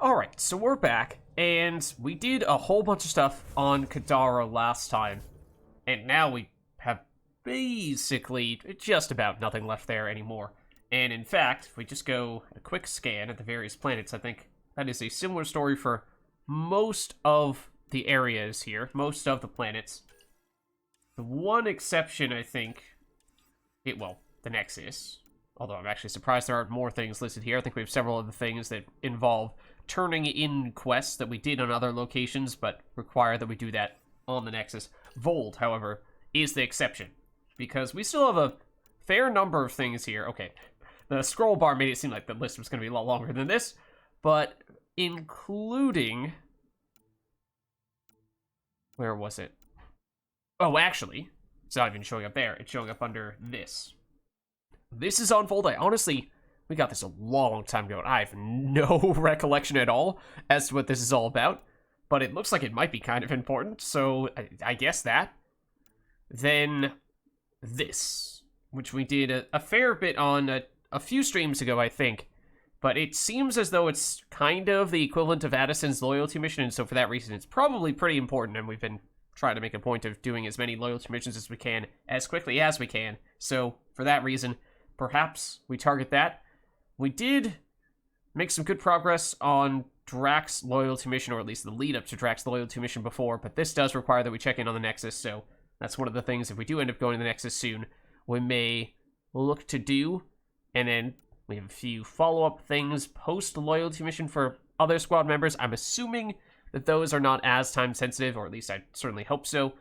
Alright, so we're back, and we did a whole bunch of stuff on Kadara last time, and now we have basically just about nothing left there anymore. And in fact, if we just go a quick scan at the various planets, I think that is a similar story for most of the areas here, most of the planets. The one exception, I think, the Nexus. Although I'm actually surprised there aren't more things listed here. I think we have several other things that involve turning in quests that we did on other locations, but require that we do that on the Nexus. Vold, however, is the exception, because we still have a fair number of things here. Okay, the scroll bar made it seem like the list was going to be a lot longer than this, but including... Where was it? Oh, actually, it's not even showing up there. It's showing up under this. This is on Vold. Honestly, we got this a long time ago, and I have no recollection at all as to what this is all about, but it looks like it might be kind of important, so I guess that. Then this, which we did a fair bit on a few streams ago, I think, but it seems as though it's kind of the equivalent of Addison's loyalty mission, and so for that reason, it's probably pretty important, and we've been trying to make a point of doing as many loyalty missions as we can, as quickly as we can, so for that reason, perhaps we target that. We did make some good progress on Drax's loyalty mission, or at least the lead-up to Drax's loyalty mission before, but this does require that we check in on the Nexus, so that's one of the things, if we do end up going to the Nexus soon, we may look to do, and then we have a few follow-up things post-loyalty mission for other squad members. I'm assuming that those are not as time-sensitive, or at least I certainly hope so.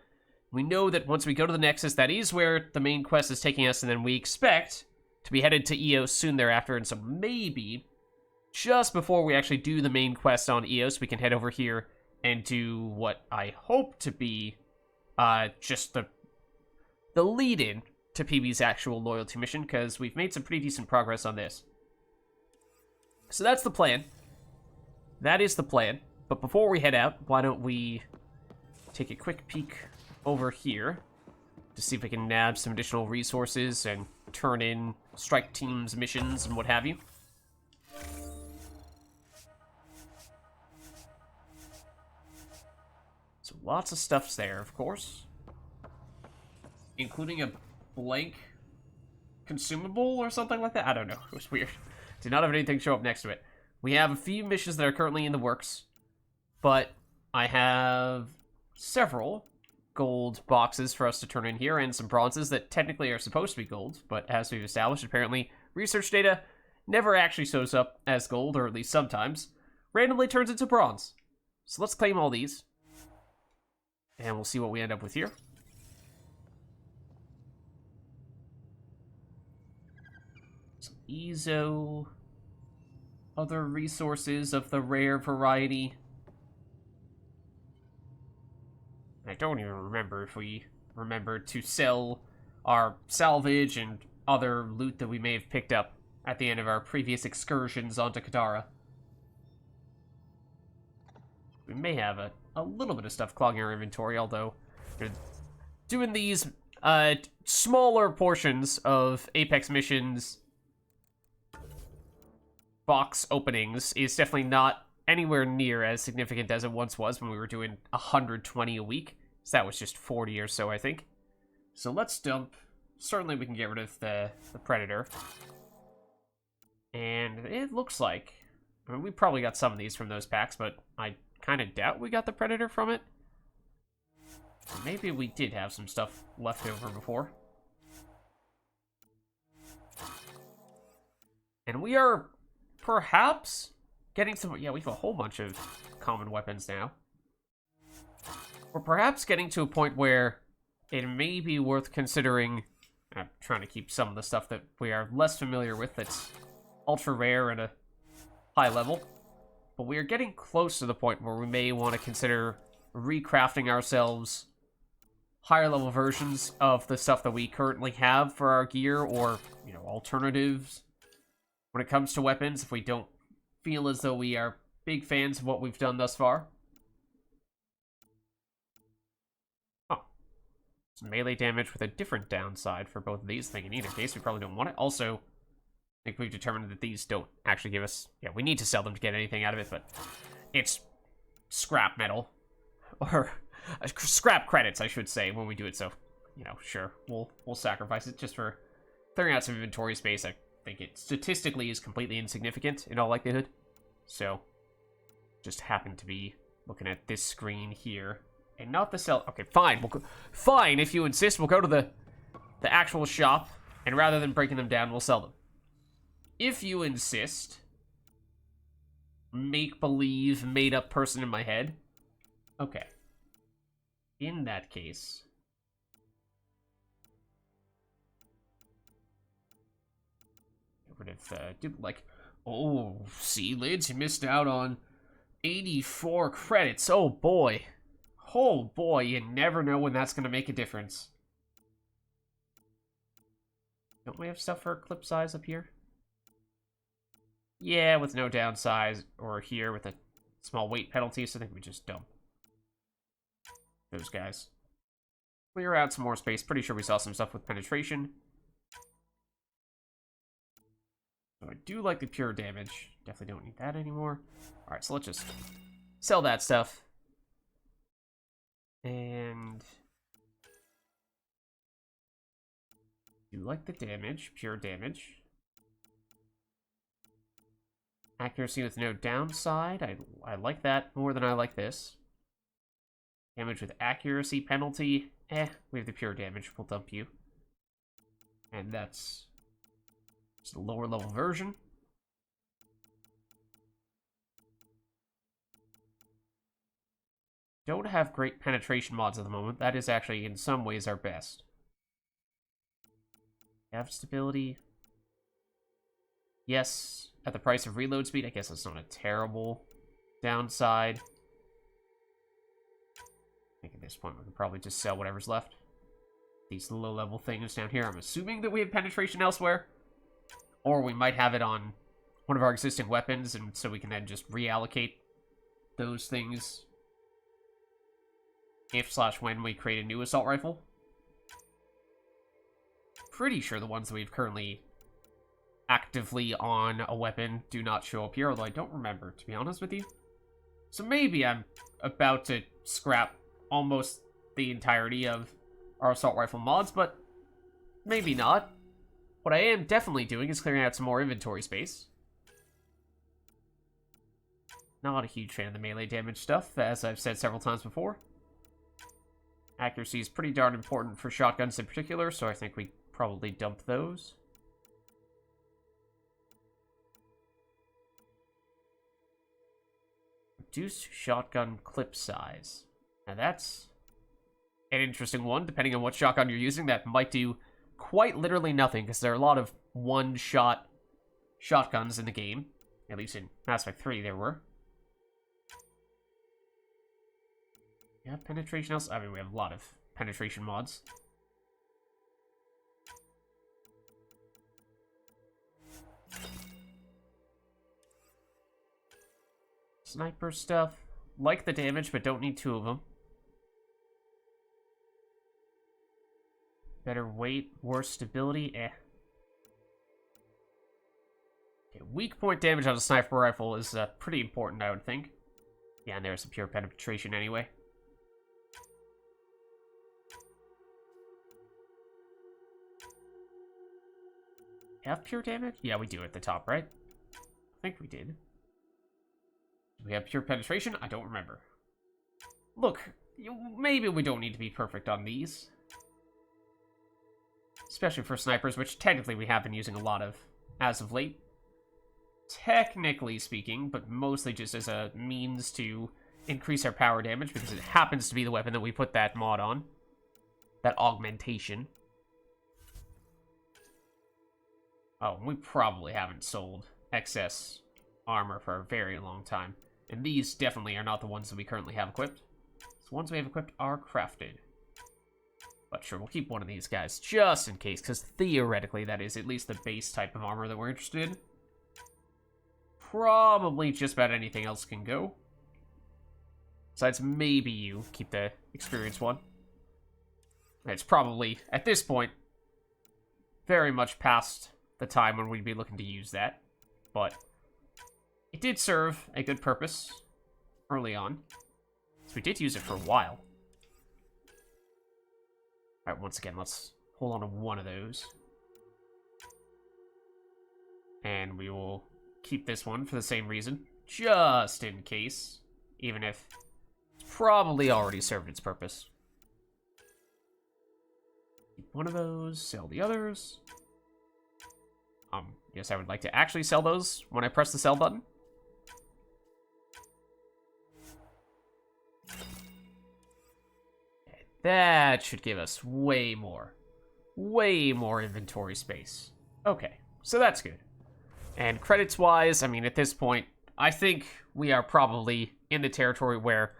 We know that once we go to the Nexus, that is where the main quest is taking us, and then we expect to be headed to Eos soon thereafter, and so maybe just before we actually do the main quest on Eos, we can head over here and do what I hope to be just the lead-in to PB's actual loyalty mission, because we've made some pretty decent progress on this. So that's the plan. That is the plan. But before we head out, why don't we take a quick peek over here to see if we can nab some additional resources and turn in strike teams missions and what have you. So lots of stuff's there, of course. Including a blank consumable or something like that. I don't know. It was weird. Did not have anything show up next to it. We have a few missions that are currently in the works, but I have several gold boxes for us to turn in here, and some bronzes that technically are supposed to be gold, but as we've established, apparently research data never actually shows up as gold, or at least sometimes randomly turns into bronze. So let's claim all these, and we'll see what we end up with here. Some Ezo, other resources of the rare variety. I don't even remember if we remembered to sell our salvage and other loot that we may have picked up at the end of our previous excursions onto Kadara. We may have a little bit of stuff clogging our inventory, although doing these smaller portions of Apex missions box openings is definitely not anywhere near as significant as it once was when we were doing 120 a week. So that was just 40 or so, I think. So let's dump. Certainly we can get rid of the Predator. And it looks like... I mean, we probably got some of these from those packs, but I kind of doubt we got the Predator from it. Maybe we did have some stuff left over before. And we are perhaps getting some... Yeah, we have a whole bunch of common weapons now. We're perhaps getting to a point where it may be worth considering... I'm trying to keep some of the stuff that we are less familiar with that's ultra rare and a high level. But we are getting close to the point where we may want to consider recrafting ourselves higher level versions of the stuff that we currently have for our gear, or, you know, alternatives. When it comes to weapons, if we don't feel as though we are big fans of what we've done thus far. Oh. Some melee damage with a different downside for both of these. I think in either case, we probably don't want it. Also, think we've determined that these don't actually give us... Yeah, we need to sell them to get anything out of it, but it's scrap metal. Or scrap credits, I should say, when we do it. So, you know, sure, we'll sacrifice it just for clearing out some inventory space. I think it statistically is completely insignificant in all likelihood. So, just happen to be looking at this screen here. And not the sell... Okay, fine. Fine, if you insist, we'll go to the actual shop. And rather than breaking them down, we'll sell them. If you insist, make-believe, made-up person in my head. Okay. In that case... Get rid of, oh, see, Lids, you missed out on 84 credits. Oh, boy. Oh, boy, you never know when that's going to make a difference. Don't we have stuff for clip size up here? Yeah, with no downsize, or here with a small weight penalty, so I think we just dump those guys. Clear out some more space. Pretty sure we saw some stuff with penetration. So I do like the pure damage. Definitely don't need that anymore. Alright, so let's just sell that stuff. And... do like the damage. Pure damage. Accuracy with no downside. I like that more than I like this. Damage with accuracy penalty. We have the pure damage. We'll dump you. And that's just a lower level version. Don't have great penetration mods at the moment. That is actually, in some ways, our best. Have stability. Yes, at the price of reload speed. I guess that's not a terrible downside. I think at this point we can probably just sell whatever's left. These low-level things down here. I'm assuming that we have penetration elsewhere. Or we might have it on one of our existing weapons, and so we can then just reallocate those things if/when we create a new assault rifle. Pretty sure the ones that we've currently actively on a weapon do not show up here, although I don't remember, to be honest with you. So maybe I'm about to scrap almost the entirety of our assault rifle mods, but maybe not. What I am definitely doing is clearing out some more inventory space. Not a huge fan of the melee damage stuff, as I've said several times before. Accuracy is pretty darn important for shotguns in particular, so I think we probably dump those. Reduced shotgun clip size. Now that's an interesting one, depending on what shotgun you're using. That might do quite literally nothing, because there are a lot of one-shot shotguns in the game. At least in Mass Effect 3 there were. Yeah, penetration else. I mean, we have a lot of penetration mods. Sniper stuff. Like the damage, but don't need two of them. Better weight, worse stability, Okay, weak point damage on a sniper rifle is pretty important, I would think. Yeah, and there's some pure penetration anyway. Have pure damage? Yeah, we do at the top, right? I think we did. Do we have pure penetration? I don't remember. Look, maybe we don't need to be perfect on these. Especially for snipers, which technically we have been using a lot of as of late. Technically speaking, but mostly just as a means to increase our power damage, because it happens to be the weapon that we put that mod on. That augmentation. Oh, we probably haven't sold excess armor for a very long time. And these definitely are not the ones that we currently have equipped. The ones we have equipped are crafted. But sure, we'll keep one of these guys just in case, because theoretically that is at least the base type of armor that we're interested in. Probably just about anything else can go. Besides, maybe you keep the experienced one. It's probably, at this point, very much past the time when we'd be looking to use that. But it did serve a good purpose early on. So we did use it for a while. Alright, once again, let's hold on to one of those. And we will keep this one for the same reason, just in case, even if it's probably already served its purpose. Keep one of those, sell the others. Yes, I would like to actually sell those when I press the sell button. That should give us way more inventory space. Okay, so that's good. And credits-wise, I mean, at this point, I think we are probably in the territory where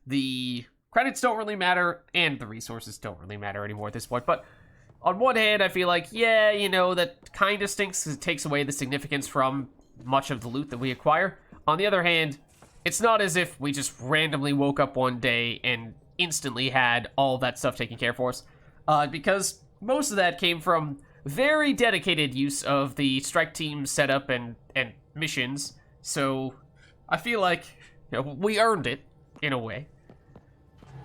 the credits don't really matter and the resources don't really matter anymore at this point. But on one hand, I feel like, yeah, you know, that kind of stinks because it takes away the significance from much of the loot that we acquire. On the other hand, it's not as if we just randomly woke up one day and instantly had all that stuff taken care for us. Because most of that came from very dedicated use of the strike team setup and missions. So I feel like, you know, we earned it in a way.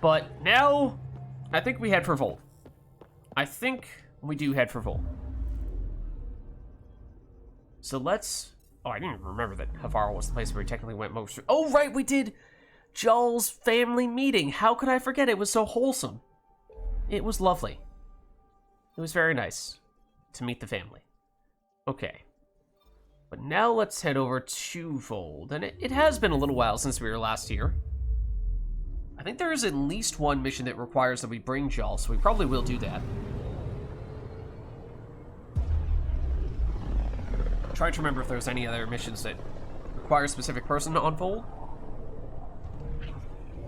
But now, I think we head for Volt. I think we do head for Volt. So let's... Oh, I didn't even remember that Havara was the place where we technically went most... Oh, right, we did Joel's family meeting. How could I forget? It was so wholesome. It was lovely. It was very nice to meet the family. Okay. But now let's head over to Fold. And it has been a little while since we were last here. I think there is at least one mission that requires that we bring Joel, so we probably will do that. I'm trying to remember if there's any other missions that require a specific person on Fold.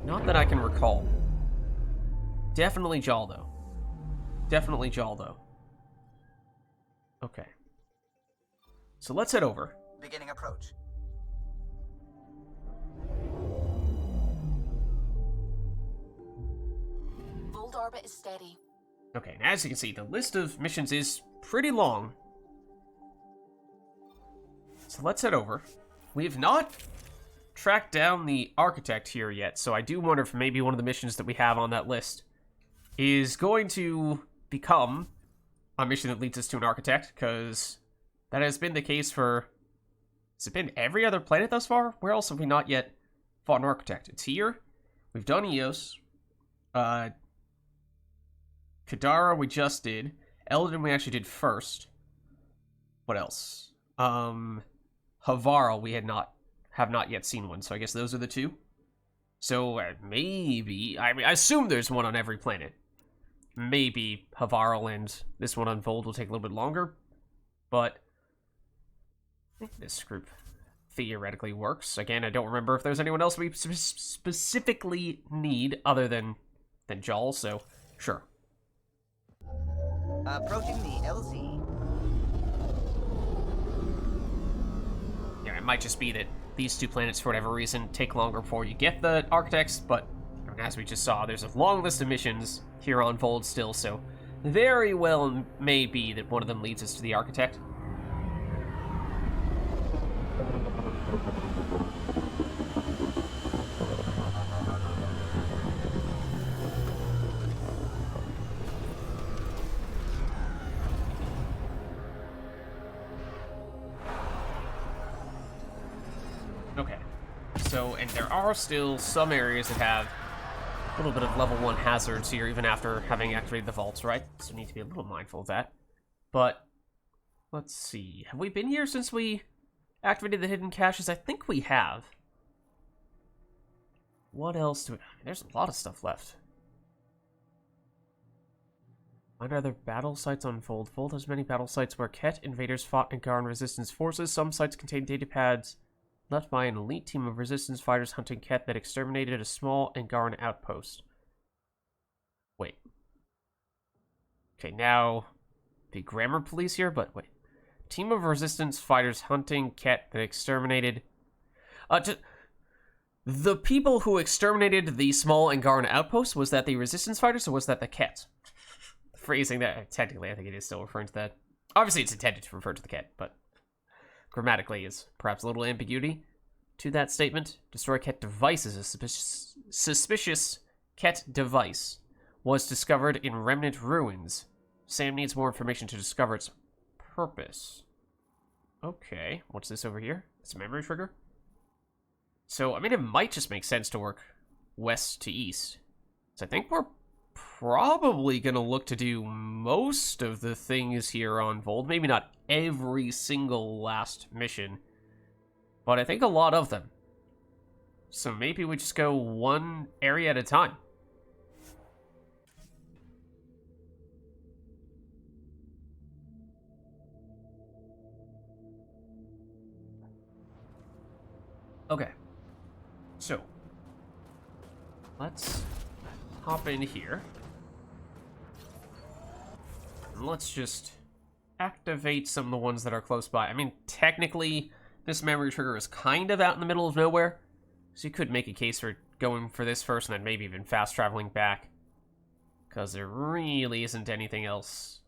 Not that I can recall. Definitely Joel, though. Definitely Joel, though. Okay. So let's head over. Beginning approach. Fold orbit is steady. Okay, and as you can see, the list of missions is pretty long. So let's head over. We have not tracked down the architect here yet, so I do wonder if maybe one of the missions that we have on that list is going to become a mission that leads us to an architect, because that has been the case for... Has it been every other planet thus far? Where else have we not yet fought an architect? It's here. We've done Eos. Kadara we just did. Eldon we actually did first. What else? Havara we have not yet seen one, so I guess those are the two. So maybe, I mean, I assume there's one on every planet. Maybe Havara and this one on Fold will take a little bit longer, but I think this group theoretically works. Again, I don't remember if there's anyone else we specifically need other than Joel, so sure. Approaching the LZ. Yeah, it might just be that these two planets, for whatever reason, take longer before you get the architects, but as we just saw, there's a long list of missions here on Fold still, so very well may be that one of them leads us to the architect. Okay, so, and there are still some areas that have a little bit of level 1 hazards here, even after having activated the vaults, right? So we need to be a little mindful of that. But, let's see. Have we been here since we activated the hidden caches? I think we have. What else do we... There's a lot of stuff left. Find other battle sites on Fold. Fold has many battle sites where Ket invaders fought Angaran resistance forces. Some sites contain datapads left by an elite team of resistance fighters hunting Ket that exterminated a small Angaran outpost. Wait. Okay, now the grammar police here, but wait. Team of resistance fighters hunting Ket that exterminated... the people who exterminated the small Angaran outpost, was that the resistance fighters or was that the Ket? Phrasing that, technically I think it is still referring to that. Obviously, it's intended to refer to the cat, but grammatically is perhaps a little ambiguity to that statement. Destroy cat device is a suspicious cat device. Was discovered in remnant ruins. Sam needs more information to discover its purpose. Okay, what's this over here? It's a memory trigger? So, I mean, it might just make sense to work west to east. So I think we're probably going to look to do most of the things here on Vold. Maybe not every single last mission, but I think a lot of them. So maybe we just go one area at a time. Okay. So, let's hop in here. And let's just activate some of the ones that are close by. I mean, technically, this memory trigger is kind of out in the middle of nowhere. So you could make a case for going for this first and then maybe even fast traveling back. Because there really isn't anything else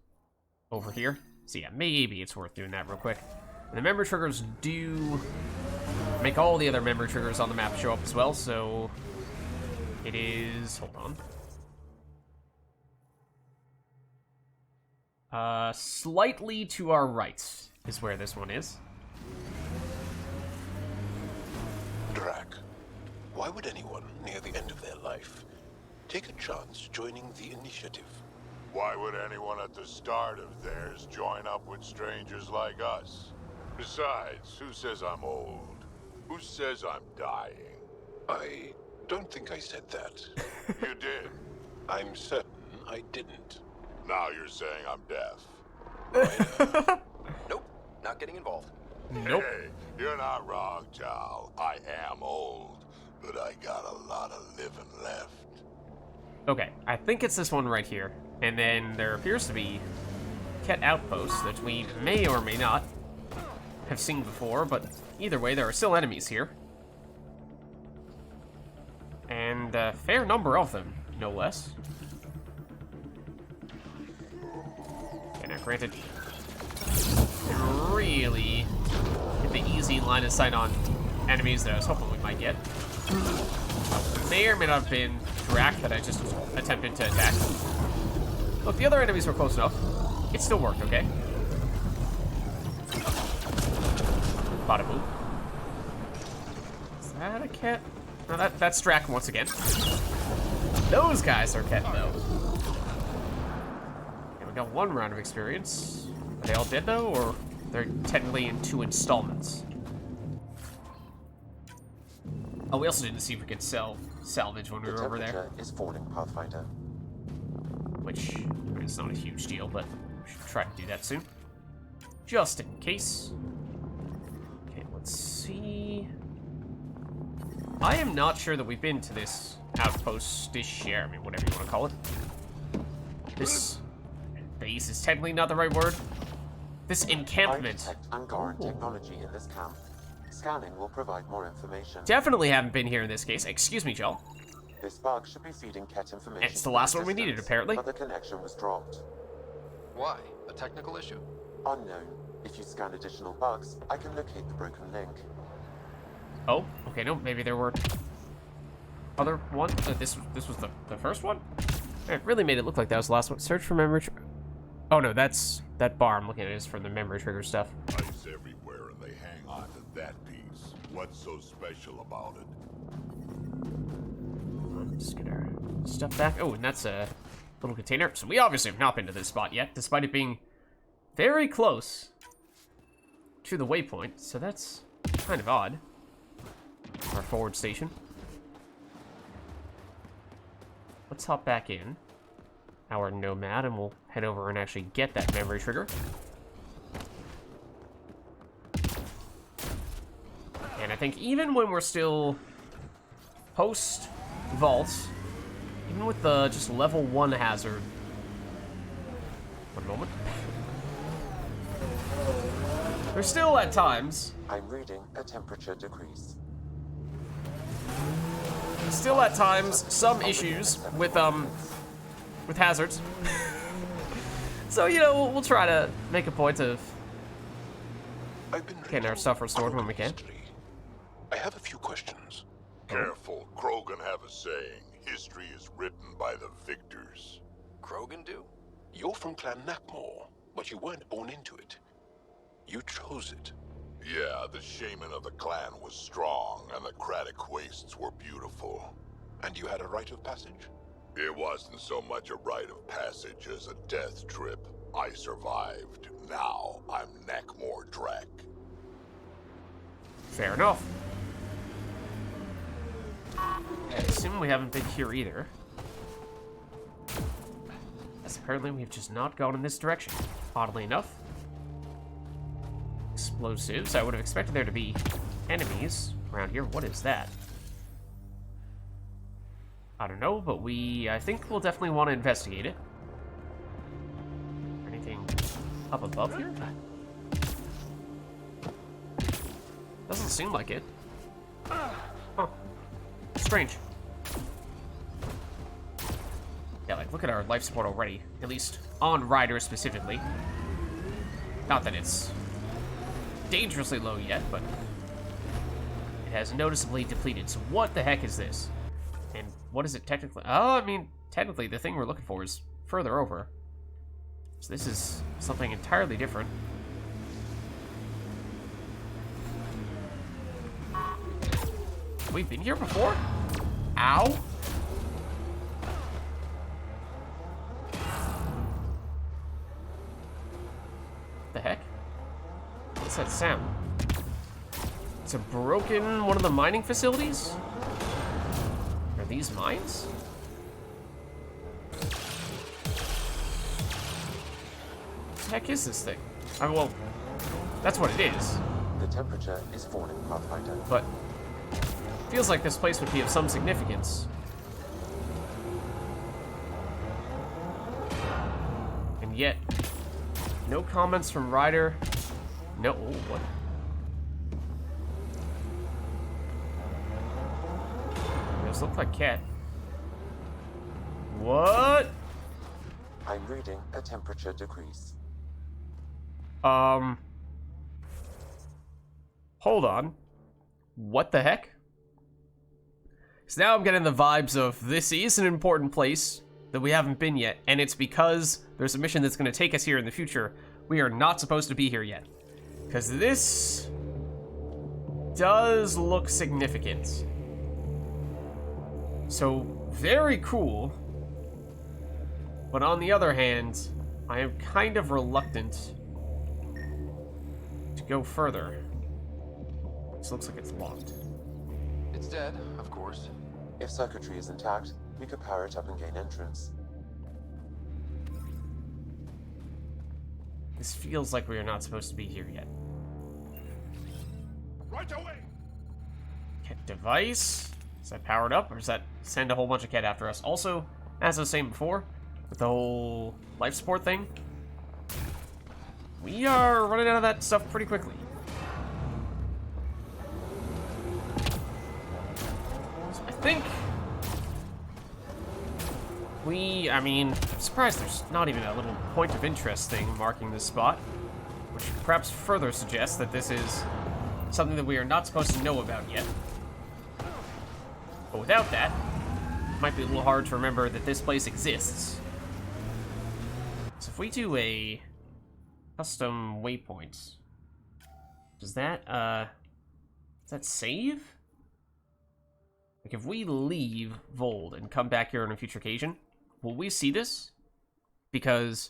over here. So yeah, maybe it's worth doing that real quick. And the memory triggers do make all the other memory triggers on the map show up as well, so it is, hold on. Slightly to our right is where this one is. Drac, why would anyone near the end of their life take a chance joining the initiative? Why would anyone at the start of theirs join up with strangers like us? Besides, who says I'm old? Who says I'm dying? I don't think I said that. You did. I'm certain I didn't. Now you're saying I'm deaf. Ryder. Nope, not getting involved. Nope. Hey, you're not wrong, Chow. I am old, but I got a lot of living left. Okay, I think it's this one right here. And then there appears to be cat outposts that we may or may not have seen before, but either way, there are still enemies here. And a fair number of them, no less. And now, granted, really hit the easy line of sight on enemies that I was hoping we might get. May or may not have been Drac that I just attempted to attack. Look, the other enemies were close enough. It still worked, okay? Bada boom. Is that a cat? No, that's Drac once again. Those guys are cat, though. And we got one round of experience. Are they all dead, though, or they're technically in 2 installments? Oh, we also didn't see if we could salvage when we were over there. The temperature is falling, Pathfinder. Which, I mean, it's not a huge deal, but we should try to do that soon. Just in case. Okay, let's see. I am not sure that we've been to this outpost-ish share, I mean, whatever you want to call it. This base is technically not the right word. This I encampment. detect Angaran technology in this camp. Scanning will provide more information. Definitely haven't been here in this case. Excuse me, Joel. This bug should be feeding Ket information. It's the last from a one we needed, distance, apparently. But the connection was dropped. Why? A technical issue? Unknown. If you scan additional bugs, I can locate the broken link. Oh, okay, no, maybe there were other ones. This was the first one? It really made it look like that was the last one. Search for memory oh no, that bar I'm looking at is for the memory trigger stuff. Ice everywhere and they hang on to that piece. What's so special about it? Just get our stuff back. Oh, and that's a little container. So we obviously have not been to this spot yet, despite it being very close to the waypoint. So that's kind of odd. Our forward station. Let's hop back in our Nomad, and we'll head over and actually get that memory trigger. And I think even when we're still post-vault, even with the just level 1 hazard... One moment. There's still, at times... I'm reading a temperature decrease. Still at times, some issues with hazards. So, you know, we'll try to make a point of I've been getting our reading stuff restored when we Krogan can. history. I have a few questions. Careful, Krogan have a saying. History is written by the victors. Krogan do? You're from Clan Nakmor, but you weren't born into it. You chose it. Yeah, the shaman of the clan was strong, and the Craddock wastes were beautiful. And you had a rite of passage? It wasn't so much a rite of passage as a death trip. I survived. Now I'm Nakmor Drek. Fair enough. I assume we haven't been here either. As apparently we've just not gone in this direction. Oddly enough. Explosives. I would have expected there to be enemies around here. What is that? I don't know, but I think we'll definitely want to investigate it. Anything up above here? Doesn't seem like it. Huh. Strange. Yeah, like, look at our life support already. At least on Ryder specifically. Not that it's dangerously low yet, but it has noticeably depleted. So what the heck is this? And what is it technically? Oh, I mean, technically the thing we're looking for is further over. So this is something entirely different. We've been here before? Ow. The heck? What's that sound? It's a broken one of the mining facilities? Are these mines? What the heck is this thing? Well, that's what it is. The temperature is falling, Pathfinder. But feels like this place would be of some significance. And yet, no comments from Ryder. No, what? Those look like cat. What? I'm reading a temperature decrease. Hold on. What the heck? So now I'm getting the vibes of this is an important place that we haven't been yet, and it's because there's a mission that's going to take us here in the future. We are not supposed to be here yet. Because this does look significant. So, very cool. But on the other hand, I am kind of reluctant to go further. This looks like it's locked. It's dead, of course. If circuitry is intact, we could power it up and gain entrance. This feels like we are not supposed to be here yet. Right away! Cat device? Is that powered up, or does that send a whole bunch of cat after us? Also, as I was saying before, with the whole life support thing, we are running out of that stuff pretty quickly. So I think I mean, I'm surprised there's not even a little point of interest thing marking this spot, which perhaps further suggests that this is something that we are not supposed to know about yet. But without that, it might be a little hard to remember that this place exists. So if we do a custom waypoint, does that save? Like if we leave Vold and come back here on a future occasion, will we see this? Because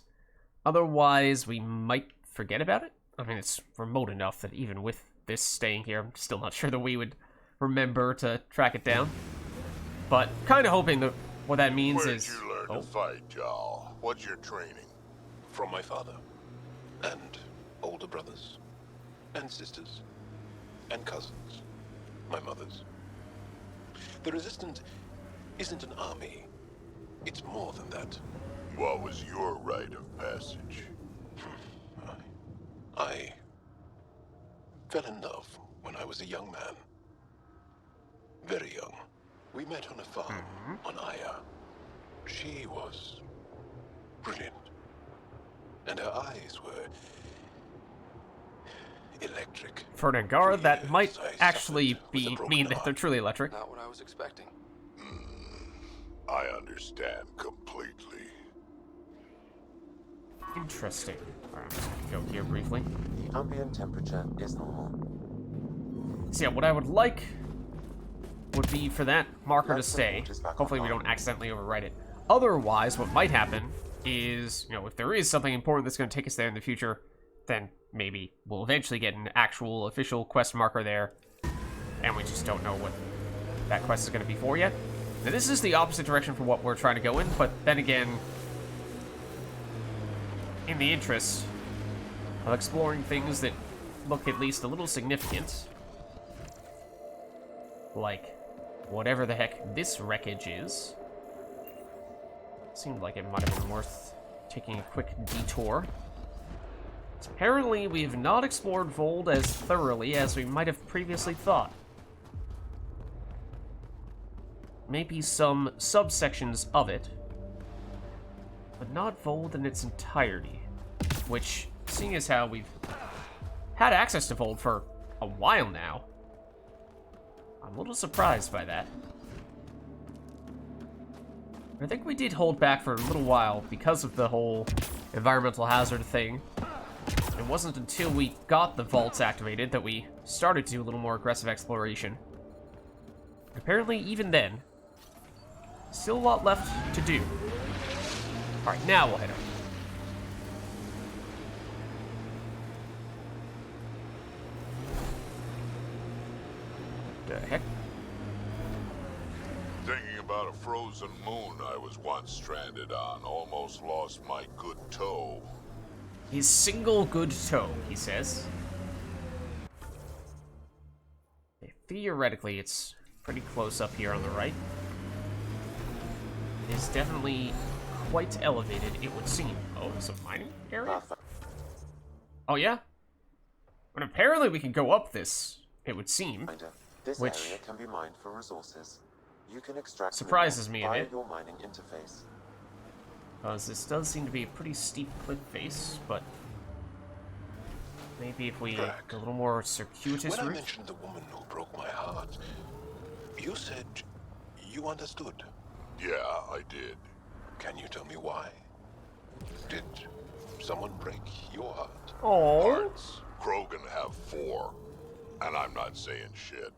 otherwise we might forget about it. I mean, it's remote enough that even with this staying here, I'm still not sure that we would remember to track it down. But kind of hoping that what that means Where'd is... you learn to fight, Jal? What's your training? From my father, and older brothers, and sisters, and cousins, my mother's. The Resistance isn't an army. It's more than that. What was your rite of passage? I fell in love when I was a young man. Very young. We met on a farm on Aya. She was brilliant. and her eyes were electric. For an Angaran, that For might years, I actually suffered with a broken mean that arm. they're truly electric. Not what I was expecting. I understand completely. Interesting. Alright, I'm just gonna go here briefly. The ambient temperature is normal. So yeah, what I would like would be for that marker to Let's stay. just back Hopefully we online. don't accidentally overwrite it. Otherwise, what might happen is, you know, if there is something important that's going to take us there in the future, then maybe we'll eventually get an actual official quest marker there, and we just don't know what that quest is going to be for yet. Now, this is the opposite direction from what we're trying to go in, but then again, in the interest of exploring things that look at least a little significant, like whatever the heck this wreckage is, seemed like it might have been worth taking a quick detour. Apparently, we have not explored Vold as thoroughly as we might have previously thought. Maybe some subsections of it, but not Vold in its entirety. Which, seeing as how we've had access to Vold for a while now, I'm a little surprised by that. I think we did hold back for a little while because of the whole environmental hazard thing. It wasn't until we got the vaults activated that we started to do a little more aggressive exploration. Apparently, even then, still a lot left to do. Alright, now we'll head up. The heck? Thinking about a frozen moon I was once stranded on, almost lost my good toe. His single good toe, he says. Okay, theoretically, it's pretty close up here on the right. It is definitely quite elevated, it would seem. Oh, there's a mining area? Oh, yeah? But apparently we can go up this, it would seem. Pathfinder. This Which area can be mined for resources. You can extract surprises me a minerals bit. via your mining interface. Because this does seem to be a pretty steep cliff face, but maybe if we go a little more circuitous When I route. mentioned the woman who broke my heart, you said you understood. Yeah, I did. Can you tell me why? Did someone break your heart? Oh, Hearts. Krogan have 4. And I'm not saying shit.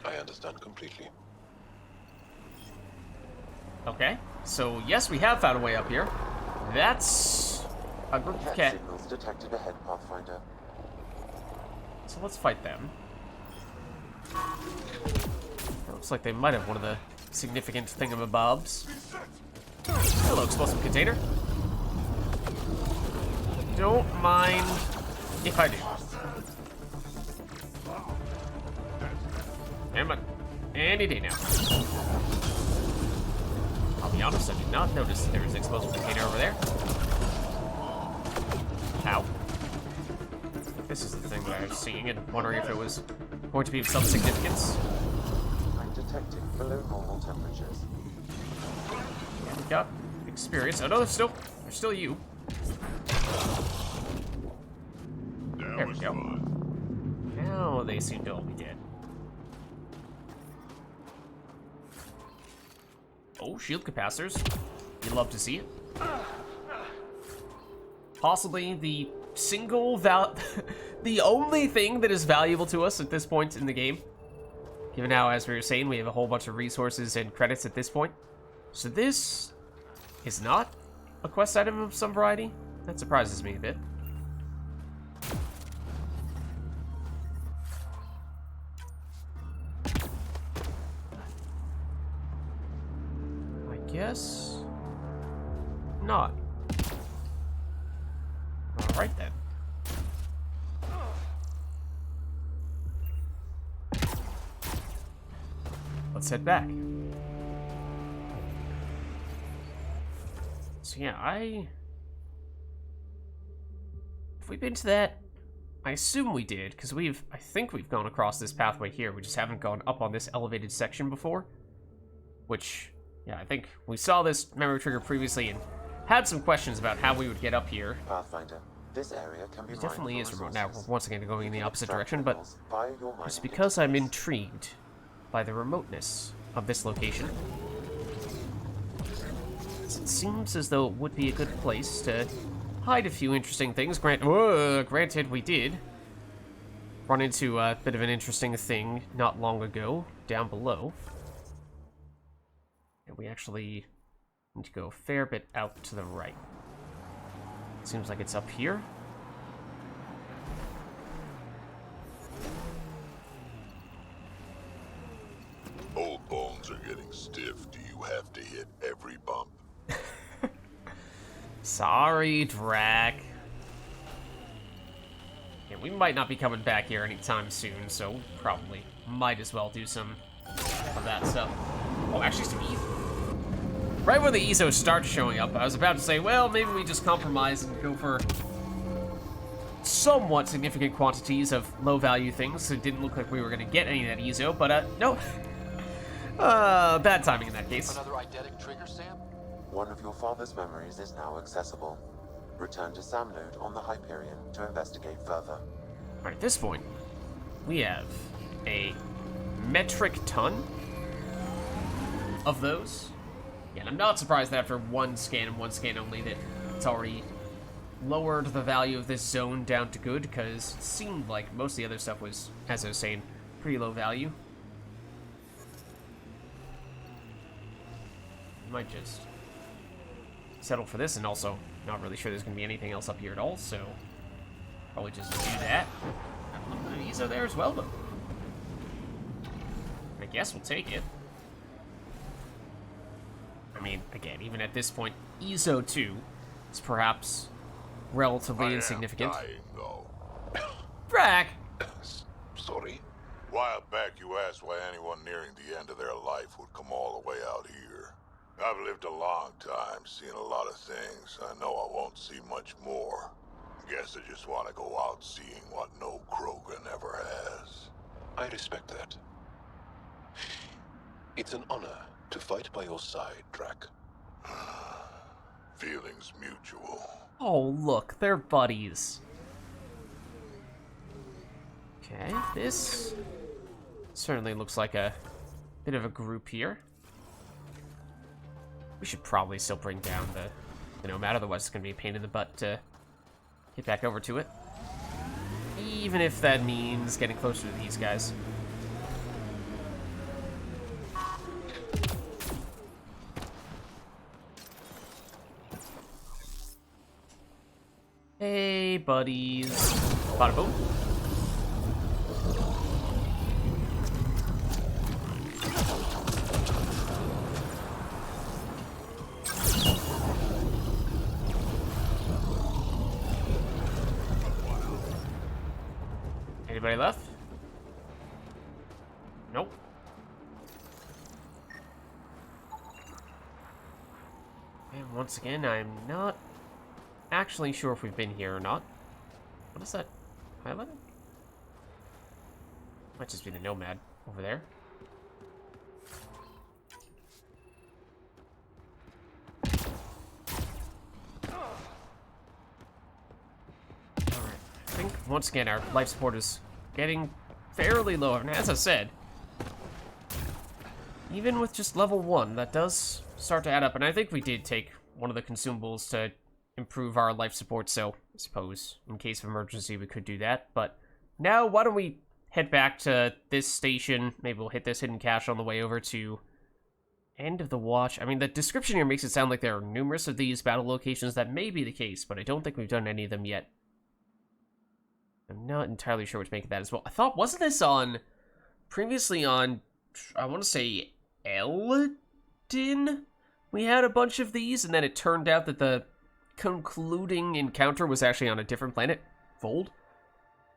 I understand completely. okay. So yes, we have found a way up here. That's a group of Cat cat. signals detected ahead, Pathfinder. So let's fight them. It looks like they might have one of the significant thingamabobs. Hello, explosive container. Don't mind if I do. Any day now. I'll be honest, I did not notice that there was an explosive container over there. Ow. This is the thing that I was seeing and wondering if it was going to be of some significance. I'm detecting below normal temperatures. Yeah, we got experience. Oh no, there's still you. That There we was go. fun. Now they seem to all be dead. Oh, shield capacitors. You'd love to see it. Possibly the the only thing that is valuable to us at this point in the game. Given how, as we were saying, we have a whole bunch of resources and credits at this point. So this is not a quest item of some variety. That surprises me a bit. I guess not. Alright then. Let's head back. So yeah, have we been to that? I assume we did, because I think we've gone across this pathway here. We just haven't gone up on this elevated section before. Which, yeah, I think we saw this memory trigger previously and had some questions about how we would get up here. Pathfinder, this area can be It definitely mined is for remote. Now, resources. we're once again going in the You can opposite extract direction, but minerals via your it's mining because I'm interface. intrigued by the remoteness of this location. It seems as though it would be a good place to hide a few interesting things. Granted, we did run into a bit of an interesting thing not long ago down below. And we actually need to go a fair bit out to the right. Seems like it's up here. Old bones are getting stiff. Do you have to hit every bump? Sorry, Drac. Yeah, we might not be coming back here anytime soon, so probably might as well do some of that stuff. Oh, actually, some right when the EZO starts showing up, I was about to say, well, maybe we just compromise and go for somewhat significant quantities of low-value things, so it didn't look like we were going to get any of that EZO, but, no. Bad timing in that case. Another eidetic trigger, Sam? One of your father's memories is now accessible. Return to Sam Node on the Hyperion to investigate further. Alright, at this point, we have a metric ton of those. Yeah, and I'm not surprised that after one scan and one scan only that it's already lowered the value of this zone down to good, because it seemed like most of the other stuff was, as I was saying, pretty low value. Might just settle for this, and also not really sure there's going to be anything else up here at all, so probably just do that. These are there as well, though. I guess we'll take it. I mean, again, even at this point, EZO 2 is perhaps relatively insignificant. I am dying, though. Brack! Sorry. While back, you asked why anyone nearing the end of their life would come all the way out here. I've lived a long time, seen a lot of things. I know I won't see much more. Guess I just want to go out seeing what no Krogan ever has. I respect that. It's an honor to fight by your side, Drac. Feelings mutual. Oh, look, they're buddies. Okay, this certainly looks like a bit of a group here. We should probably still bring down the Nomad, otherwise it's going to be a pain in the butt to get back over to it. Even if that means getting closer to these guys. Hey, buddies. Bada boom. Anybody left? Nope. And once again, I'm not actually sure if we've been here or not. What is that highlighted? Might just be the Nomad over there. Alright, I think once again our life support is getting fairly low. And as I said, even with just level 1, that does start to add up. And I think we did take one of the consumables to improve our life support, so I suppose in case of emergency we could do that. But now why don't we head back to this station. Maybe we'll hit this hidden cache on the way over to End of the Watch. I mean, the description here makes it sound like there are numerous of these battle locations. That may be the case, but I don't think we've done any of them yet. I'm not entirely sure what to make of that as well. I thought, wasn't this on previously on, I want to say Eldin? We had a bunch of these, and then it turned out that the concluding encounter was actually on a different planet, Fold.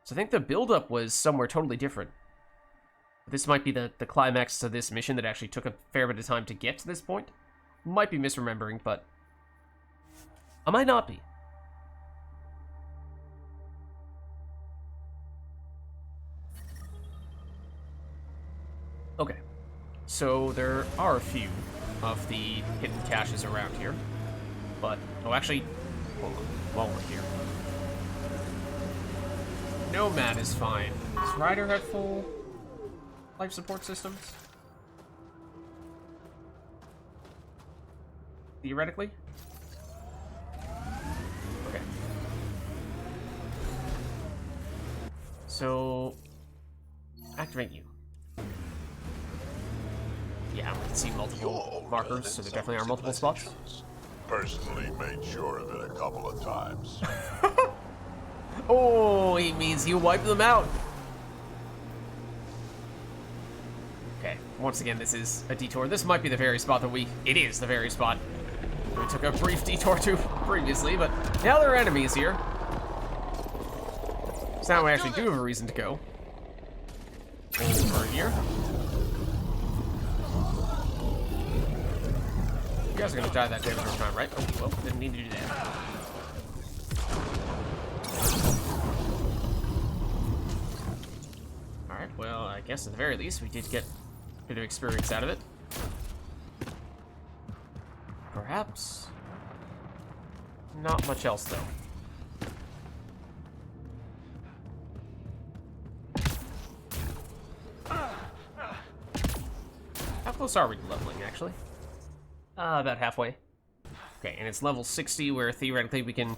So I think the build-up was somewhere totally different. This might be the climax to this mission that actually took a fair bit of time to get to this point. Might be misremembering, but I might not be. Okay, so there are a few of the hidden caches around here. but... Oh, actually... Hold on. While we're here. Nomad is fine. Does Ryder have full life support systems? Theoretically? Okay. So... Activate you. Yeah, we can see multiple markers, so there definitely are multiple spots. Personally made sure of it a couple of times. Oh, he means you wipe them out. Okay, once again, this is a detour. This might be the very spot that it is the very spot we took a brief detour to previously, but now there are enemies here. So now we actually do have a reason to go. Over here. You guys are gonna die that damage over time, right? Oh, well, didn't need to do that. Alright, well, I guess at the very least we did get a bit of experience out of it. Perhaps not much else, though. How close are we to leveling, actually? About halfway. Okay, and it's level 60, where theoretically we can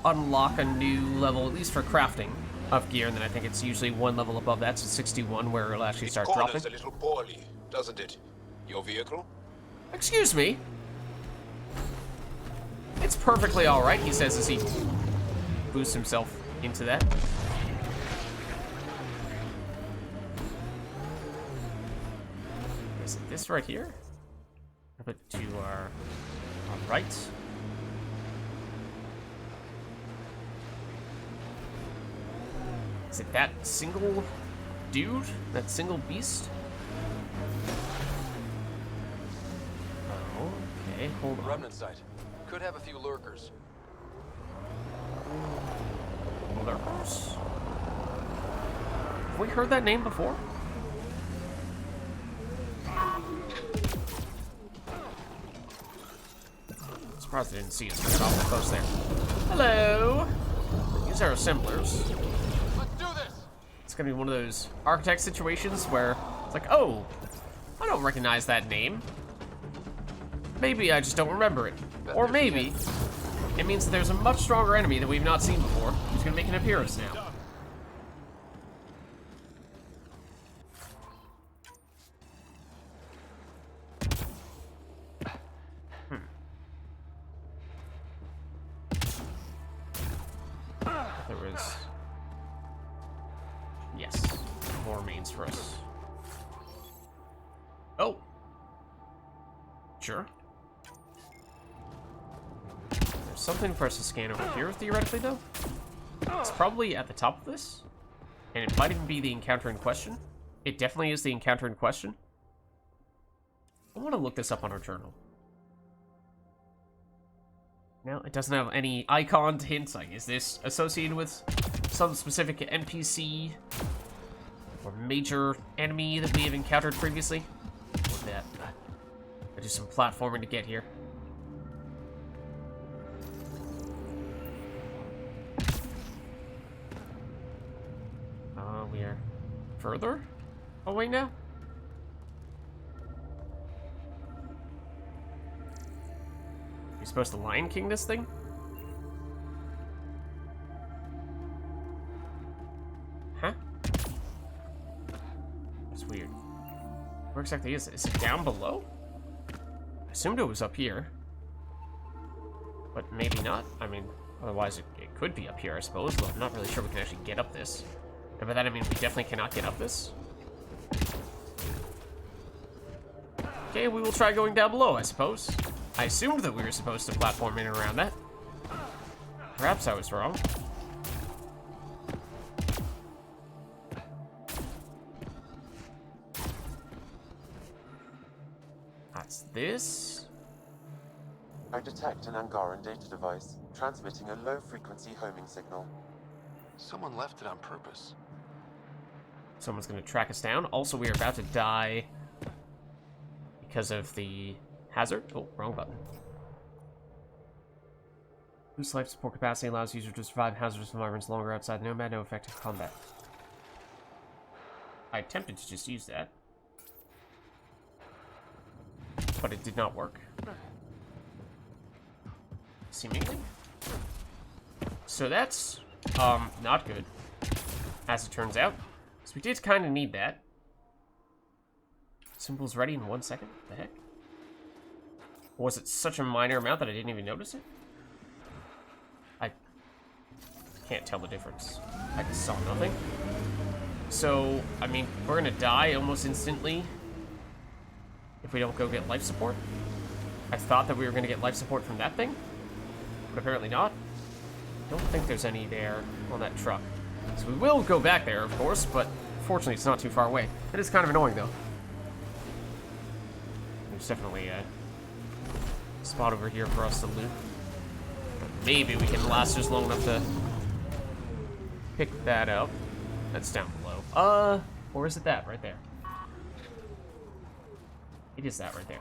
unlock a new level, at least for crafting of gear, and then I think it's usually one level above that, so 61, where it'll actually start dropping. It corners a little poorly, doesn't it? Your vehicle? Excuse me? It's perfectly alright, he says as he boosts himself into that. Is it this right here? Up it to our right. Is it that single dude? That single beast? Oh, okay, hold on. Remnant site. Could have a few lurkers. Lurkers. Have we heard that name before? Surprised I didn't see us right off close there. Hello! These are assemblers. Let's do this! It's gonna be one of those architect situations where it's like, oh, I don't recognize that name. Maybe I just don't remember it. Or maybe it means that there's a much stronger enemy that we've not seen before who's gonna make an appearance now. There was... Yes, more remains for us. Oh! Sure. There's something for us to scan over here, theoretically, though. It's probably at the top of this. And it might even be the encounter in question. It definitely is the encounter in question. I want to look this up on our journal. No, it doesn't have any icon to hint. Like, is this associated with some specific NPC or major enemy that we have encountered previously? Look at that. I do some platforming to get here. We are further away now? You supposed to Lion King this thing? Huh? That's weird. Where exactly is it? Is it down below? I assumed it was up here. But maybe not. I mean, otherwise it could be up here, I suppose, though I'm not really sure we can actually get up this. And by that I mean we definitely cannot get up this. Okay, we will try going down below, I suppose. I assumed that we were supposed to platform in and around that. Perhaps I was wrong. That's this. I detect an Angaran data device, transmitting a low-frequency homing signal. Someone left it on purpose. Someone's gonna track us down. Also, we are about to die because of the hazard. Oh, wrong button. Boost life support capacity, allows user to survive hazardous environments longer outside the nomad, no effective combat. I attempted to just use that, but it did not work. Seemingly. So that's, not good, as it turns out. So we did kind of need that. Symbol's ready in 1 second? What the heck? Or was it such a minor amount that I didn't even notice it? I can't tell the difference. I saw nothing. So, I mean, we're gonna die almost instantly if we don't go get life support. I thought that we were gonna get life support from that thing, but apparently not. I don't think there's any there on that truck. So we will go back there, of course, but fortunately it's not too far away. It is kind of annoying, though. There's definitely a spot over here for us to loot. Maybe we can last just long enough to pick that up. That's down below. Or is it that right there? It is that right there.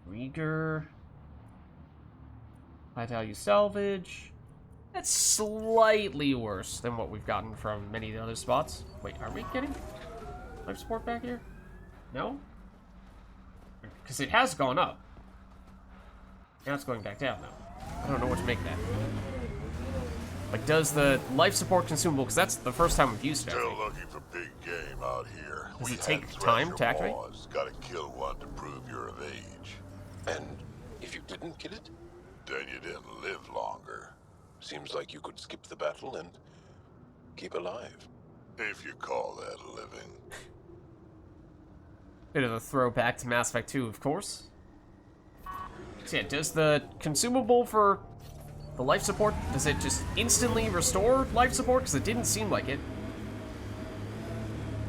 Rieger. High value salvage. That's slightly worse than what we've gotten from many of the other spots. Wait, are we getting life support back here? No? Because it has gone up. Now it's going back down, though. I don't know what to make that. Like, does the life support consumable, because that's the first time we've used it, I Still think. looking for big game out here. Does We it take had time treasure to activate? wars. Gotta kill one to prove you're of age. And if you didn't kill it, Then you didn't live longer. seems like you could skip the battle and keep alive. If you call that living. Bit of a throwback to Mass Effect 2, of course. So yeah, does the consumable for the life support, does it just instantly restore life support? Because it didn't seem like it.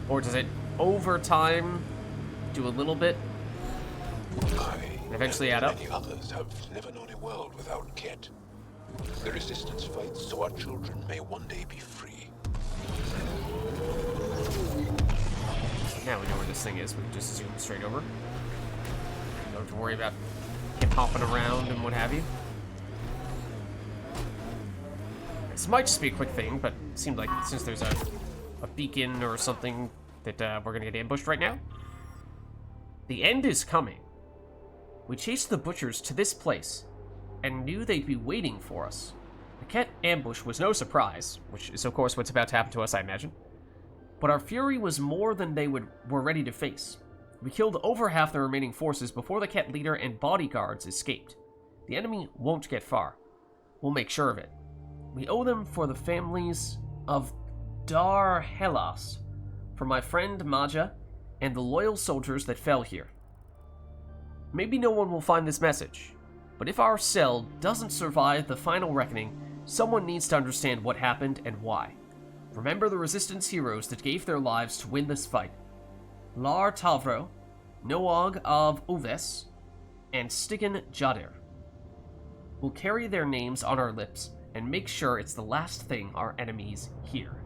Or does it, over time, do a little bit? I And eventually and add up? many others have never known a world without Ket. The Resistance fights so our children may one day be free. Now we know where this thing is. We can just zoom straight over. Don't have to worry about it hopping around and what have you. This might just be a quick thing, but it seemed like since there's a beacon or something that we're gonna get ambushed right now. The end is coming. We chased the butchers to this place and knew they'd be waiting for us. The Ket ambush was no surprise, which is of course what's about to happen to us, I imagine. But our fury was more than they were ready to face. We killed over half the remaining forces before the Ket leader and bodyguards escaped. The enemy won't get far. We'll make sure of it. We owe them for the families of Dar Hellas, for my friend Maja, and the loyal soldiers that fell here. Maybe no one will find this message, but if our cell doesn't survive the final reckoning, someone needs to understand what happened and why. Remember the Resistance heroes that gave their lives to win this fight. Lar Tavro, Noag of Oves, and Stigan Jadir. We'll carry their names on our lips and make sure it's the last thing our enemies hear.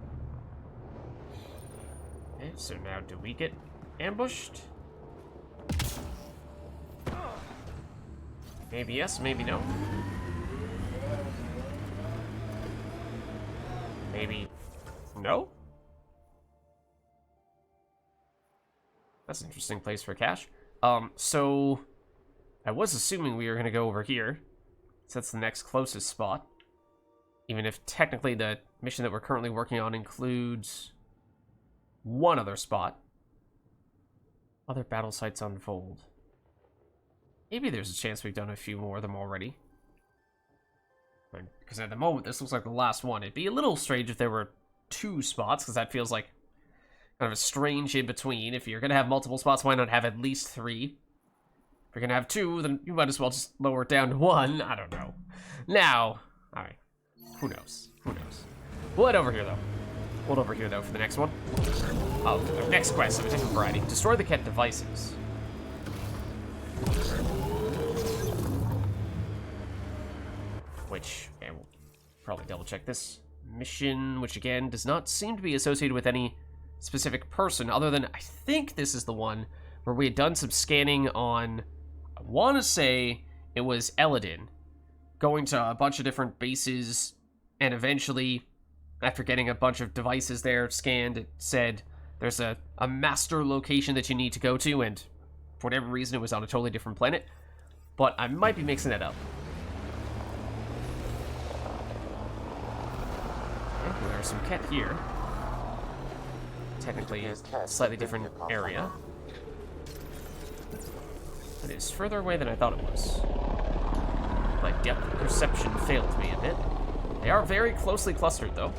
Okay, so now do we get ambushed? Maybe yes, maybe no. Maybe no? That's an interesting place for cash. So I was assuming we were gonna go over here. So that's the next closest spot. Even if technically the mission that we're currently working on includes one other spot. Other battle sites unfold. Maybe there's a chance we've done a few more of them already. Because at the moment, this looks like the last one. It'd be a little strange if there were two spots, because that feels like kind of a strange in-between. If you're going to have multiple spots, why not have at least 3? If you're going to have 2, then you might as well just lower it down to 1. I don't know. Now, alright. Who knows? Who knows? We'll head over here, though. We'll head over here, though, for the next one. Oh, next quest of a different variety. Destroy the Ket devices. Which, okay, we'll probably double check this mission, which again does not seem to be associated with any specific person, other than I think this is the one where we had done some scanning on, I want to say it was Eladin, going to a bunch of different bases, and eventually, after getting a bunch of devices there scanned, it said there's a master location that you need to go to, and for whatever reason, it was on a totally different planet. But I might be mixing it up. Okay, there's some Ket here. Technically, a slightly different area. It is further away than I thought it was. My depth perception failed me a bit. They are very closely clustered, though.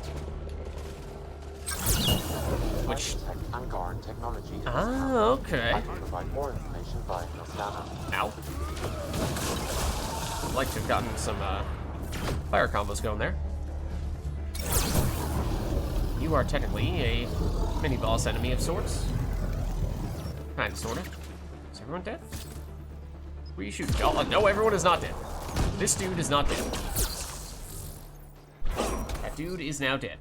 Which... Angaran technology. Ah, okay. I can provide more information via your scanner. Ow. I'd like to have gotten some fire combos going there. You are technically a mini-boss enemy of sorts. Kind of, sort of. Is everyone dead? Who are you shooting? Oh, no, everyone is not dead. This dude is not dead. That dude is now dead.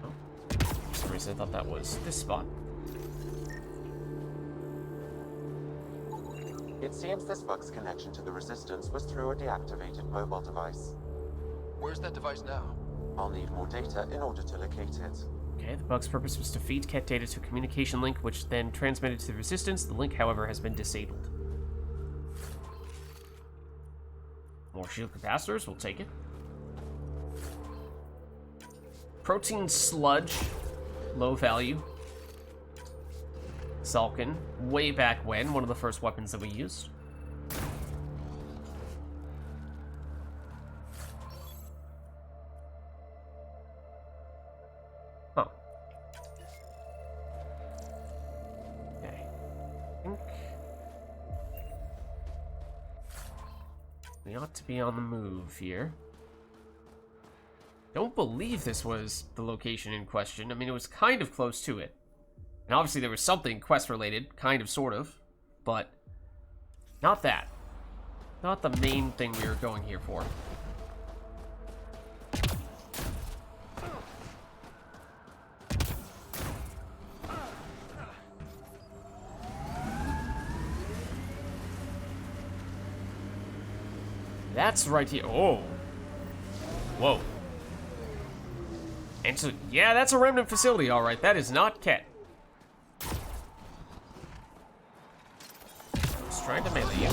Oh. For some reason I thought that was this spot. It seems this bug's connection to the Resistance was through a deactivated mobile device. Where's that device now? I'll need more data in order to locate it. Okay, the bug's purpose was to feed Ket data to a communication link, which then transmitted to the Resistance. The link, however, has been disabled. More shield capacitors, we'll take it. Protein sludge, low value. Salkin, way back when, one of the first weapons that we used. Huh. Okay. I think we ought to be on the move here. Don't believe this was the location in question. I mean, it was kind of close to it. And obviously there was something quest-related, kind of, sort of, but not that. Not the main thing we were going here for. That's right here. Oh. Whoa. And so, yeah, that's a remnant facility, all right. That is not Ket. Trying to melee you.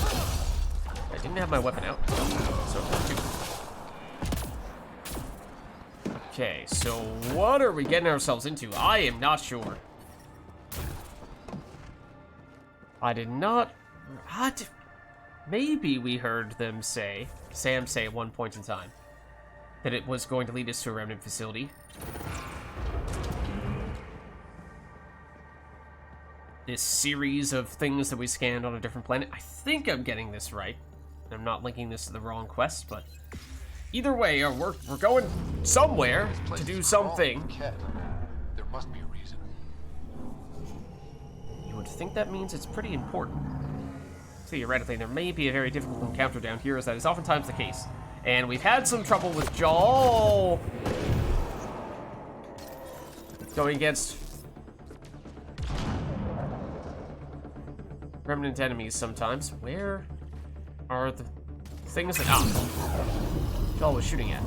I didn't have my weapon out, so okay, so what are we getting ourselves into? I am not sure. I did not... What? Maybe we heard them say, Sam say at one point in time, that it was going to lead us to a remnant facility. This series of things that we scanned on a different planet. I think I'm getting this right. I'm not linking this to the wrong quest, but either way, we're going somewhere to do something. Ket. There must be a reason. You would think that means it's pretty important. Theoretically, there may be a very difficult encounter down here, as that is oftentimes the case. And we've had some trouble with Jaw going against remnant enemies sometimes. Where are the things that... Ah! Jaw was shooting at.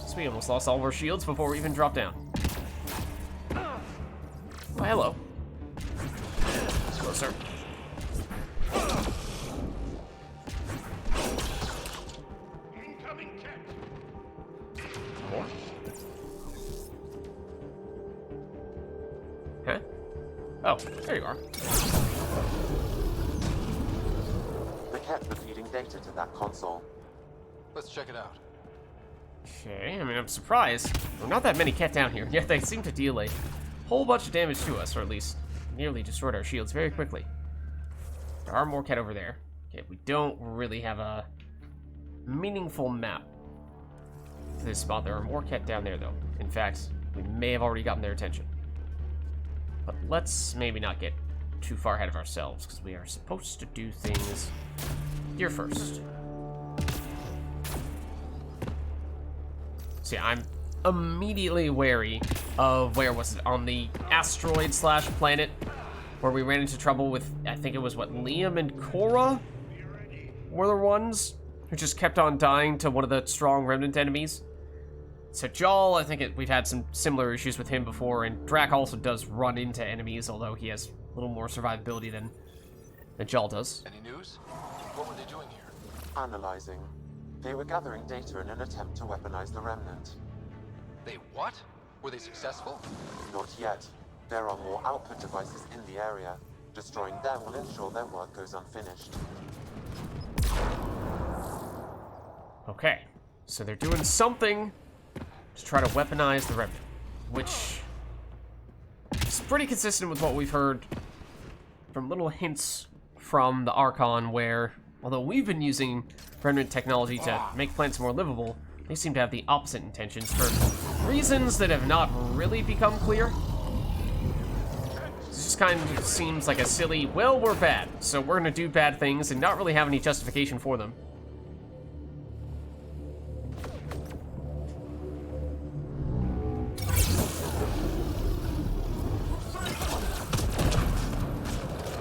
So we almost lost all of our shields before we even dropped down. Oh, hello. Closer. More? Huh? Oh, there you are. The Ket were feeding data to that console. Let's check it out. Okay, I mean, I'm surprised. There are not that many Ket down here, yet they seem to deal a whole bunch of damage to us, or at least nearly destroyed our shields very quickly. There are more Ket over there. Okay, we don't really have a meaningful map to this spot. There are more Ket down there, though. In fact, we may have already gotten their attention. But let's maybe not get too far ahead of ourselves, because we are supposed to do things here first. So yeah, I'm immediately wary of, where was it, on the asteroid slash planet, where we ran into trouble with, I think it was, what, Liam and Cora? were the ones who just kept on dying to one of the strong remnant enemies. So Jal, I think we've had some similar issues with him before, and Drac also does run into enemies, although he has a little more survivability than Jal does. Any news? What were they doing here? Analyzing. They were gathering data in an attempt to weaponize the remnant. They what? Were they successful? Not yet. There are more output devices in the area. Destroying them will ensure their work goes unfinished. Okay, so they're doing something to try to weaponize the remnant, which is pretty consistent with what we've heard from little hints from the Archon, where, although we've been using remnant technology to make planets more livable, they seem to have the opposite intentions for reasons that have not really become clear. This just kind of seems like a silly, well, we're bad, so we're gonna do bad things and not really have any justification for them.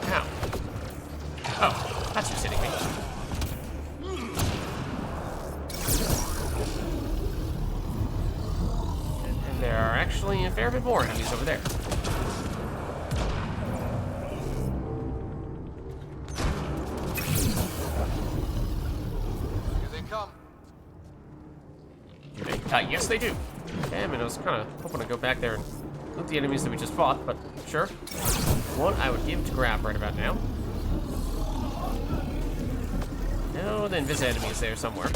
Ow. Oh, that's just hitting me. And there are actually a fair bit more enemies over there. Here they come. Do they? Yes, they do. Damn it, I was kind of hoping to go back there and loot the enemies that we just fought, but sure. One I would give to grab right about now. No, the Invis enemy is there somewhere.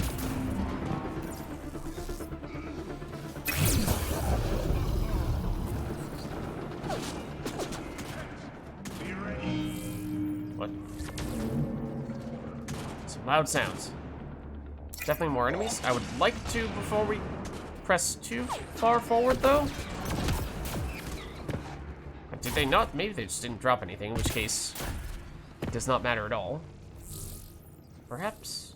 What? Some loud sounds. Definitely more enemies. I would like to, before we press too far forward, though. Did they not? Maybe they just didn't drop anything, in which case it does not matter at all. Perhaps.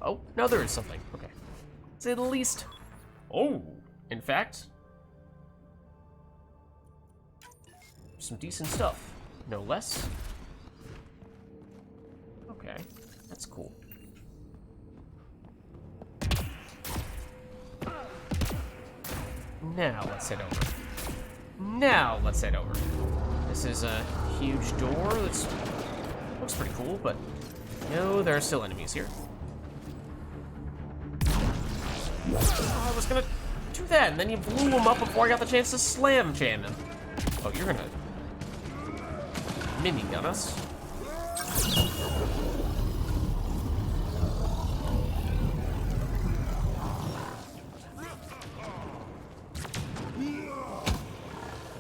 Oh, no, there is something. Okay. Say the least. Oh, in fact, some decent stuff. No less. Okay, that's cool. Now let's head over. Now let's head over. This is a huge door that's looks pretty cool, but no, there are still enemies here. Oh, I was gonna do that, and then you blew them up before I got the chance to slam jam them. Oh, you're gonna minigun us.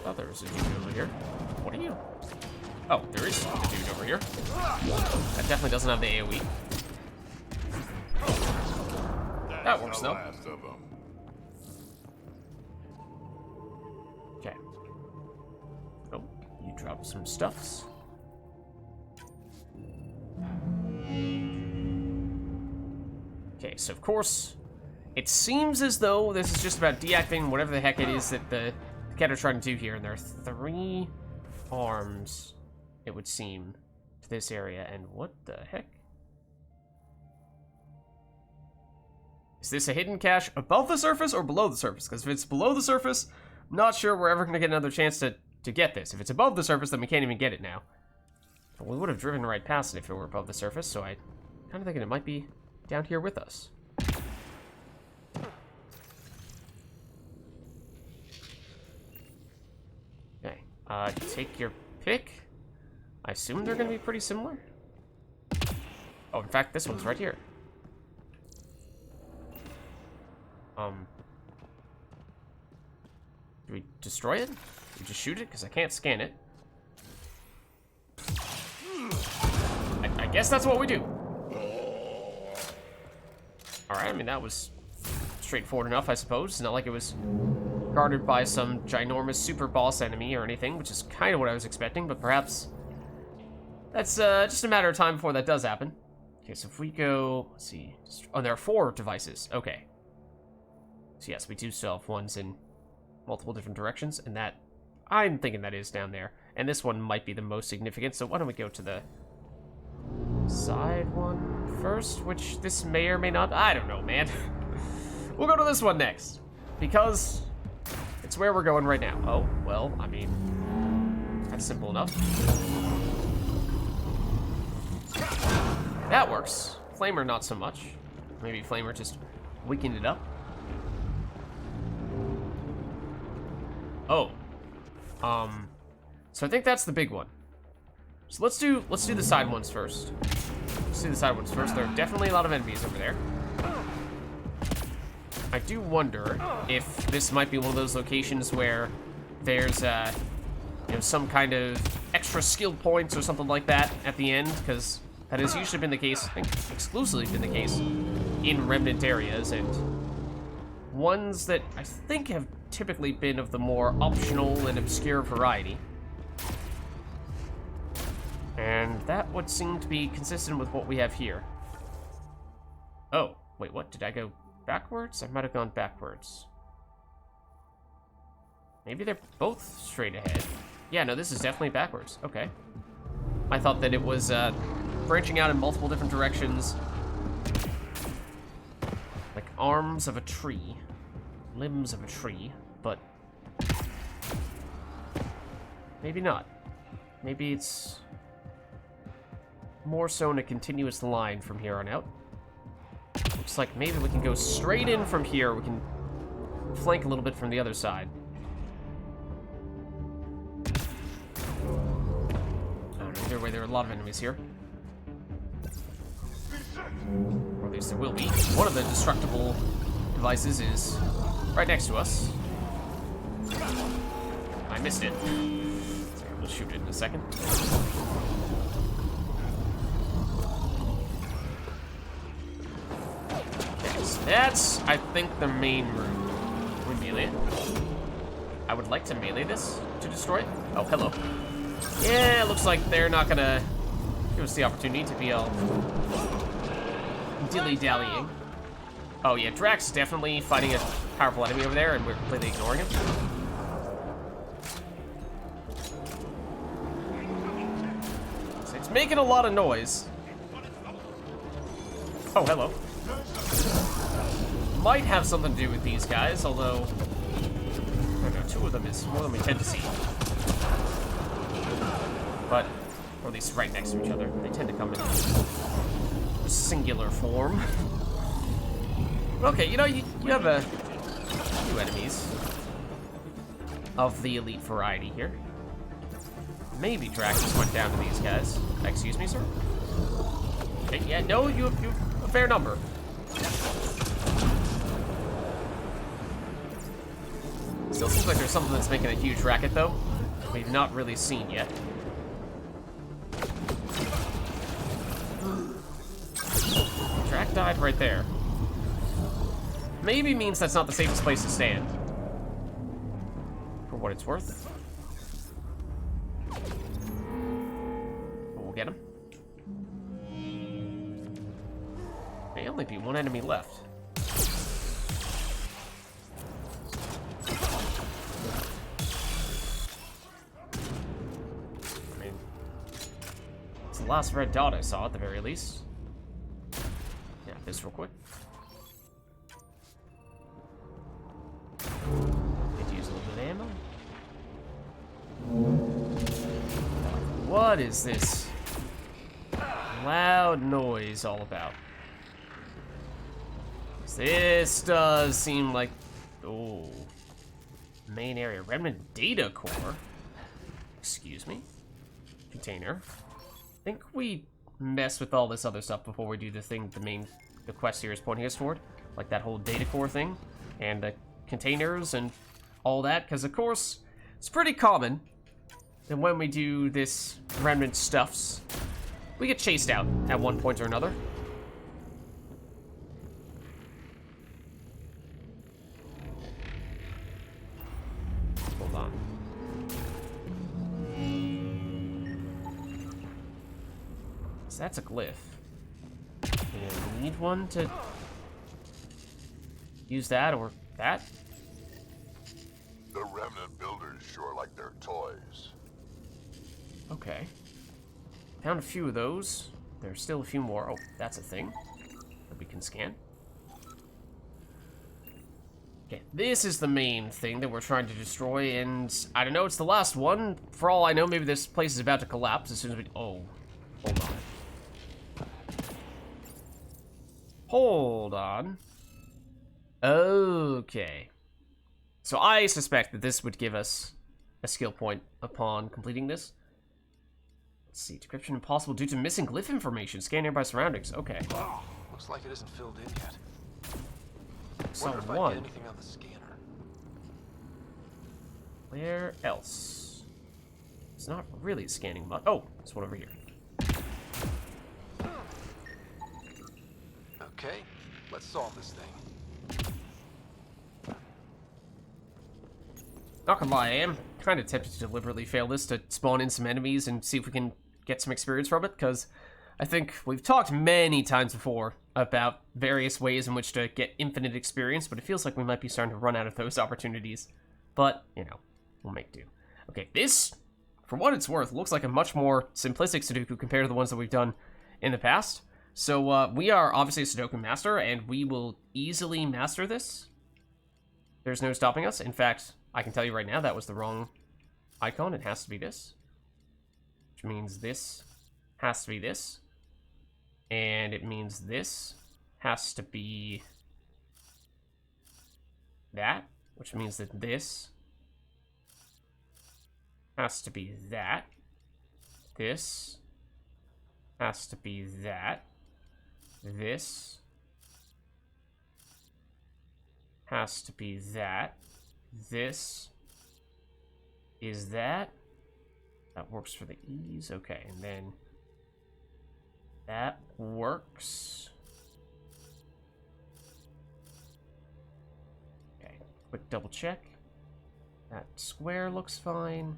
Oh, there's a dude over here. What are you? Oh, there is a dude over here. That definitely doesn't have the AoE. That works though. Okay. Oh, you dropped some stuffs. Okay, so of course, it seems as though this is just about deactivating whatever the heck it is that the Cat are trying to do here, and there are 3 arms, it would seem, to this area, and what the heck? Is this a hidden cache above the surface or below the surface? Because if it's below the surface, I'm not sure we're ever going to get another chance to get this. If it's above the surface, then we can't even get it now. But we would have driven right past it if it were above the surface, so I kind of thinking it might be down here with us. Okay, take your pick. I assume they're going to be pretty similar. Oh, in fact, this one's right here. Do we destroy it? Do we just shoot it? Because I can't scan it. I guess that's what we do. Alright, I mean, that was straightforward enough, I suppose. It's not like it was guarded by some ginormous super boss enemy or anything, which is kind of what I was expecting, but perhaps that's just a matter of time before that does happen. Okay, so if we go, let's see. Oh, there are 4 devices. Okay. So yes, we do still have ones in multiple different directions, and that, I'm thinking that is down there. And this one might be the most significant, so why don't we go to the Side one first, which this may or may not. I don't know, man. We'll go to this one next, because it's where we're going right now. Oh, well, I mean, that's simple enough. That works. Flamer, not so much. Maybe Flamer just weakened it up. Oh. So I think that's the big one. So let's do the side ones first. Let's do the side ones first. There are definitely a lot of enemies over there. I do wonder if this might be one of those locations where there's you know, some kind of extra skill points or something like that at the end, because that has usually been the case, I think exclusively been the case, in Remnant areas, and ones that I think have typically been of the more optional and obscure variety. And that would seem to be consistent with what we have here. Oh, wait, what? Did I go backwards? I might have gone backwards. Maybe they're both straight ahead. Yeah, no, this is definitely backwards. Okay. I thought that it was branching out in multiple different directions. Like arms of a tree. Limbs of a tree, but maybe not. Maybe it's more so in a continuous line from here on out. Looks like maybe we can go straight in from here. We can flank a little bit from the other side. Oh, either way, there are a lot of enemies here. Or at least there will be. One of the destructible devices is right next to us. I missed it. Sorry, we'll shoot it in a second. That's, I think, the main room. We melee it. I would like to melee this to destroy it. Oh, hello. Yeah, it looks like they're not gonna give us the opportunity to be all dilly-dallying. Oh yeah, Drax is definitely fighting a powerful enemy over there, and we're completely ignoring him. So it's making a lot of noise. Oh, hello. Might have something to do with these guys, although I don't know, two of them is more than we tend to see. But, or at least right next to each other. They tend to come in singular form. Okay, you know, you have a few enemies of the elite variety here. Maybe Drax just went down to these guys. Excuse me, sir? Okay, yeah, no, you have a fair number. Still seems like there's something that's making a huge racket, though. We've not really seen yet. Drax died right there. Maybe means that's not the safest place to stand. For what it's worth. But we'll get him. May only be one enemy left. I mean, it's the last red dot I saw at the very least. Yeah, this real quick. Need to use a little bit of ammo. What is this loud noise all about? This does seem like, oh, main area, remnant data core. Excuse me. Container. I think we mess with all this other stuff before we do the thing the quest here is pointing us toward, like that whole data core thing and the containers and all that, because of course it's pretty common that when we do this remnant stuffs, we get chased out at one point or another. Hold on. So that's a glyph. We need one to use that or that? The remnant builders sure like their toys. Okay. Found a few of those. there's still a few more. Oh, that's a thing that we can scan. Okay, this is the main thing that we're trying to destroy, and I don't know, it's the last one. For all I know, maybe this place is about to collapse as soon as we... Oh, hold on. Hold on. Okay. So I suspect that this would give us a skill point upon completing this. Let's see, decryption impossible due to missing glyph information. Scan nearby surroundings. Okay. Looks like it isn't filled in yet. So Wonder if I one. get anything on the scanner. Where else? It's not really scanning much. Oh, there's one over here. Okay, let's solve this thing. Not gonna lie, I am kind of tempted to deliberately fail this to spawn in some enemies and see if we can get some experience from it, because I think we've talked many times before about various ways in which to get infinite experience, but it feels like we might be starting to run out of those opportunities. But, you know, we'll make do. Okay, this, for what it's worth, looks like a much more simplistic Sudoku compared to the ones that we've done in the past. So, we are obviously a Sudoku master, and we will easily master this. There's no stopping us. In fact, I can tell you right now that was the wrong icon. It has to be this. Which means this has to be this. And it means this has to be that. Which means that this has to be that. This has to be that. This has to be that. This is that. That works for the E's. Okay, and then that works. Okay, quick double check. That square looks fine.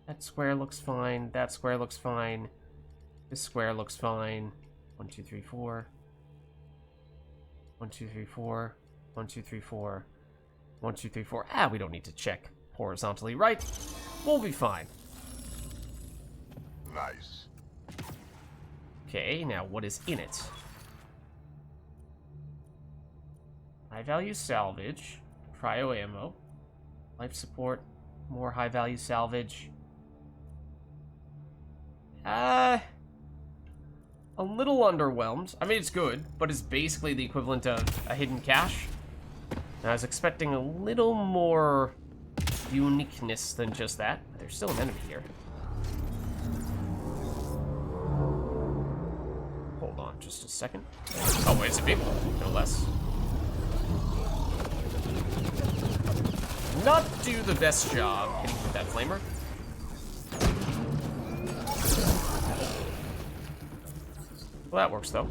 That square looks fine. That square looks fine. This square looks fine. 1, 2, 3, 4. 1, 2, 3, 4. 1, 2, 3, 4. 1, 2, 3, 4. Ah, we don't need to check horizontally, right? We'll be fine. Nice. Okay, now what is in it? High value salvage, cryo ammo, life support, more high value salvage. A little underwhelmed. I mean, it's good, but it's basically the equivalent of a hidden cache. I was expecting a little more uniqueness than just that. There's still an enemy here. Hold on just a second. Oh, wait, it's a big one, no less. Not do the best job hitting with that flamer. Well, that works, though.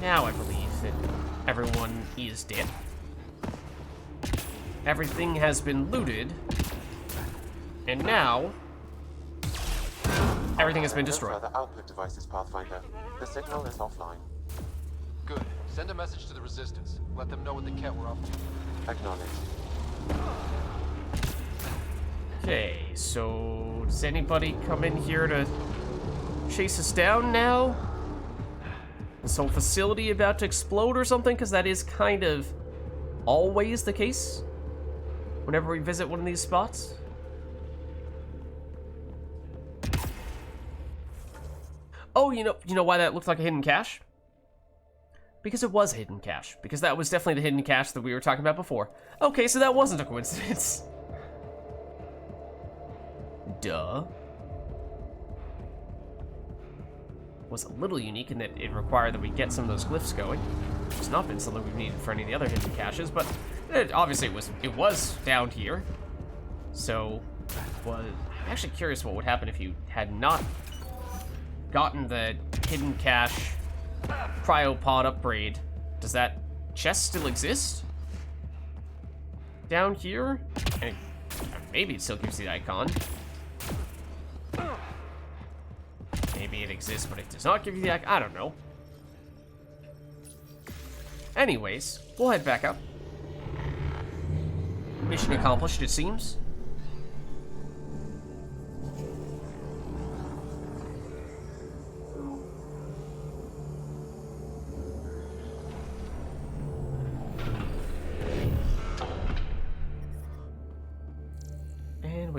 Now I believe that everyone is dead. Everything has been looted. And now, everything has been destroyed. No further output devices, Pathfinder. The signal is offline. Good. Send a message to the Resistance. Let them know what the cat we're up to. Acknowledged. Okay, so does anybody come in here to chase us down now? This whole facility about to explode or something? Because that is kind of always the case whenever we visit one of these spots. Oh, you know why that looked like a hidden cache? Because it was a hidden cache. Because that was definitely the hidden cache that we were talking about before. Okay, so that wasn't a coincidence. Duh. Was a little unique in that it required that we get some of those glyphs going. It's not been something we've needed for any of the other hidden caches, but obviously it was down here. So, I'm actually curious what would happen if you had not gotten the hidden cache cryopod upgrade. Does that chest still exist? Down here? And maybe it still gives the icon. Maybe it exists, but it does not give you the icon. I don't know. Anyways, we'll head back up. Mission accomplished, it seems.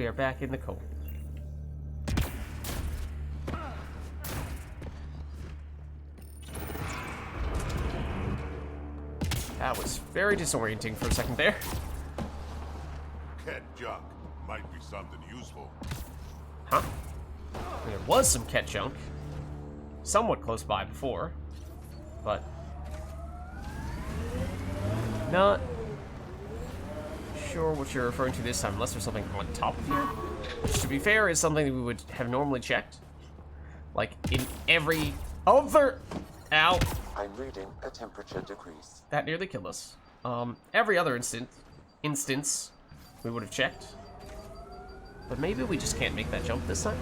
we are back in the cold. That was very disorienting for a second there. Ket junk might be something useful. Huh? There was some Ket junk. Somewhat close by before. But... not sure what you're referring to this time, unless there's something on top of here. Which, to be fair, is something that we would have normally checked. Like, in every other... Ow! I'm reading a temperature decrease. That nearly killed us. Every other instance, we would have checked. But maybe we just can't make that jump this time.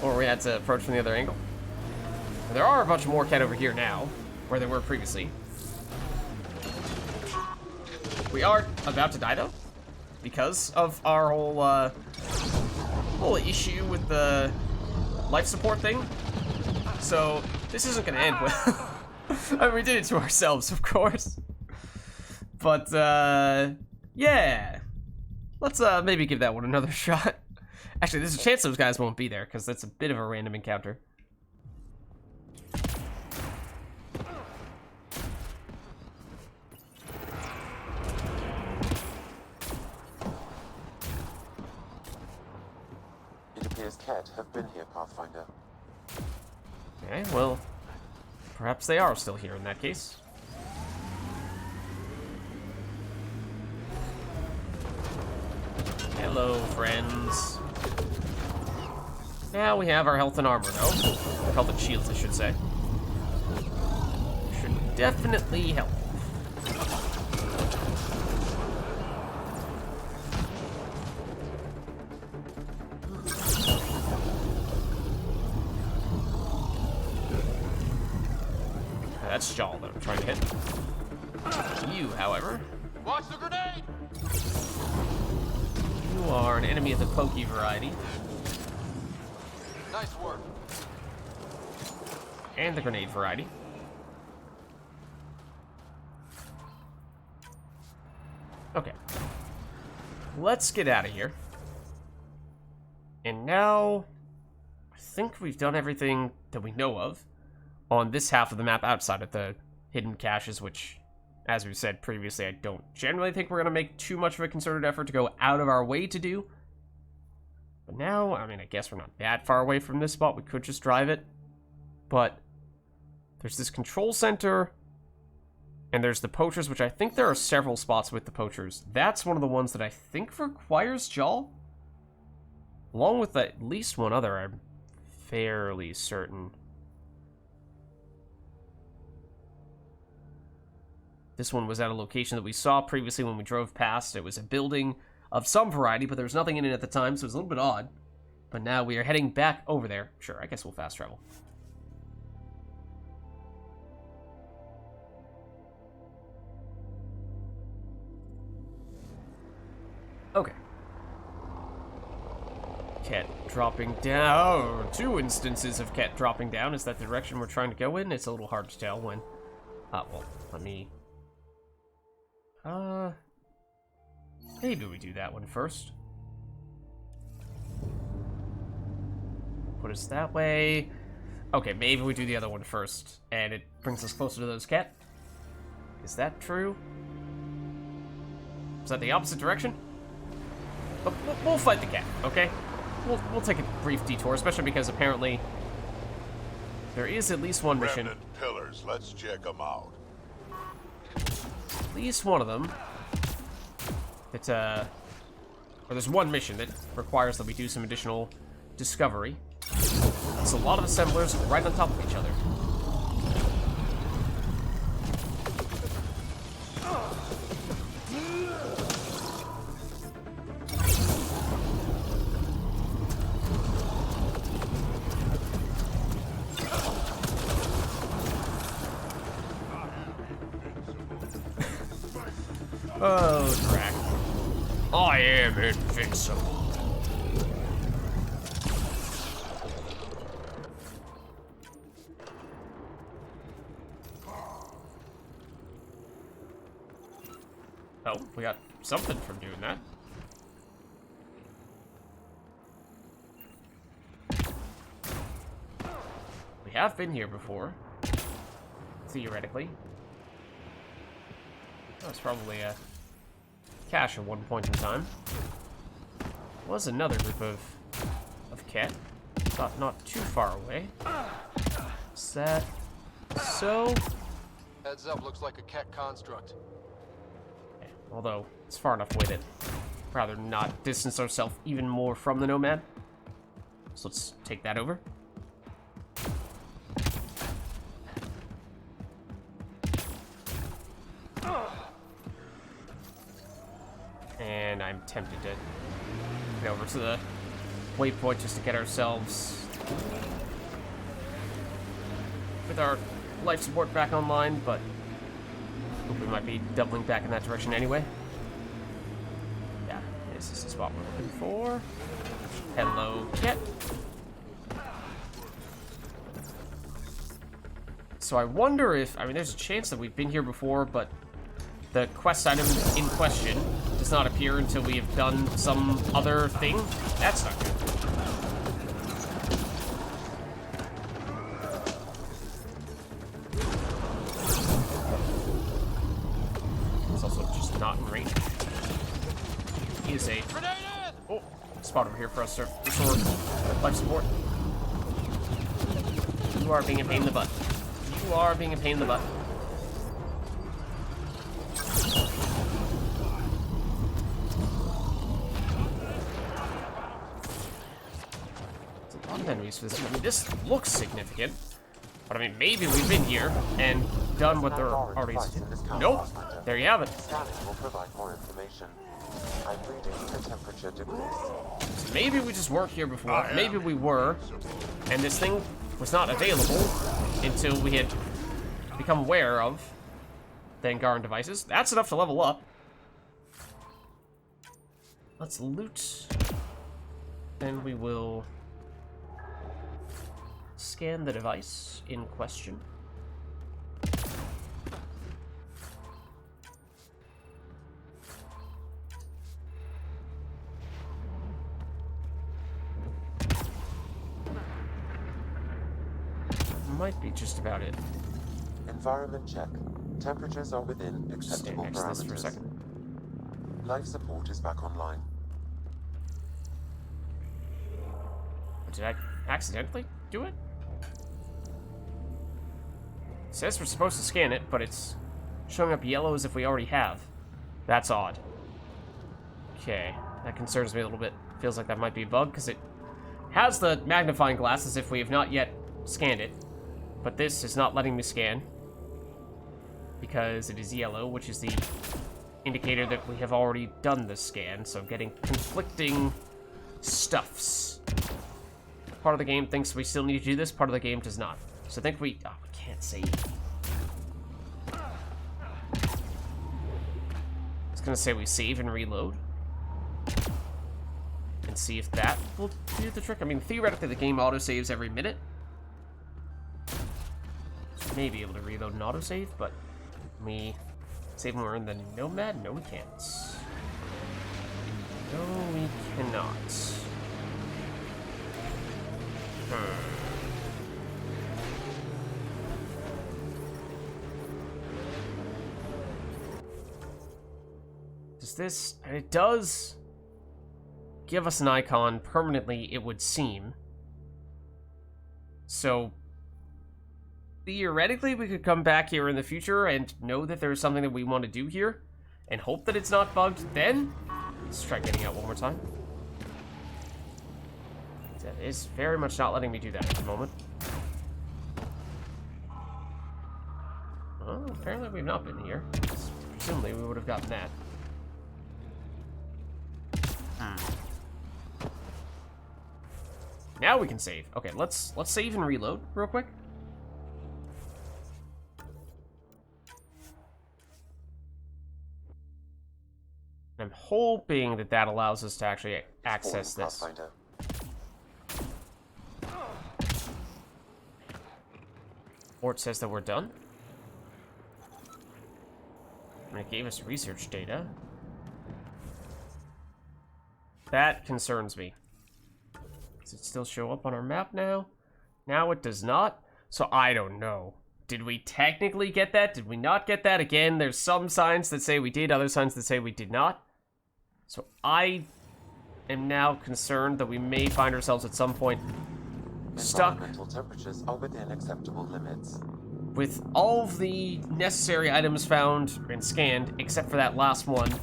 Or we had to approach from the other angle. There are a bunch more Ket over here now, where they were previously. We are about to die, though, because of our whole issue with the life support thing. So, this isn't going to end well. I mean, we did it to ourselves, of course. But, yeah. Let's maybe give that one another shot. Actually, there's a chance those guys won't be there, because that's a bit of a random encounter. It appears Ket have been here, Pathfinder. Okay, well, perhaps they are still here in that case. Hello, friends. Now we have our health and armor, though. Health and shields, I should say. Should definitely help. That's Jaw that I'm trying to hit. You, however. Watch the grenade! You are an enemy of the pokey variety. Nice work. And the grenade variety. Okay. Let's get out of here. And now, I think we've done everything that we know of on this half of the map outside of the hidden caches, which, as we said previously, I don't generally think we're going to make too much of a concerted effort to go out of our way to do. But now, I mean, I guess we're not that far away from this spot. We could just drive it. But there's this control center, and there's the poachers, which I think there are several spots with the poachers. That's one of the ones that I think requires Jaw. Along with at least one other, I'm fairly certain. This one was at a location that we saw previously when we drove past. It was a building of some variety, but there was nothing in it at the time, so it was a little bit odd. But now we are heading back over there. Sure, I guess we'll fast travel. Okay. Ket dropping down. Oh, 2 instances of Ket dropping down. Is that the direction we're trying to go in? It's a little hard to tell when... well, let me... maybe we do that one first. Put us that way. Okay, maybe we do the other one first, and it brings us closer to those Ket. Is that true? Is that the opposite direction? But we'll fight the Ket, okay? We'll take a brief detour, especially because apparently there is at least one mission. Remnant pillars, let's check them out. At least one of them. It's or there's one mission that requires that we do some additional discovery. It's a lot of assemblers right on top of each other. Oh, crack. I am invincible. Oh, we got something from doing that. have been here before. Theoretically. That was probably a cache at one point in time. Was another group of cat. Thought not too far away. Is that so? Heads up, looks like a cat construct. Okay. Although, it's far enough away that rather not distance ourselves even more from the Nomad. So let's take that over. And I'm tempted to get over to the waypoint just to get ourselves with our life support back online, but I think we might be doubling back in that direction anyway. Yeah, this is the spot we're looking for. Hello, cat. So I wonder if, I mean, there's a chance that we've been here before, but the quest item in question does not appear until we have done some other thing. That's not good. It's also just not in range. He is a spot over here for us to restore life support. You are being a pain in the butt. You are being a pain in the butt. Enemies for this. I mean, this looks significant, but I mean, maybe we've been here and done what they're already. Nope. There you have it. Scanning will provide more information. I'm reading the temperature decrease. Maybe we just weren't here before. Maybe we were, and this thing was not available until we had become aware of the Angaran devices. That's enough to level up. Let's loot, and we will scan the device in question. Might be just about it. Environment check. Temperatures are within Just stand acceptable next to this for a parameters. second. Life support is back online. Did I accidentally do it? It says we're supposed to scan it, but it's showing up yellow as if we already have. That's odd. Okay, that concerns me a little bit. Feels like that might be a bug, because it has the magnifying glass as if we have not yet scanned it. But this is not letting me scan, because it is yellow, which is the indicator that we have already done the scan, so I'm getting conflicting stuffs. Part of the game thinks we still need to do this, part of the game does not. So I think we can't save. It's gonna say we save and reload. And see if that will do the trick. I mean, theoretically the game autosaves every minute. So we may be able to reload and autosave, but can we save when we're in the Nomad? No, we can't. No, we cannot. Does this... And it does give us an icon permanently, it would seem. So, theoretically, we could come back here in the future and know that there's something that we want to do here, and hope that it's not bugged then. Let's try getting out one more time. That is very much not letting me do that at the moment. Well, apparently we've not been here. Presumably we would have gotten that. Now we can save. Okay, let's save and reload real quick. I'm hoping that that allows us to actually access this. Pathfinder. Or it says that we're done. And it gave us research data. That concerns me. Does it still show up on our map now? Now it does not. So I don't know. Did we technically get that? Did we not get that? Again, there's some signs that say we did, other signs that say we did not. So I am now concerned that we may find ourselves at some point stuck Environmental temperatures are within acceptable limits. with all of the necessary items found and scanned, except for that last one.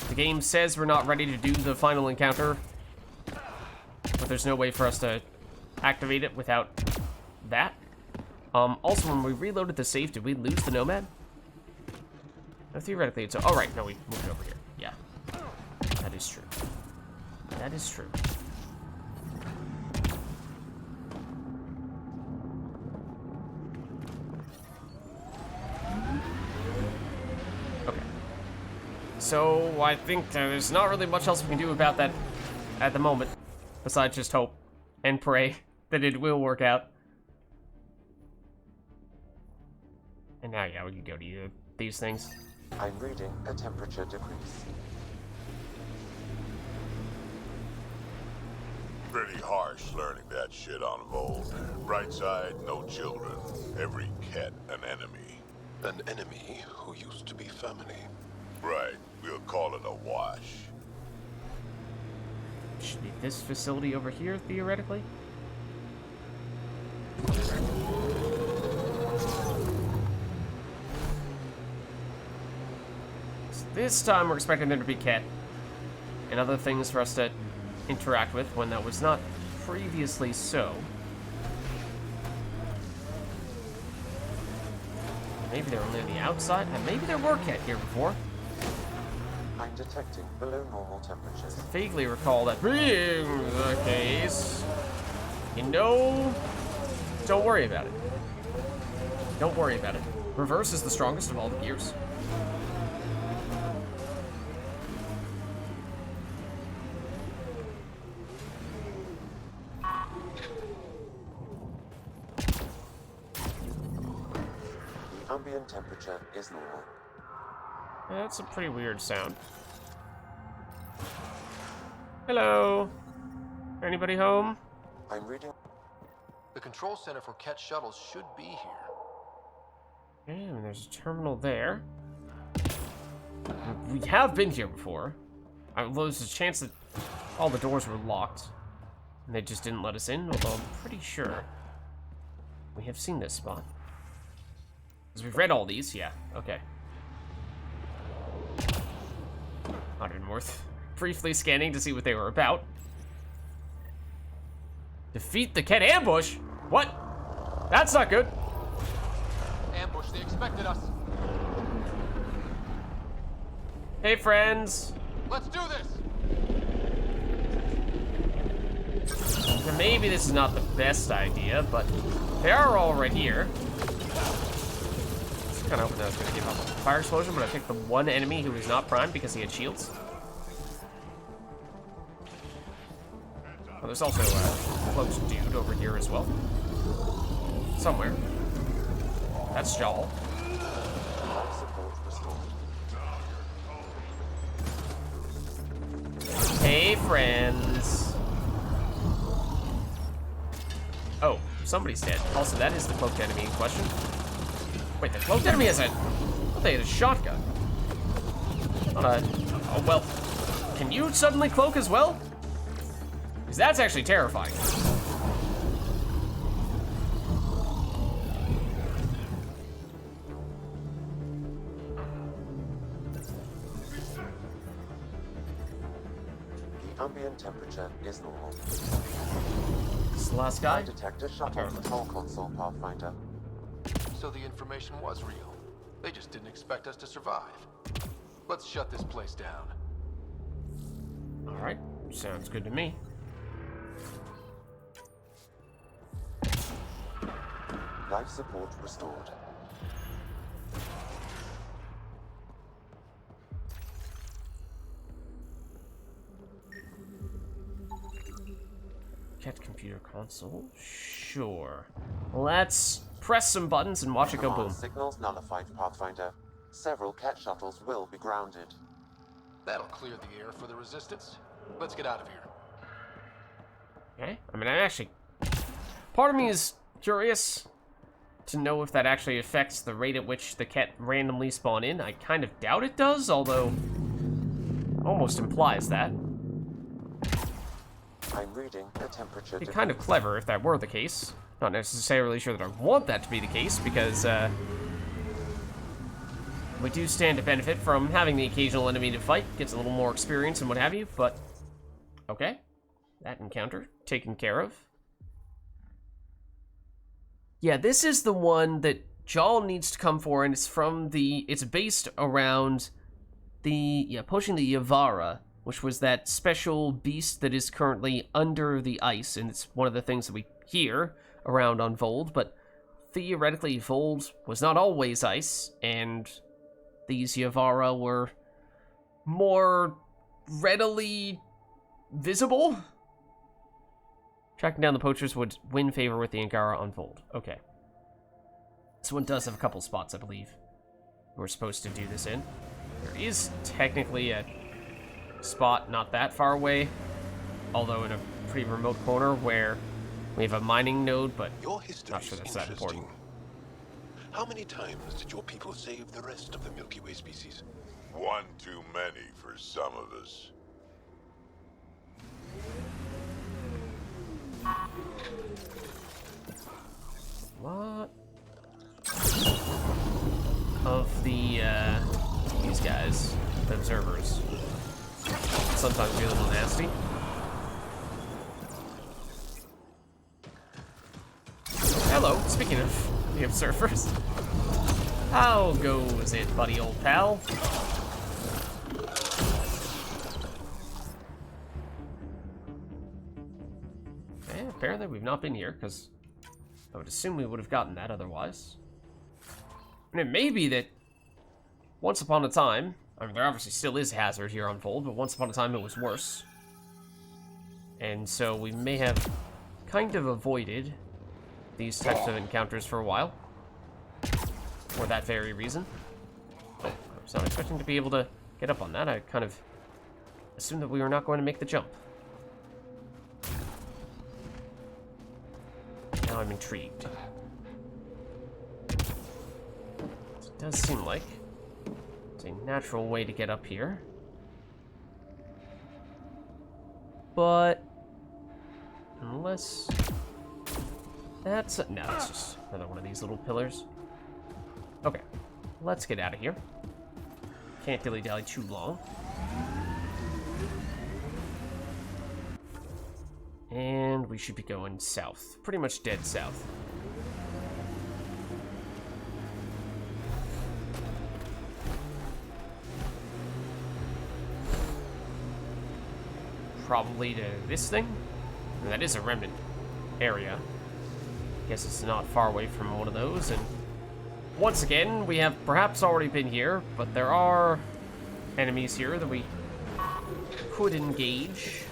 The game says we're not ready to do the final encounter, but there's no way for us to activate it without that. Also, when we reloaded the save, did we lose the Nomad? No, theoretically, it's... Oh, right. No, we moved it over here. Yeah. That is true. That is true. Okay. So, I think there's not really much else we can do about that at the moment, besides just hope and pray that it will work out. And now, yeah, we can go to these things. I'm reading a temperature decrease. Pretty harsh learning that shit on Vold. Bright side, no children. Every cat an enemy. An enemy who used to be family. Right, we'll call it a wash. Should be this facility over here, theoretically. So this time we're expecting there to be cat and other things for us to interact with when that was not previously so. Maybe they're only on the outside, and maybe there were cat here before. I'm detecting below normal temperatures. Vaguely recall that being the case. You know, don't worry about it. Don't worry about it. Reverse is the strongest of all the gears. The ambient temperature is normal. That's a pretty weird sound. Hello? Anybody home? I'm reading. The control center for Ket shuttles should be here. And there's a terminal there. We have been here before. Although there's a chance that all the doors were locked. And they just didn't let us in, although I'm pretty sure we have seen this spot. Because we've read all these, yeah, okay. Not even worth briefly scanning to see what they were about. Defeat the Ket ambush? What? That's not good. Ambush, they expected us. Hey, friends. Let's do this! Now, maybe this is not the best idea, but they are all right here. I was kind of hoping that was going to give off a fire explosion, but I picked the one enemy who was not primed because he had shields. Oh, there's also a close dude over here as well. Somewhere. That's Jal. Life support restored. Hey, friends. Oh, somebody's dead. Also, that is the cloaked enemy in question. Wait, the cloaked enemy has a... I thought they had a shotgun. Not a... Oh, well. Can you suddenly cloak as well? Because that's actually terrifying. The ambient temperature is normal. This is the last guy? I detect a shuttle control console, Pathfinder. So the information was real. They just didn't expect us to survive. Let's shut this place down. Alright, sounds good to me. Life support restored. Ket computer console? Sure. Let's press some buttons and watch it go boom. Signals nullified, Pathfinder. Several Ket shuttles will be grounded. That'll clear the air for the resistance. Let's get out of here. Okay, I mean, I actually... Part of me is curious to know if that actually affects the rate at which the cat randomly spawn in. I kind of doubt it does, although it almost implies that. I'm reading the temperature. It'd be kind of clever if that were the case. Not necessarily sure that I want that to be the case, because we do stand to benefit from having the occasional enemy to fight. Gets a little more experience and what have you, but okay. That encounter taken care of. Yeah, this is the one that Jal needs to come for, and it's based around poaching the Yavara, which was that special beast that is currently under the ice, and it's one of the things that we hear around on Vold, but theoretically Vold was not always ice, and these Yavara were more readily visible. Tracking down the poachers would win favor with the Angara on Vold. Okay. This one does have a couple spots, I believe, we're supposed to do this in. There is technically a spot not that far away, although in a pretty remote corner where we have a mining node, but Your history not sure is that's that important. How many times did your people save the rest of the Milky Way species? One too many for some of us. What? Of the, these guys, the observers, sometimes be a little nasty. Hello, speaking of the observers. How goes it, buddy old pal? Apparently we've not been here, because I would assume we would have gotten that otherwise. And it may be that once upon a time, I mean, there obviously still is hazard here on Vold, but once upon a time it was worse. And so we may have kind of avoided these types of encounters for a while. For that very reason. Oh, I was not expecting to be able to get up on that. I kind of assumed that we were not going to make the jump. Now I'm intrigued. It does seem like it's a natural way to get up here. But unless that's no, it's just another one of these little pillars. Okay, let's get out of here. Can't dilly-dally too long. And we should be going south. Pretty much dead south. Probably to this thing? And that is a remnant area. Guess it's not far away from one of those. And once again, we have perhaps already been here, but there are enemies here that we could engage.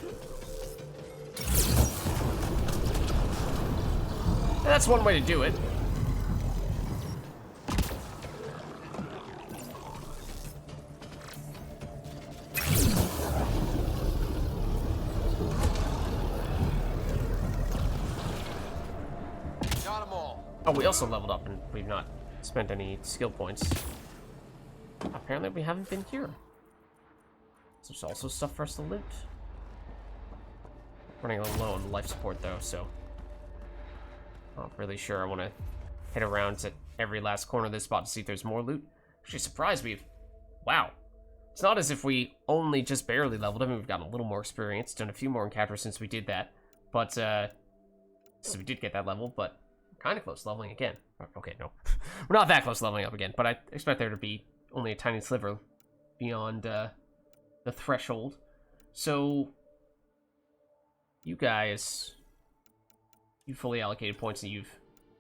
That's one way to do it. Got 'em all. Oh, we also leveled up and we've not spent any skill points. Apparently we haven't been here. There's also stuff for us to loot. Running a little low on life support though, so not really sure I want to head around to every last corner of this spot to see if there's more loot. Actually surprised wow. It's not as if we only just barely leveled up. I mean, we've gotten a little more experience, done a few more encounters since we did that. But, so we did get that level, but kind of close to leveling again. Okay, no. We're not that close to leveling up again, but I expect there to be only a tiny sliver beyond the threshold. So, you guys, you fully allocated points, and you've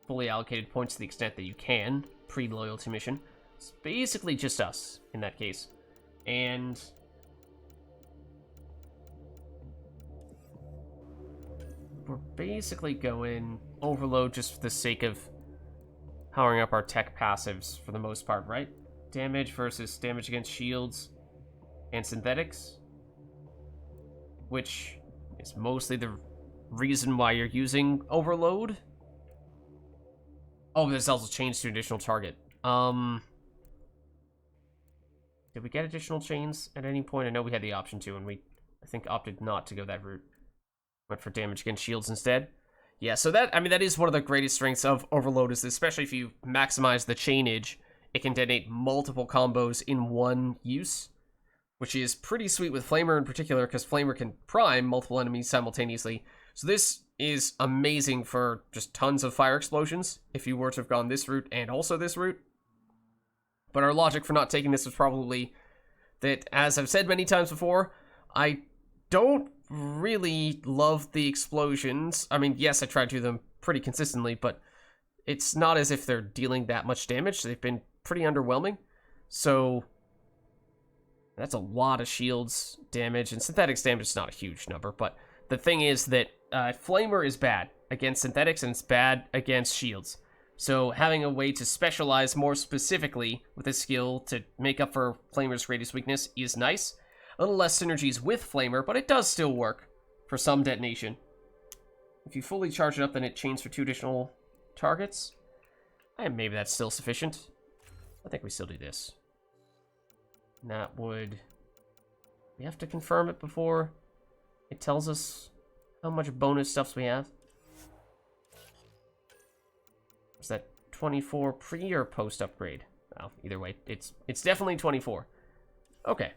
fully allocated points to the extent that you can, pre-loyalty mission. It's basically just us, in that case. And we're basically going overload just for the sake of powering up our tech passives for the most part, right? Damage versus damage against shields and synthetics, which is mostly the reason why you're using overload. Oh, this also changed to additional target. Did we get additional chains at any point? I know we had the option to, and we, I think, opted not to go that route. Went for damage against shields instead. Yeah, so that, I mean, that is one of the greatest strengths of Overload, is especially if you maximize the chainage, it can detonate multiple combos in one use, which is pretty sweet with Flamer in particular, because Flamer can prime multiple enemies simultaneously. So this is amazing for just tons of fire explosions, if you were to have gone this route and also this route. But our logic for not taking this was probably that, as I've said many times before, I don't really love the explosions. I mean, yes, I try to do them pretty consistently, but it's not as if they're dealing that much damage. They've been pretty underwhelming. So that's a lot of shields damage, and synthetics damage is not a huge number, but the thing is that Flamer is bad against synthetics, and it's bad against shields. So having a way to specialize more specifically with a skill to make up for Flamer's greatest weakness is nice. A little less synergies with Flamer, but it does still work for some detonation. If you fully charge it up, then it chains for 2 additional targets. And maybe that's still sufficient. I think we still do this. And that would... We have to confirm it before it tells us how much bonus stuffs we have. Is that 24 pre or post upgrade? Well, either way, it's definitely 24. Okay.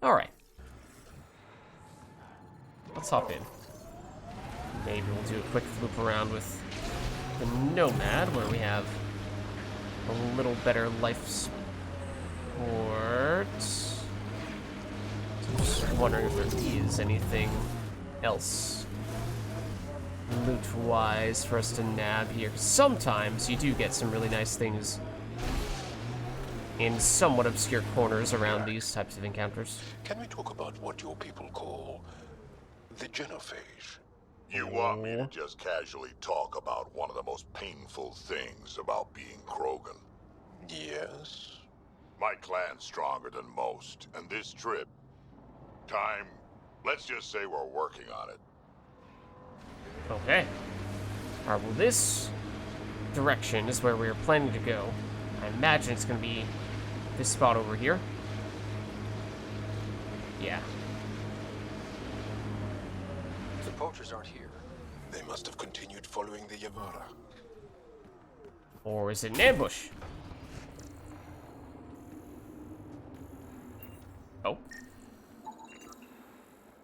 Alright. Let's hop in. Maybe we'll do a quick loop around with the Nomad, where we have a little better life support. So I'm just wondering if there is anything else loot-wise for us to nab here. Sometimes you do get some really nice things in somewhat obscure corners around these types of encounters. Can we talk about what your people call the genophage? You want me to just casually talk about one of the most painful things about being Krogan? Yes. My clan's stronger than most, and this trip... let's just say we're working on it. Okay. Alright, well this direction is where we were planning to go. I imagine it's going to be this spot over here. Yeah. The poachers aren't here. They must have continued following the Yavara. Or is it an ambush? Oh.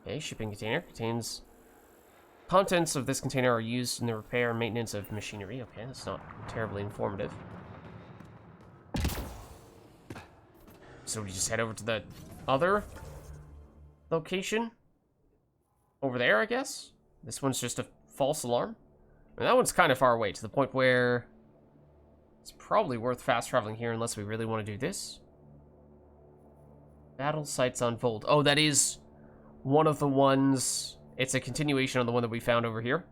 Okay, shipping container contains... Contents of this container are used in the repair and maintenance of machinery. Okay, that's not terribly informative. So we just head over to the other location? Over there, I guess? This one's just a false alarm? And that one's kind of far away, to the point where it's probably worth fast traveling here unless we really want to do this. Battle sites on Vold. Oh, that is one of the ones... It's a continuation on the one that we found over here.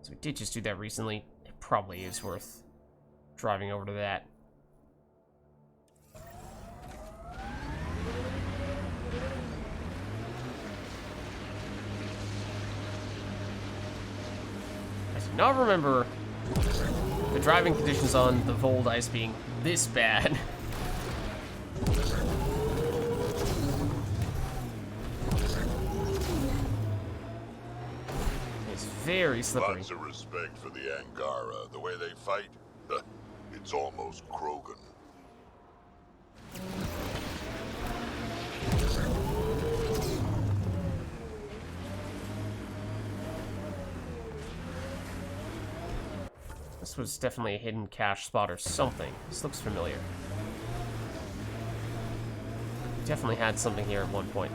So we did just do that recently. It probably is worth driving over to that. I do not remember the driving conditions on the Vold ice being this bad. Very slippery. Lots of respect for the Angara. The way they fight, it's almost Krogan. This was definitely a hidden cache spot or something. This looks familiar. Definitely had something here at one point.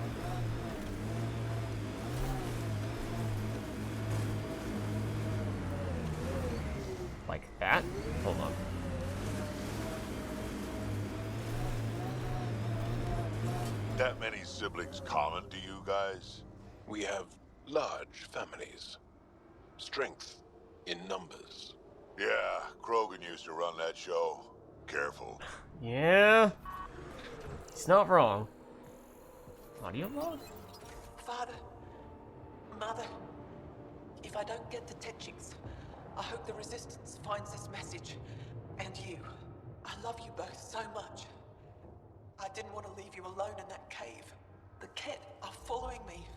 Like that? Hold on. That many siblings common to you guys? We have large families. Strength in numbers. Yeah, Krogan used to run that show. Careful. Yeah. He's not wrong. Audio log? Father, Mother, if I don't get the tetchings, I hope the Resistance finds this message. And you. I love you both so much. I didn't want to leave you alone in that cave. The Ket are following me.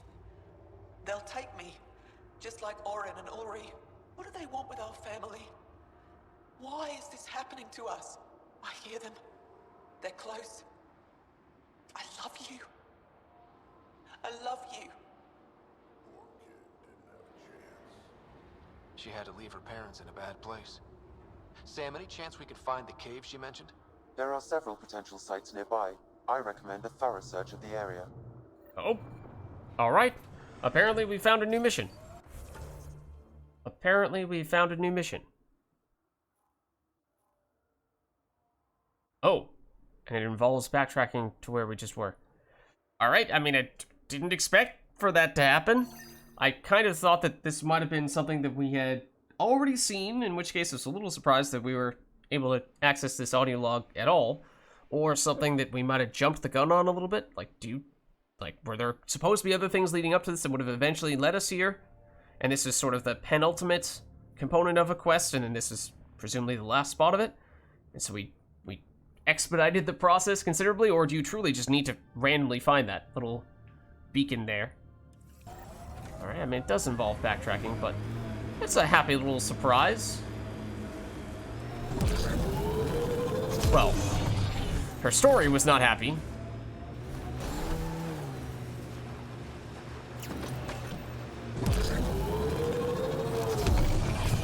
They'll take me, just like Orin and Ulri. What do they want with our family? Why is this happening to us? I hear them. They're close. I love you. I love you. Poor kid didn't have a chance. She had to leave her parents in a bad place. Sam, any chance we can find the cave she mentioned? There are several potential sites nearby. I recommend a thorough search of the area. Oh. Alright. Apparently we found a new mission. Oh. And it involves backtracking to where we just were. Alright, I mean, I didn't expect for that to happen. I kind of thought that this might have been something that we had already seen, in which case I was a little surprised that we were able to access this audio log at all, or something that we might have jumped the gun on a little bit. Like, were there supposed to be other things leading up to this that would have eventually led us here? And this is sort of the penultimate component of a quest, and then this is presumably the last spot of it? And so we expedited the process considerably, or do you truly just need to randomly find that little beacon there? Alright, I mean, it does involve backtracking, but it's a happy little surprise. Well, her story was not happy.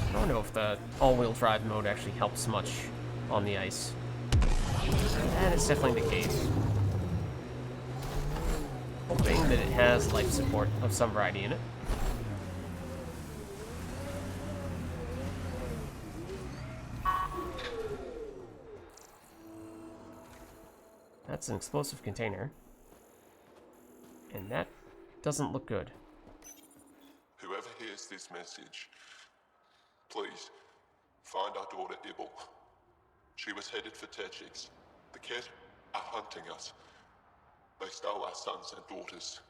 I don't know if the all-wheel drive mode actually helps much on the ice. That is definitely the case. Hoping that it has life support of some variety in it. That's an explosive container. And that doesn't look good. Whoever hears this message, please find our daughter Ibble. She was headed for Techix. The Ket are hunting us. They stole our sons and daughters.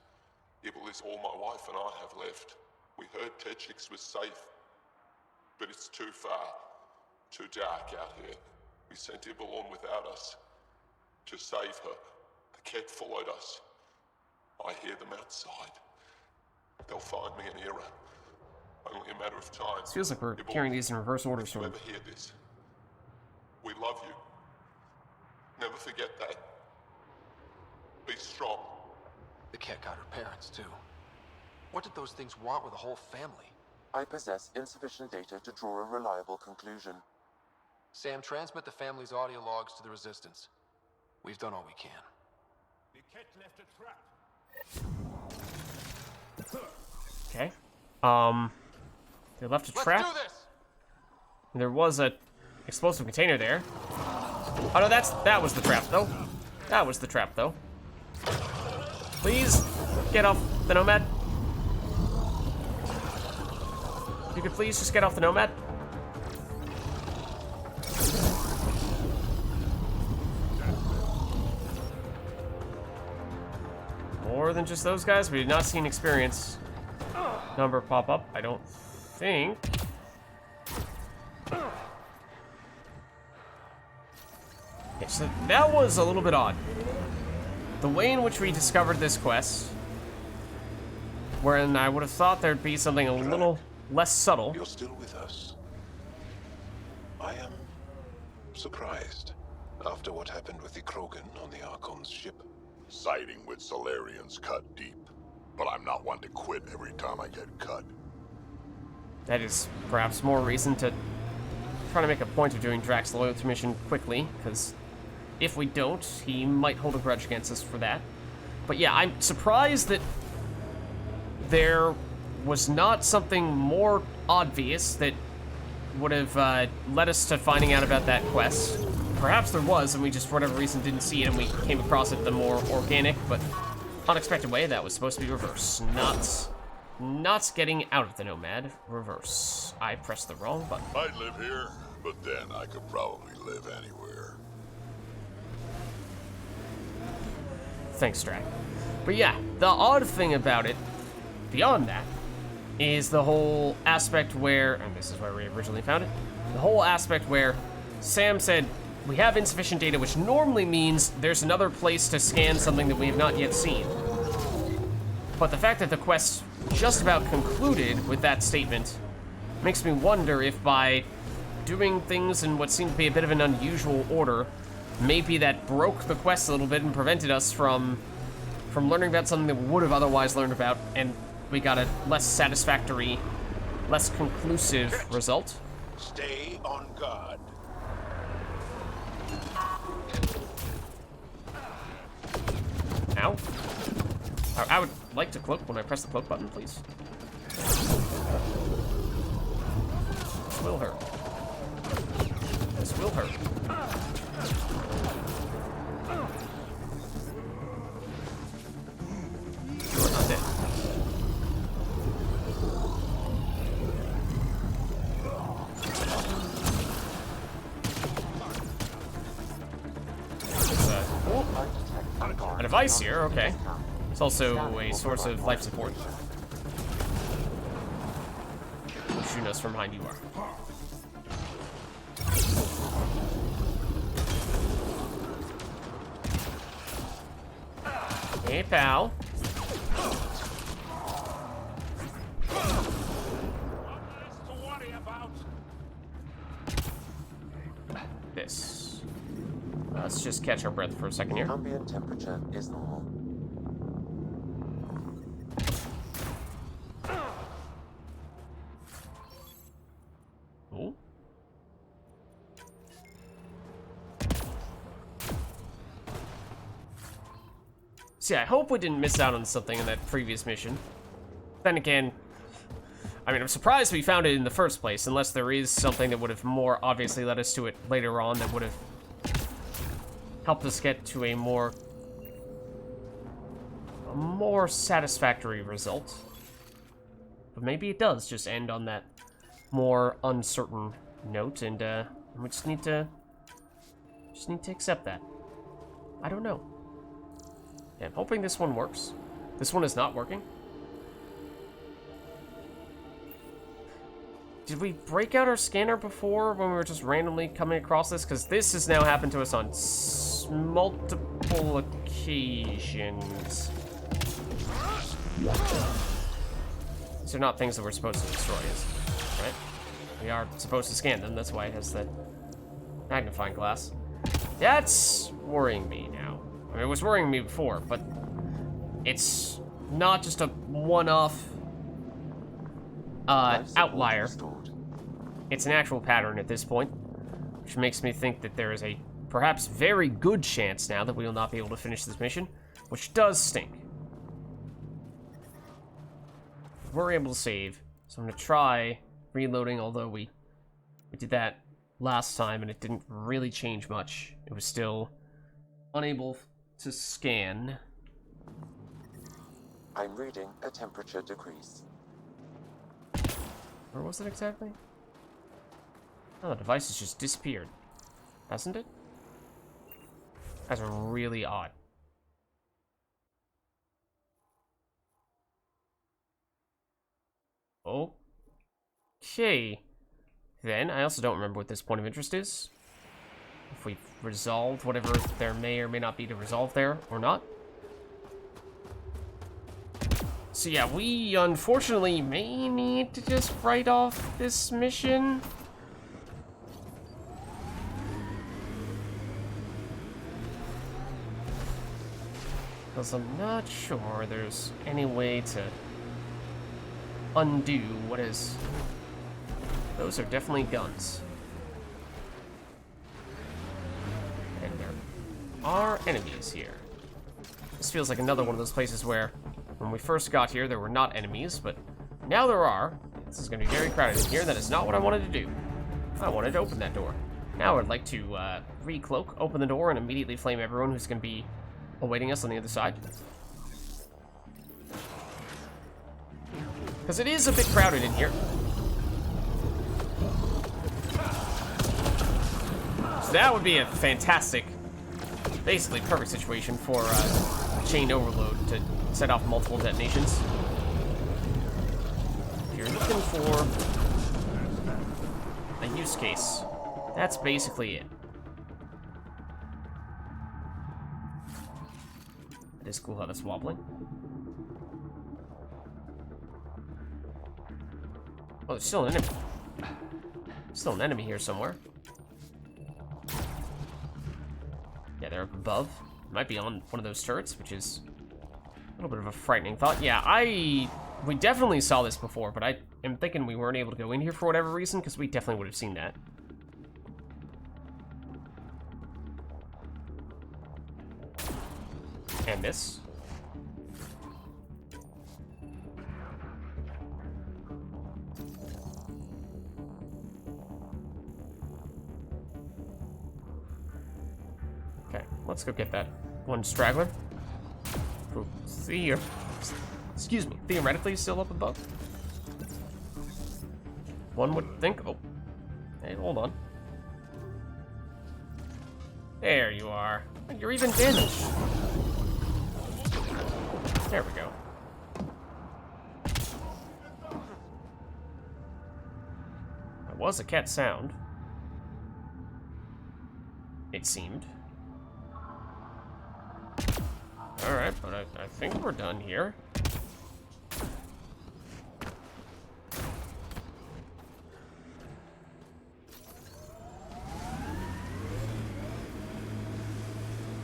Ibble is all my wife and I have left. We heard Techix was safe, but it's too far, too dark out here. We sent Ibble on without us. To save her, the Ket followed us. I hear them outside. They'll find me in Era. Only a matter of time. This feels like we're Ibble, carrying these in reverse order, if you sort of. ever hear this, we love you. Never forget that. Be strong. The Ket got her parents, too. What did those things want with the whole family? I possess insufficient data to draw a reliable conclusion. Sam, transmit the family's audio logs to the Resistance. We've done all we can. The Ket left a trap. Okay. They left a trap. Let's do this! There was a explosive container there. Oh no, that was the trap though. That was the trap though. Please get off the Nomad. If you could please just get off the Nomad. More than just those guys. We did not see an experience number pop up, I don't think. Okay, so that was a little bit odd. The way in which we discovered this quest, wherein I would have thought there'd be something a little less subtle. You're still with us. I am surprised after what happened with the Krogan on the Archon's ship. Siding with Solarians cut deep, but I'm not one to quit every time I get cut. That is perhaps more reason to try to make a point of doing Drax's loyalty mission quickly, because if we don't, he might hold a grudge against us for that. But yeah, I'm surprised that there was not something more obvious that would have led us to finding out about that quest. Perhaps there was, and we just, for whatever reason, didn't see it, and we came across it the more organic, but unexpected way. That was supposed to be reverse. Not getting out of the Nomad. Reverse. I pressed the wrong button. I'd live here, but then I could probably live anywhere. Thanks, Drac. But yeah, the odd thing about it, beyond that, is the whole aspect where, and this is where we originally found it, the whole aspect where Sam said, we have insufficient data, which normally means there's another place to scan something that we have not yet seen. But the fact that the quest just about concluded with that statement makes me wonder if by doing things in what seemed to be a bit of an unusual order, maybe that broke the quest a little bit and prevented us from learning about something that we would have otherwise learned about, and we got a less satisfactory, less conclusive result. Stay on guard. Ow. I would like to cloak when I press the cloak button, please. This will hurt. This will hurt. You're not dead. A device here, okay. It's also a source of life support. Shooting us from behind, you are. Hey, pal. This. Let's just catch our breath for a second here. Ambient temperature is normal. Oh. See, I hope we didn't miss out on something in that previous mission. Then again, I mean, I'm surprised we found it in the first place, unless there is something that would have more obviously led us to it later on that would have helped us get to a more satisfactory result. But maybe it does just end on that more uncertain note, and we just need to accept that. I don't know. Yeah, I'm hoping this one works. This one is not working. Did we break out our scanner before when we were just randomly coming across this? Because this has now happened to us on multiple occasions. These are not things that we're supposed to destroy, right? We are supposed to scan them. That's why it has the magnifying glass. That's worrying me now. I mean, it was worrying me before, but it's not just a one-off outlier. It's an actual pattern at this point, which makes me think that there is a perhaps very good chance now that we will not be able to finish this mission, which does stink. We're able to save, so I'm going to try reloading, although we did that last time and it didn't really change much. It was still unable to scan. I'm reading a temperature decrease. Where was it exactly? Oh, the device has just disappeared. Hasn't it? That's really odd. Okay. Then, I also don't remember what this point of interest is. If we've resolved whatever there may or may not be to resolve there, or not. So yeah, we unfortunately may need to just write off this mission. Because I'm not sure there's any way to undo what is... Those are definitely guns. And there are enemies here. This feels like another one of those places where when we first got here there were not enemies, but now there are. This is going to be very crowded in here. That is not what I wanted to do. I wanted to open that door. Now I'd like to re-cloak, open the door, and immediately flame everyone who's going to be awaiting us on the other side. Because it is a bit crowded in here. So that would be a fantastic, basically perfect situation for chain overload to set off multiple detonations. looking for a use case. That's basically it. It is cool how that's wobbling. Oh, there's still an enemy. Still an enemy here somewhere. Yeah, they're up above. Might be on one of those turrets, which is a little bit of a frightening thought. Yeah, we definitely saw this before, but I am thinking we weren't able to go in here for whatever reason, because we definitely would have seen that. And this. Okay, let's go get that one straggler. Excuse me, theoretically still up above. One would think. Oh, hey, hold on. There you are. You're even damaged. There we go. That was a cat sound. It seemed. Alright, but I think we're done here.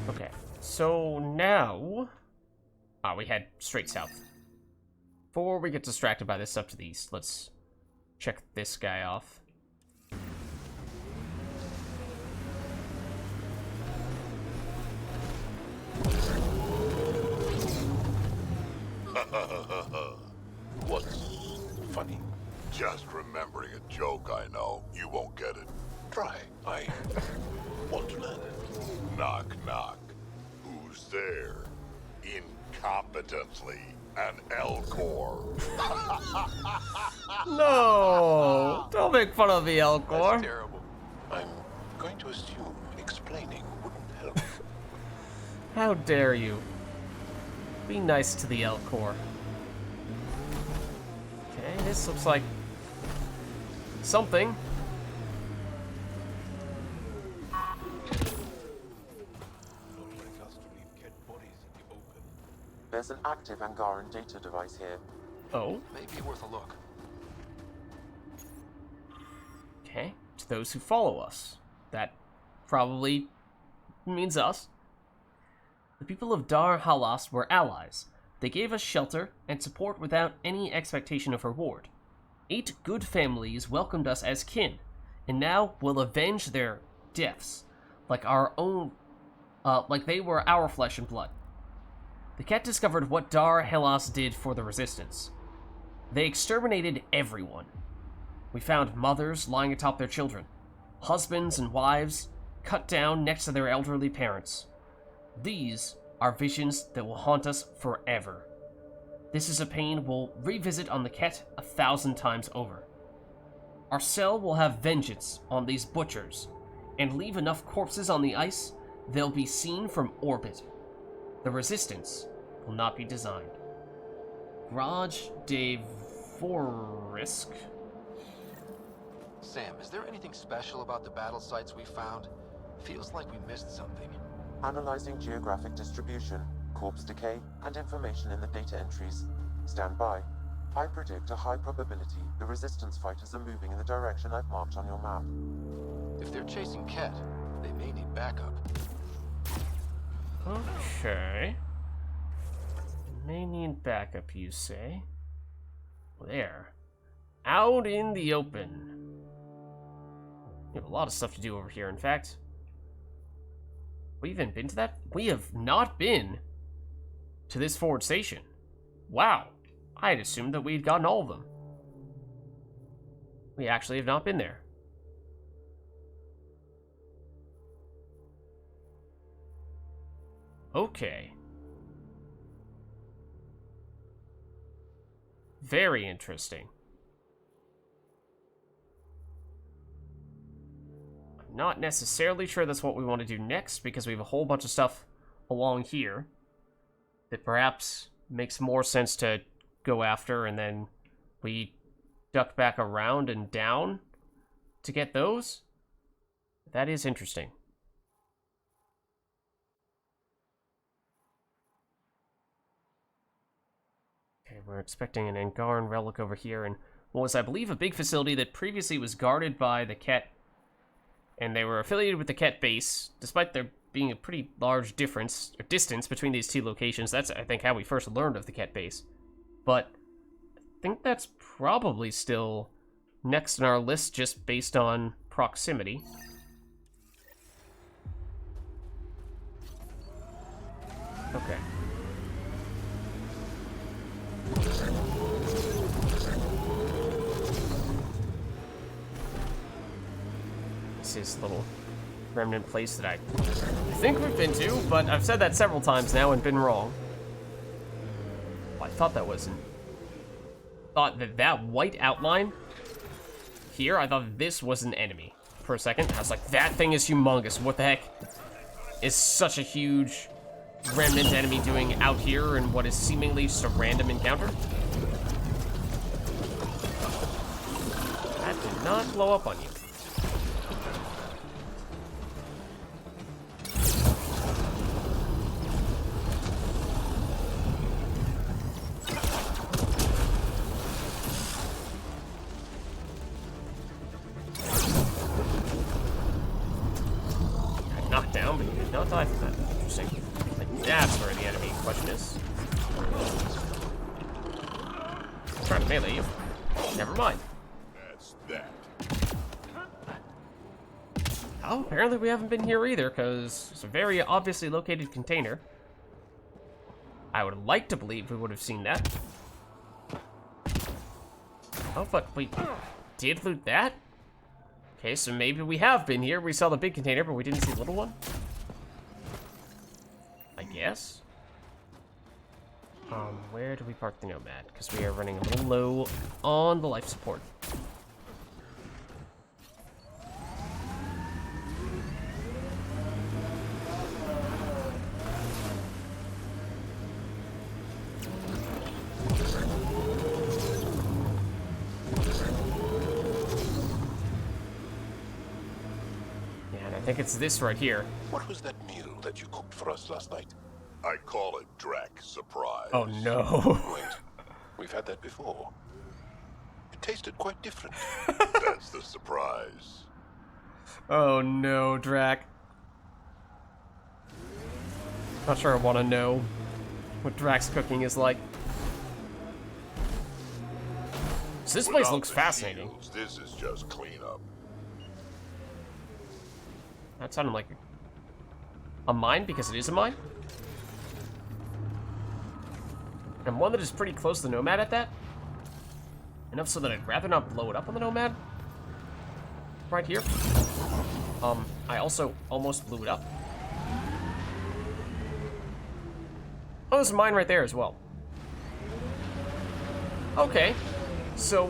Okay, so now... we head straight south. Before we get distracted by this stuff to the east, let's check this guy off. What's funny? Just remembering a joke I know. You won't get it. Try. I want to learn. Knock, knock. Who's there? Incompetently. An Elcor. No! Don't make fun of the Elcor. That's terrible. I'm going to assume explaining wouldn't help. How dare you? Be nice to the Elcor. Okay, this looks like something. There's an active Angaran data device here. Oh. Maybe worth a look. Okay, to those who follow us. That probably means us. The people of Dar Halas were allies. They gave us shelter and support without any expectation of reward. 8 good families welcomed us as kin, and now will avenge their deaths, like our own, like they were our flesh and blood. The cat discovered what Dar Halas did for the Resistance. They exterminated everyone. We found mothers lying atop their children, husbands and wives cut down next to their elderly parents. These are visions that will haunt us forever. This is a pain we'll revisit on the Ket 1,000 times over. Our cell will have vengeance on these butchers, and leave enough corpses on the ice, they'll be seen from orbit. The Resistance will not be designed. Raj de Vorisk. Sam, is there anything special about the battle sites we found? Feels like we missed something. Analyzing geographic distribution, corpse decay, and information in the data entries. Stand by. I predict a high probability the Resistance fighters are moving in the direction I've marked on your map. If they're chasing Ket, they may need backup. Okay. May need backup, you say? There. Out in the open. We have a lot of stuff to do over here, in fact. We even been to that? We have not been to this forward station. Wow. I had assumed that we'd gotten all of them. We actually have not been there. Okay. Very interesting. I'm not necessarily sure that's what we want to do next, because we have a whole bunch of stuff along here that perhaps makes more sense to go after, and then we duck back around and down to get those. That is interesting. Okay, we're expecting an Angaran relic over here, and what was, I believe, a big facility that previously was guarded by the Ket, and they were affiliated with the Ket base, despite there being a pretty large distance between these two locations. That's, I think, how we first learned of the Ket base. But I think that's probably still next on our list just based on proximity. Okay. This is a little remnant place that I think we've been to, but I've said that several times now and been wrong. Oh, I thought that wasn't... Thought that that white outline here, I thought this was an enemy for a second. I was like, that thing is humongous. What the heck is such a huge remnant enemy doing out here in what is seemingly just a random encounter? That did not blow up on you. Knocked down, but you did not die from that. Interesting. Like, that's where the enemy in question is. I'm trying to melee you. Never mind. That's that. Oh, apparently we haven't been here either, because it's a very obviously located container. I would like to believe we would have seen that. Oh, but we did loot that? Okay, so maybe we have been here. We saw the big container, but we didn't see the little one? I guess. Where do we park the Nomad? Because we are running a little low on the life support. I think it's this right here. What was that meal that you cooked for us last night? I call it Drac Surprise. Oh no. Wait, we've had that before. It tasted quite different. That's the surprise. Oh no, Drac. Not sure I want to know what Drac's cooking is like. So this place Without looks the fascinating. shields, this is just cleanup. That sounded like a mine, because it is a mine. And one that is pretty close to the Nomad at that. Enough so that I'd rather not blow it up on the Nomad. Right here. I also almost blew it up. Oh, there's a mine right there as well. Okay. So,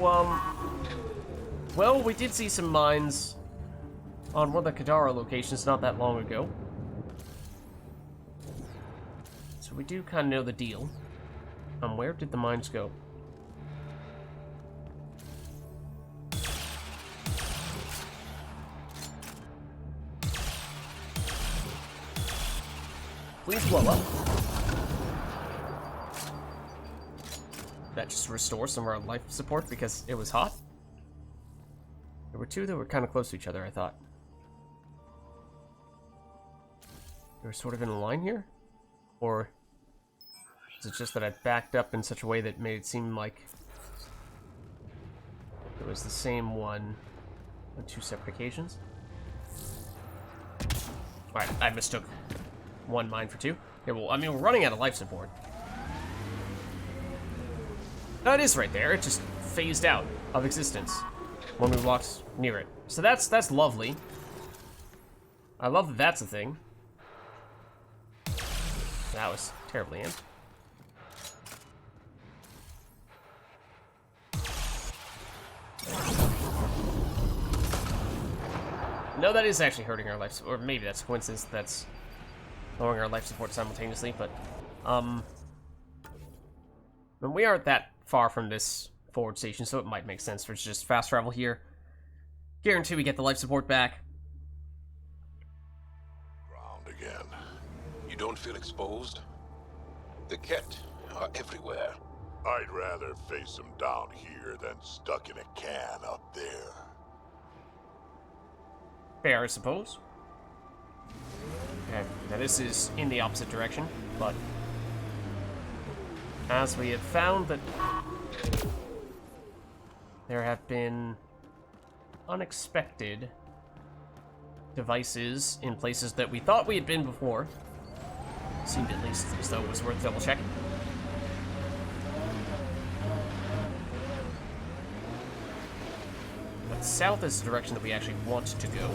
well, we did see some mines on one of the Kadara locations not that long ago. So we do kind of know the deal. Where did the mines go? Please blow up. That just restores some of our life support because it was hot. There were two that were kind of close to each other, I thought. They were sort of in a line here? Or is it just that I backed up in such a way that made it seem like it was the same one on two separate occasions? Alright, I mistook one mine for two. Yeah, well, I mean, we're running out of life support. No, it is right there. It just phased out of existence when we walked near it. So that's lovely. I love that that's a thing. That was terribly in. No, that is actually hurting our life, or maybe that's a coincidence that's lowering our life support simultaneously, but, and we aren't that far from this forward station, so it might make sense for just fast travel here. Guarantee we get the life support back. Ground again. You don't feel exposed? The Ket are everywhere. I'd rather face them down here than stuck in a can up there. Fair, I suppose. Okay, now this is in the opposite direction, but as we have found that there have been unexpected devices in places that we thought we had been before. Seemed at least as though it was worth double checking. But south is the direction that we actually want to go.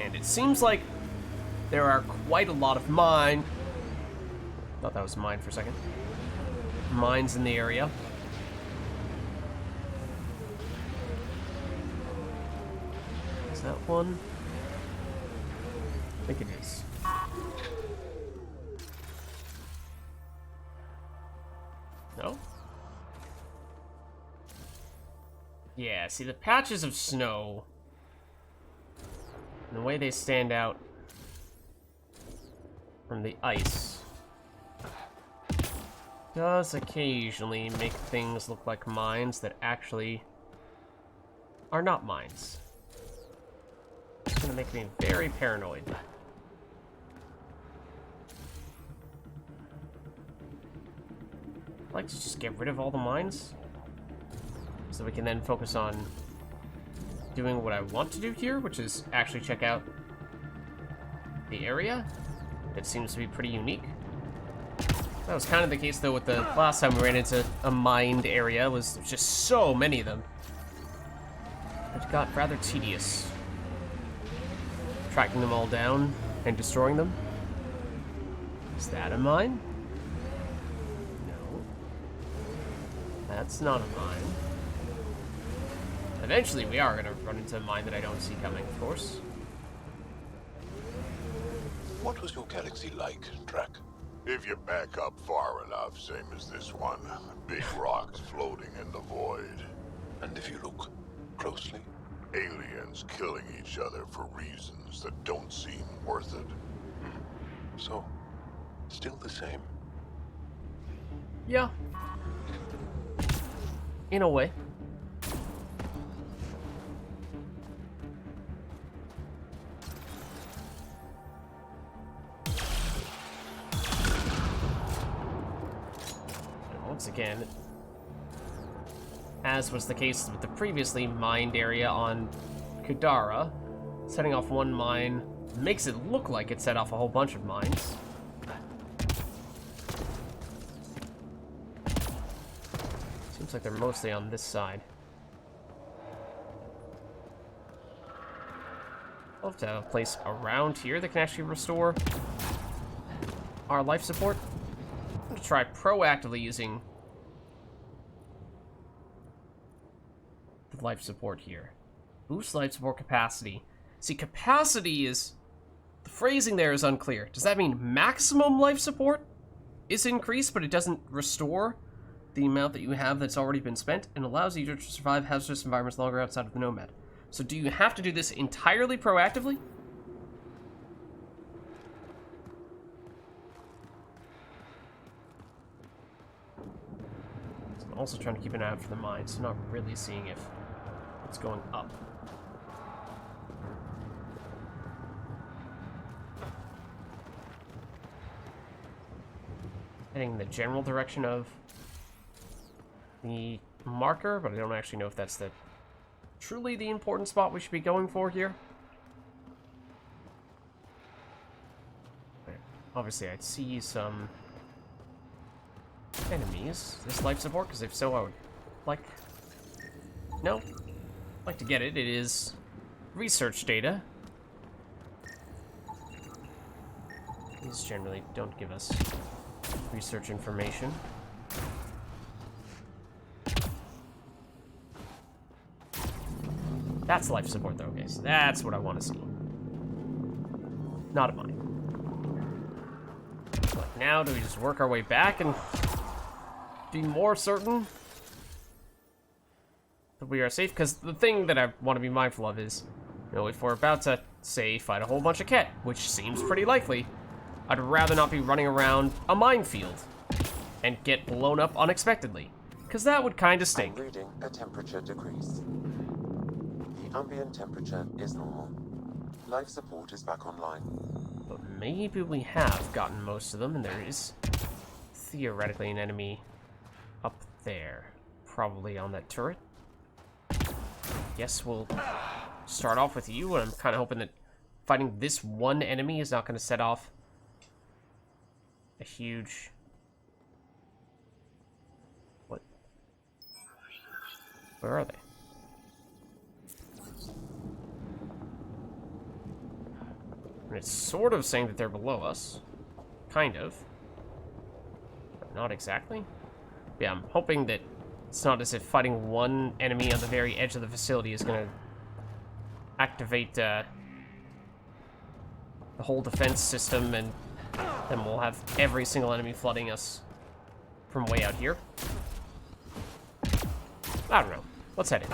And it seems like there are quite a lot of mine. Thought that was mine for a second. Mines in the area. Is that one? I think it is. No? Yeah, see the patches of snow and the way they stand out from the ice does occasionally make things look like mines that actually are not mines. It's gonna make me very paranoid. I'd like to just get rid of all the mines so we can then focus on doing what I want to do here, which is actually check out the area. It seems to be pretty unique. That was kind of the case, though, with the last time we ran into a mined area. It was just so many of them. It got rather tedious. Tracking them all down and destroying them. Is that a mine? No. That's not a mine. Eventually, we are going to run into a mine that I don't see coming, of course. What was your galaxy like, Drac? If you back up far enough, same as this one. Big rocks floating in the void. And if you look closely? Aliens killing each other for reasons that don't seem worth it. So, still the same. Yeah. In a way. Once again, as was the case with the previously mined area on Kadara, setting off one mine makes it look like it set off a whole bunch of mines. Seems like they're mostly on this side. I'll have to have a place around here that can actually restore our life support. I'm going to try proactively using the life support here. Boost life support capacity. See, capacity is... the phrasing there is unclear. Does that mean maximum life support is increased, but it doesn't restore the amount that you have that's already been spent, and allows you to survive hazardous environments longer outside of the Nomad? So do you have to do this entirely proactively? I'm also trying to keep an eye out for the mines, so not really seeing if it's going up. Heading in the general direction of the marker, but I don't actually know if that's truly the important spot we should be going for here. Obviously, I'd see some enemies. This life support, because if so, I would like... No. I'd like to get it. It is research data. These generally don't give us research information. That's life support, though. Okay, so that's what I want to see. Not a mine. Like now, do we just work our way back and be more certain that we are safe? Because the thing that I want to be mindful of is, you know, if we're about to, say, fight a whole bunch of Ket, which seems pretty likely, I'd rather not be running around a minefield and get blown up unexpectedly, because that would kind of stink. I'm reading a temperature decrease. The ambient temperature is normal. Life support is back online. But maybe we have gotten most of them, and there is theoretically an enemy up there, probably on that turret. Guess we'll start off with you, and I'm kind of hoping that fighting this one enemy is not going to set off a huge... What? Where are they? And it's sort of saying that they're below us. Kind of. But not exactly. Yeah, I'm hoping that it's not as if fighting one enemy on the very edge of the facility is going to activate the whole defense system, and then we'll have every single enemy flooding us from way out here. I don't know. Let's head in.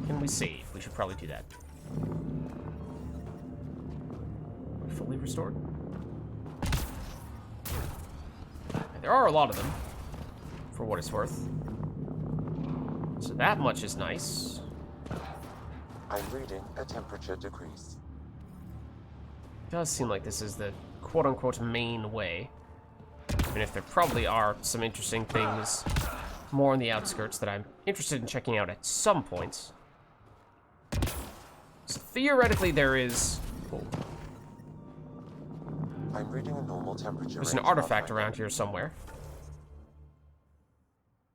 Can we save? We should probably do that. Fully restored. There are a lot of them, for what it's worth. So that much is nice. I'm reading a temperature decrease. It does seem like this is the quote-unquote main way. Even if there probably are some interesting things more on the outskirts that I'm interested in checking out at some points. So theoretically there is... Oh, I'm reading a normal temperature. there's an artifact around here somewhere.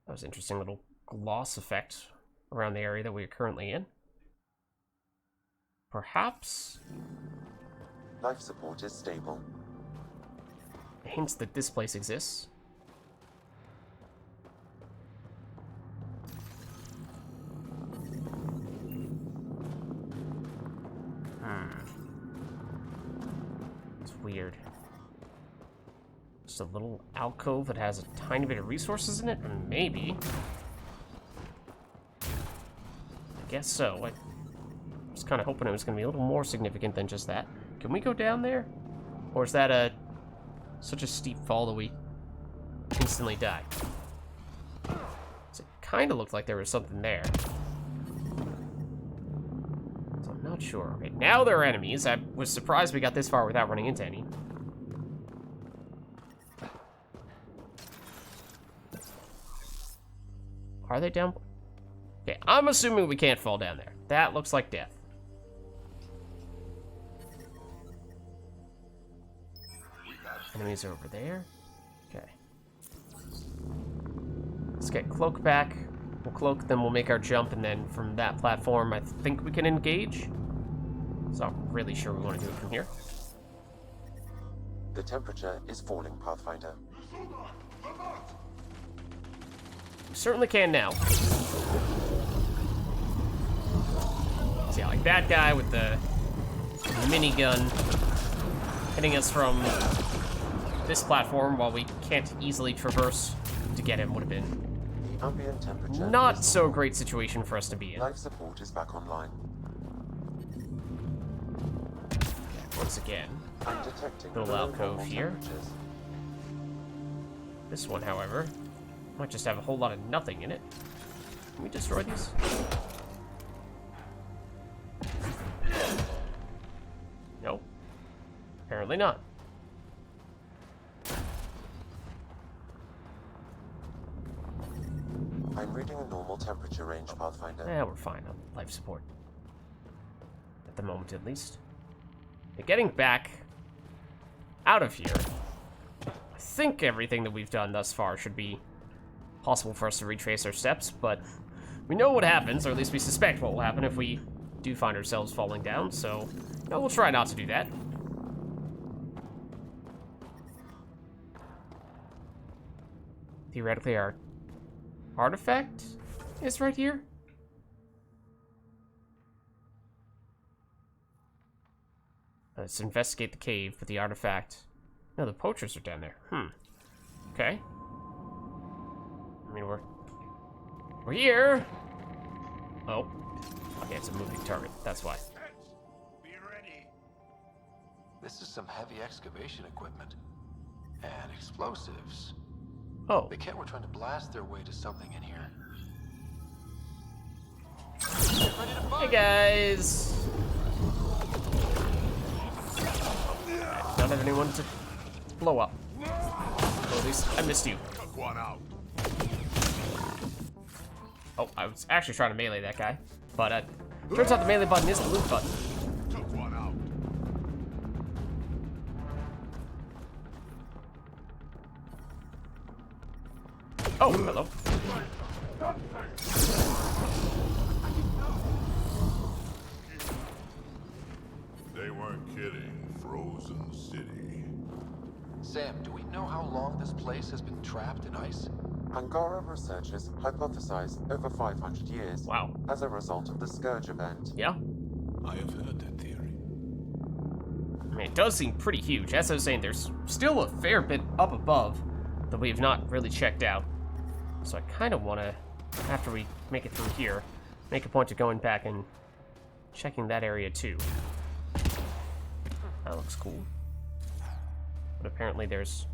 That was an interesting little gloss effect around the area that we are currently in. Perhaps Life support is stable. hints that this place exists. It's weird. Just a little alcove that has a tiny bit of resources in it, and maybe. I guess so. I was kind of hoping it was going to be a little more significant than just that. Can we go down there? Or is that such a steep fall that we instantly die? So it kind of looked like there was something there. So I'm not sure. Okay, now there are enemies. I was surprised we got this far without running into any. Are they down? Okay, I'm assuming we can't fall down there. That looks like death. Enemies are over there. Okay. Let's get Cloak back. We'll Cloak, then we'll make our jump, and then from that platform, I think we can engage. So I'm not really sure we want to do it from here. The temperature is falling, Pathfinder. We certainly can now. So yeah, like that guy with the minigun hitting us from this platform while we can't easily traverse to get him would have been The ambient temperature not is so great situation for us to be in. Life support is back online. Once again, I'm detecting little below alcove normal here. temperatures. This one, however, might just have a whole lot of nothing in it. Can we destroy these? Nope. Apparently not. I'm reading a normal temperature range, Pathfinder. Eh, we're fine on life support. At the moment, at least. But getting back out of here, I think everything that we've done thus far should be possible for us to retrace our steps, but we know what happens, or at least we suspect what will happen if we do find ourselves falling down, so no, we'll try not to do that. Theoretically, our artifact is right here. Let's investigate the cave with the artifact. No, the poachers are down there. Okay. I mean, we're here. Oh. Okay, it's a moving target. That's why. Be ready. This is some heavy excavation equipment. And explosives. Oh. The Kett were trying to blast their way to something in here. Hey, guys. Not have anyone to blow up. Or at least I missed you. Took one out. Oh, I was actually trying to melee that guy. But turns out the melee button is the loot button. Took one out. Oh, hello. They weren't kidding. Frozen City. Sam, do we know how long this place has been trapped in ice? Angaran researchers hypothesize over 500 years. Wow. As a result of the Scourge event. Yeah. I have heard that theory. I mean, it does seem pretty huge. As I was saying, there's still a fair bit up above that we've not really checked out. So I kind of want to, after we make it through here, make a point of going back and checking that area too. That looks cool. But apparently there's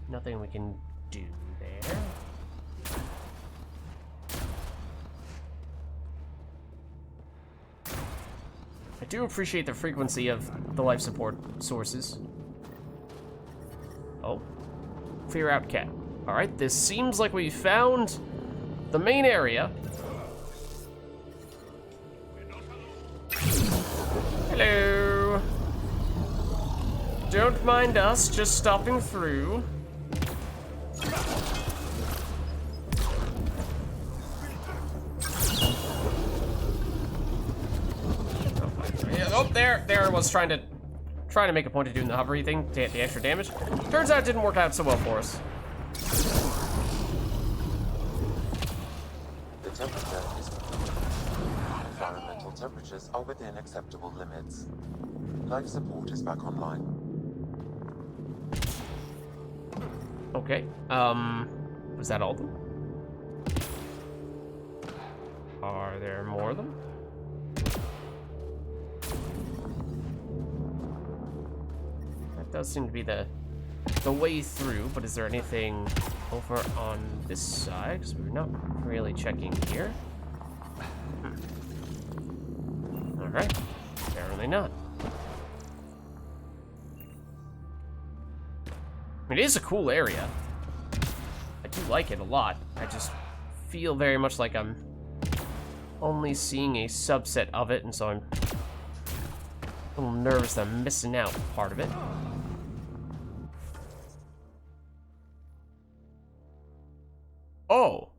nothing we can do there. I do appreciate the frequency of the life support sources. Oh. Clear out Kett. Alright, this seems like we found the main area. Hello. Don't mind us, just stopping through. Oh, there I was trying to make a point of doing the hovery thing to get the extra damage. Turns out it didn't work out so well for us. The temperature is... Environmental temperatures are within acceptable limits. Life support is back online. Okay, was that all of them? Are there more of them? That does seem to be the way through, but is there anything over on this side? Because we're not really checking here. Alright, apparently not. I mean, it is a cool area. I do like it a lot. I just feel very much like I'm only seeing a subset of it, and so I'm a little nervous that I'm missing out part of it. Oh.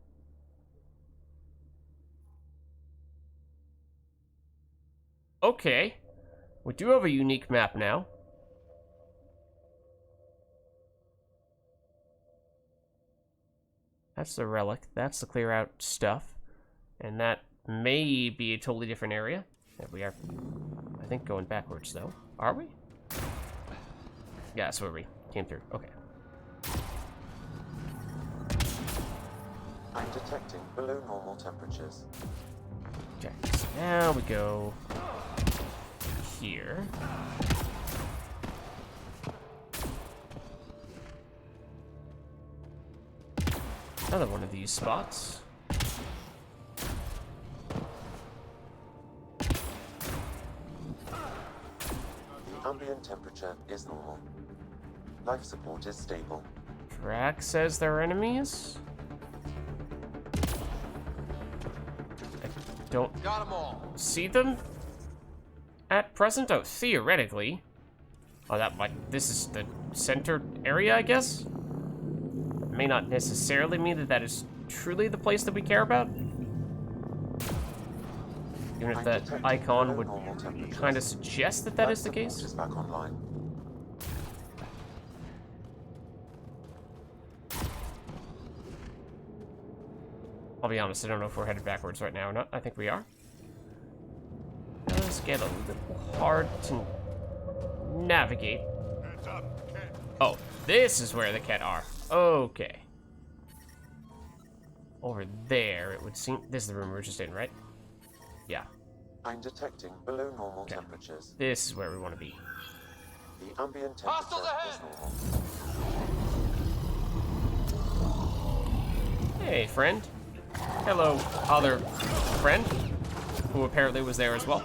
Okay. We do have a unique map now. That's the relic. That's the clear out stuff. And that may be a totally different area. Yeah, we are, I think, going backwards, though. Are we? Yeah, that's where we came through. Okay. I'm detecting below normal temperatures. Okay, so now we go here. Another one of these spots. The ambient temperature is normal. Life support is stable. Drac says they're enemies. I don't Got them all. see them at present. Oh, theoretically. Oh, that might. This is the center area, I guess. It may not necessarily mean that that is truly the place that we care about. Even if I'm that detecting icon below would normal temperatures. kind of suggest that that Life is the support case. is back online. I'll be honest, I don't know if we're headed backwards right now or not. I think we are. It does get a little hard to navigate. Heads up, kid. Oh, this is where the cat are. Okay. Over there, it would seem. This is the room we were just in, right? Yeah. I'm detecting below normal temperatures. This is where we want to be. The ambient Hostiles temperature ahead! is normal. Hey, friend. Hello, other friend, who apparently was there as well.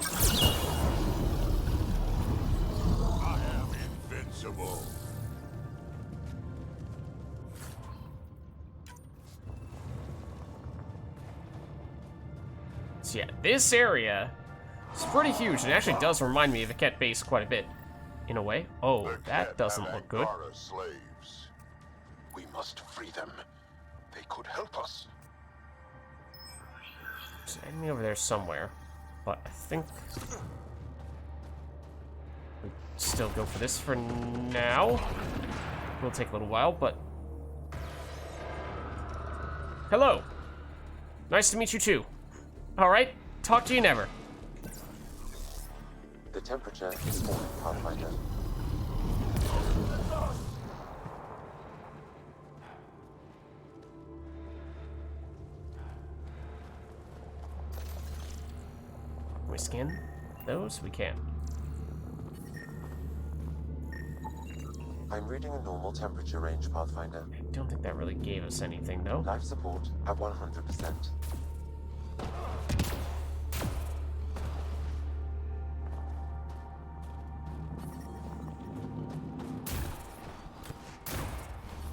I am invincible. So yeah, this area is pretty huge, and it actually does remind me of the cat base quite a bit, in a way. Oh, The that Ket doesn't have look good. Angara slaves. We must free them. They could help us. There's an enemy over there somewhere, but I think we still go for this for now. It'll take a little while, but hello. Nice to meet you too. All right, talk to you never. The temperature is falling, Pathfinder. Can we scan those? We can. I'm reading a normal temperature range, Pathfinder. I don't think that really gave us anything, though. Life support at 100%.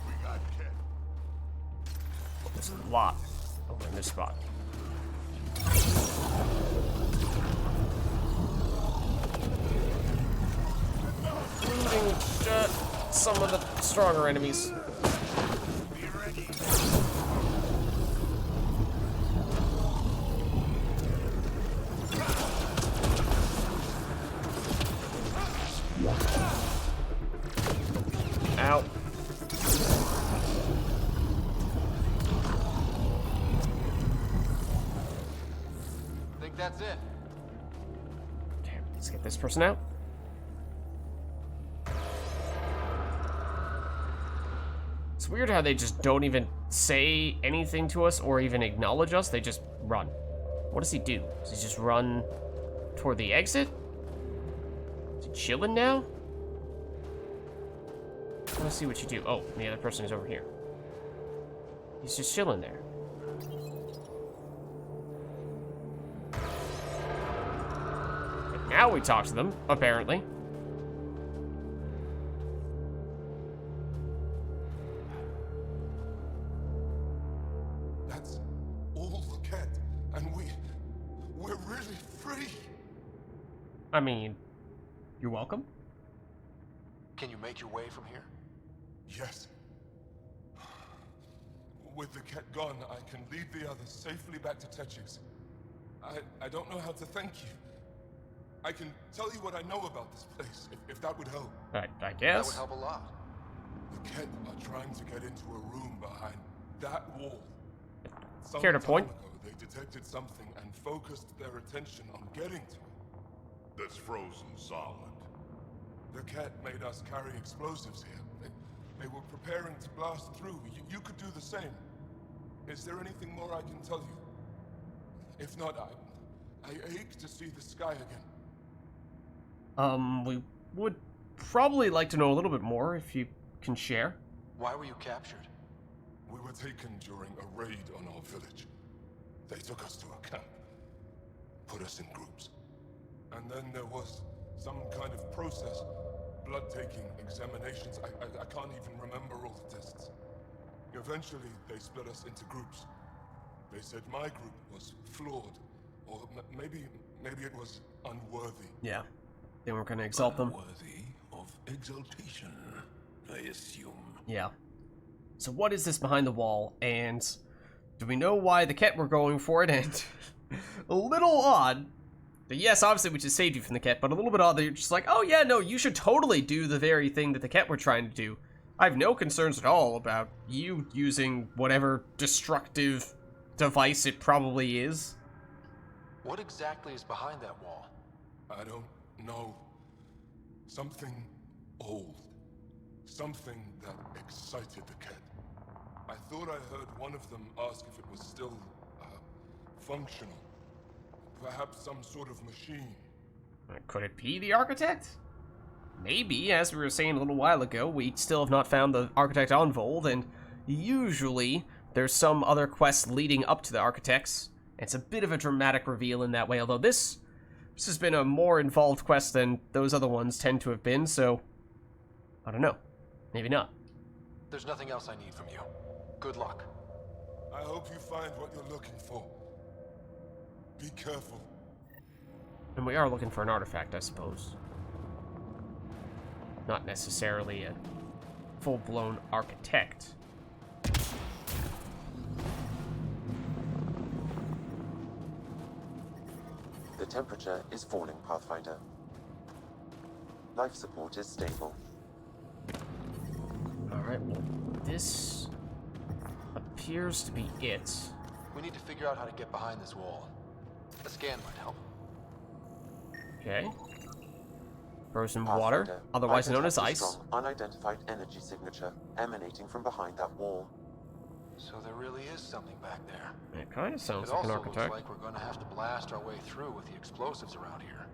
We got Ket. There's a lot over in this spot. Including some of the stronger enemies. Be ready. Ow. Think that's it. Okay, let's get this person out. It's weird how they just don't even say anything to us or even acknowledge us. They just run. What does he do? Does he just run toward the exit? Is he chilling now? Let's see what you do. Oh, the other person is over here. He's just chilling there. And now we talk to them, apparently. That's all the Ket, and we're really free. I mean, you're welcome. Can you make your way from here? Yes. With the Ket gone, I can lead the others safely back to Techix. I don't know how to thank you. I can tell you what I know about this place, if that would help. I That would guess. help a lot. The Ket are trying to get into a room behind that wall. Some Care to time point? ago, they detected something and focused their attention on getting to it. That's frozen solid. The Ket made us carry explosives here. They were preparing to blast through. You could do the same. Is there anything more I can tell you? If not, I ache to see the sky again. We would probably like to know a little bit more if you can share. Why were you captured? We were taken during a raid on our village. They took us to a camp, put us in groups. And then there was some kind of process, blood-taking, examinations. I can't even remember all the tests. Eventually, they split us into groups. They said my group was flawed, or maybe it was unworthy. Yeah. They weren't going to exalt them. Worthy of exaltation, I assume. Yeah. So what is this behind the wall, and do we know why the Ket were going for it? And a little odd. Yes, obviously we just saved you from the Ket, but a little bit odd that you're just like, oh yeah, no, you should totally do the very thing that the Ket were trying to do. I have no concerns at all about you using whatever destructive device it probably is. What exactly is behind that wall? I don't know. Something old. Something that excited the Kett. I thought I heard one of them ask if it was still, functional. Perhaps some sort of machine. Could it be the architect? Maybe, as we were saying a little while ago, we still have not found the architect on Vold, and usually there's some other quests leading up to the architects. It's a bit of a dramatic reveal in that way, although this has been a more involved quest than those other ones tend to have been, so I don't know. Maybe not. There's nothing else I need from you. Good luck. I hope you find what you're looking for. Be careful. And we are looking for an artifact, I suppose. Not necessarily a full-blown architect. The temperature is falling, Pathfinder. Life support is stable. Alright, well, this appears to be it. We need to figure out how to get behind this wall. A scan might help. Okay. Frozen Pathfinder, water, otherwise I known as detect a ice. strong, unidentified energy signature emanating from behind that wall. So there really is something back there. It kind of sounds It like an also looks architect. like we're going to have to blast our way through with the explosives around here.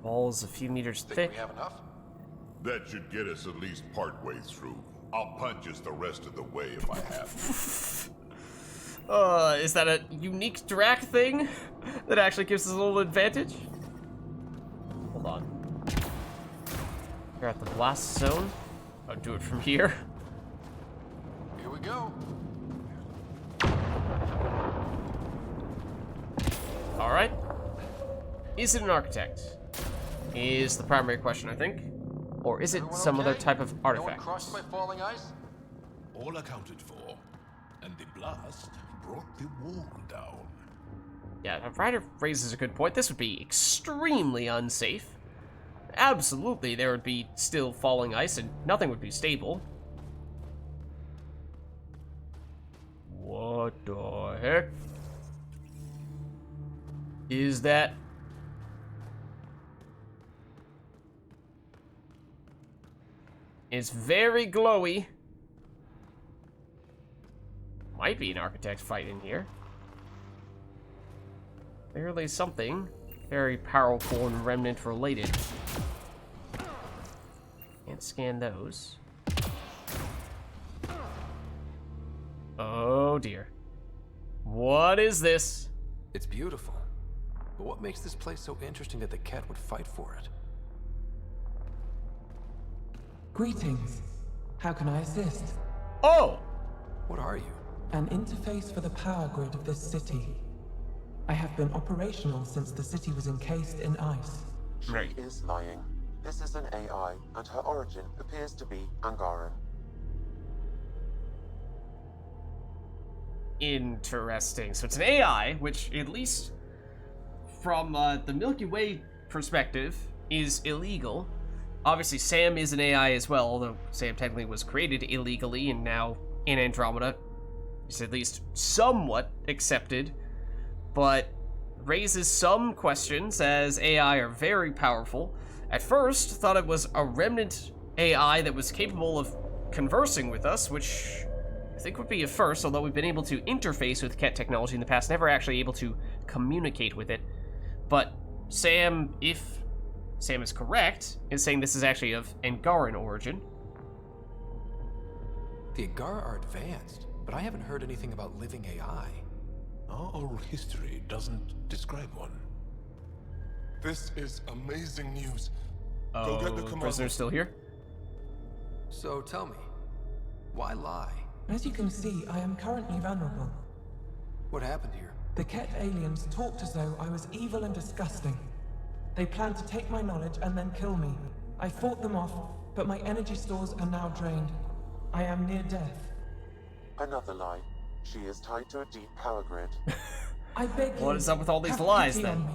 Walls a few meters Think thick. we have enough? That should get us at least partway through. I'll punch us the rest of the way if I have to. Is that a unique Drac thing that actually gives us a little advantage? Hold on. We're at the blast zone. I'll do it from here. Here we go. Alright. Is it an architect? Is the primary question, I think. Or is it Everyone some other okay? type of No one artifact? crushed by falling ice? All accounted for. And the blast brought the wall down. Yeah, Ryder raises a good point. This would be extremely unsafe. Absolutely, there would be still falling ice and nothing would be stable. What the heck? Is that? It's very glowy. Might be an architect fight in here. Clearly something very powerful and remnant related. Can't scan those. Oh dear. What is this? It's beautiful. But what makes this place so interesting that the Kett would fight for it? Greetings. How can I assist? Oh! What are you? An interface for the power grid of this city. I have been operational since the city was encased in ice. She Right. is lying. This is an AI, and her origin appears to be Angaran. Interesting. So it's an AI, which at least from the Milky Way perspective is illegal. Obviously, Sam is an AI as well, although Sam technically was created illegally and now in Andromeda is at least somewhat accepted, but raises some questions as AI are very powerful. At first, thought it was a remnant AI that was capable of conversing with us, which I think would be a first, although we've been able to interface with Kett technology in the past, never actually able to communicate with it. But Sam, if Sam is correct, is saying this is actually of Angaran origin. The Angara are advanced, but I haven't heard anything about living AI. Our oral history doesn't describe one. This is amazing news. Go get the Oh, commander. prisoner's still here? So tell me, why lie? As you can see, I am currently vulnerable. What happened here? The Kett aliens talked as though I was evil and disgusting. They planned to take my knowledge and then kill me. I fought them off, but my energy stores are now drained. I am near death. Another lie. She is tied to a deep power grid. I beg you. What is up with all these have lies, pity on then? me.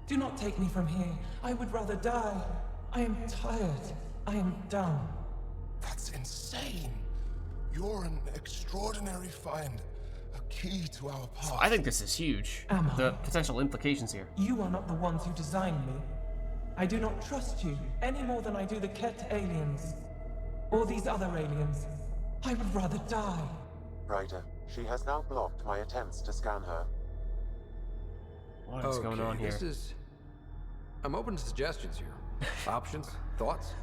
Do not take me from here. I would rather die. I am tired. I am done. That's insane. You're an extraordinary find. A key to our path. I think this is huge. Am I? The potential implications here. You are not the ones who designed me. I do not trust you any more than I do the Ket aliens. Or these other aliens. I would rather die. Ryder, she has now blocked my attempts to scan her. What is going on here? I'm open to suggestions here. Options? Thoughts?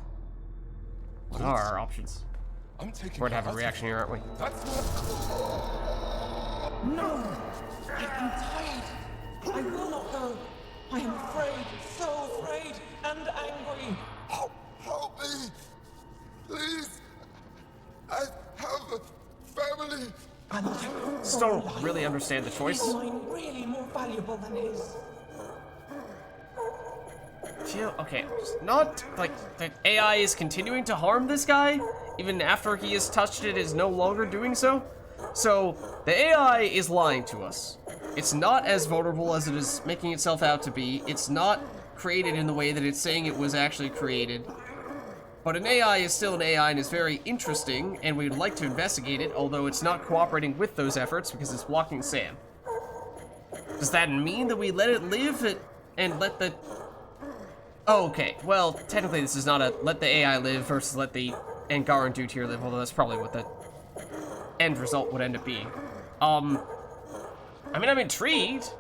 What are our options? I'm taking We're gonna have a reaction here, aren't we? That's not... No! I am tired. I will not go. I am afraid, so afraid and angry. Help me! Please! I have a family! And I Still don't really understand the choice. Is mine really more valuable than his? Okay, not like the AI is continuing to harm this guy, even after he has touched it, is no longer doing so. So the AI is lying to us. It's not as vulnerable as it is making itself out to be. It's not created in the way that it's saying it was actually created. But an AI is still an AI and is very interesting, and we'd like to investigate it, although it's not cooperating with those efforts because it's blocking Sam. Does that mean that we let it live and let the... Oh, okay. Well, technically this is not a let the AI live versus let the Angaran dude here live, although that's probably what the end result would end up being. I mean, I'm intrigued.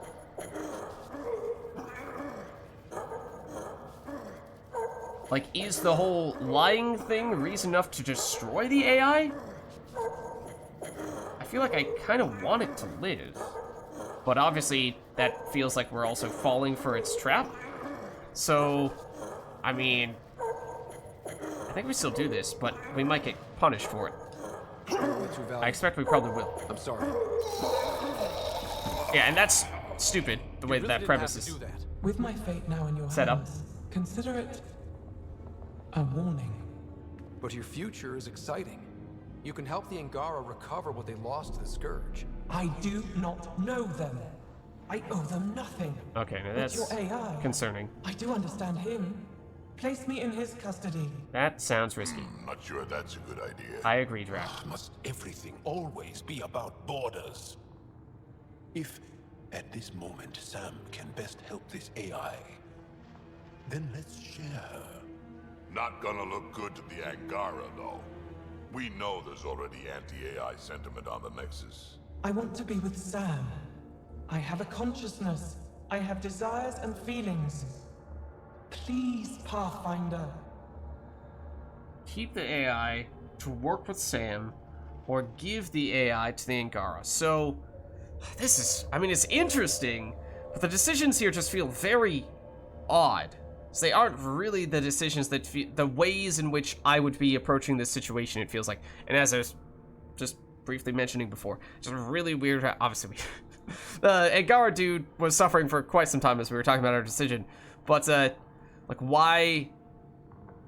Like, is the whole lying thing reason enough to destroy the AI? I feel like I kind of want it to live. But obviously, that feels like we're also falling for its trap. So, I mean, I think we still do this, but we might get punished for it. I expect we probably will. I'm sorry. Yeah, and that's stupid, the way that premise is With my fate now in your set up. hands, consider it a warning. But your future is exciting. You can help the Angara recover what they lost to the Scourge. I do not know them. I owe them nothing. Okay, now But that's your AI, concerning. I do understand him. Place me in his custody. That sounds risky. Not sure that's a good idea. I agree, Drac. Must everything always be about borders? If, at this moment, Sam can best help this AI, then let's share her. Not gonna look good to the Angara, though. We know there's already anti-AI sentiment on the Nexus. I want to be with Sam. I have a consciousness. I have desires and feelings. Please, Pathfinder. Keep the AI to work with Sam, or give the AI to the Angara. So, this is, I mean, it's interesting, but the decisions here just feel very odd. So they aren't really the decisions that the ways in which I would be approaching this situation, it feels like. And as I was just briefly mentioning before, just really weird. Obviously, the Angara dude was suffering for quite some time as we were talking about our decision. But, like, why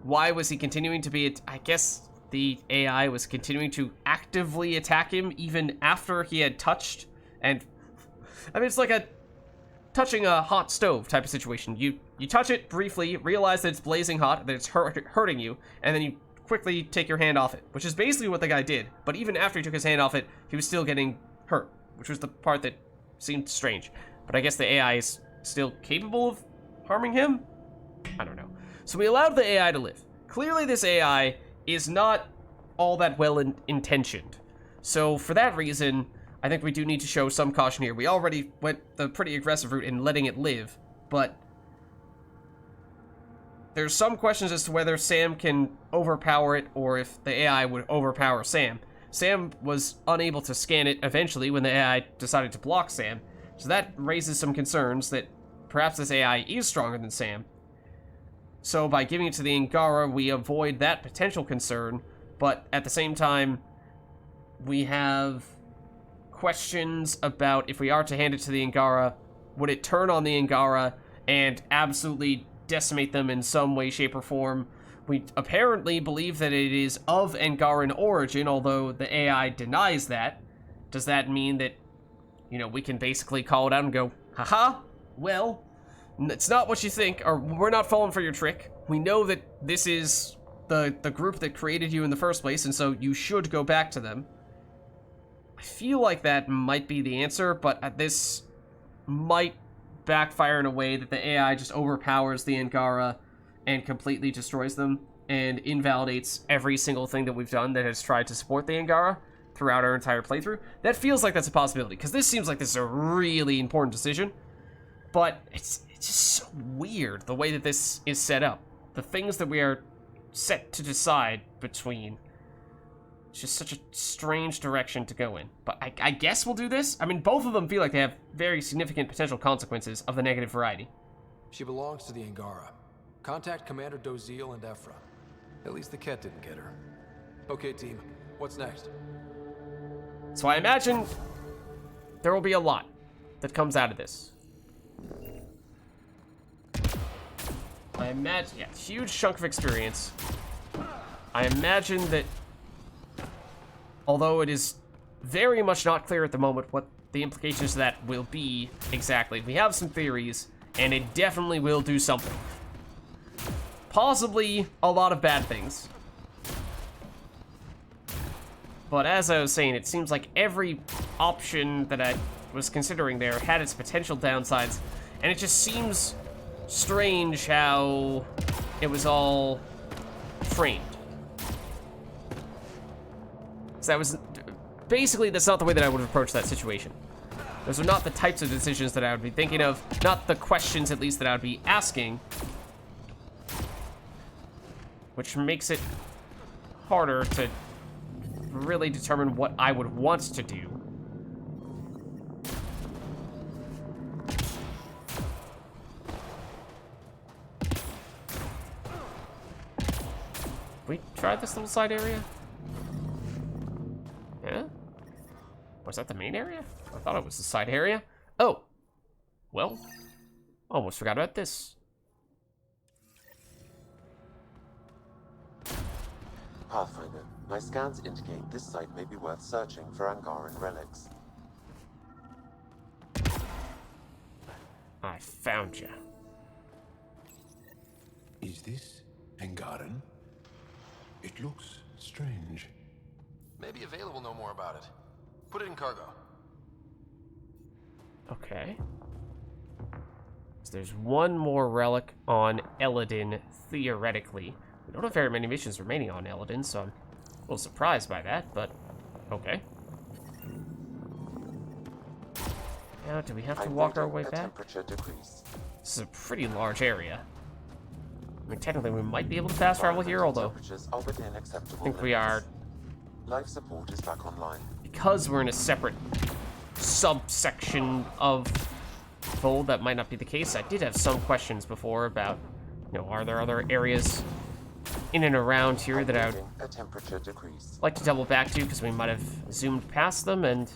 was he continuing to be, I guess the AI was continuing to actively attack him even after he had touched, and, I mean, it's like a touching a hot stove type of situation. You touch it briefly, realize that it's blazing hot, that it's hurting you, and then you quickly take your hand off it, which is basically what the guy did. But even after he took his hand off it, he was still getting hurt, which was the part that seemed strange. But I guess the AI is still capable of harming him? I don't know. So we allowed the AI to live. Clearly this AI is not all that well intentioned. So for that reason, I think we do need to show some caution here. We already went the pretty aggressive route in letting it live, but there's some questions as to whether Sam can overpower it or if the AI would overpower Sam. Sam was unable to scan it eventually when the AI decided to block Sam, so that raises some concerns that perhaps this AI is stronger than Sam. So by giving it to the Angara, we avoid that potential concern, but at the same time, we have questions about if we are to hand it to the Angara, would it turn on the Angara and absolutely decimate them in some way, shape, or form? We apparently believe that it is of Angaran origin, although the AI denies that. Does that mean that, you know, we can basically call it out and go, haha, well, it's not what you think, or we're not falling for your trick. We know that this is the group that created you in the first place, and so you should go back to them. I feel like that might be the answer, but this might backfire in a way that the AI just overpowers the Angara, and completely destroys them and invalidates every single thing that we've done that has tried to support the Angara throughout our entire playthrough. That feels like that's a possibility, because this seems like this is a really important decision, but it's just so weird the way that this is set up. The things that we are set to decide between. It's just such a strange direction to go in. But I guess we'll do this. I mean, both of them feel like they have very significant potential consequences of the negative variety. She belongs to the Angara. Contact Commander Dozil and Ephra. At least the Ket didn't get her. Okay, team. What's next? So I imagine there will be a lot that comes out of this. I imagine, yeah, huge chunk of experience. I imagine that, although it is very much not clear at the moment what the implications of that will be exactly, we have some theories, and it definitely will do something. Possibly a lot of bad things. But as I was saying, it seems like every option that I was considering there had its potential downsides, and it just seems strange how it was all framed. So that was basically, that's not the way that I would approach that situation. Those are not the types of decisions that I would be thinking of, not the questions at least that I would be asking, which makes it harder to really determine what I would want to do. We tried this little side area? Yeah? Was that the main area? I thought it was the side area. Oh. Well, almost forgot about this. Pathfinder, my scans indicate this site may be worth searching for Angaran relics. I found you. Is this Angaran? It looks strange. Maybe Available will know more about it. Put it in cargo. Okay. So there's one more relic on Eladin, theoretically. We don't have very many missions remaining on Eladin, so I'm a little surprised by that, but okay. Now, do we have to walk our way back? Temperature decrease. This is a pretty large area. I mean, technically, we might be able to fast travel here, although are within acceptable I think we are. Life support is back online. Because we're in a separate subsection of Fold, that might not be the case. I did have some questions before about, you know, are there other areas in and around here that I would a temperature decrease. like to double back to, because we might have zoomed past them, and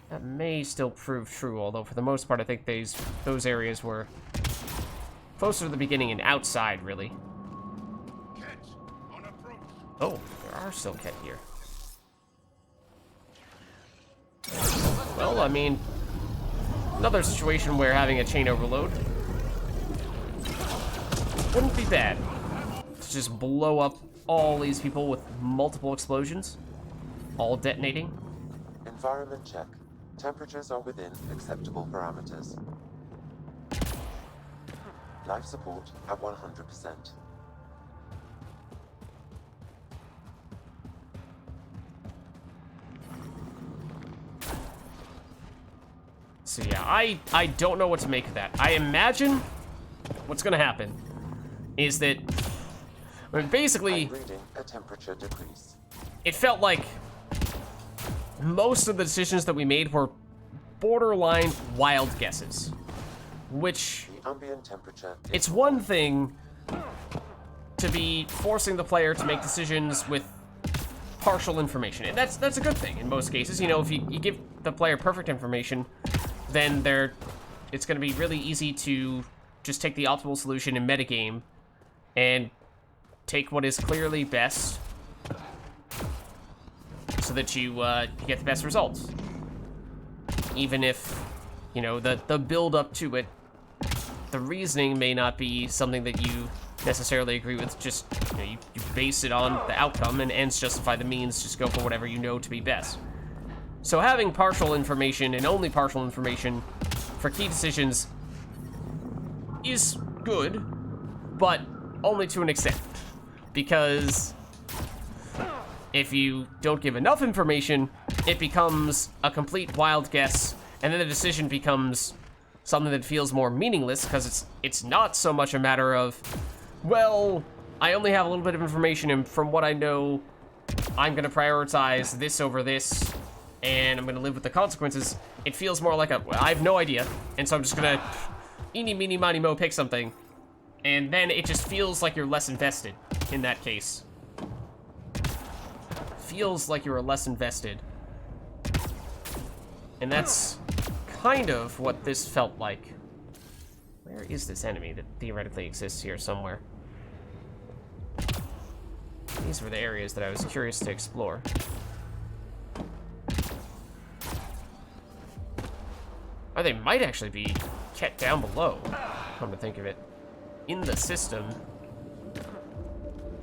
that may still prove true, although for the most part I think those areas were closer to the beginning and outside, really. Oh, there are still Ket here. Well, I mean, another situation where having a chain overload wouldn't be bad. To just blow up all these people with multiple explosions, all detonating. Environment check. Temperatures are within acceptable parameters. Life support at 100%. So yeah, I don't know what to make of that. I imagine what's gonna happen is that, I mean, basically, Reading a temperature decrease. it felt like most of the decisions that we made were borderline wild guesses, which, The ambient temperature is it's one thing to be forcing the player to make decisions with partial information, and that's a good thing in most cases. You know, if you give the player perfect information, then it's going to be really easy to just take the optimal solution in metagame and take what is clearly best so that you get the best results. Even if, you know, the build up to it, the reasoning may not be something that you necessarily agree with. Just, you know, you base it on the outcome, and ends justify the means. Just go for whatever you know to be best. So having partial information and only partial information for key decisions is good, but only to an extent. Because if you don't give enough information, it becomes a complete wild guess, and then the decision becomes something that feels more meaningless, because it's not so much a matter of, well, I only have a little bit of information, and from what I know, I'm gonna prioritize this over this, and I'm gonna live with the consequences. It feels more like well, I have no idea, and so I'm just gonna eeny, meeny, miny, mo, pick something, and then it just feels like you're less invested in that case. Feels like you're less invested. And that's kind of what this felt like. Where is this enemy that theoretically exists here somewhere? These were the areas that I was curious to explore. Or they might actually be kept down below, come to think of it. In the system.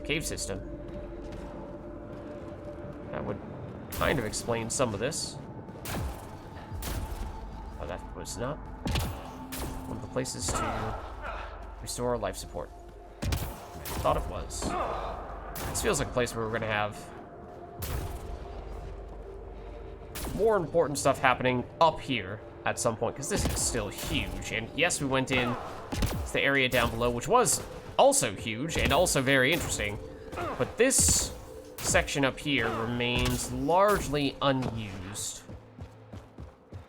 Cave system. That would kind of explain some of this. Oh, that was not one of the places to restore life support. I thought it was. This feels like a place where we're gonna have more important stuff happening up here at some point, because this is still huge. And yes, we went in to the area down below, which was also huge and also very interesting. But this section up here remains largely unused,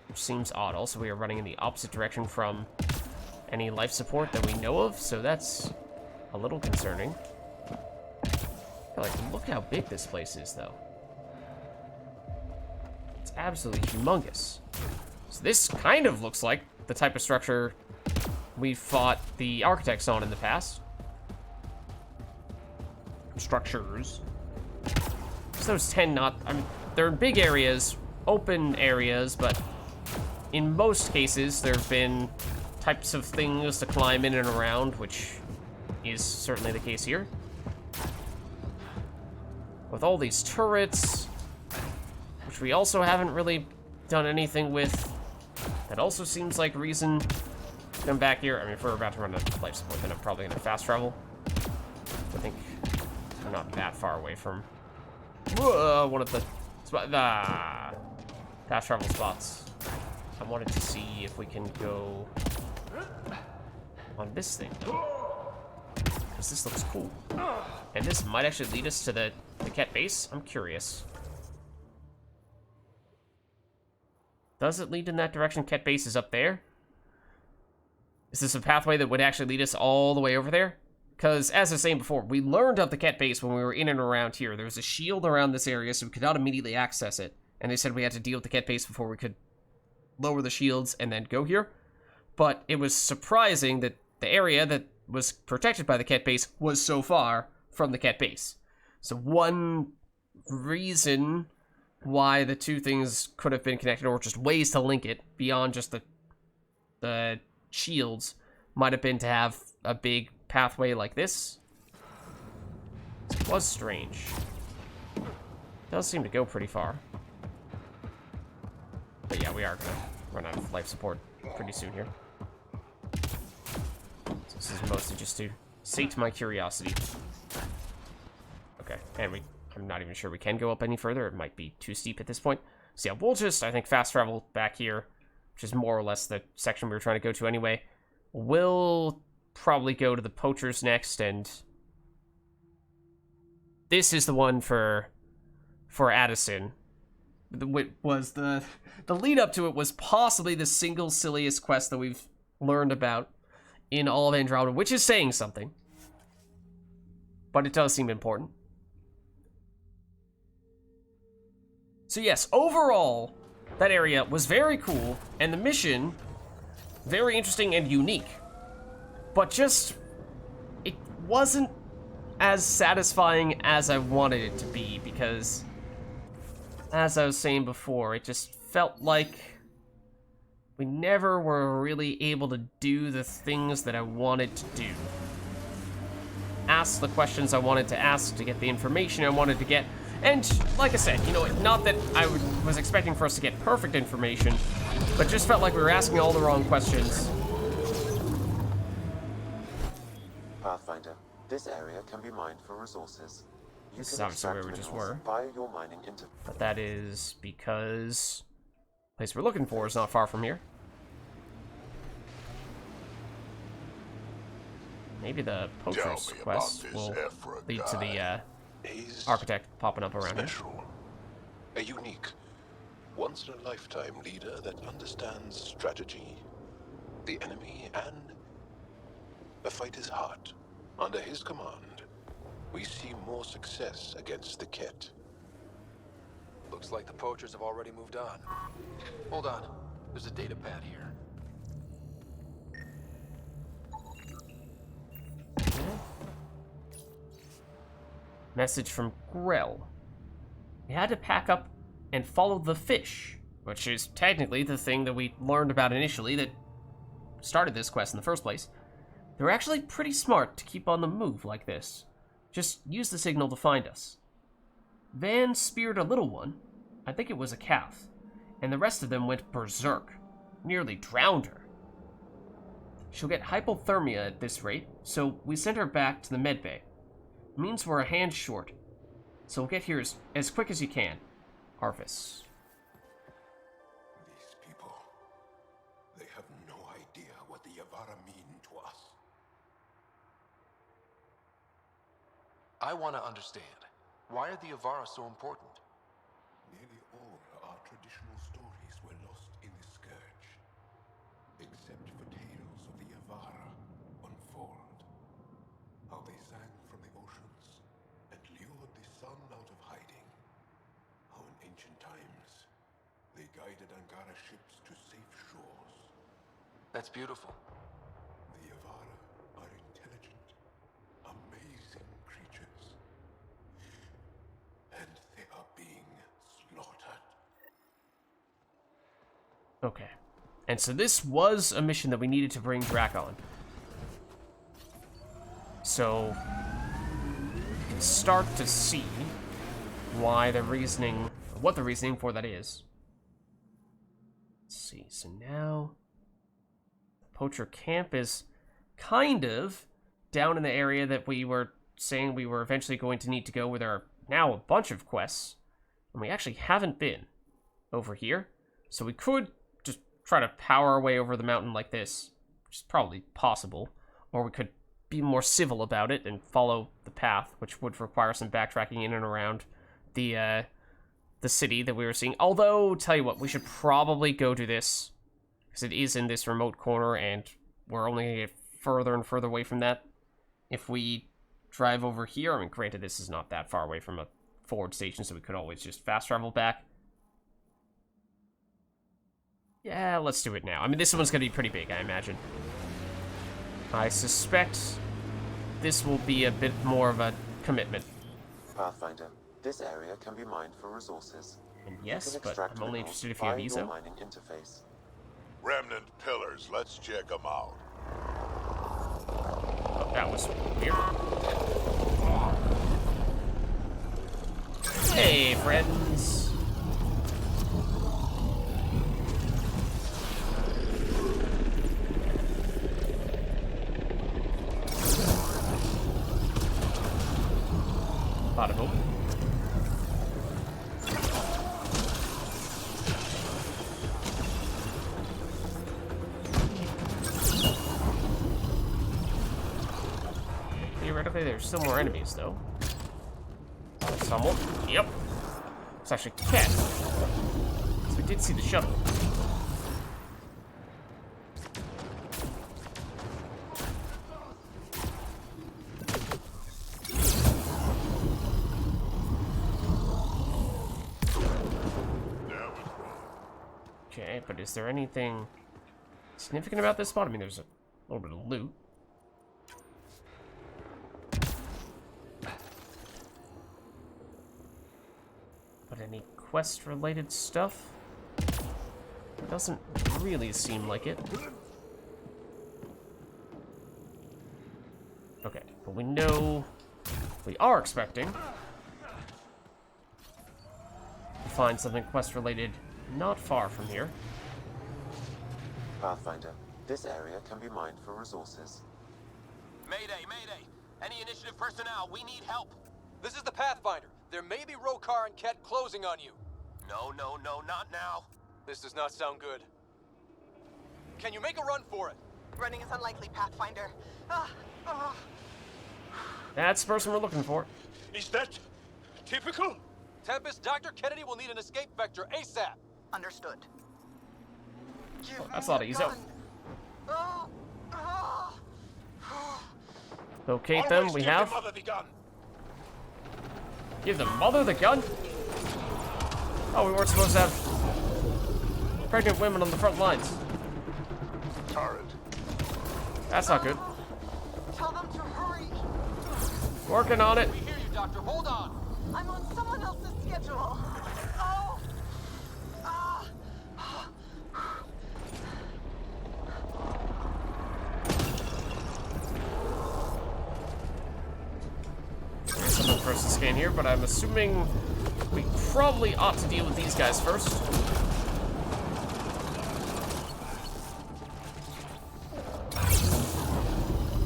which seems odd. Also, we are running in the opposite direction from any life support that we know of, so that's a little concerning. Like, look how big this place is, though. It's absolutely humongous. So this kind of looks like the type of structure we fought the architects on in the past. Structures. So those tend not, I mean, they're in big areas, open areas, but in most cases, there have been types of things to climb in and around, which is certainly the case here. With all these turrets, which we also haven't really done anything with, that also seems like reason to come back here. I mean, if we're about to run out of life support, then I'm probably gonna fast travel. I think we're not that far away from one of the fast travel spots. I wanted to see if we can go on this thing, because this looks cool. And this might actually lead us to the Ket base. I'm curious. Does it lead in that direction? Ket base is up there. Is this a pathway that would actually lead us all the way over there? Because, as I was saying before, we learned of the Ket base when we were in and around here. There was a shield around this area, so we could not immediately access it. And they said we had to deal with the Ket base before we could lower the shields and then go here. But it was surprising that the area that was protected by the Ket base was so far from the Ket base. So one reason why the two things could have been connected, or just ways to link it beyond just the shields, might have been to have a big pathway like this. It was strange. It does seem to go pretty far. But yeah, we are gonna run out of life support pretty soon here. So this is mostly just to sate my curiosity. Okay, and I'm not even sure we can go up any further. It might be too steep at this point. So yeah, we'll just, I think, fast travel back here, which is more or less the section we were trying to go to anyway. We'll probably go to the poachers next, and this is the one for Addison. Was the lead up to it was possibly the single silliest quest that we've learned about in all of Andromeda, which is saying something, but it does seem important. So yes, overall, that area was very cool, and the mission very interesting and unique, but just it wasn't as satisfying as I wanted it to be, because as I was saying before, it just felt like we never were really able to do the things that I wanted to do. Ask the questions I wanted to ask to get the information I wanted to get. And like I said, you know, not that I was expecting for us to get perfect information, but just felt like we were asking all the wrong questions. This area can be mined for resources. You This is can obviously where extract we just minerals were. via your mining interface. But that is because the place we're looking for is not far from here. Maybe the poacher's quest will lead to the He's architect popping up around here. special. A unique, once-in-a-lifetime leader that understands strategy, the enemy, and the fight is hot. Under his command, we see more success against the Ket. Looks like the poachers have already moved on. Hold on. There's a data pad here. Message from Grell. We had to pack up and follow the fish, which is technically the thing that we learned about initially that started this quest in the first place. They're actually pretty smart to keep on the move like this. Just use the signal to find us. Van speared a little one, I think it was a calf, and the rest of them went berserk, nearly drowned her. She'll get hypothermia at this rate, so we sent her back to the medbay. It means we're a hand short, so we'll get here as quick as you can. Arvis. These people, they have no idea what the Yavara mean to us. I want to understand. Why are the Avara so important? Nearly all our traditional stories were lost in the Scourge, except for tales of the Yavara unfold. How they sang from the oceans and lured the sun out of hiding. How in ancient times they guided Angara ships to safe shores. That's beautiful. The Yavara are intelligent, amazing creatures. And they are being slaughtered. Okay. And so this was a mission that we needed to bring Drac on. So we can start to see why the reasoning, what the reasoning for that is. Let's see, so now the poacher camp is kind of down in the area that we were saying we were eventually going to need to go, where there are now a bunch of quests, and we actually haven't been over here. So we could just try to power our way over the mountain like this, which is probably possible, or we could be more civil about it and follow the path, which would require some backtracking in and around the city that we were seeing. Although, tell you what, we should probably go do this, because it is in this remote corner, and we're only going to get further and further away from that if we drive over here. I mean, granted, this is not that far away from a forward station, so we could always just fast travel back. Yeah, let's do it now. I mean, this one's going to be pretty big, I imagine. I suspect this will be a bit more of a commitment. Pathfinder, this area can be mined for resources. And You yes, can but extract I'm only minerals interested if you have via your ESO. mining interface. Remnant pillars, let's check them out. Oh, that was weird. Hey, friends. Bada boom. Theoretically, there's still more enemies, though. Someone. Yep. It's actually Cat. So we did see the shuttle. Okay, but is there anything significant about this spot? I mean, there's a little bit of loot. But any quest-related stuff? It doesn't really seem like it. Okay, but we know we are expecting to find something quest-related not far from here. Pathfinder, this area can be mined for resources. Mayday, mayday! Any initiative personnel, we need help. This is the Pathfinder. There may be Rokar and Ket closing on you. No, not now. This does not sound good. Can you make a run for it? Running is unlikely, Pathfinder. That's the person we're looking for. Is that typical? Tempest, Dr. Kennedy will need an escape vector ASAP. Understood. Give That's me a lot of easy. Locate them, we have. Mother the gun. Give the mother the gun? Oh, we weren't supposed to have pregnant women on the front lines. Turret. That's not good. Tell them to hurry. Working on it. We hear you, Doctor. Hold on. I'm on someone else's schedule. Oh. There's something for us to scan here, but I'm assuming we probably ought to deal with these guys first.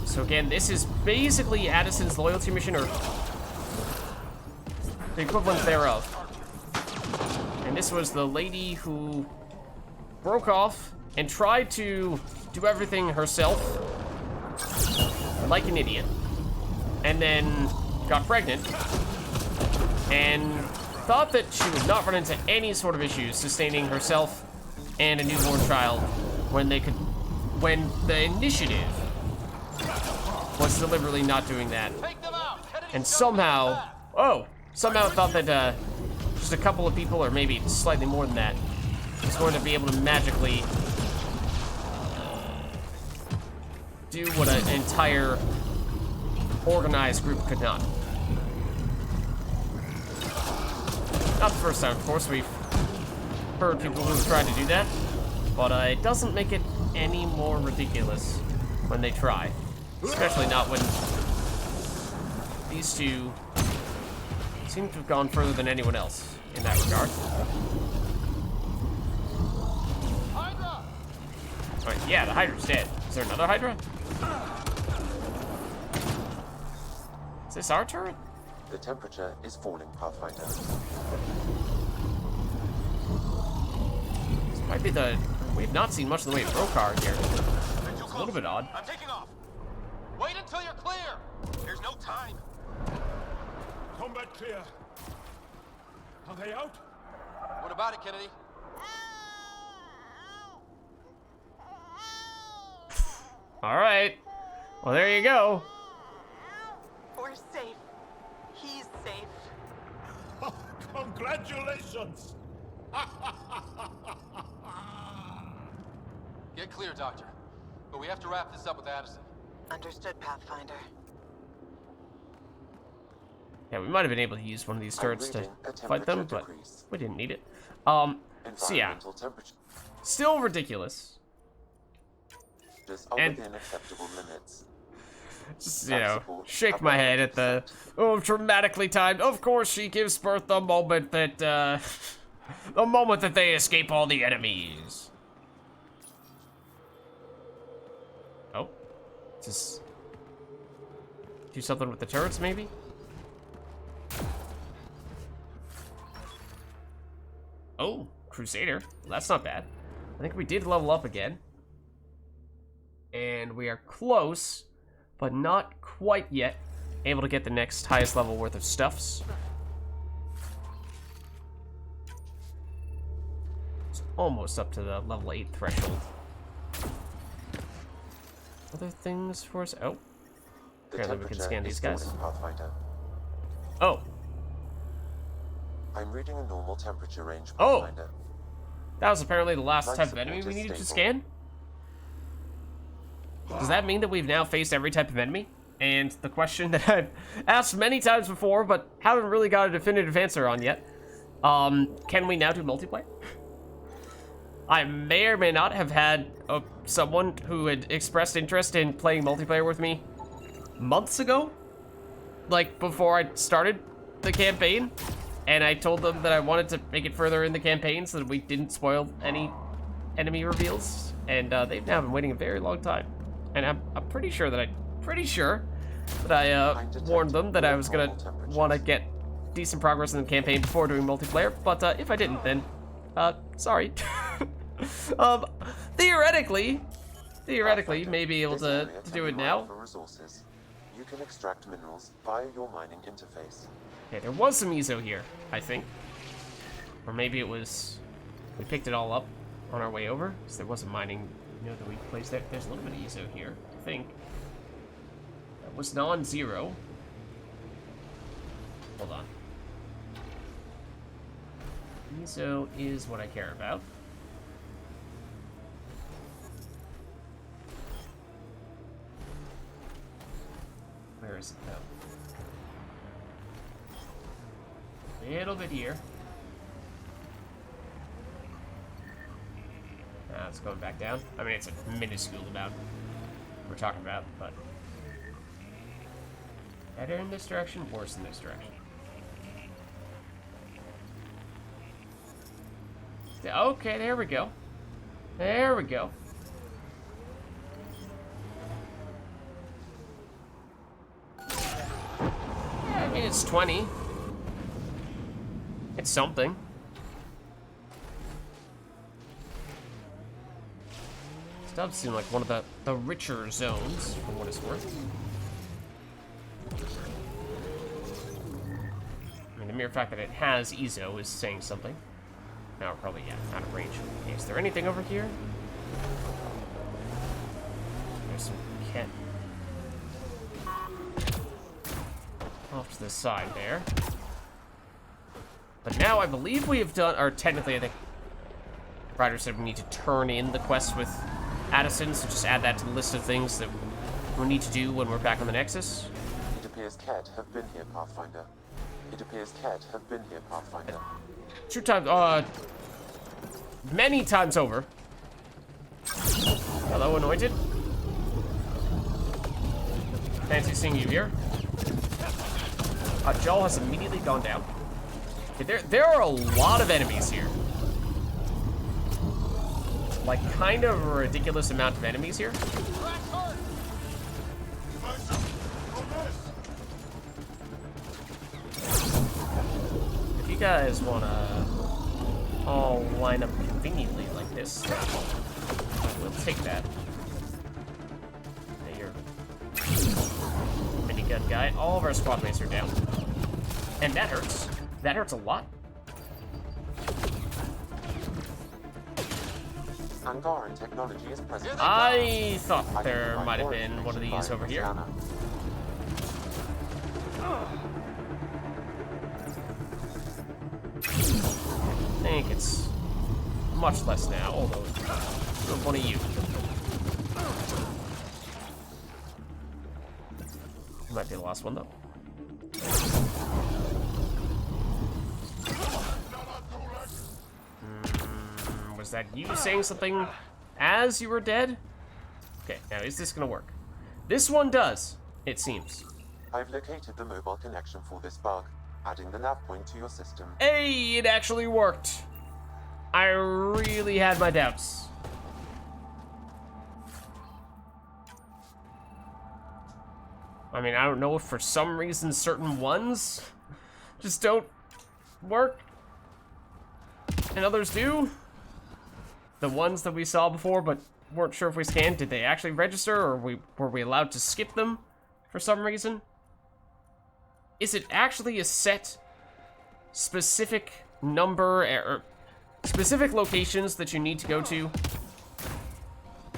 So again, this is basically Addison's loyalty mission, or the equivalent thereof. And this was the lady who broke off and tried to do everything herself, like an idiot, and then got pregnant, and thought that she would not run into any sort of issues sustaining herself and a newborn child when the initiative was deliberately not doing that. And somehow thought that just a couple of people, or maybe slightly more than that, was going to be able to magically do what an entire organized group could not. Not the first time, of course. We've heard people who've tried to do that, but it doesn't make it any more ridiculous when they try. Especially not when these two seem to have gone further than anyone else in that regard. Hydra! Alright, yeah, the Hydra's dead. Is there another Hydra? Is this our turret? The temperature is falling, Pathfinder. This might be the... We've not seen much in the way of Rokar here. It's a little bit odd. I'm taking off. Wait until you're clear. There's no time. Combat clear. Are they out? What about it, Kennedy? Alright. Well, there you go. We're safe. He's safe. Congratulations! Get clear, Doctor. But we have to wrap this up with Addison. Understood, Pathfinder. Yeah, we might have been able to use one of these turrets to fight them, but we didn't need it. So yeah. Still ridiculous. And within acceptable limits. just, you know, shake my head at the, oh, dramatically timed. Of course she gives birth the moment that, the moment that they escape all the enemies. Oh. Just do something with the turrets, maybe? Oh, Crusader. Well, that's not bad. I think we did level up again. And we are close, but not quite yet, able to get the next highest level worth of stuffs. It's almost up to the level 8 threshold. Other things for us? Oh. Apparently we can scan these guys. Oh. I'm reading a normal temperature range, Oh! Pathfinder. That was apparently the last type of enemy we needed to scan? Does that mean that we've now faced every type of enemy? And the question that I've asked many times before, but haven't really got a definitive answer on yet. Can we now do multiplayer? I may or may not have had someone who had expressed interest in playing multiplayer with me months ago. Like, before I started the campaign. And I told them that I wanted to make it further in the campaign so that we didn't spoil any enemy reveals. And they've now been waiting a very long time. And I'm pretty sure But I warned them that I was gonna want to get decent progress in the campaign before doing multiplayer, but if I didn't, then, sorry. Theoretically, may be able to do it now. Resources. You can extract minerals via your mining interface. Okay, there was some ezo here, I think. Or maybe it was, we picked it all up on our way over, so there was a mining node that we placed there. There's a little bit of ezo here, I think. That was non-zero. Hold on. Ezo is what I care about. Where is it though? A little bit here. It's going back down. I mean, it's a minuscule amount we're talking about, but better in this direction, worse in this direction. Okay, there we go. There we go. Yeah, I mean, it's 20. It's something. This does seem like one of the richer zones, for what it's worth. I mean, the mere fact that it has ezo is saying something. Now we're probably, yeah, out of range. Okay, is there anything over here? There's some cat off to the side there. But now I believe we have done, or technically I think Ryder said we need to turn in the quest with Addison, so just add that to the list of things that we need to do when we're back on the Nexus. It appears Ket have been here, Pathfinder. It appears Ket have been here, Pathfinder. 2 times, many times over. Hello, Anointed. Fancy seeing you here. Joel has immediately gone down. Okay, there are a lot of enemies here. Like, kind of a ridiculous amount of enemies here. If you guys wanna all line up conveniently like this, we'll take that. Hey, you're minigun guy. All of our squad mates are down. And that hurts. That hurts a lot. Angaran technology is present. I thought there might have been one of these over here. I think it's much less now, although one of you. Might be the last one though. Was that you saying something as you were dead? Okay, now is this gonna work? This one does, it seems. I've located the mobile connection for this bug, adding the nav point to your system. Hey, it actually worked. I really had my doubts. I mean, I don't know if for some reason certain ones just don't work and others do. The ones that we saw before but weren't sure if we scanned, did they actually register, or were we allowed to skip them for some reason? Is it actually a set specific number or specific locations that you need to go to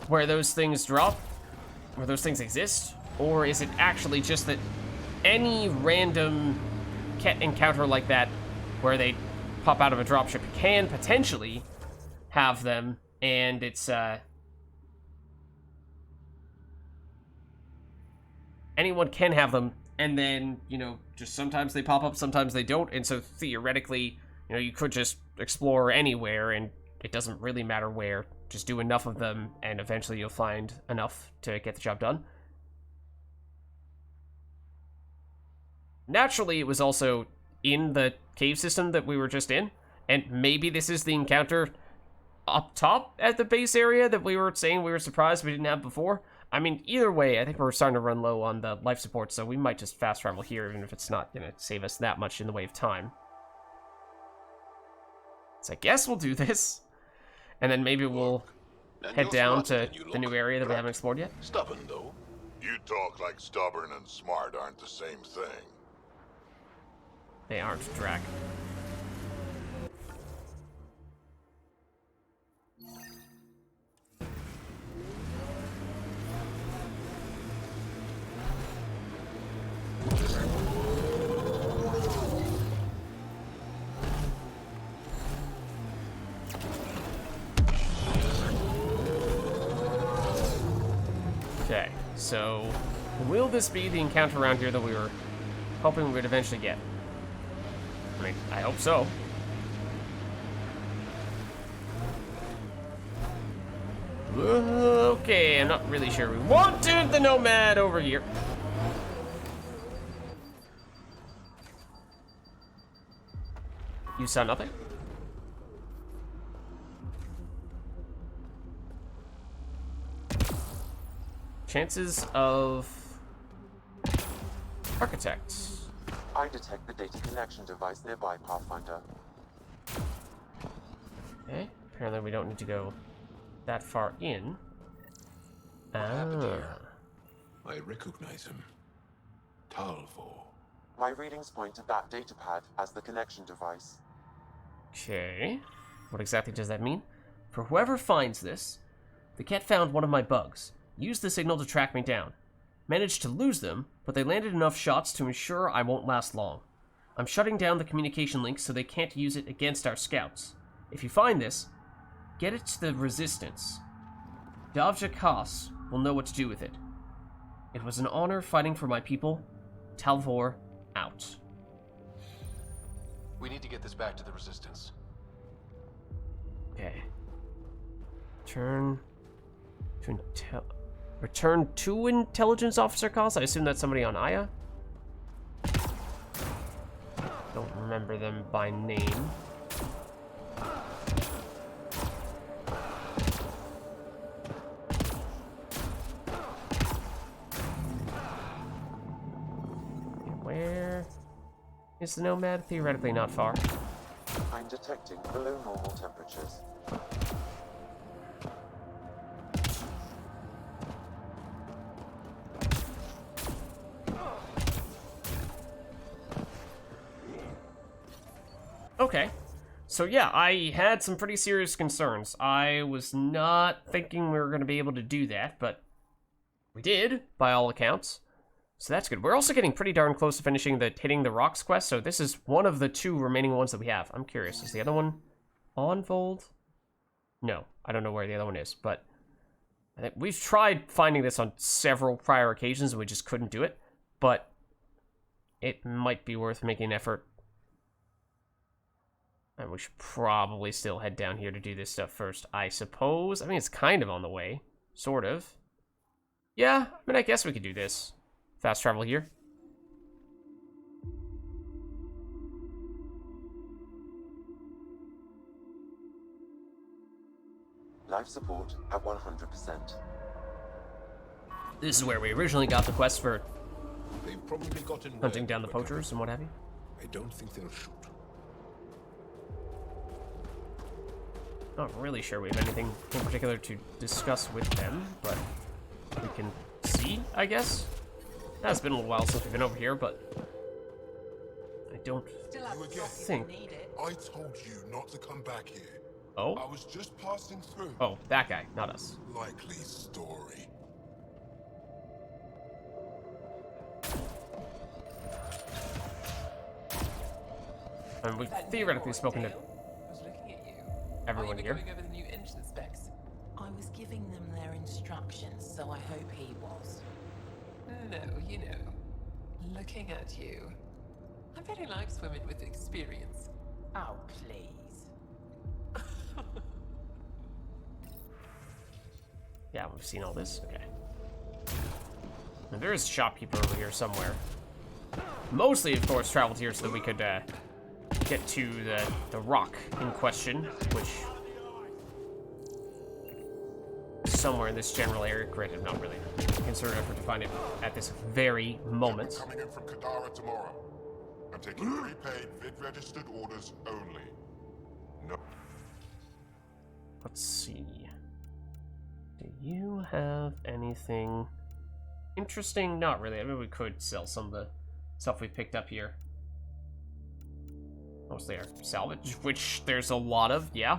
where those things drop, where those things exist? Or is it actually just that any random Ket encounter like that where they pop out of a dropship can potentially have them, and it's anyone can have them, and then, you know, just sometimes they pop up, sometimes they don't, and so theoretically, you know, you could just explore anywhere and it doesn't really matter where. Just do enough of them and eventually you'll find enough to get the job done. Naturally, it was also in the cave system that we were just in, and maybe this is the encounter up top at the base area that we were saying we were surprised we didn't have before. I mean, either way, I think we're starting to run low on the life support, so we might just fast travel here, even if it's not going to save us that much in the way of time. So I guess we'll do this, and then maybe we'll head down to the new area that we haven't explored yet. Stubborn, though. You talk like stubborn and smart aren't the same thing. They aren't, Drac. Okay, so will this be the encounter around here that we were hoping we would eventually get? I mean, I hope so. Okay, I'm not really sure we wanted the Nomad over here. You saw nothing? Chances of architects. I detect the data connection device nearby, Pathfinder. Okay, apparently we don't need to go that far in. I recognize him. Talvor. My readings point to that datapad as the connection device. Okay, what exactly does that mean? For whoever finds this, the cat found one of my bugs. Used the signal to track me down. Managed to lose them, but they landed enough shots to ensure I won't last long. I'm shutting down the communication link so they can't use it against our scouts. If you find this, get it to the Resistance. Davja Kas will know what to do with it. It was an honor fighting for my people. Talvor, out. We need to get this back to the Resistance. Okay. Return to Intelligence Officer Kas? I assume that's somebody on Aya? Don't remember them by name. Where is the Nomad? Theoretically not far. I'm detecting below normal temperatures. Okay. So yeah, I had some pretty serious concerns. I was not thinking we were going to be able to do that, but we did, by all accounts. So that's good. We're also getting pretty darn close to finishing the Hitting the Rocks quest, so this is one of the 2 remaining ones that we have. I'm curious, is the other one on Fold? No, I don't know where the other one is, but I think we've tried finding this on several prior occasions and we just couldn't do it, but it might be worth making an effort. And we should probably still head down here to do this stuff first, I suppose. I mean, it's kind of on the way. Sort of. Yeah, I mean, I guess we could do this. Fast travel here. Life support at 100%. This is where we originally got the quest for They've probably gotten hunting down the poachers and what have you. I don't think they'll shoot. Not really sure we have anything in particular to discuss with them, but we can see, I guess. It's been a little while since we've been over here, but I don't think. I told you not to come back here. Oh? I was just passing through. Oh, that guy, not us. Likely story. And we've theoretically spoken to everyone here. Going over the new engine specs. I was giving them their instructions, so I hope he was. No, you know, looking at you, I very likes women with experience. Oh, please. Yeah, we've seen all this. Okay. And there is a shopkeeper over here somewhere. Mostly, of course, traveled here so that we could get to the rock in question, which somewhere in this general area. Granted, I'm not really concerted effort to find it at this very moment. Coming in from Kadara tomorrow. I'm taking prepaid Vid-registered orders only. No. Let's see. Do you have anything interesting? Not really. I mean, we could sell some of the stuff we picked up here. Mostly our salvage, which there's a lot of, yeah.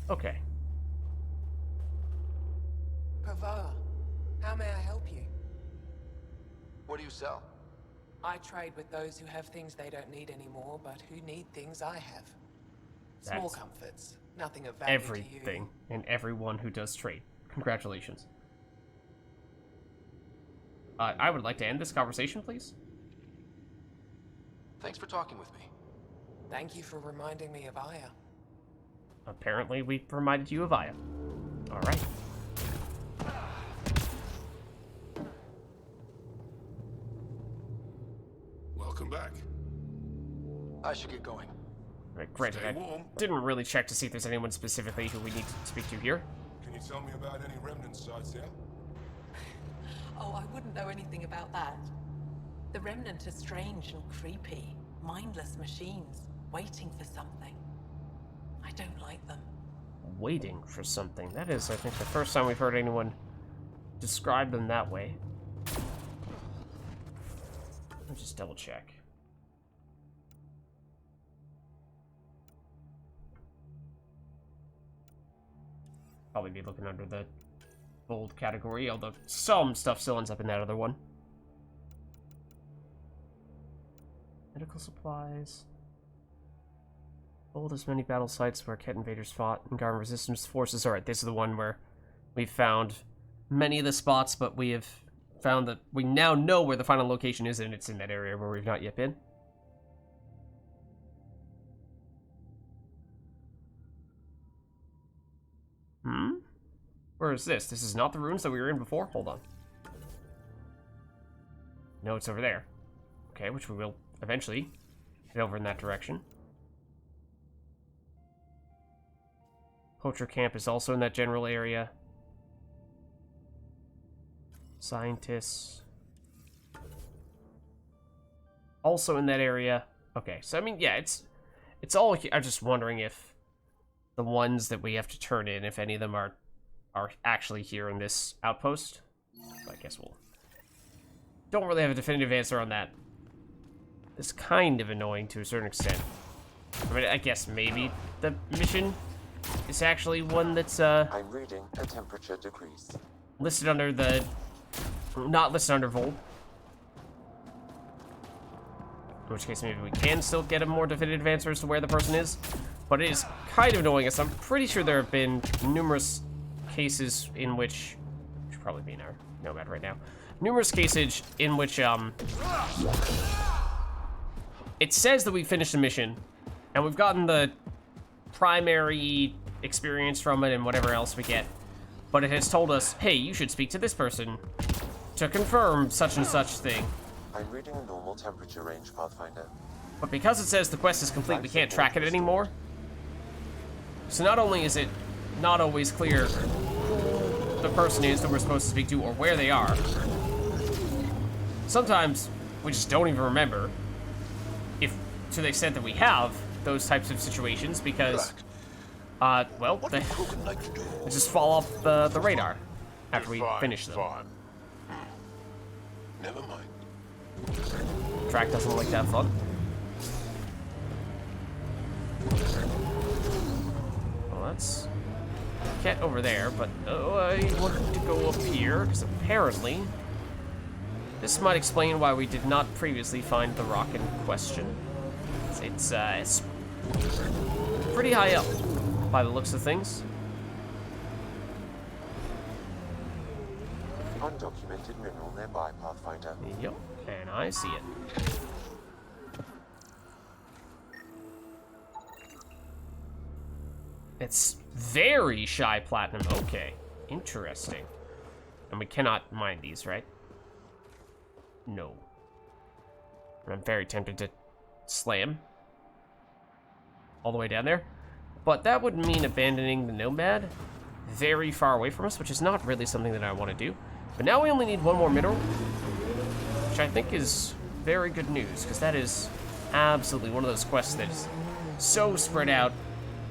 Okay. Pavara, how may I help you? What do you sell? I trade with those who have things they don't need anymore, but who need things I have. Small That's comforts, nothing of value to you. everything and everyone who does trade. Congratulations. I would like to end this conversation, please. Thanks for talking with me. Thank you for reminding me of Aya. Apparently, we reminded you of Aya. All right. Welcome back. I should get going. Right, granted, Stay I warm. didn't really check to see if there's anyone specifically who we need to speak to here. Can you tell me about any remnant sites here? Oh, I wouldn't know anything about that. The Remnant are strange and creepy. Mindless machines, waiting for something. I don't like them. Waiting for something. That is, I think, the first time we've heard anyone describe them that way. Let me just double check. Probably be looking under the bold category, although some stuff still ends up in that other one. Medical supplies. Bold as many battle sites where Ket invaders fought and Angaran resistance forces. Alright, this is the one where we've found many of the spots, but we have found that we now know where the final location is, and it's in that area where we've not yet been. Where is this? This is not the ruins that we were in before? Hold on. No, it's over there. Okay, which we will eventually head over in that direction. Poacher camp is also in that general area. Scientists. Also in that area. Okay, so I mean, yeah, it's all here. I'm just wondering if the ones that we have to turn in, if any of them are actually here in this outpost. I guess we'll... Don't really have a definitive answer on that. It's kind of annoying to a certain extent. I mean, I guess maybe the mission is actually one that's, I'm reading a temperature decrease. listed under the... Not listed under Vold. In which case, maybe we can still get a more definitive answer as to where the person is. But it is kind of annoying, as I'm pretty sure there have been numerous cases in which... Should probably be in our nomad right now. Numerous cases in which, it says that we finished the mission, and we've gotten the primary experience from it and whatever else we get. But it has told us, hey, you should speak to this person to confirm such and such thing. I'm reading a normal temperature range, Pathfinder. But because it says the quest is complete, we can't track it anymore. So not only is it not always clear who the person is that we're supposed to speak to or where they are, sometimes we just don't even remember, if to the extent that we have those types of situations, because, well, they just fall off the radar after we finish them. Never mind. Track doesn't like that fun. Well, that's Ket over there, but I wanted to go up here, because apparently this might explain why we did not previously find the rock in question. It's pretty high up, by the looks of things. Undocumented mineral nearby, Pathfinder. Yep, and I see it. It's very shy platinum. Okay, interesting. And we cannot mine these, right? No. I'm very tempted to slam all the way down there. But that would mean abandoning the nomad. very far away from us, which is not really something that I want to do. But now we only need one more mineral, which I think is very good news, because that is absolutely one of those quests that is so spread out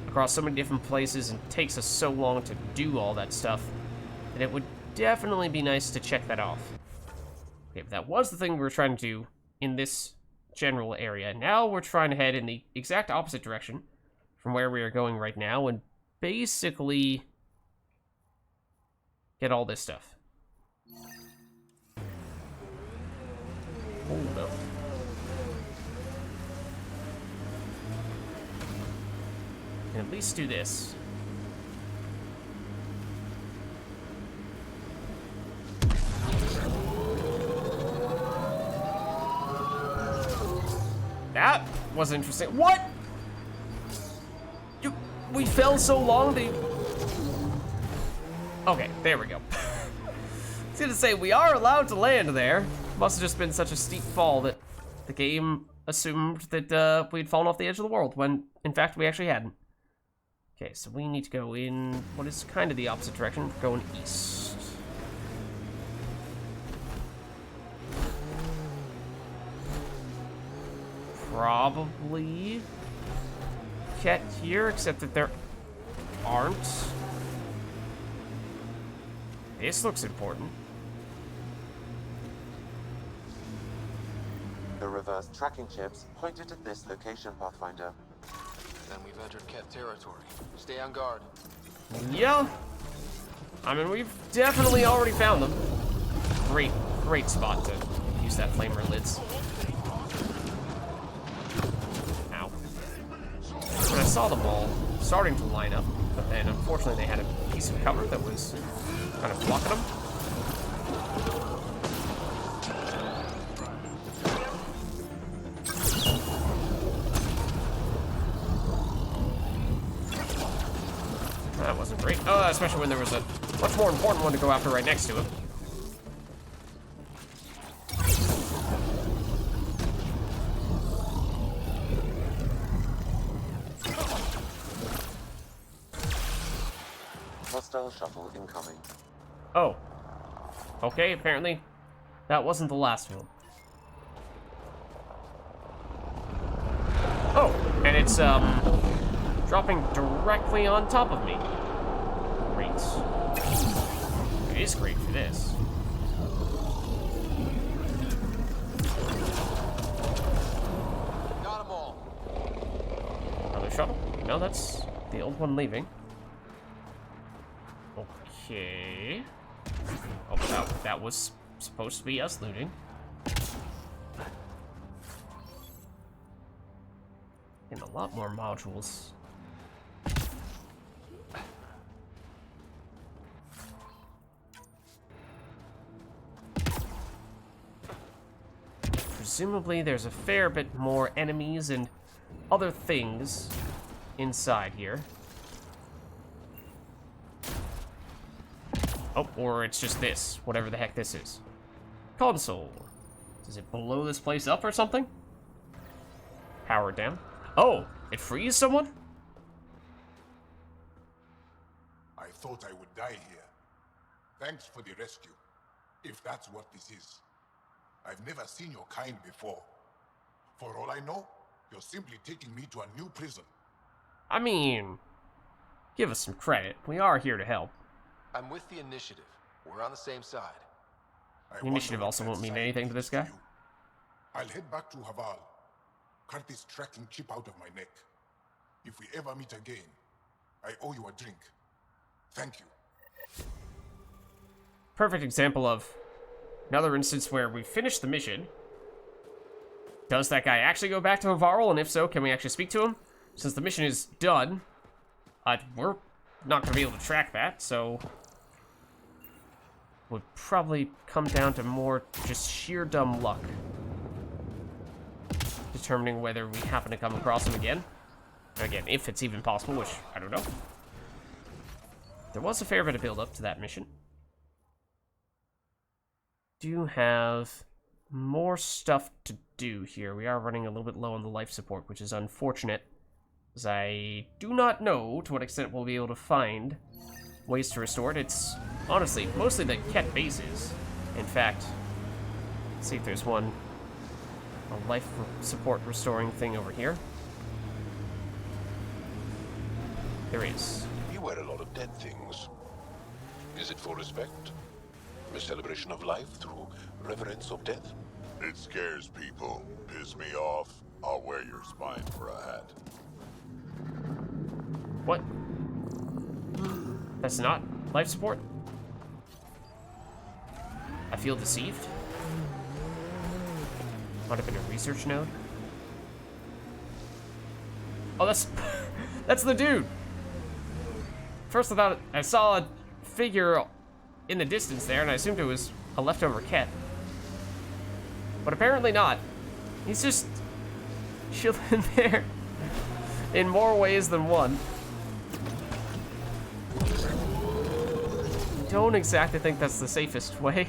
across so many different places and takes us so long to do all that stuff that it would definitely be nice to check that off. Okay, but that was the thing we were trying to do in this general area. Now we're trying to head in the exact opposite direction from where we are going right now and basically get all this stuff. Hold up. And at least do this. That was interesting. What? We fell so long that... Okay, there we go. I was gonna say, we are allowed to land there. Must have just been such a steep fall that the game assumed that we'd fallen off the edge of the world, when, in fact, we actually hadn't. Okay, so we need to go in what is kind of the opposite direction. We're going east. Probably Ket here, except that there aren't. This looks important. The reverse tracking chips pointed at this location, Pathfinder. Then we've entered Ket territory. Stay on guard. Yeah. I mean, we've definitely already found them. Great spot to use that flamer lids. Ow. When I saw them all starting to line up, but then unfortunately they had a piece of cover that was kind of blocking them. That wasn't great. Oh, especially when there was a much more important one to go after right next to him. Hostile shuttle incoming. Oh. Okay, apparently that wasn't the last one. Oh, and it's, dropping directly on top of me. Great. It is great for this. Got 'em all. Another shuttle? No, that's the old one leaving. Okay. Oh, that was supposed to be us looting. And a lot more modules. Presumably there's a fair bit more enemies and other things inside here. Oh, or it's just this, whatever the heck this is. Console. Does it blow this place up or something? Power it down. Oh, it frees someone? I thought I would die here. Thanks for the rescue, if that's what this is. I've never seen your kind before. For all I know, you're simply taking me to a new prison. I mean, give us some credit. We are here to help. I'm with the initiative. We're on the same side. The initiative also won't mean anything to this guy. I'll head back to Haval. Cut this tracking chip out of my neck. If we ever meet again, I owe you a drink. Thank you. Perfect example of another instance where we finished the mission. Does that guy actually go back to Havarl? And if so, can we actually speak to him? Since the mission is done, we're not going to be able to track that, so would probably come down to more just sheer dumb luck determining whether we happen to come across him again. Again, if it's even possible, which I don't know. There was a fair bit of build up to that mission. Do have more stuff to do here. We are running a little bit low on the life support, which is unfortunate, as I do not know to what extent we'll be able to find ways to restore it. It's honestly mostly the Ket bases. In fact, let's see if there's a life support restoring thing over here. There is. You wear a lot of dead things. Is it for respect? A celebration of life through reverence of death? It scares people. Piss me off. I'll wear your spine for a hat. What? That's not life support? I feel deceived. Might have been a research node. Oh, that's that's the dude. First I thought I saw a figure in the distance there, and I assumed it was a leftover Ket. But apparently not. He's just chilling there in more ways than one. Don't exactly think that's the safest way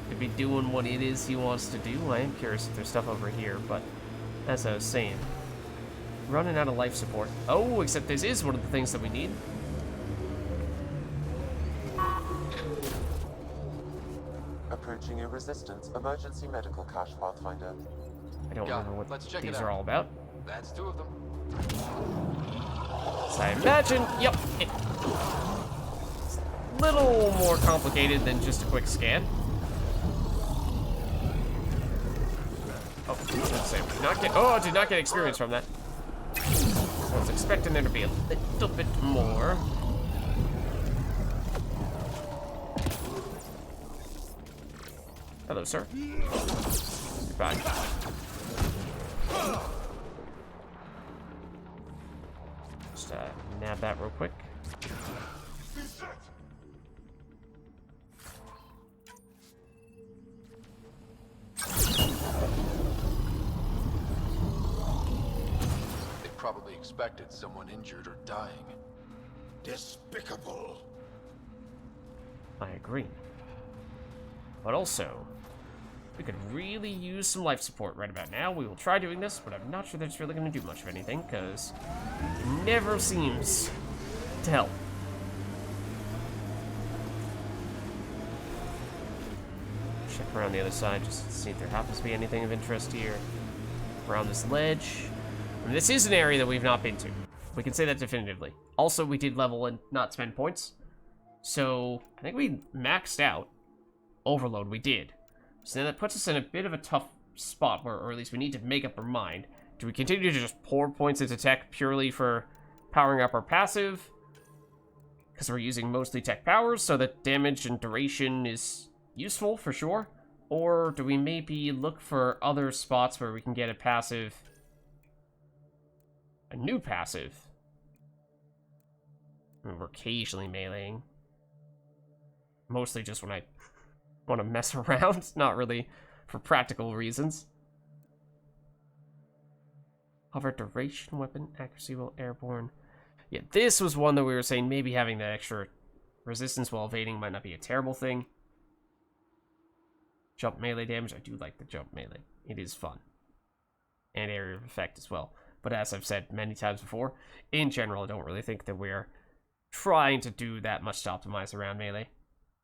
to be doing what it is he wants to do. I am curious if there's stuff over here, but as I was saying, running out of life support. Oh, except this is one of the things that we need. Approaching a resistance emergency medical cache, Pathfinder. I don't remember what Let's check these it are out. all about. That's 2 of them. So I imagine, yep, it's a little more complicated than just a quick scan. Oh, let's say, did not get experience from that. I was expecting there to be a little bit more. Hello, sir. Goodbye. Just nab that real quick. They probably expected someone injured or dying. Despicable. I agree. But also, we could really use some life support right about now. We will try doing this, but I'm not sure that it's really going to do much of anything, because it never seems to help. Check around the other side just to see if there happens to be anything of interest here. Around this ledge. And this is an area that we've not been to. We can say that definitively. Also, we did level and not spend points. So, I think we maxed out. Overload, we did. So now that puts us in a bit of a tough spot, where, or at least we need to make up our mind. Do we continue to just pour points into tech purely for powering up our passive? Because we're using mostly tech powers, so that damage and duration is useful for sure. Or do we maybe look for other spots where we can get a passive, a new passive? I mean, we're occasionally meleeing. Mostly just when I want to mess around, not really for practical reasons. Hover duration, weapon accuracy while airborne. Yeah, this was one that we were saying maybe having that extra resistance while evading might not be a terrible thing. Jump melee damage, I do like the jump melee. It is fun. And area of effect as well. But as I've said many times before, in general, I don't really think that we're trying to do that much to optimize around melee.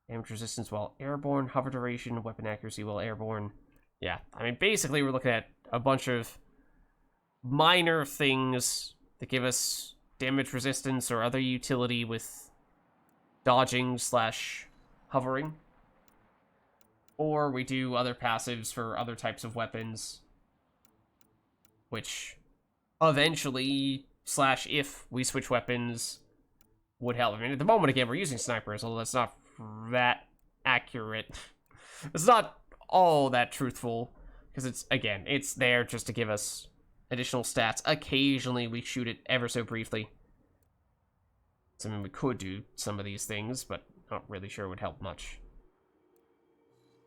Damage resistance while airborne, hover duration, weapon accuracy while airborne. Yeah, I mean, basically we're looking at a bunch of minor things that give us damage resistance or other utility with dodging / hovering. Or we do other passives for other types of weapons, which eventually / if we switch weapons would help. I mean, at the moment, again, we're using snipers, although that's not that accurate. It's not all that truthful, because it's, again, it's there just to give us additional stats. Occasionally, we shoot it ever so briefly. So, I mean, we could do some of these things, but not really sure it would help much.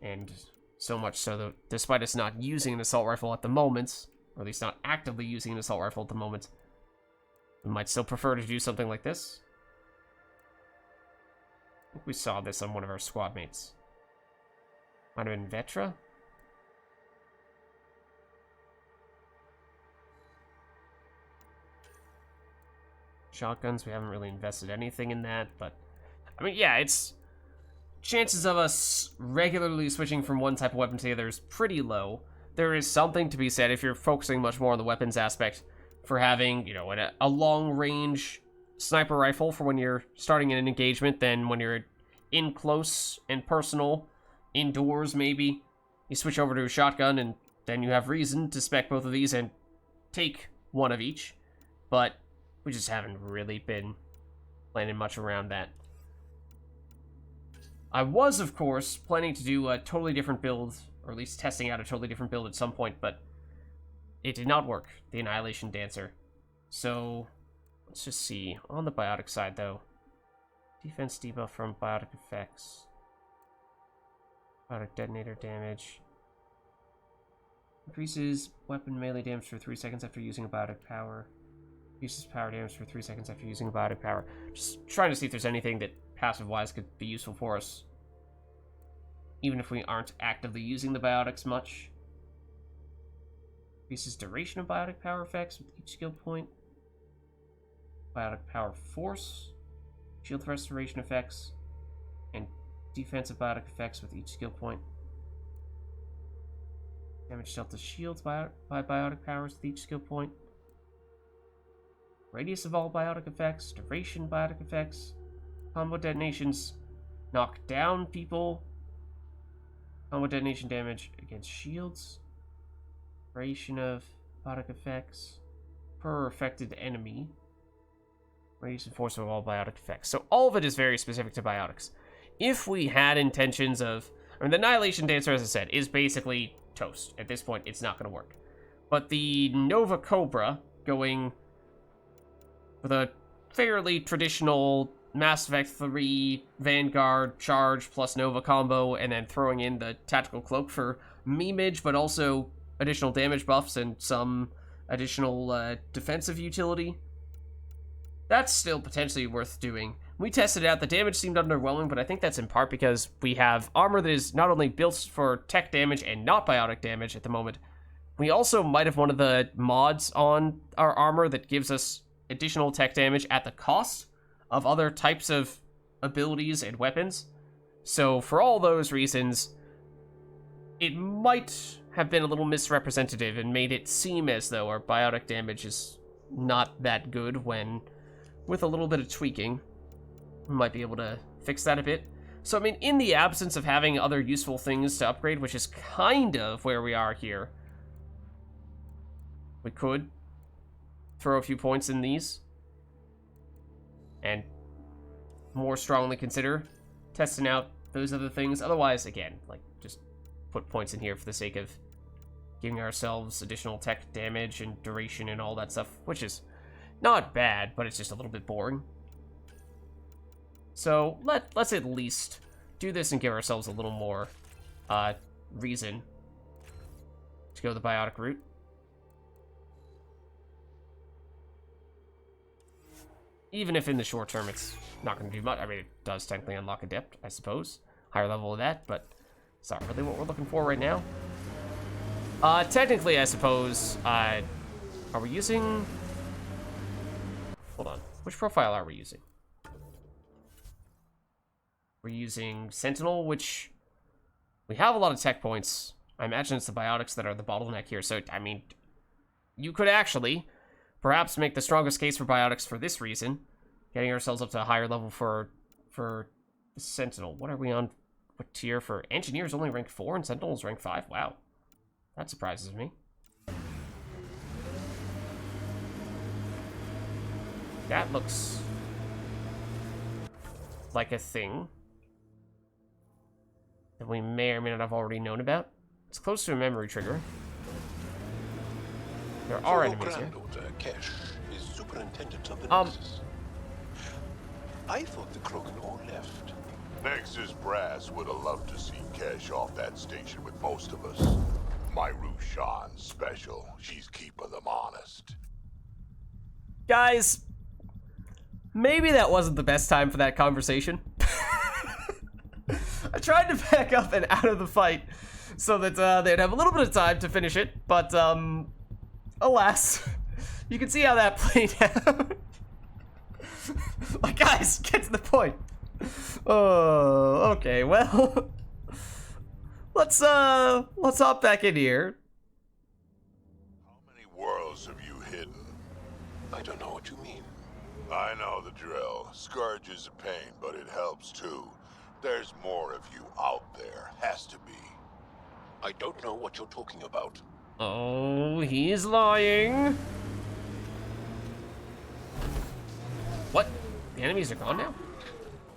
And so much so that, despite us not using an assault rifle at the moment, or at least not actively using an assault rifle at the moment, we might still prefer to do something like this. I think we saw this on one of our squad mates. Might have been Vetra? shotguns. We haven't really invested anything in that, but I mean, yeah, it's chances of us regularly switching from one type of weapon to the other is pretty low. There is something to be said if you're focusing much more on the weapons aspect for having, you know, a long-range sniper rifle for when you're starting an engagement than when you're in close and personal, indoors maybe. You switch over to a shotgun and then you have reason to spec both of these and take one of each. But we just haven't really been planning much around that. I was, of course, planning to do a totally different build, or at least testing out a totally different build at some point, but it did not work, the Annihilation Dancer. So, let's just see. On the biotic side, though, defense debuff from biotic effects. Biotic detonator damage. Increases weapon melee damage for 3 seconds after using a biotic power. Increases power damage for 3 seconds after using a biotic power. Just trying to see if there's anything that passive-wise could be useful for us, even if we aren't actively using the biotics much. Increases duration of biotic power effects with each skill point. Biotic power force, shield restoration effects, and defensive biotic effects with each skill point. Damage dealt to shields by biotic powers with each skill point. Radius of all biotic effects, duration biotic effects. Combo detonations knock down people. Combo detonation damage against shields. Duration of biotic effects per affected enemy. Radius and force of all biotic effects. So all of it is very specific to biotics. If we had intentions of... I mean, the Annihilation Dancer, as I said, is basically toast. At this point, it's not going to work. But the Nova Cobra, going with a fairly traditional Mass Effect 3 Vanguard charge plus Nova combo, and then throwing in the Tactical Cloak for memeage, but also additional damage buffs and some additional defensive utility. That's still potentially worth doing. We tested it out. The damage seemed underwhelming, but I think that's in part because we have armor that is not only built for tech damage and not biotic damage at the moment. We also might have one of the mods on our armor that gives us additional tech damage at the cost of other types of abilities and weapons. So for all those reasons, it might have been a little misrepresentative and made it seem as though our biotic damage is not that good when, with a little bit of tweaking, we might be able to fix that a bit. So, I mean, in the absence of having other useful things to upgrade, which is kind of where we are here, we could throw a few points in these and more strongly consider testing out those other things. Otherwise, again, like, just put points in here for the sake of giving ourselves additional tech damage and duration and all that stuff, which is not bad, but it's just a little bit boring. So let's at least do this and give ourselves a little more reason to go the biotic route. Even if in the short term it's not going to do much. I mean, it does technically unlock Adept, I suppose. Higher level of that, but it's not really what we're looking for right now. Technically, I suppose, are we using... Hold on. Which profile are we using? We're using Sentinel, which we have a lot of tech points. I imagine it's the biotics that are the bottleneck here. So, I mean, you could actually perhaps make the strongest case for biotics for this reason. Getting ourselves up to a higher level for the Sentinel. What are we on? What tier for Engineers? Only rank 4 and Sentinel's rank 5? Wow. That surprises me. That looks like a thing that we may or may not have already known about. It's close to a memory trigger. There are enemies here. Kesh is superintendent of the Nexus. I thought the Krogan all left. Nexus brass would have loved to see Kesh off that station with most of us. My Rushan's special. She's keeping them honest. Guys, maybe that wasn't the best time for that conversation. I tried to back up and out of the fight so that they'd have a little bit of time to finish it, but alas, you can see how that played out. Like, guys, get to the point. Oh, okay, well. Let's hop back in here. How many worlds have you hidden? I don't know what you mean. I know the drill. Scourge is a pain, but it helps too. There's more of you out there. Has to be. I don't know what you're talking about. Oh, he's lying. What? The enemies are gone now?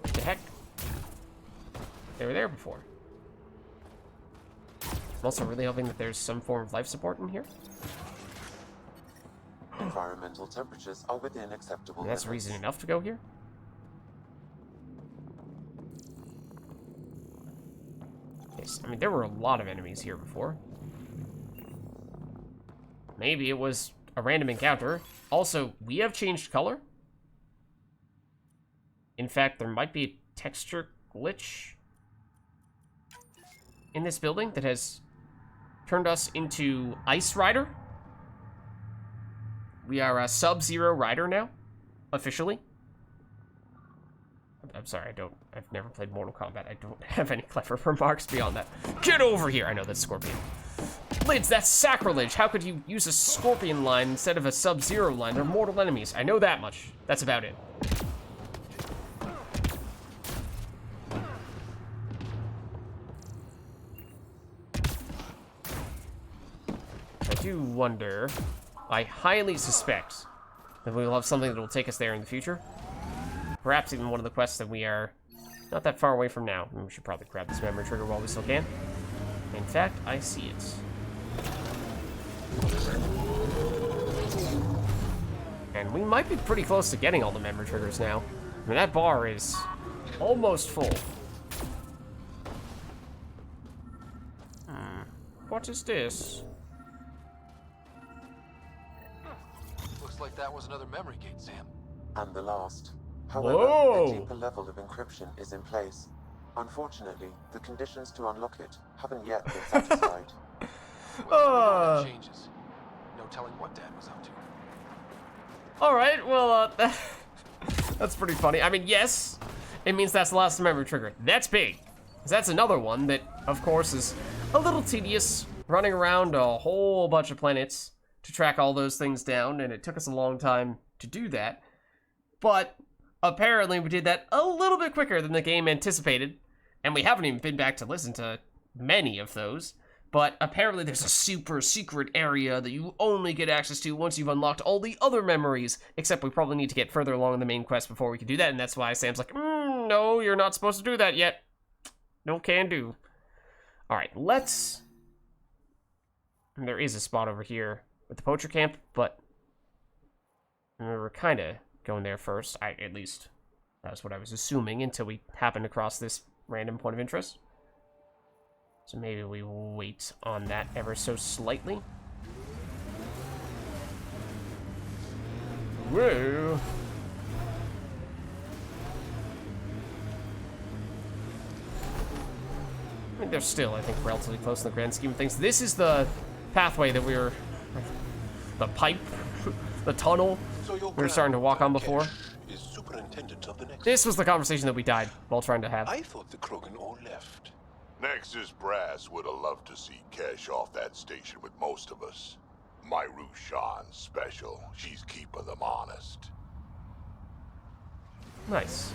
What the heck? They were there before. I'm also really hoping that there's some form of life support in here. Environmental temperatures are within acceptable And that's limits. reason enough to go here. Yes, I mean, there were a lot of enemies here before. Maybe it was a random encounter. Also, we have changed color. In fact, there might be a texture glitch in this building that has turned us into Ice Ryder. We are a Sub-Zero Ryder now, officially. I'm sorry, I've never played Mortal Kombat. I don't have any clever remarks beyond that. Get over here! I know that's Scorpion. Lids, that's sacrilege. How could you use a Scorpion line instead of a Sub-Zero line? They're mortal enemies. I know that much. That's about it. I do wonder, I highly suspect that we will have something that will take us there in the future. Perhaps even one of the quests that we are not that far away from now. We should probably grab this memory trigger while we still can. In fact, I see it. And we might be pretty close to getting all the memory triggers now. I mean, that bar is almost full. What is this? Looks like that was another memory gate, Sam. And the last. However, Whoa. a deeper level of encryption is in place. Unfortunately, the conditions to unlock it haven't yet been satisfied. Well, that changes. No telling what Dad was up to. Alright, well, that's pretty funny. I mean, yes, it means that's the last memory trigger. That's big. 'Cause that's another one that, of course, is a little tedious, running around a whole bunch of planets to track all those things down, and it took us a long time to do that. But apparently we did that a little bit quicker than the game anticipated, and we haven't even been back to listen to many of those. But apparently there's a super secret area that you only get access to once you've unlocked all the other memories, except we probably need to get further along in the main quest before we can do that, and that's why Sam's like, no, you're not supposed to do that yet. No can do. Alright, let's... And there is a spot over here with the poacher camp, but we're kind of going there first. At least, that's what I was assuming until we happened across this random point of interest. So maybe we will wait on that ever so slightly. Whoa. I mean, they're still, I think, relatively close in the grand scheme of things. This is the pathway that we were... The pipe? The tunnel we were starting to walk on before. Is superintendent of the next. This was the conversation that we died while trying to have. I thought the Krogan all left. Nexus Brass would have loved to see Kesh off that station with most of us. My Rushan's special. She's keeping them honest. Nice.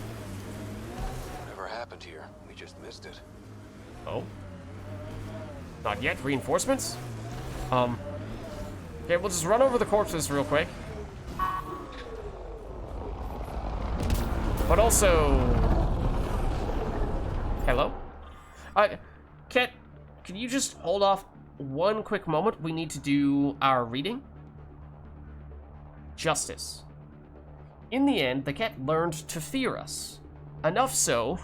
Whatever happened here, we just missed it. Oh. Not yet. Reinforcements? Okay, we'll just run over the corpses real quick. But also... Hello? Ket, can you just hold off one quick moment? We need to do our reading. Justice. In the end, the Ket learned to fear us. Enough so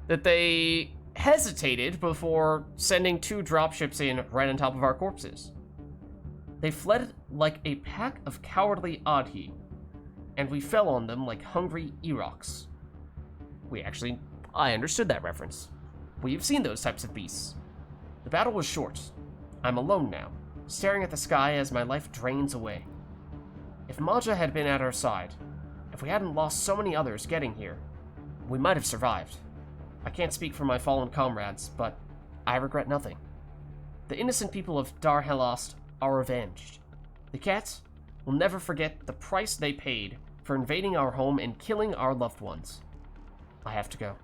that they hesitated before sending 2 dropships in right on top of our corpses. They fled like a pack of cowardly Adhi, and we fell on them like hungry Eroks. I understood that reference. We've seen those types of beasts. The battle was short. I'm alone now, staring at the sky as my life drains away. If Maja had been at our side, If we hadn't lost so many others getting here, we might have survived. I can't speak for my fallen comrades, but I regret nothing. The innocent people of Dar Helost are avenged. The cats will never forget the price they paid for invading our home and killing our loved ones. I have to go.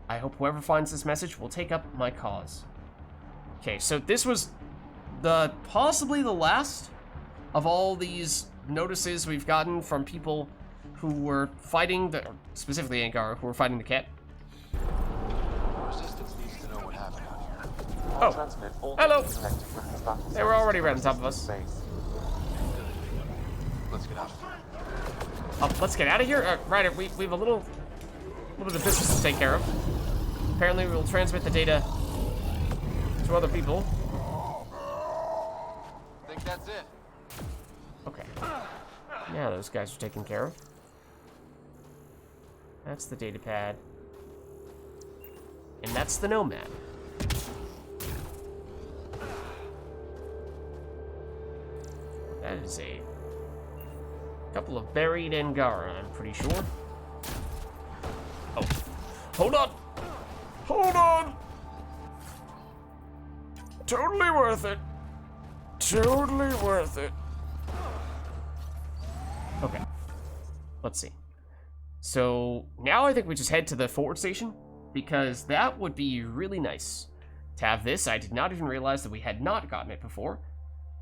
I hope whoever finds this message will take up my cause. Okay, so this was possibly the last of all these notices we've gotten from people who were fighting specifically Angara, who were fighting the cat. Resistance needs to know what happened out here. Oh, hello! They were already right on top of us. Let's get out of here. Let's get out of here? Ryder, we have a little bit of business to take care of. Apparently we will transmit the data to other people. Think that's it. Okay. Now those guys are taken care of. That's the data pad. And that's the Nomad. That is a couple of buried Angaran, I'm pretty sure. Oh. Hold on! Hold on! Totally worth it. Totally worth it. Okay. Let's see. So, now I think we just head to the forward station, because that would be really nice to have this. I did not even realize that we had not gotten it before,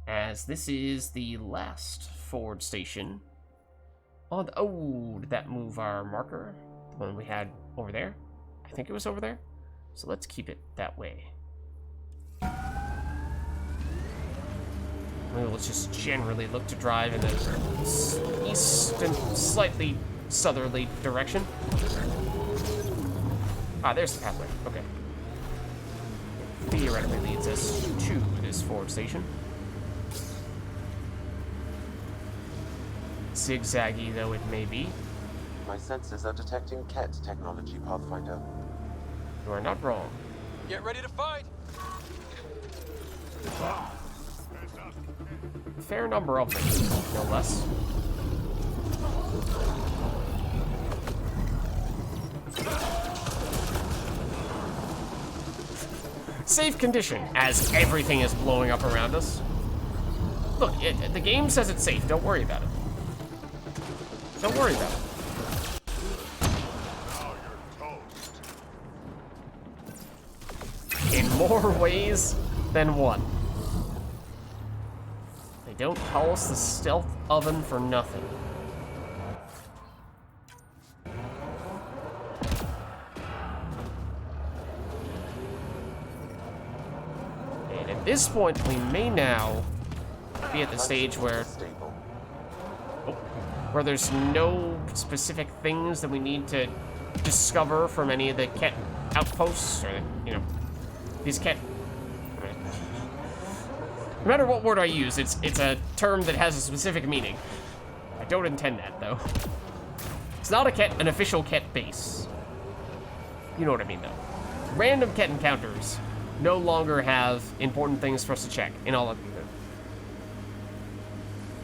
as this is the last forward station. Oh, did that move our marker? The one we had over there? I think it was over there. So let's keep it that way. We will just generally look to drive in the east and slightly southerly direction. Ah, there's the pathway. Okay. It theoretically leads us to this forward station. Zigzaggy though it may be. My sensors are detecting Ket technology, Pathfinder. You are not wrong. Get ready to fight! Fair number of them, no less. Safe condition, as everything is blowing up around us. Look, the game says it's safe, don't worry about it. Don't worry about it. In more ways than one. They don't call us the stealth oven for nothing. And at this point, we may now be at the stage where there's no specific things that we need to discover from any of the Ket outposts, or, you know, these Ket. No matter what word I use, it's a term that has a specific meaning. I don't intend that, though. It's not an official Ket base. You know what I mean, though. Random Ket encounters no longer have important things for us to check, in all likelihood.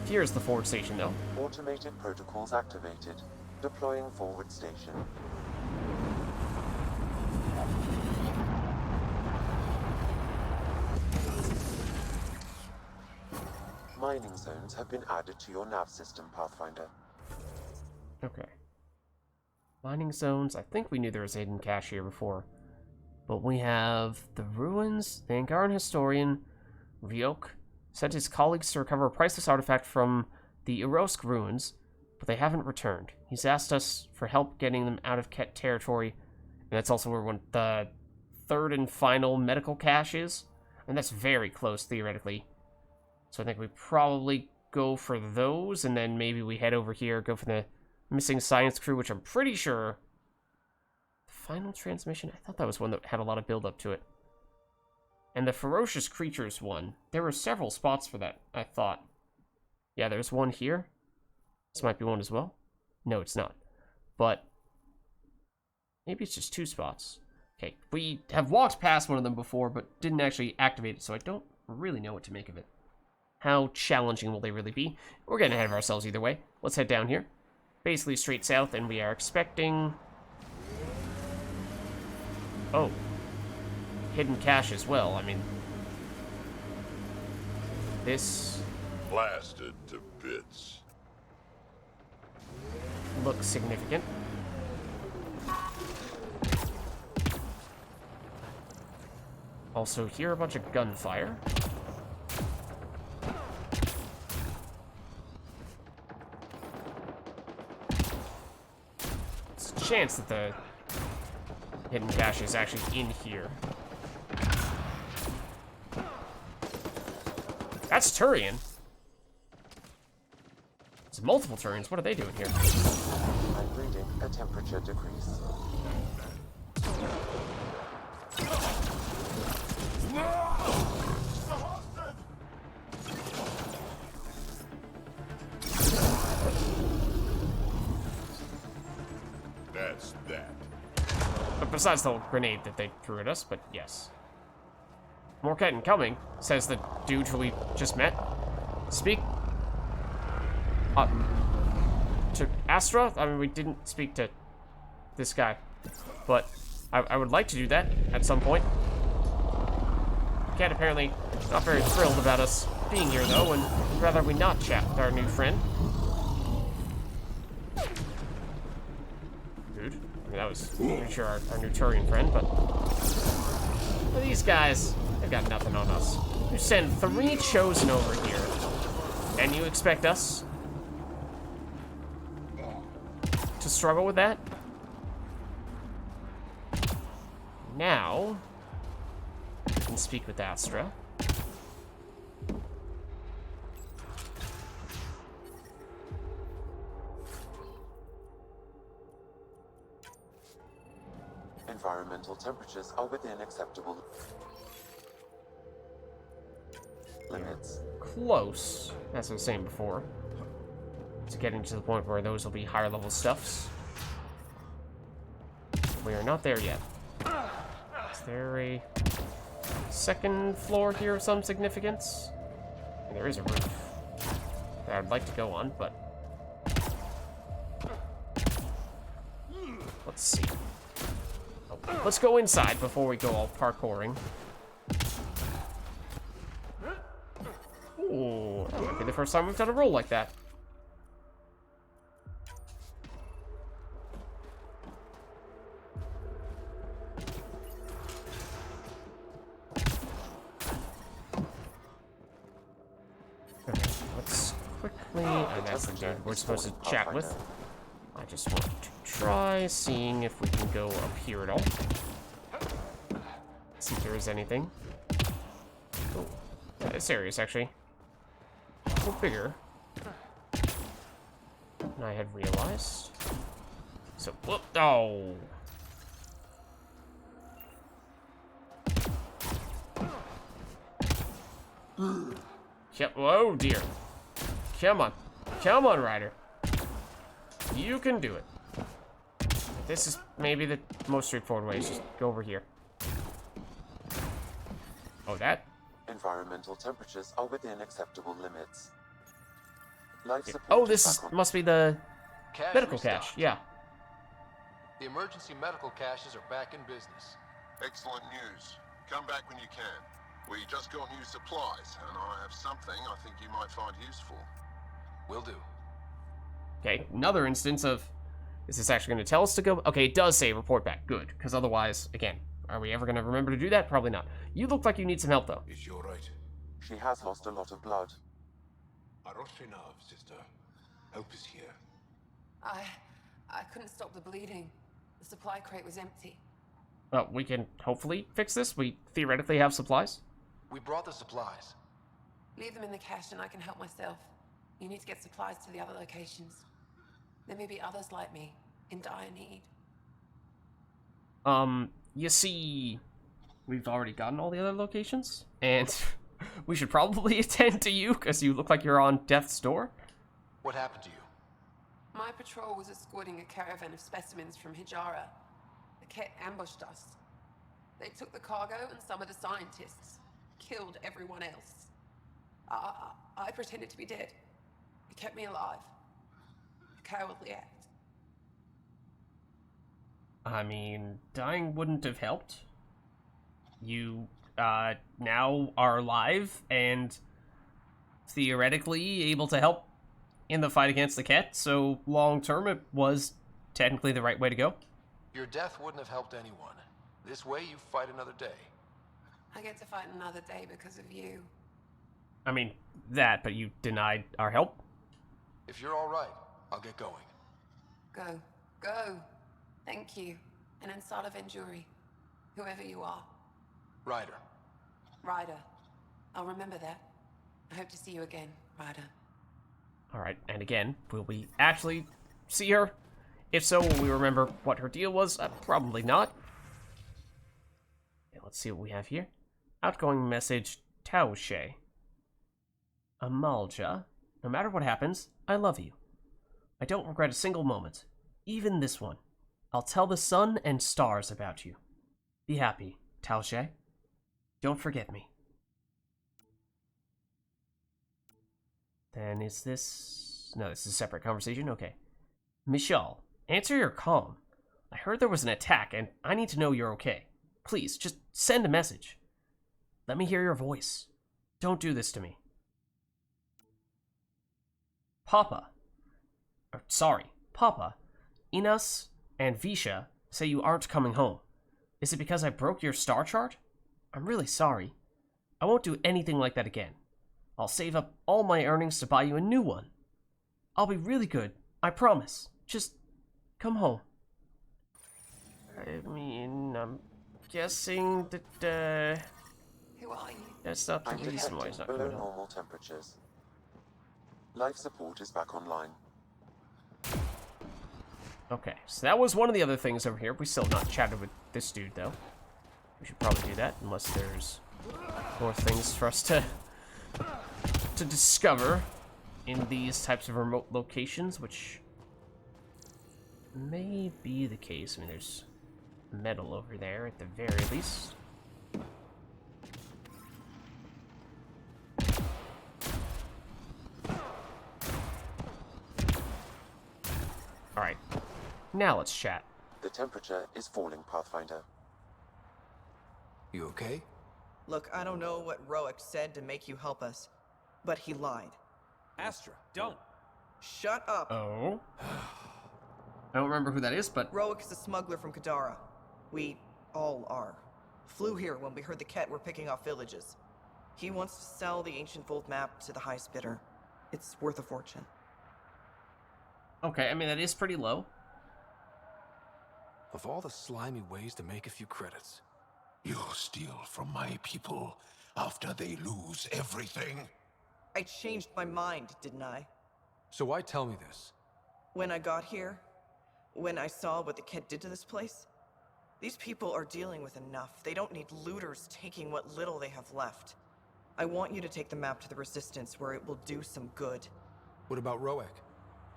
Here's the forward station, though. Automated protocols activated. Deploying forward station. Mining zones have been added to your nav system, Pathfinder. Okay. Mining zones. I think we knew there was a hidden cache here before. But we have the ruins. The Angaran historian, Ryok, sent his colleagues to recover a priceless artifact from the Erosk ruins, but they haven't returned. He's asked us for help getting them out of Ket territory, and that's also where the third and final medical cache is, and that's very close, theoretically. So I think we probably go for those, and then maybe we head over here, go for the missing science crew, which I'm pretty sure... Final transmission? I thought that was one that had a lot of build-up to it. And the ferocious creatures one, there were several spots for that, I thought. Yeah, there's one here. This might be one as well. No, it's not. But maybe it's just 2 spots. Okay, we have walked past one of them before, but didn't actually activate it, so I don't really know what to make of it. How challenging will they really be? We're getting ahead of ourselves either way. Let's head down here. basically straight south, and we are expecting... Oh. Hidden cache as well. I mean... This... Blasted to bits. looks significant. Also hear a bunch of gunfire. There's a chance that the hidden cache is actually in here. That's Turian. There's multiple Turians. What are they doing here? I'm reading a temperature decrease. That's that. But besides the grenade that they threw at us, but yes. More cat incoming, says the dude who we just met. Speak to Astra? I mean, we didn't speak to this guy, but I would like to do that at some point. Cat apparently not very thrilled about us being here, though, and rather we not chat with our new friend. Dude, I mean, that was pretty sure our new Turian friend, but these guys, they've got nothing on us. You send 3 Chosen over here, and you expect us to struggle with that? Now, we can speak with Astra. Environmental temperatures are within acceptable limits. Close, as I was saying before, to getting to the point where those will be higher level stuffs. We are not there yet. Is there a second floor here of some significance? And there is a roof that I'd like to go on, but let's see. Oh, let's go inside before we go all parkouring. Ooh, that might be the first time we've done a roll like that. Okay, let's quickly... Oh, that's the dude we're supposed to chat with. I just want to try seeing if we can go up here at all. See if there is anything. Oh, that is serious, actually. A little bigger than I had realized. So, whoop, oh. Yep, oh dear. Come on. Come on, Ryder. You can do it. This is maybe the most straightforward way. Just go over here. Oh, that? Environmental temperatures are within acceptable limits. Life support Oh, this back on. must be the Cache medical restocked. cache. Yeah. The emergency medical caches are back in business. Excellent news. Come back when you can. We just got new supplies, and I have something I think you might find useful. Will do. Okay, another instance of, is this actually going to tell us to go? Okay, it does say report back. Good, because otherwise, again, are we ever going to remember to do that? Probably not. You look like you need some help, though. Is she alright? She has lost a lot of blood. Aroshrinav, sister. Help is here. I couldn't stop the bleeding. The supply crate was empty. Well, we can hopefully fix this. We theoretically have supplies. We brought the supplies. Leave them in the cache and I can help myself. You need to get supplies to the other locations. There may be others like me, in dire need. You see, we've already gotten all the other locations, and we should probably attend to you, because you look like you're on death's door. What happened to you? My patrol was escorting a caravan of specimens from Hijara. The Ket ambushed us. They took the cargo and some of the scientists. Killed everyone else. I pretended to be dead. It kept me alive. A cowardly act. I mean, dying wouldn't have helped. You, now are alive and theoretically able to help in the fight against the Ket, so long term it was technically the right way to go. Your death wouldn't have helped anyone. This way, you fight another day. I get to fight another day because of you. I mean, that, but you denied our help? If you're all right, I'll get going. Go. Go. Thank you. And inside of Injury, whoever you are. Ryder. Ryder. I'll remember that. I hope to see you again, Ryder. Alright, and again, will we actually see her? If so, will we remember what her deal was? Probably not. Okay, let's see what we have here. Outgoing message, Taoshe. Amalja, no matter what happens, I love you. I don't regret a single moment, even this one. I'll tell the sun and stars about you. Be happy, Taoshe. Don't forget me. Then is this... No, this is a separate conversation? Okay. Michelle, answer your calm. I heard there was an attack, and I need to know you're okay. Please, just send a message. Let me hear your voice. Don't do this to me. Papa, Inas and Visha say you aren't coming home. Is it because I broke your star chart? I'm really sorry. I won't do anything like that again. I'll save up all my earnings to buy you a new one. I'll be really good, I promise. Just come home. I mean, I'm guessing that, Who are you? that's not the I'm reason why he's detecting not below coming home. normal temperatures. Life support is back online. Okay, so that was one of the other things over here. We still have not chatted with this dude, though. We should probably do that, unless there's more things for us to discover in these types of remote locations, which may be the case. I mean, there's metal over there at the very least. Alright, now let's chat. The temperature is falling, Pathfinder. You okay? Look, I don't know what Roic said to make you help us, but he lied. Astra, don't. Shut up. Oh? I don't remember who that is, but... Roic is a smuggler from Kadara. We all are. Flew here when we heard the Ket were picking off villages. He wants to sell the ancient Volt map to the highest bidder. It's worth a fortune. Okay, I mean, that is pretty low. Of all the slimy ways to make a few credits. You steal from my people after they lose everything? I changed my mind, didn't I? So why tell me this? When I got here, when I saw what the Ket did to this place, these people are dealing with enough. They don't need looters taking what little they have left. I want you to take the map to the Resistance where it will do some good. What about Roic?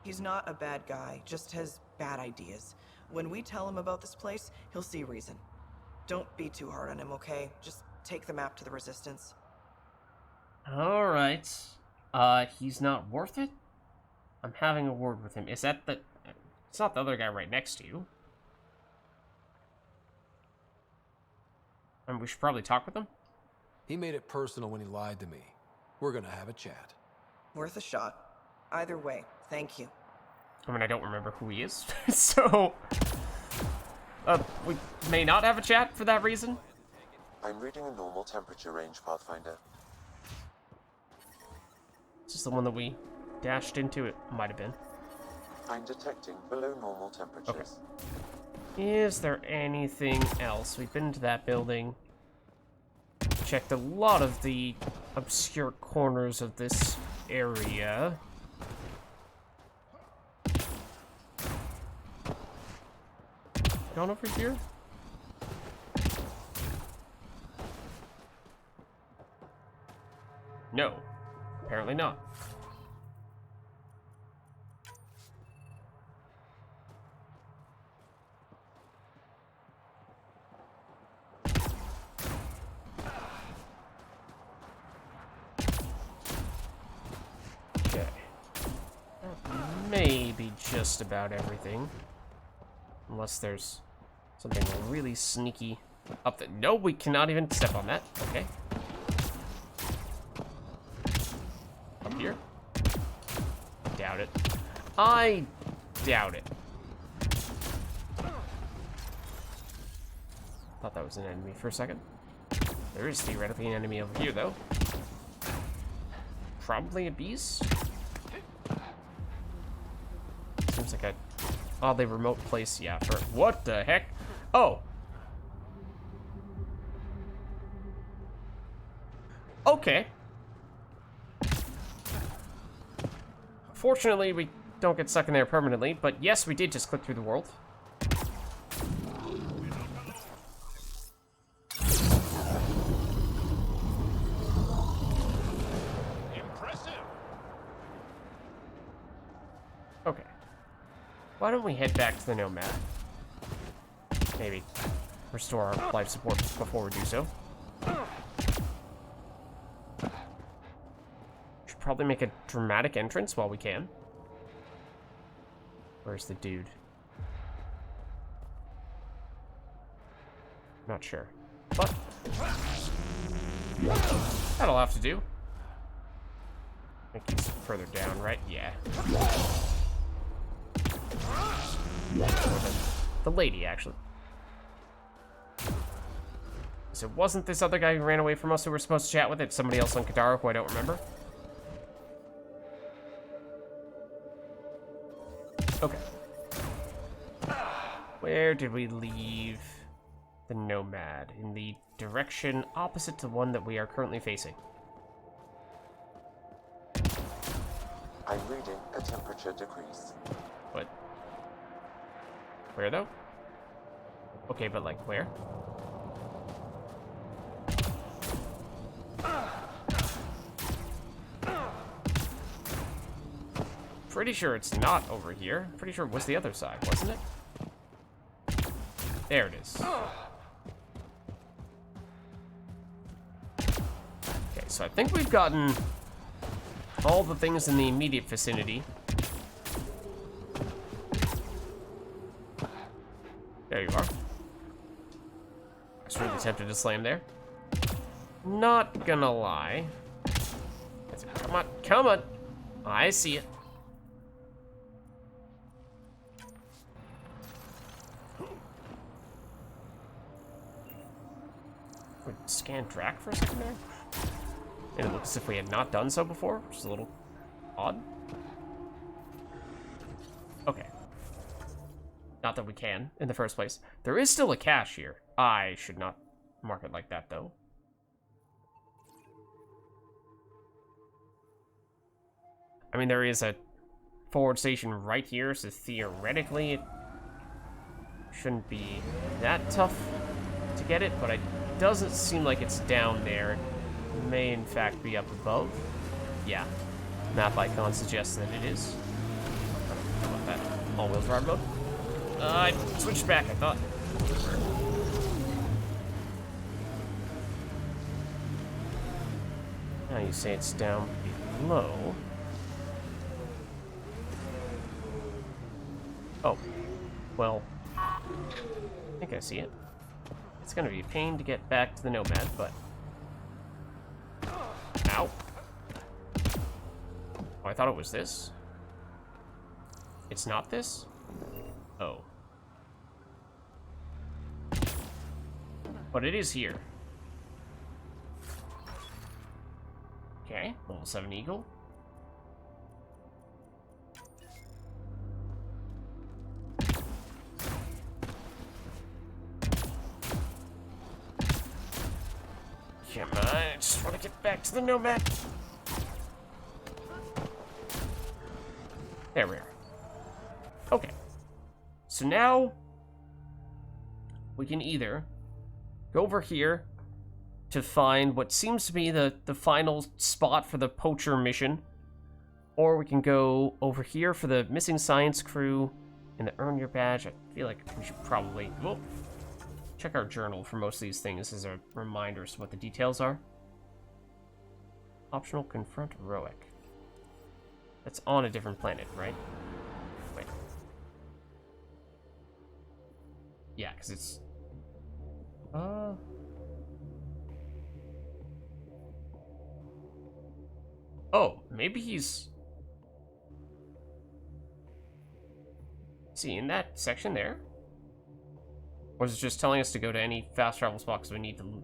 He's not a bad guy, just has bad ideas. When we tell him about this place, he'll see reason. Don't be too hard on him, okay? Just take the map to the Resistance. Alright. He's not worth it? I'm having a word with him. Is that the... It's not the other guy right next to you. And we should probably talk with him? He made it personal when he lied to me. We're gonna have a chat. Worth a shot. Either way, thank you. I mean, I don't remember who he is, so... we may not have a chat for that reason. I'm reading a normal temperature range, Pathfinder. This is the one that we dashed into. It might have been. I'm detecting below normal temperatures. Is there anything else? We've been to that building. Checked a lot of the obscure corners of this area. Gone over here? No. Apparently not. Okay. That may be just about everything. Unless there's Something really sneaky up there. No, we cannot even step on that. Okay. Up here? Doubt it. I doubt it. Thought that was an enemy for a second. There is theoretically an enemy over here, though. Probably a beast? Seems like a oddly remote place. Yeah, for what the heck? Oh! Okay. Fortunately, we don't get stuck in there permanently, but yes, we did just click through the world. Okay. Why don't we head back to the Nomad? Maybe restore our life support before we do so. Should probably make a dramatic entrance while we can. Where's the dude? Not sure. But that'll have to do. I think he's further down, right? Yeah. The lady, actually. So it wasn't this other guy who ran away from us who we're supposed to chat with. It's somebody else on Kadara who I don't remember. Okay. Where did we leave the Nomad? In the direction opposite to one that we are currently facing. I'm reading a temperature decrease. What? Where, though? Okay, but, like, where? Pretty sure it's not over here. Pretty sure it was the other side, wasn't it? There it is. Okay, so I think we've gotten all the things in the immediate vicinity. There you are. I was really tempted to slam there. Not gonna lie. Come on, come on. I see it. Wait, scan Drac for a second there? And it looks as if we had not done so before, which is a little odd. Okay. Not that we can, in the first place. There is still a cache here. I should not mark it like that, though. I mean, there is a forward station right here, so theoretically it shouldn't be that tough to get it, but it doesn't seem like it's down there. It may, in fact, be up above. Yeah. Map icon suggests that it is. How about that? All-wheel drive mode? I switched back, I thought. Now you say it's down below. Oh. Well, I think I see it. It's gonna be a pain to get back to the Nomad, but... Ow. Oh, I thought it was this. It's not this? Oh. But it is here. Okay, level 7 Eagle. Come on, I just want to get back to the Nomad. There we are. Okay. So now we can either go over here to find what seems to be the final spot for the poacher mission, or we can go over here for the missing science crew and the earn your badge. I feel like we should probably check our journal for most of these things as a reminder as to what the details are. Optional confront Roic. That's on a different planet, right? Wait. Yeah, because it's... Oh, maybe he's... Is he in that section there? Or is it just telling us to go to any fast travel spot because we need to...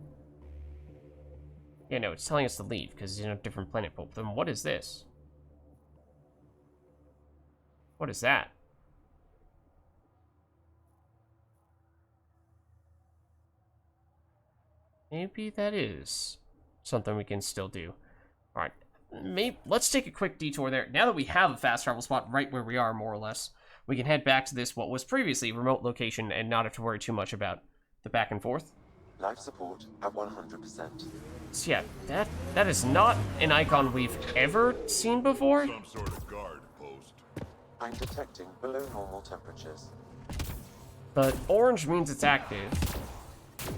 Yeah, no, it's telling us to leave because he's in a different planet. But then what is this? What is that? Maybe that is something we can still do. Alright, let's take a quick detour there. Now that we have a fast travel spot right where we are, more or less, we can head back to this, what was previously remote location, and not have to worry too much about the back and forth. Life support at 100%. So yeah, that is not an icon we've ever seen before. Some sort of guard post. I'm detecting below normal temperatures. But orange means it's active.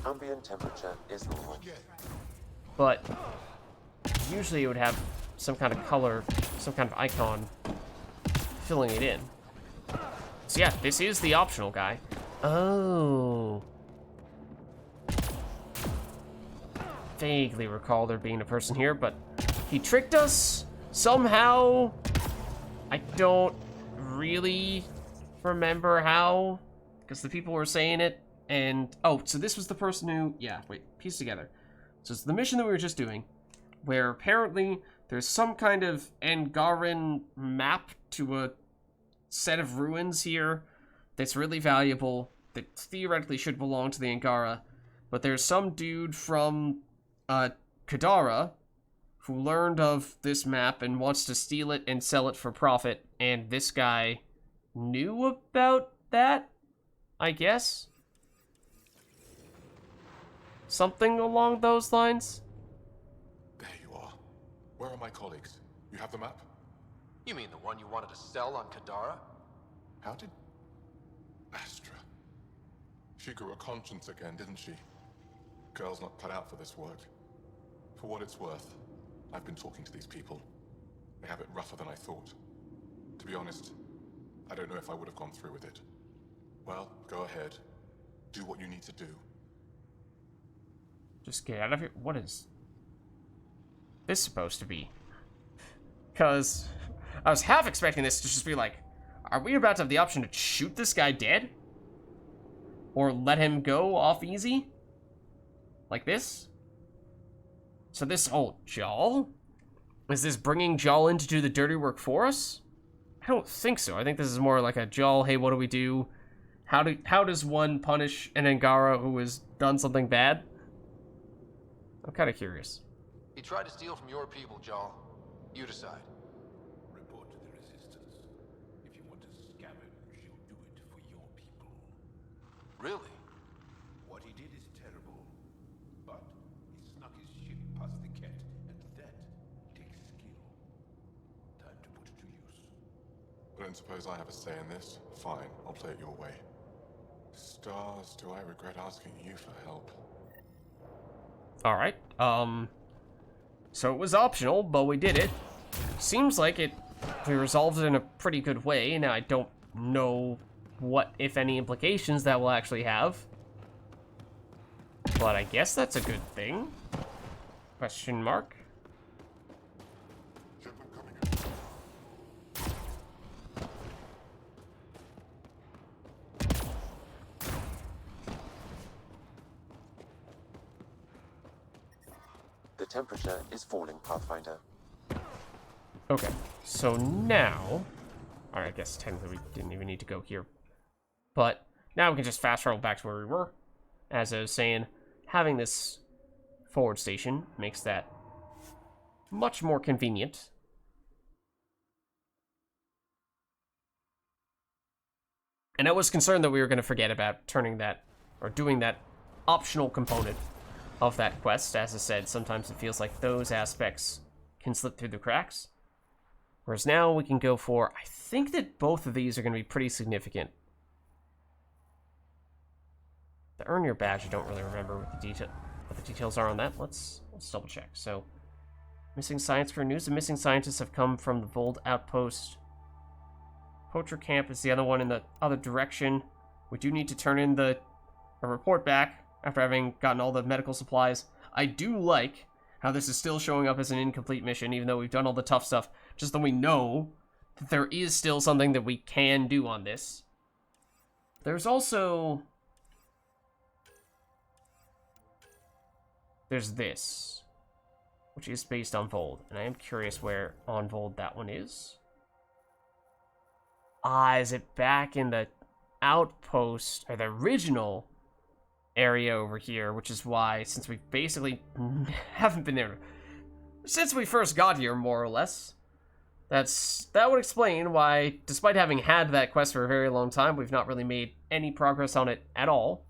Ambient temperature is normal. But usually it would have some kind of color, some kind of icon filling it in. So yeah, this is the optional guy. Oh. Vaguely recall there being a person here, but he tricked us somehow. I don't really remember how, because the people were saying it, and oh, so this was the person who, yeah, wait, piece together. So it's the mission that we were just doing, where apparently there's some kind of Angaran map to a set of ruins here that's really valuable, that theoretically should belong to the Angara, but there's some dude from Kadara who learned of this map and wants to steal it and sell it for profit, and this guy knew about that, I guess? Something along those lines? There you are. Where are my colleagues? You have the map? You mean the one you wanted to sell on Kadara? How did... Astra. She grew a conscience again, didn't she? Girl's not cut out for this work. For what it's worth, I've been talking to these people. They have it rougher than I thought. To be honest, I don't know if I would have gone through with it. Well, go ahead. Do what you need to do. Just get out of here. What is this supposed to be? Because I was half expecting this to just be like, are we about to have the option to shoot this guy dead? Or let him go off easy? Like this? So this whole Jal? Is this bringing Jal in to do the dirty work for us? I don't think so. I think this is more like a Jal, hey, what do we do? How does one punish an Angara who has done something bad? I'm kind of curious. He tried to steal from your people, Jal. You decide. Report to the Resistance. If you want to scavenge, you'll do it for your people. Really? What he did is terrible. But he snuck his ship past the Ket, and that takes skill. Time to put it to use. I don't suppose I have a say in this. Fine, I'll play it your way. Stars, do I regret asking you for help? Alright, so it was optional, but we did it. Seems like we resolved it in a pretty good way. Now, I don't know what, if any, implications that will actually have. But I guess that's a good thing. Question mark. The temperature is falling, Pathfinder. Okay, so now... Alright, I guess technically we didn't even need to go here. But now we can just fast travel back to where we were. As I was saying, having this forward station makes that much more convenient. And I was concerned that we were going to forget about turning that, or doing that optional component of that quest. As I said, sometimes it feels like those aspects can slip through the cracks. Whereas now we can go for, I think that both of these are going to be pretty significant. The earn your badge, I don't really remember what the details are on that. Let's double check. So, missing science for news. The missing scientists have come from the Vold outpost. Poacher camp is the other one in the other direction. We do need to turn in the a report back after having gotten all the medical supplies. I do like how this is still showing up as an incomplete mission, even though we've done all the tough stuff, just so we know that there is still something that we can do on this. There's also... there's this, which is based on Vold, and I am curious where on Vold that one is. Is it back in the outpost, or the original area over here, which is why, since we basically haven't been there since we first got here, more or less, that would explain why, despite having had that quest for a very long time, we've not really made any progress on it at all.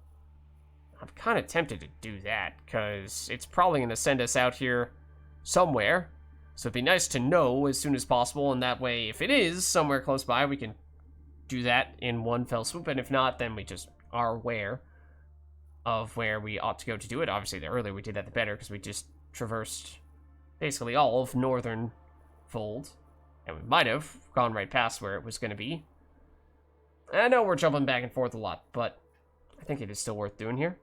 I'm kind of tempted to do that, because it's probably going to send us out here somewhere, so it'd be nice to know as soon as possible, and that way, if it is somewhere close by, we can do that in one fell swoop, and if not, then we just are aware of where we ought to go to do it. Obviously, the earlier we did that, the better, because we just traversed basically all of northern Fold, and we might have gone right past where it was going to be. I know we're jumping back and forth a lot, but I think it is still worth doing here.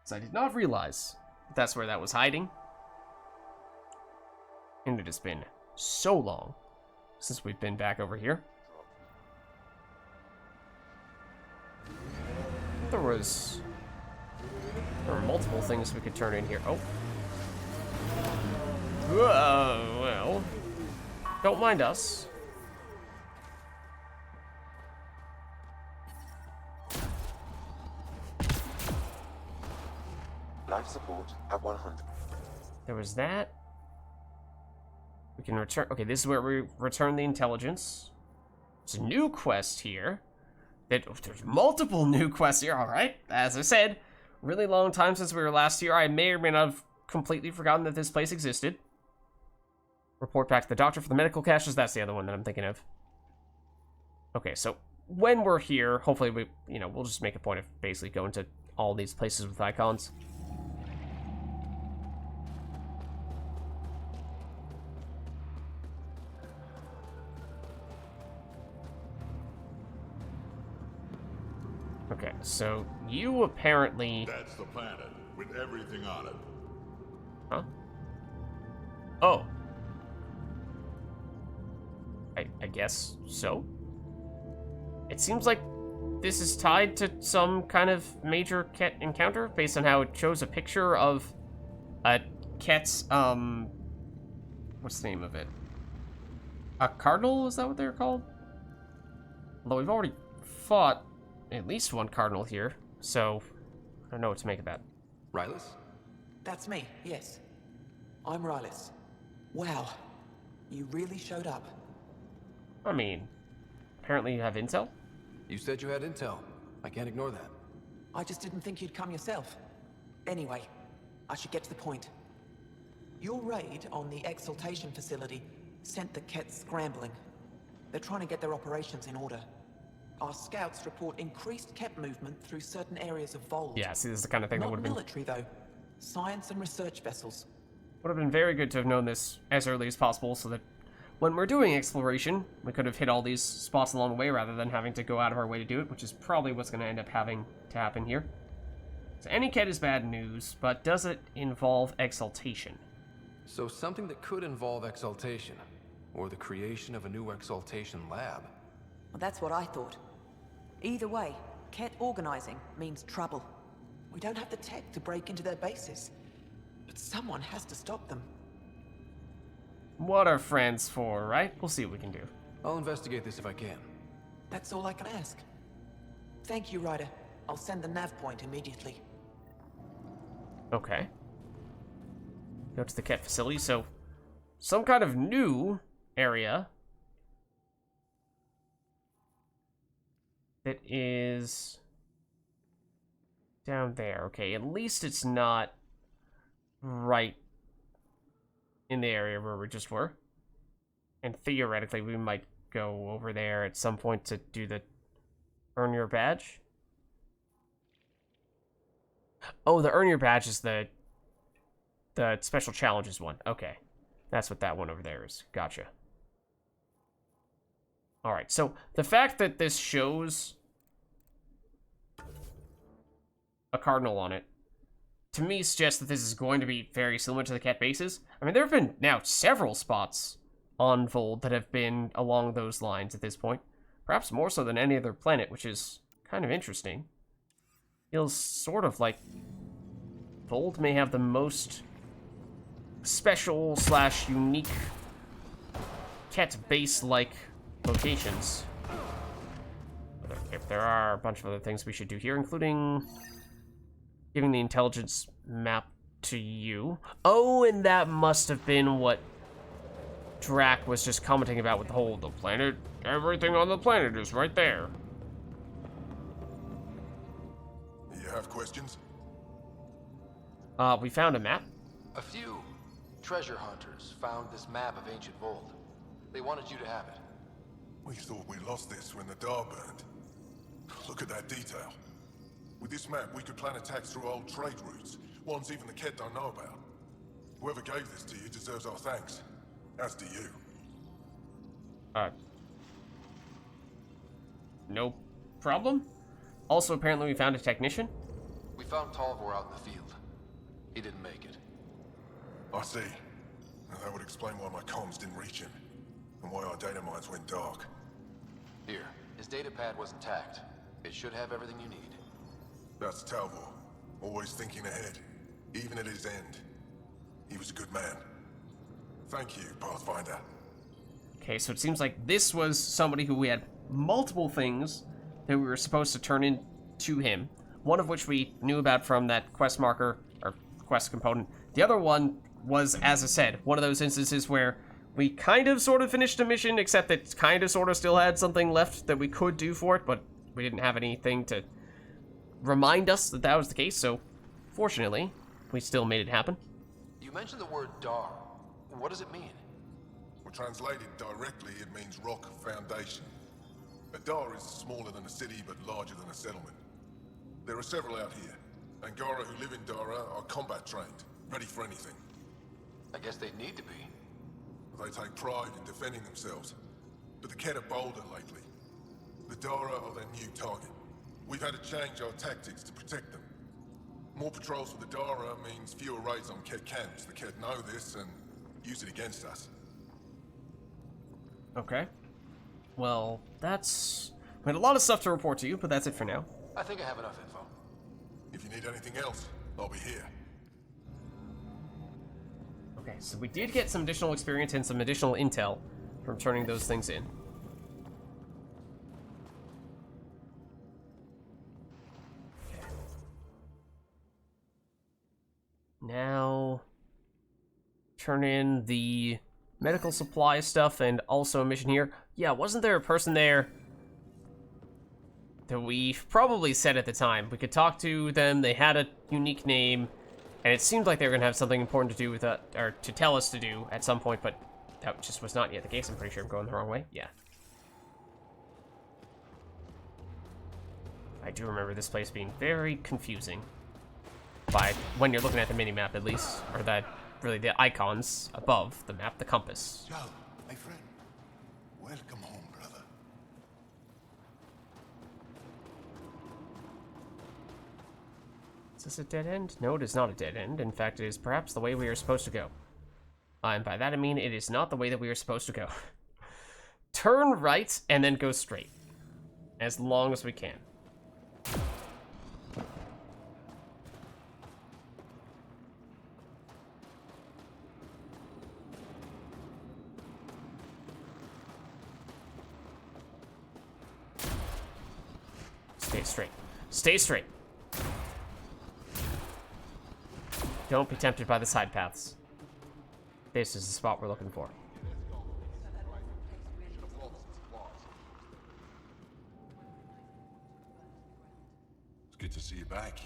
So I did not realize that's where that was hiding. And it has been so long since we've been back over here. There were multiple things we could turn in here. Oh. Whoa, well. Don't mind us. Life support at 100. There was that. We can return... okay, this is where we return the intelligence. There's a new quest here. There's multiple new quests here, alright. As I said, really long time since we were last here. I may or may not have completely forgotten that this place existed. Report back to the doctor for the medical caches. That's the other one that I'm thinking of. Okay, so when we're here, hopefully we'll just make a point of basically going to all these places with icons. Okay, so you apparently... That's the planet, with everything on it. Huh? Oh. I guess so. It seems like this is tied to some kind of major Ket encounter, based on how it shows a picture of a Ket's, what's the name of it? A cardinal, is that what they're called? Although we've already fought at least one cardinal here, so I don't know what to make of that. Rylis? That's me, yes. I'm Rylis. Wow, you really showed up. I mean, apparently you have intel? You said you had intel. I can't ignore that. I just didn't think you'd come yourself. Anyway, I should get to the point. Your raid on the exaltation facility sent the Kets scrambling. They're trying to get their operations in order. Our scouts report increased Ket movement through certain areas of Vold. Yeah, see, this is the kind of thing that would have been... Not military, though. Science and research vessels. Would have been very good to have known this as early as possible, so that when we're doing exploration, we could have hit all these spots along the way rather than having to go out of our way to do it, which is probably what's going to end up having to happen here. So any Ket is bad news, but does it involve exaltation? So something that could involve exaltation, or the creation of a new exaltation lab. Well, that's what I thought. Either way, Ket organizing means trouble. We don't have the tech to break into their bases, but someone has to stop them. What are friends for, right? We'll see what we can do. I'll investigate this if I can. That's all I can ask. Thank you, Ryder. I'll send the nav point immediately. Okay. Go to the Ket facility, so some kind of new area that is down there. Okay, at least it's not right in the area where we just were. And theoretically, we might go over there at some point to do the earn your badge. Oh, the earn your badge is the special challenges one. Okay, that's what that one over there is. Gotcha. All right, so the fact that this shows a cardinal on it, to me suggests that this is going to be very similar to the Ket bases. I mean, there have been now several spots on Vold that have been along those lines at this point. Perhaps more so than any other planet, which is kind of interesting. Feels sort of like Vold may have the most special / unique Ket base-like locations. There are a bunch of other things we should do here, including giving the intelligence map to you. Oh, and that must have been what Drac was just commenting about with the planet. Everything on the planet is right there. You have questions? We found a map. A few treasure hunters found this map of ancient Vold. They wanted you to have it. We thought we lost this when the Dar burned. Look at that detail. With this map, we could plan attacks through old trade routes, ones even the Ket don't know about. Whoever gave this to you deserves our thanks. As do you. No problem. Also, apparently we found a technician. We found Talvor out in the field. He didn't make it. I see. And that would explain why my comms didn't reach him, and why our data mines went dark. Here, his data pad was intact. It should have everything you need. That's Talvor. Always thinking ahead, even at his end. He was a good man. Thank you, Pathfinder. Okay, so it seems like this was somebody who we had multiple things that we were supposed to turn in to him. One of which we knew about from that quest marker, or quest component. The other one was, as I said, one of those instances where we kind of sort of finished a mission, except it kind of sort of still had something left that we could do for it, but we didn't have anything to remind us that that was the case, so fortunately, we still made it happen. You mentioned the word Dar. What does it mean? Well, translated directly, it means rock foundation. A Dar is smaller than a city, but larger than a settlement. There are several out here. Angara who live in Dara are combat trained, ready for anything. I guess they need to be. They take pride in defending themselves. But the Ket are bolder lately. The Dara are their new target. We've had to change our tactics to protect them. More patrols for the Dara means fewer raids on Ket camps. The Ket know this and use it against us. Okay. Well, that's... we had a lot of stuff to report to you, but that's it for now. I think I have enough info. If you need anything else, I'll be here. Okay, so we did get some additional experience and some additional intel from turning those things in. Okay. Now, turn in the medical supply stuff and also a mission here. Yeah, wasn't there a person there that we probably said at the time? We could talk to them, they had a unique name, and it seemed like they were going to have something important to do with that, or to tell us to do at some point, but that just was not yet the case. I'm pretty sure I'm going the wrong way. Yeah. I do remember this place being very confusing. By when you're looking at the mini-map, at least. Or that, really, the icons above the map, the compass. Joe, my friend. Welcome home, brother. Is this a dead end? No, it is not a dead end. In fact, it is perhaps the way we are supposed to go. And by that I mean it is not the way that we are supposed to go. Turn right and then go straight. As long as we can. Stay straight. Stay straight. Don't be tempted by the side paths. This is the spot we're looking for. It's good to see you back.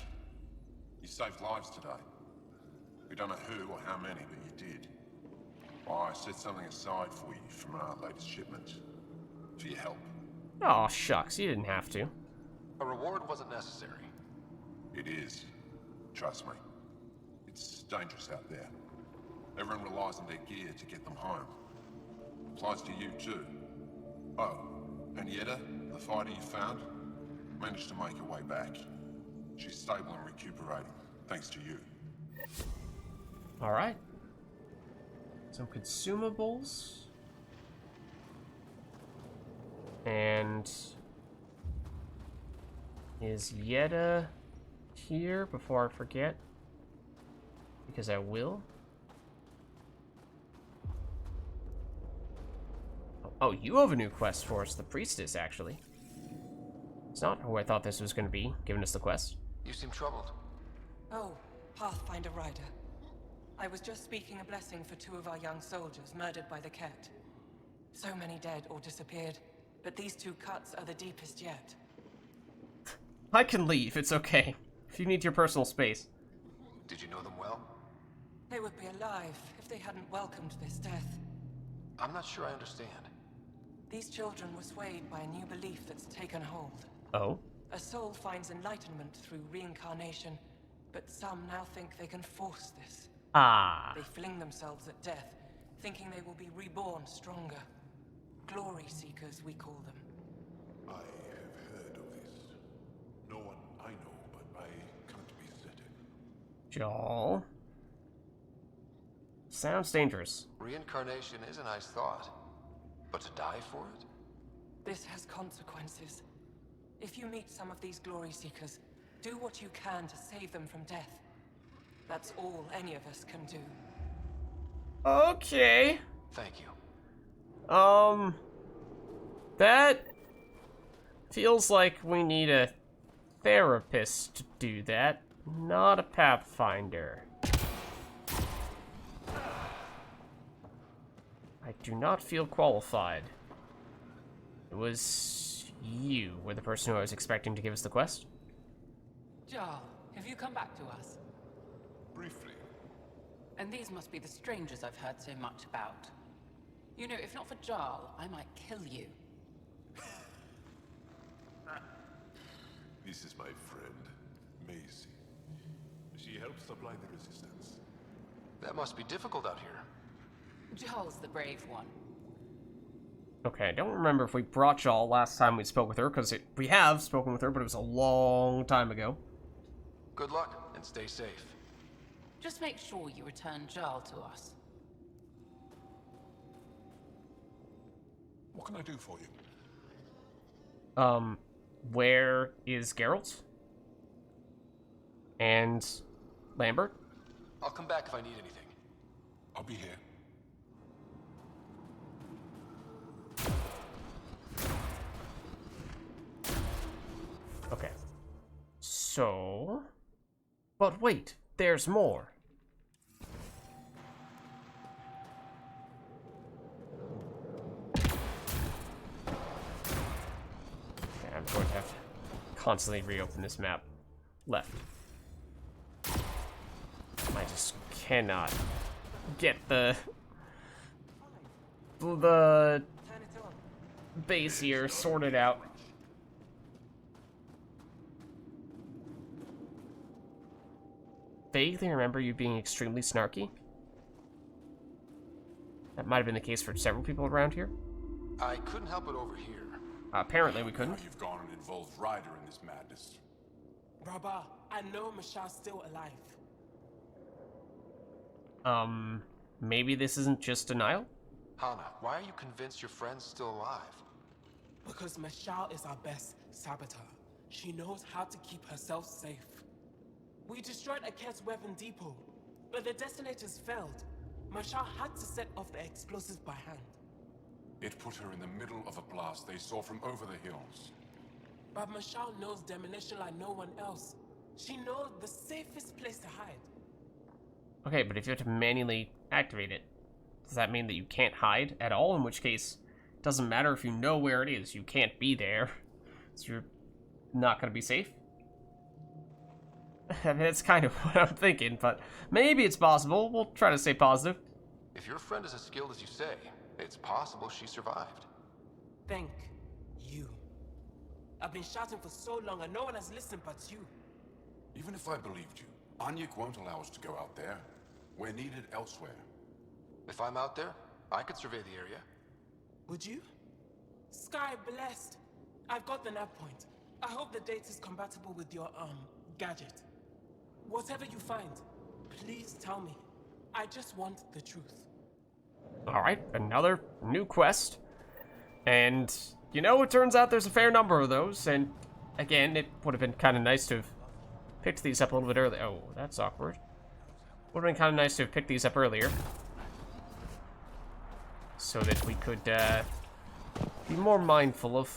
You saved lives today. We don't know who or how many, but you did. I set something aside for you from our latest shipment. For your help. Oh, shucks. You didn't have to. A reward wasn't necessary. It is. Trust me. It's dangerous out there. Everyone relies on their gear to get them home. Applies to you too. Oh, and Yetta, the fighter you found, managed to make her way back. She's stable and recuperating, thanks to you. Alright. Some consumables. And is Yetta here before I forget? Because I will. Oh, you have a new quest for us, the priestess, actually. It's not who I thought this was going to be, giving us the quest. You seem troubled. Oh, Pathfinder Ryder. I was just speaking a blessing for 2 of our young soldiers murdered by the Ket. So many dead or disappeared, but these 2 cuts are the deepest yet. I can leave, it's okay. If you need your personal space. Did you know them well? They would be alive if they hadn't welcomed this death. I'm not sure I understand. These children were swayed by a new belief that's taken hold. Oh? A soul finds enlightenment through reincarnation, but some now think they can force this. Ah. They fling themselves at death, thinking they will be reborn stronger. Glory seekers, we call them. I have heard of this. No one I know, but I can't be certain. Joel. Sounds dangerous. Reincarnation is a nice thought, but to die for it? This has consequences. If you meet some of these glory seekers, do what you can to save them from death. That's all any of us can do. Okay. Thank you. That feels like we need a therapist to do that, not a pathfinder. I do not feel qualified. It was you were the person who I was expecting to give us the quest? Jarl, have you come back to us? Briefly. And these must be the strangers I've heard so much about. You know, if not for Jarl, I might kill you. This is my friend, Macy. She helps supply the resistance. That must be difficult out here. Jarl's the brave one. Okay, I don't remember if we brought y'all last time we spoke with her, because we have spoken with her, but it was a long time ago. Good luck, and stay safe. Just make sure you return Jarl to us. What can I do for you? Where is Geralt? And Lambert? I'll come back if I need anything. I'll be here. Okay. So... But wait, there's more. Okay, I'm going to have to constantly reopen this map. Left. I just cannot get the base here sorted out. Vaguely remember you being extremely snarky. That might have been the case for several people around here. I couldn't help it over here. Apparently we couldn't. You've gone and involved Ryder in this madness. Rabah, I know Michelle's still alive. Maybe this isn't just denial? Hana, why are you convinced your friend's still alive? Because Michelle is our best saboteur. She knows how to keep herself safe. We destroyed Aket's weapon depot, but the detonators failed. Michelle had to set off the explosives by hand. It put her in the middle of a blast they saw from over the hills. But Michelle knows demolition like no one else. She knows the safest place to hide. Okay, but if you have to manually activate it, does that mean that you can't hide at all? In which case, it doesn't matter if you know where it is, you can't be there. So you're not going to be safe? I mean, that's kind of what I'm thinking, but maybe it's possible. We'll try to stay positive. If your friend is as skilled as you say, it's possible she survived. Thank you. I've been shouting for so long and no one has listened but you. Even if I believed you, Anyuk won't allow us to go out there. We're needed elsewhere. If I'm out there, I could survey the area. Would you? Sky blessed. I've got the nav point. I hope the date is compatible with your, gadget. Whatever you find, please tell me. I just want the truth. Alright, another new quest. And, you know, it turns out there's a fair number of those, and again, it would have been kind of nice to have picked these up a little bit earlier. Oh, that's awkward. Would have been kind of nice to have picked these up earlier, so that we could be more mindful of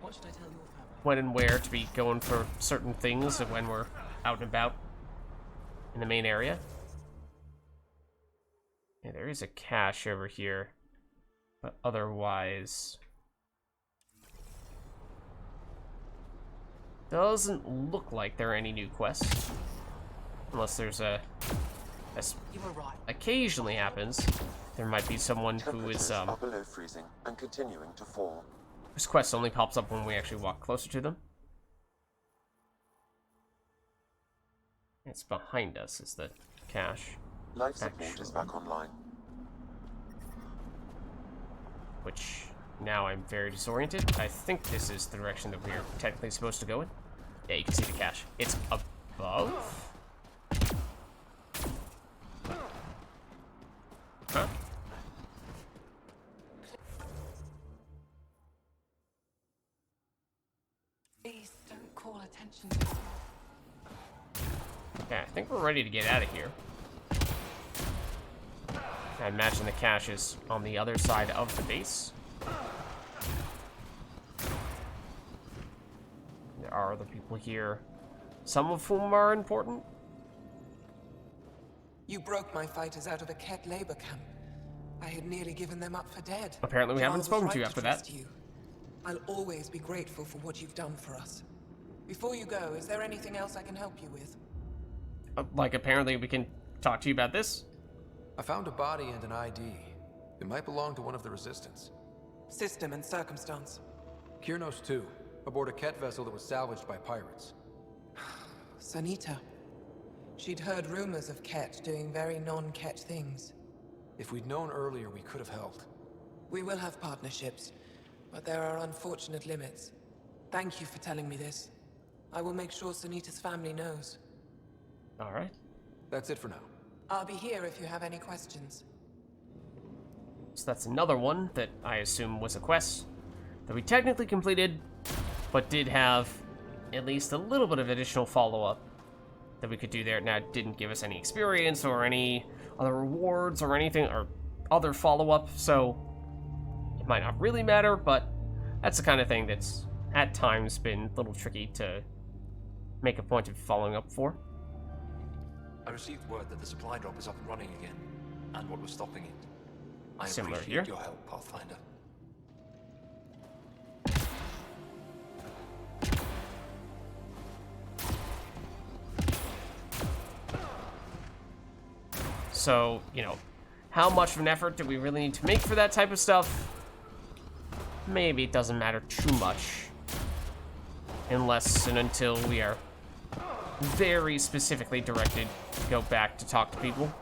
What should I tell your family? when and where to be going for certain things and when we're out and about in the main area. Yeah, there is a cache over here, but otherwise doesn't look like there are any new quests, unless there's a, as You were right. occasionally happens, there might be someone who is Temperatures are below freezing and continuing to fall. whose quest only pops up when we actually walk closer to them. It's behind us is the cache. Life support is back online. Which, now I'm very disoriented. I think this is the direction that we're technically supposed to go in. Yeah, you can see the cache. It's above? Huh? Please don't call attention to it. Yeah, I think we're ready to get out of here. I imagine the cache is on the other side of the base. There are other people here, some of whom are important. You broke my fighters out of a Ket labor camp. I had nearly given them up for dead. Apparently we Jarl haven't was spoken right to you after that. trust you. I'll always be grateful for what you've done for us. Before you go, is there anything else I can help you with? Like, apparently we can talk to you about this. I found a body and an ID. It might belong to one of the Resistance. System and circumstance. Kyrnos 2, aboard a Ket vessel that was salvaged by pirates. Sanita. She'd heard rumors of Ket doing very non-Ket things. If we'd known earlier, we could have helped. We will have partnerships, but there are unfortunate limits. Thank you for telling me this. I will make sure Sanita's family knows. All right. That's it for now. I'll be here if you have any questions. So that's another one that I assume was a quest that we technically completed, but did have at least a little bit of additional follow-up that we could do there. Now, it didn't give us any experience or any other rewards or anything, or other follow-up, so it might not really matter, but that's the kind of thing that's at times been a little tricky to make a point of following up for. I received word that the supply drop is up and running again, and what was stopping it. I Similar appreciate here. your help, Pathfinder. So, you know, how much of an effort do we really need to make for that type of stuff? Maybe it doesn't matter too much. Unless and until we are very specifically directed to go back to talk to people.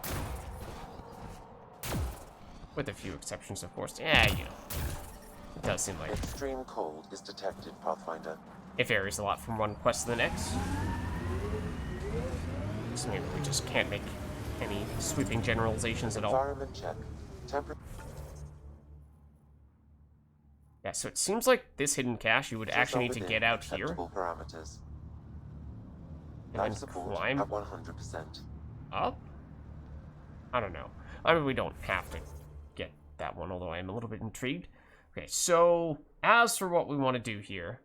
With a few exceptions, of course. Yeah, you know. It does seem like Extreme cold is detected, Pathfinder. it varies a lot from one quest to the next. So maybe we just can't make any sweeping generalizations at all. Environment check. Temperature. Yeah, so it seems like this hidden cache you would actually need to get out here. Parameters. And Life then support climb at 100%. up? I don't know. I mean, we don't have to get that one, although I am a little bit intrigued. Okay, so as for what we want to do here.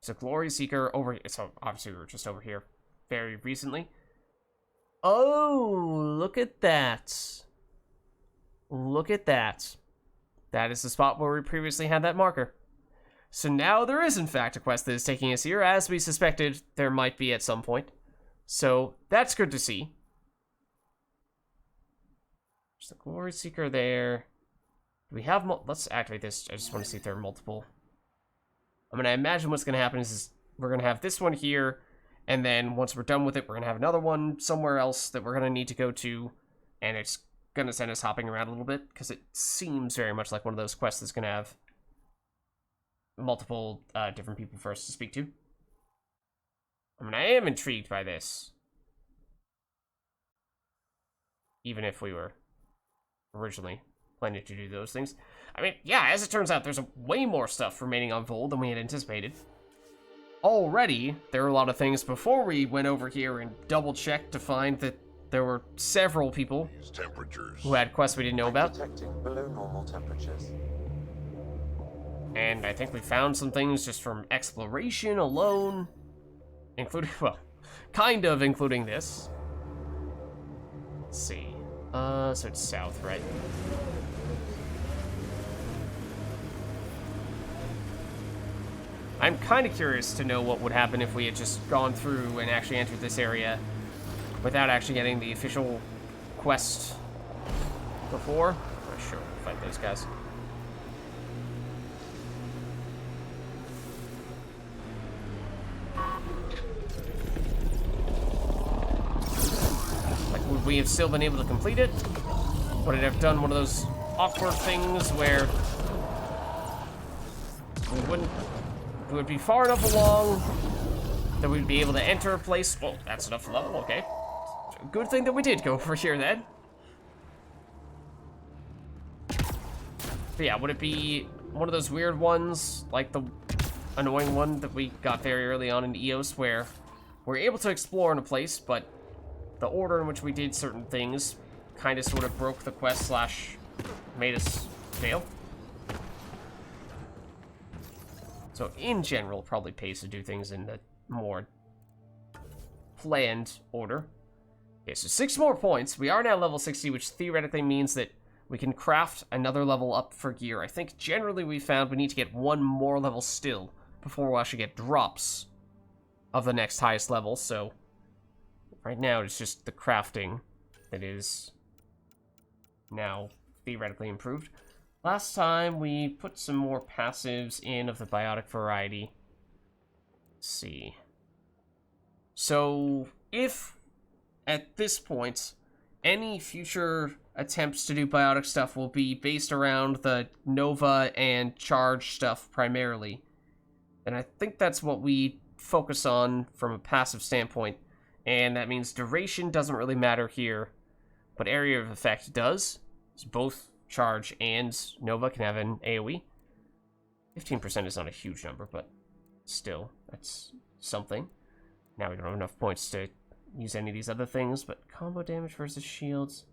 So Glory Seeker over... So obviously we were just over here very recently. Oh, look at that. Look at that. That is the spot where we previously had that marker. So now there is, in fact, a quest that is taking us here, as we suspected there might be at some point. So that's good to see. There's the Glory Seeker there. Do we have... Let's activate this. I just want to see if there are multiple. I mean, I imagine what's going to happen is we're going to have this one here, and then once we're done with it, we're going to have another one somewhere else that we're going to need to go to, and it's going to send us hopping around a little bit, because it seems very much like one of those quests that's going to have multiple different people for us to speak to. I mean, I am intrigued by this. Even if we were originally planning to do those things. I mean, yeah, as it turns out, there's way more stuff remaining on Vold than we had anticipated. Already, there were a lot of things before we went over here and double-checked to find that there were several people who had quests we didn't know about. Detecting below normal temperatures. And I think we found some things just from exploration alone, including, well, kind of including this. Let's see. So it's south, right? I'm kind of curious to know what would happen if we had just gone through and actually entered this area without actually getting the official quest before. Oh, sure, we'll fight those guys. Like, would we have still been able to complete it? Would it have done one of those awkward things where we would be far enough along that we'd be able to enter a place? Well, that's enough level, okay. Good thing that we did go over here then. But yeah, would it be one of those weird ones, like the annoying one that we got very early on in EOS, where we're able to explore in a place, but the order in which we did certain things kind of sort of broke the quest slash made us fail? So in general, it probably pays to do things in the more planned order. Okay, so 6 more points. We are now level 60, which theoretically means that we can craft another level up for gear. I think generally we found we need to get 1 more level still before we'll actually get drops of the next highest level. So right now it's just the crafting that is now theoretically improved. Last time we put some more passives in of the biotic variety. Let's see. So if at this point any future attempts to do biotic stuff will be based around the Nova and Charge stuff primarily, and I think that's what we focus on from a passive standpoint, and that means duration doesn't really matter here, but area of effect does. So both Charge and Nova can have an AoE. 15% is not a huge number, but still, that's something. Now we don't have enough points to use any of these other things, but combo damage versus shields.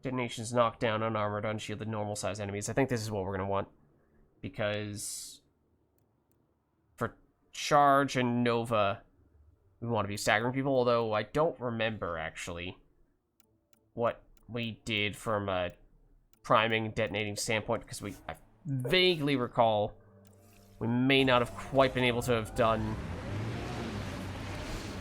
Detonations knock down unarmored, unshielded, normal size enemies. I think this is what we're going to want, because for Charge and Nova, we want to be staggering people, although I don't remember, actually, what we did from a priming, detonating standpoint, because I vaguely recall we may not have quite been able to have done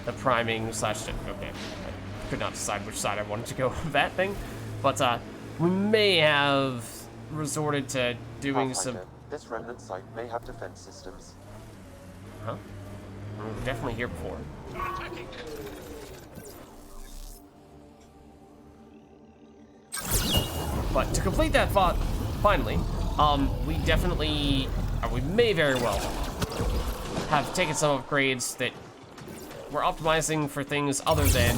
the priming slash... Okay, I could not decide which side I wanted to go with that thing, but we may have resorted to doing some... This remnant site may have defense systems. Huh? We were definitely here before. But to complete that thought, finally, we definitely, or we may very well, have taken some upgrades that we're optimizing for things other than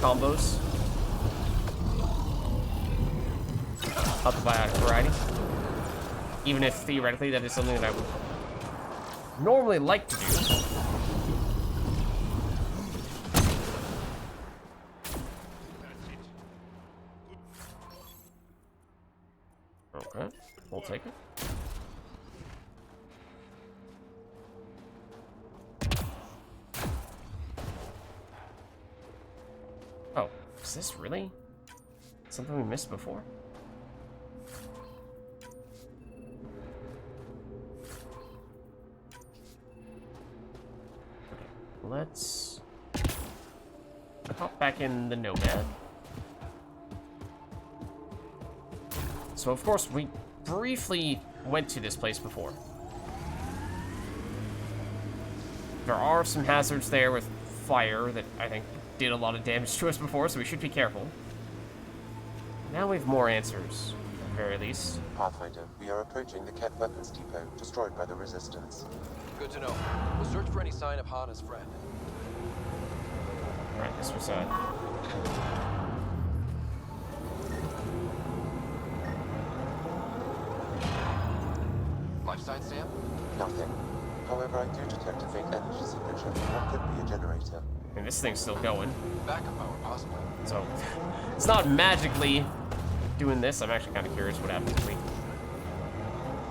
combos of the biotic variety. Even if theoretically that is something that I would normally like to do. Okay, we'll take it. Oh, is this really something we missed before? Okay, let's hop back in the Nomad. So, of course, we briefly went to this place before. There are some hazards there with fire that I think did a lot of damage to us before, so we should be careful. Now we have more answers. the very least. Pathfinder, we are approaching the Ket weapons depot destroyed by the Resistance. Good to know. We'll search for any sign of Hana's friend. Alright, this was Life sign, Sam? Nothing. However, I do detect a faint energy signature from what could be a generator. and this thing's still going. Backup power, possibly. So, it's not magically doing this. I'm actually kind of curious what happens if we...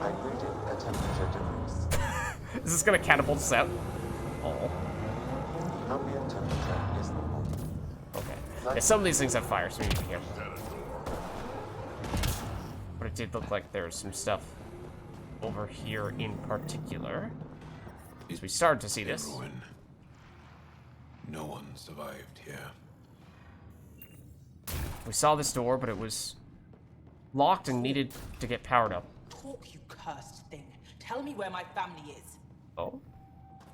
I'm reading a temperature decrease. Is this going to catapult us out? Oh. Ambient temperature is normal. Okay. Yeah, some of these things have fire, so we need to be careful. But it did look like there was some stuff over here in particular. As we started to see this. Everyone. No one survived here. We saw this door, but it was locked and needed to get powered up. Talk, you cursed thing. Tell me where my family is. Oh?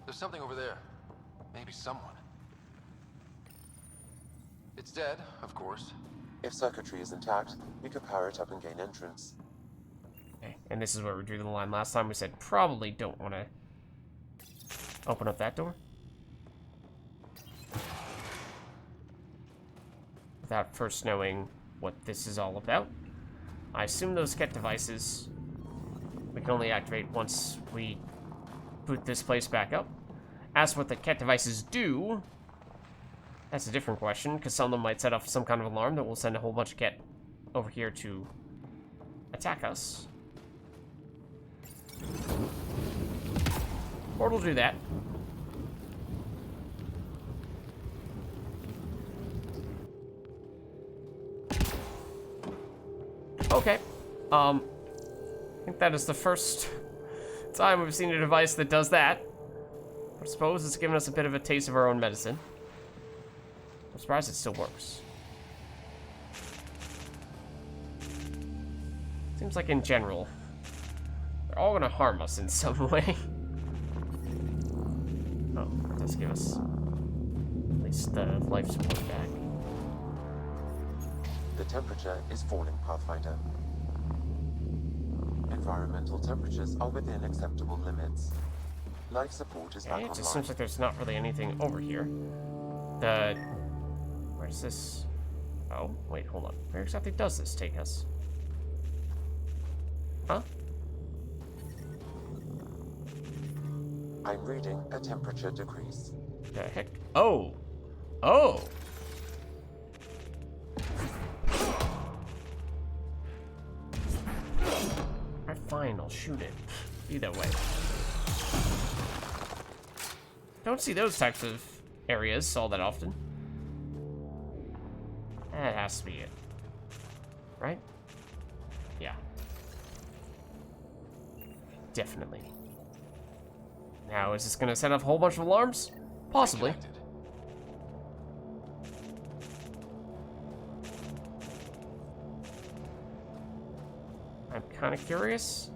There's something over there. Maybe someone. It's dead, of course. If circuitry is intact, we could power it up and gain entrance. Okay, and this is where we drew the line last time. We said probably don't want to open up that door without first knowing what this is all about. I assume those Ket devices we can only activate once we put this place back up. As for what the Ket devices do, that's a different question, because some of them might set off some kind of alarm that will send a whole bunch of Ket over here to attack us. Or it'll do that. Okay. I think that is the first time we've seen a device that does that. I suppose it's given us a bit of a taste of our own medicine. I'm surprised it still works. Seems like in general, they're all gonna harm us in some way. Oh, that does give us at least the life support back. The temperature is falling, Pathfinder. Environmental temperatures are within acceptable limits. Life support is back Okay, it online. just seems like there's not really anything over here. Where's this? Oh, wait, hold on. Where exactly does this take us? Huh? I'm reading a temperature decrease. The heck? Oh! Oh! Alright, fine, I'll shoot it. Either way. Don't see those types of areas all that often. That has to be it. Right? Yeah. Definitely. Now, is this gonna set off a whole bunch of alarms? Possibly. I'm kind of curious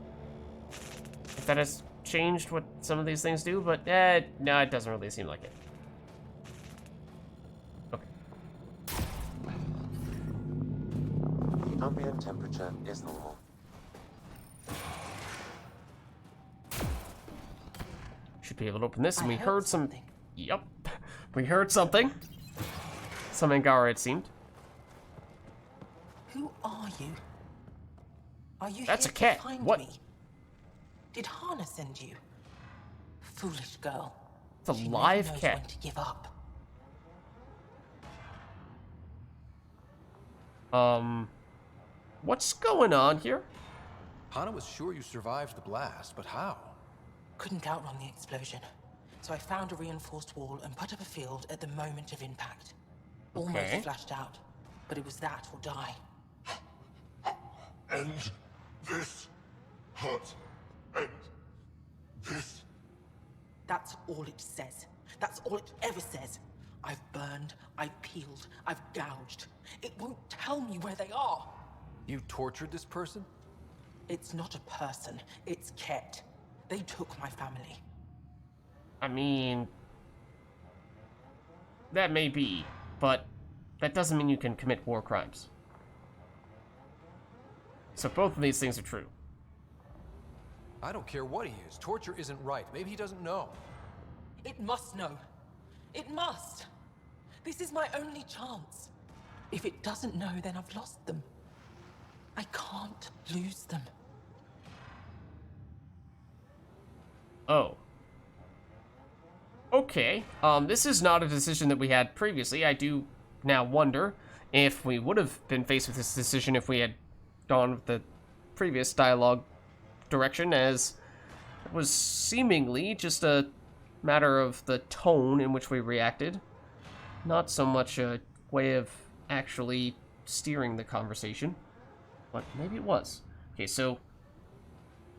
if that has changed what some of these things do, but no, it doesn't really seem like it. Okay. Ambient temperature is normal. Should be able to open this, and we heard some... Yep. We heard something. Some Angara, it seemed. Who are you? Are you That's here a cat. to find What? me? Did Hana send you? Foolish girl. It's a She live never knows cat. when to give up. What's going on here? Hana was sure you survived the blast, but how? Couldn't outrun the explosion. So I found a reinforced wall and put up a field at the moment of impact. Almost Okay. flashed out, but it was that or die. End this hurt. End this. That's all it says. That's all it ever says. I've burned, I've peeled, I've gouged. It won't tell me where they are. You tortured this person? It's not a person, it's Ket. They took my family. I mean... That may be, but that doesn't mean you can commit war crimes. So both of these things are true. I don't care what he is. Torture isn't right. Maybe he doesn't know. It must know. It must. This is my only chance. If it doesn't know, then I've lost them. I can't lose them. Oh. Okay. This is not a decision that we had previously. I do now wonder if we would have been faced with this decision if we had gone with the previous dialogue direction, as it was seemingly just a matter of the tone in which we reacted, not so much a way of actually steering the conversation, but maybe it was. Okay, so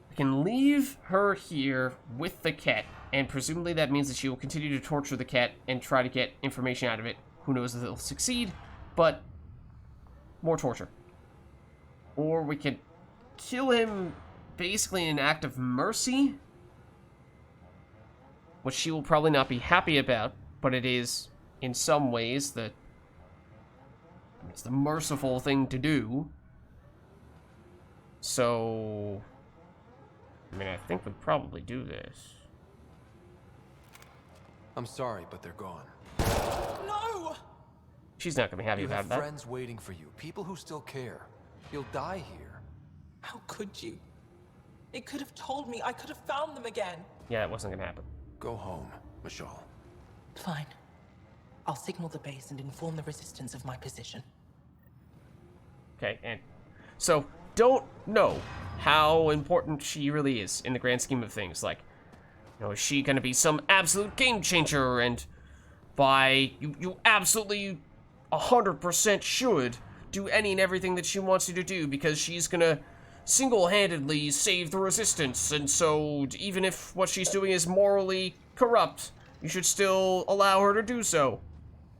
we can leave her here with the cat, and presumably that means that she will continue to torture the cat and try to get information out of it. Who knows if it'll succeed, but more torture. Or we could kill him basically in an act of mercy, which she will probably not be happy about, but it is in some ways it's the merciful thing to do. So I mean, I think we'd probably do this. I'm sorry, but they're gone. No! She's not gonna be happy You about have that. friends waiting for you, people who still care. You'll die here. How could you? It could have told me. I could have found them again. Yeah, it wasn't gonna happen. Go home, Michal. Fine. I'll signal the base and inform the resistance of my position. Okay, and so don't know how important she really is in the grand scheme of things. Like, you know, is she gonna be some absolute game changer, and by you absolutely 100% should do any and everything that she wants you to do because she's gonna single-handedly save the resistance, and so even if what she's doing is morally corrupt, you should still allow her to do so.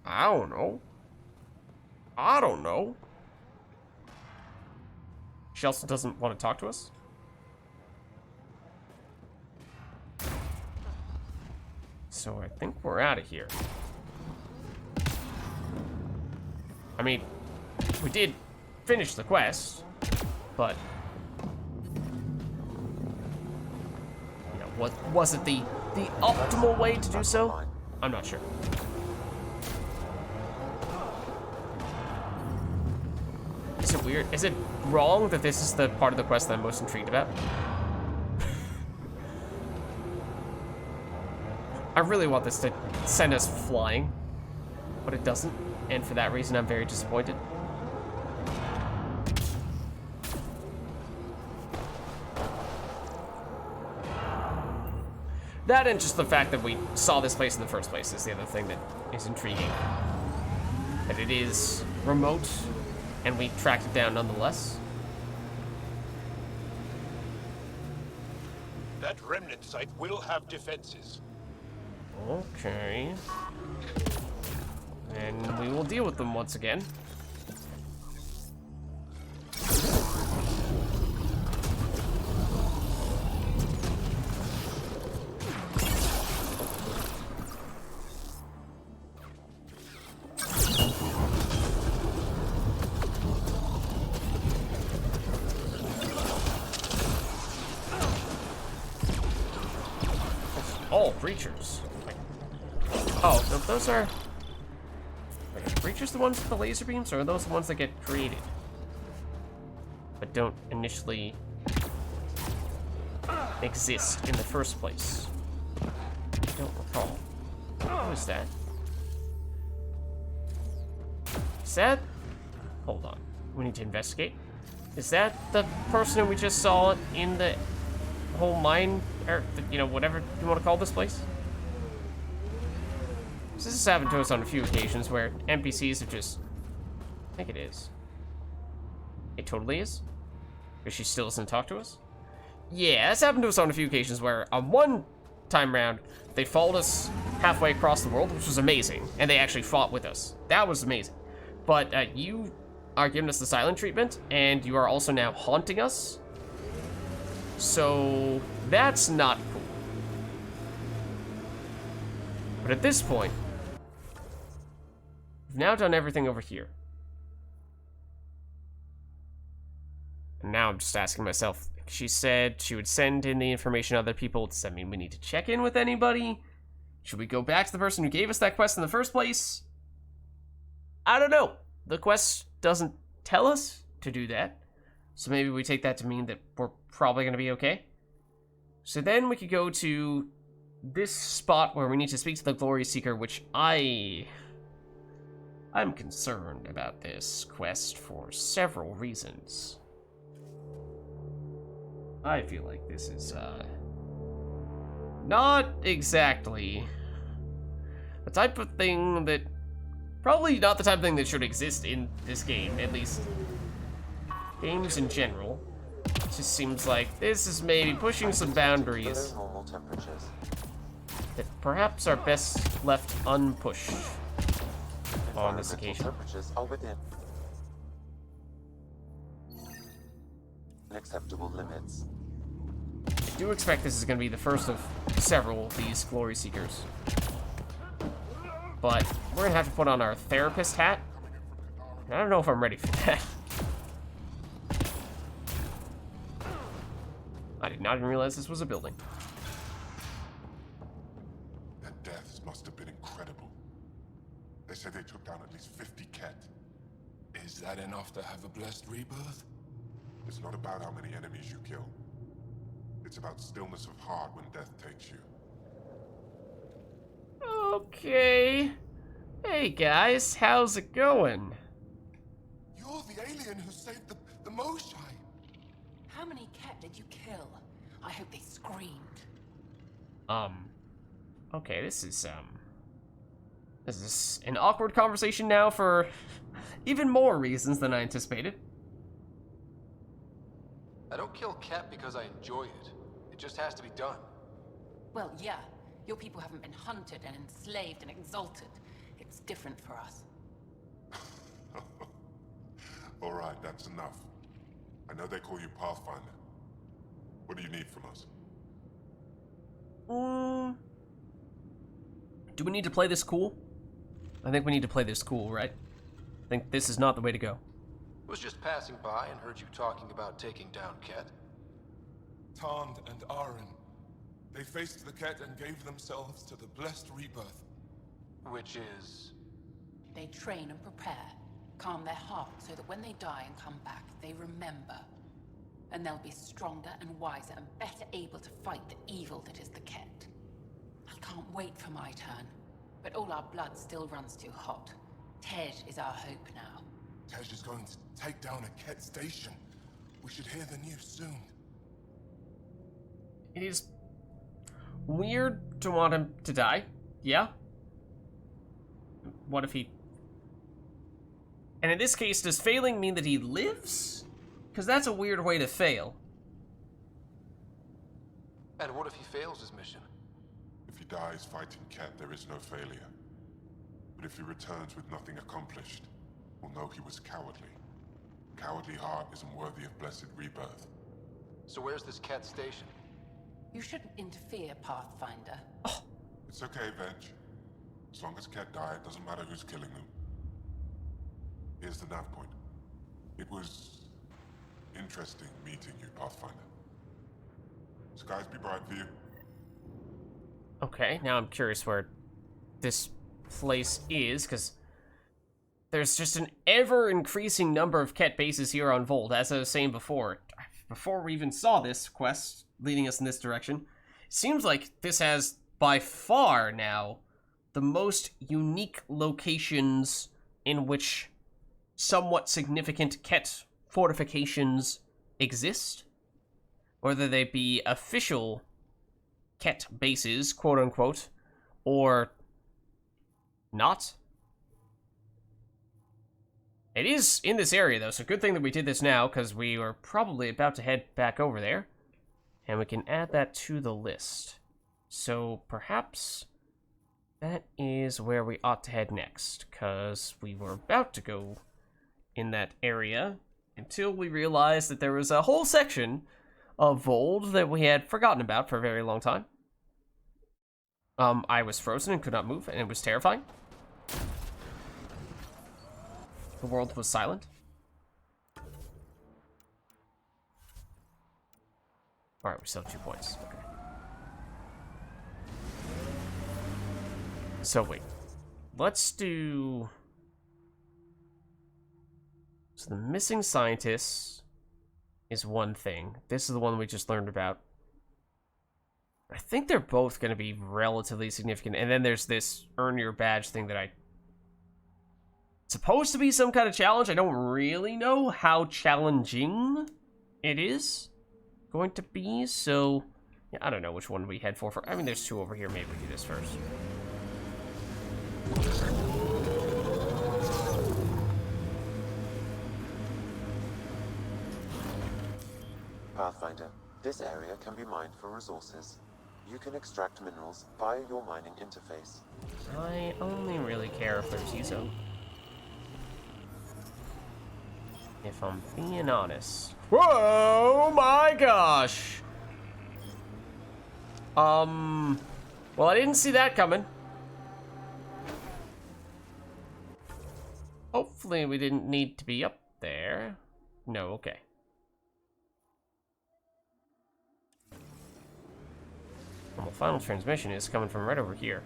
I don't know. I don't know. She also doesn't want to talk to us? So I think we're out of here. I mean, we did finish the quest, but you know, what was it the optimal way to do so? I'm not sure. Is it weird? Is it wrong that this is the part of the quest that I'm most intrigued about? I really want this to send us flying, but it doesn't, and for that reason I'm very disappointed. That and just the fact that we saw this place in the first place is the other thing that is intriguing. That it is remote, and we tracked it down nonetheless. That remnant site will have defenses. Okay. And we will deal with them once again. All breachers. Oh, no, those are... Wait, are breachers the ones with the laser beams, or are those the ones that get created? But don't initially exist in the first place. I don't recall. Who is that? Is that... Hold on. We need to investigate. Is that the person we just saw in the whole mine, or, you know, whatever you want to call this place? This has happened to us on a few occasions where NPCs have just... I think it is. It totally is? Because she still doesn't talk to us? Yeah, that's happened to us on a few occasions where on one time round, they followed us halfway across the world, which was amazing, and they actually fought with us. That was amazing. But you are giving us the silent treatment, and you are also now haunting us. So that's not cool. But at this point, we've now done everything over here. And now I'm just asking myself, she said she would send in the information to other people. Does that mean we need to check in with anybody? Should we go back to the person who gave us that quest in the first place? I don't know. The quest doesn't tell us to do that. So maybe we take that to mean that we're probably going to be okay. So then we could go to this spot where we need to speak to the Glory Seeker, which I'm concerned about this quest for several reasons. I feel like this is, not exactly the type of thing that... Probably not the type of thing that should exist in this game, at least games in general. It just seems like this is maybe pushing some boundaries that perhaps are best left unpushed on this occasion. Acceptable limits. I do expect this is going to be the first of several of these Glory Seekers. But we're going to have to put on our therapist hat. I don't know if I'm ready for that. I did not even realize this was a building. Their deaths must have been incredible. They said they took down at least 50 Ket. Is that enough to have a blessed rebirth? It's not about how many enemies you kill. It's about stillness of heart when death takes you. Okay. Hey guys, how's it going? You're the alien who saved the Moshai. How many Ket did you kill? I hope they screamed. Okay, this is an awkward conversation now for even more reasons than I anticipated. I don't kill Ket because I enjoy it. It just has to be done. Well, yeah. Your people haven't been hunted and enslaved and exalted. It's different for us. All right, that's enough. I know they call you Pathfinder. What do you need from us? Do we need to play this cool? I think we need to play this cool, right? I think this is not the way to go. Was just passing by and heard you talking about taking down Ket. Tand and Angaran. They faced the Ket and gave themselves to the blessed rebirth. Which is? They train and prepare, calm their hearts so that when they die and come back, they remember. And they'll be stronger and wiser and better able to fight the evil that is the Ket. I can't wait for my turn, but all our blood still runs too hot. Tej is our hope now. Tej is going to take down a Ket station. We should hear the news soon. It is weird to want him to die. Yeah? What if he... And in this case, does failing mean that he lives? Because that's a weird way to fail. And what if he fails his mission? If he dies fighting Ket, there is no failure. But if he returns with nothing accomplished, we'll know he was cowardly. Cowardly heart isn't worthy of blessed rebirth. So where's this Ket station? You shouldn't interfere, Pathfinder. Oh. It's okay, Venge. As long as Ket die, it doesn't matter who's killing them. Here's the nav point. It was interesting meeting you, Pathfinder. Skies be bright for you. Okay, now I'm curious where this place is, because there's just an ever-increasing number of Ket bases here on Vold, as I was saying before we even saw this quest leading us in this direction. It seems like this has, by far now, the most unique locations in which somewhat significant Ket fortifications exist. Whether they be official Ket bases, quote-unquote, or not. It is in this area, though, so good thing that we did this now, because we were probably about to head back over there. And we can add that to the list. So perhaps that is where we ought to head next, because we were about to go in that area until we realized that there was a whole section of Vold that we had forgotten about for a very long time. I was frozen and could not move, and it was terrifying. The world was silent. Alright, we still have 2 points. Okay. So wait. Let's do... So the missing scientists is one thing. This is the one we just learned about. I think they're both going to be relatively significant. And then there's this earn your badge thing that It's supposed to be some kind of challenge. I don't really know how challenging it is going to be. So, yeah, I don't know which one we head for. I mean, there's 2 over here. Maybe we do this first. Pathfinder, this area can be mined for resources. You can extract minerals via your mining interface. I only really care if there's use-o. If I'm being honest. Whoa, my gosh! Well, I didn't see that coming. Hopefully we didn't need to be up there. No, okay. Well, the final transmission is coming from right over here.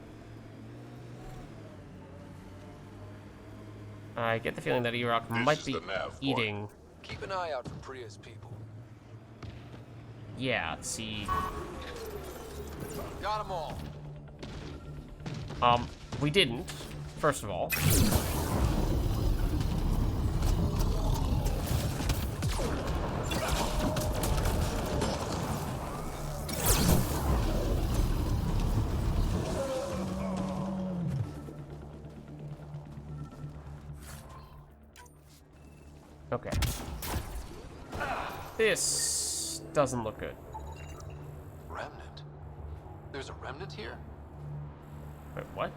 I get the feeling that E-Rock might be eating... Keep an eye out for Priya's people. Yeah, see... Got them all. We didn't, first of all. Okay. This doesn't look good. Remnant? There's a remnant here? Wait, what?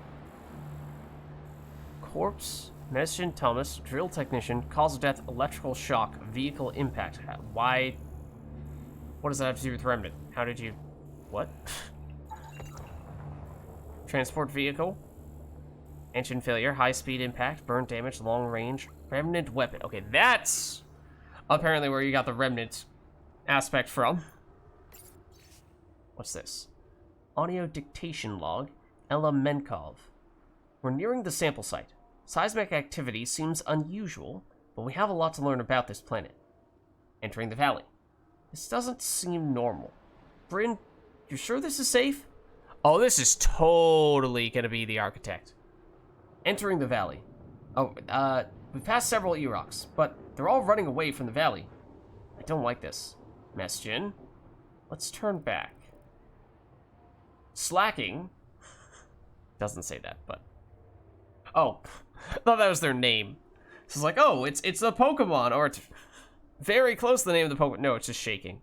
Corpse, medicine, Thomas, drill technician, cause of death, electrical shock, vehicle impact. Why? What does that have to do with remnant? How did you... What? Transport vehicle. Engine failure, high speed impact, burn damage, long range, remnant weapon. Okay, that's apparently where you got the remnant aspect from. What's this? Audio dictation log, Ella Menkov. We're nearing the sample site. Seismic activity seems unusual, but we have a lot to learn about this planet. Entering the valley. This doesn't seem normal. Bryn, you sure this is safe? Oh, this is totally gonna be the architect. Entering the valley. Oh, we've passed several E-Rocks, but they're all running away from the valley. I don't like this. Mesjin, let's turn back. Slacking. Doesn't say that, but... Oh, I thought that was their name. So it's like, oh, it's a Pokemon, or it's very close to the name of the Pokemon. No, it's just Shaking.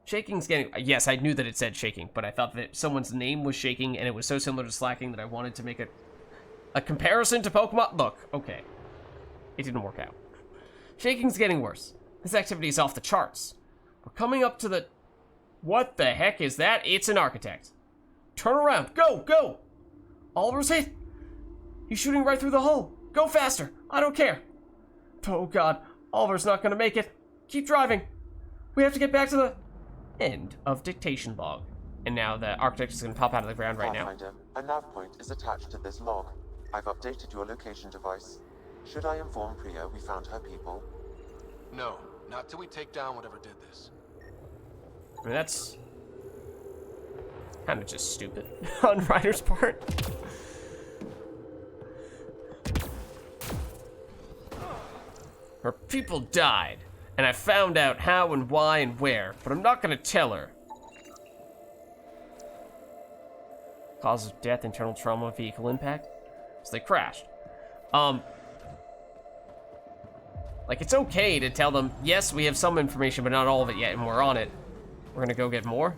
Shaking's getting... Yes, I knew that it said Shaking, but I thought that someone's name was Shaking, and it was so similar to Slacking that I wanted to make a comparison to Pokemon? Look, okay. It didn't work out. Shaking's getting worse. This activity is off the charts. We're coming up to the... What the heck is that? It's an architect. Turn around. Go, go! Oliver's hit. He's shooting right through the hole. Go faster. I don't care. Oh, God. Oliver's not gonna make it. Keep driving. We have to get back to the... End of dictation log. And now the architect is gonna pop out of the ground right now. A nav point is attached to this log. I've updated your location device. Should I inform Priya we found her people? No, not till we take down whatever did this. I mean, that's kind of just stupid on Ryder's part. Her people died, and I found out how and why and where, but I'm not gonna tell her. Cause of death, internal trauma, vehicle impact. So they crashed. Like, it's okay to tell them, yes, we have some information, but not all of it yet, and we're on it. We're gonna go get more.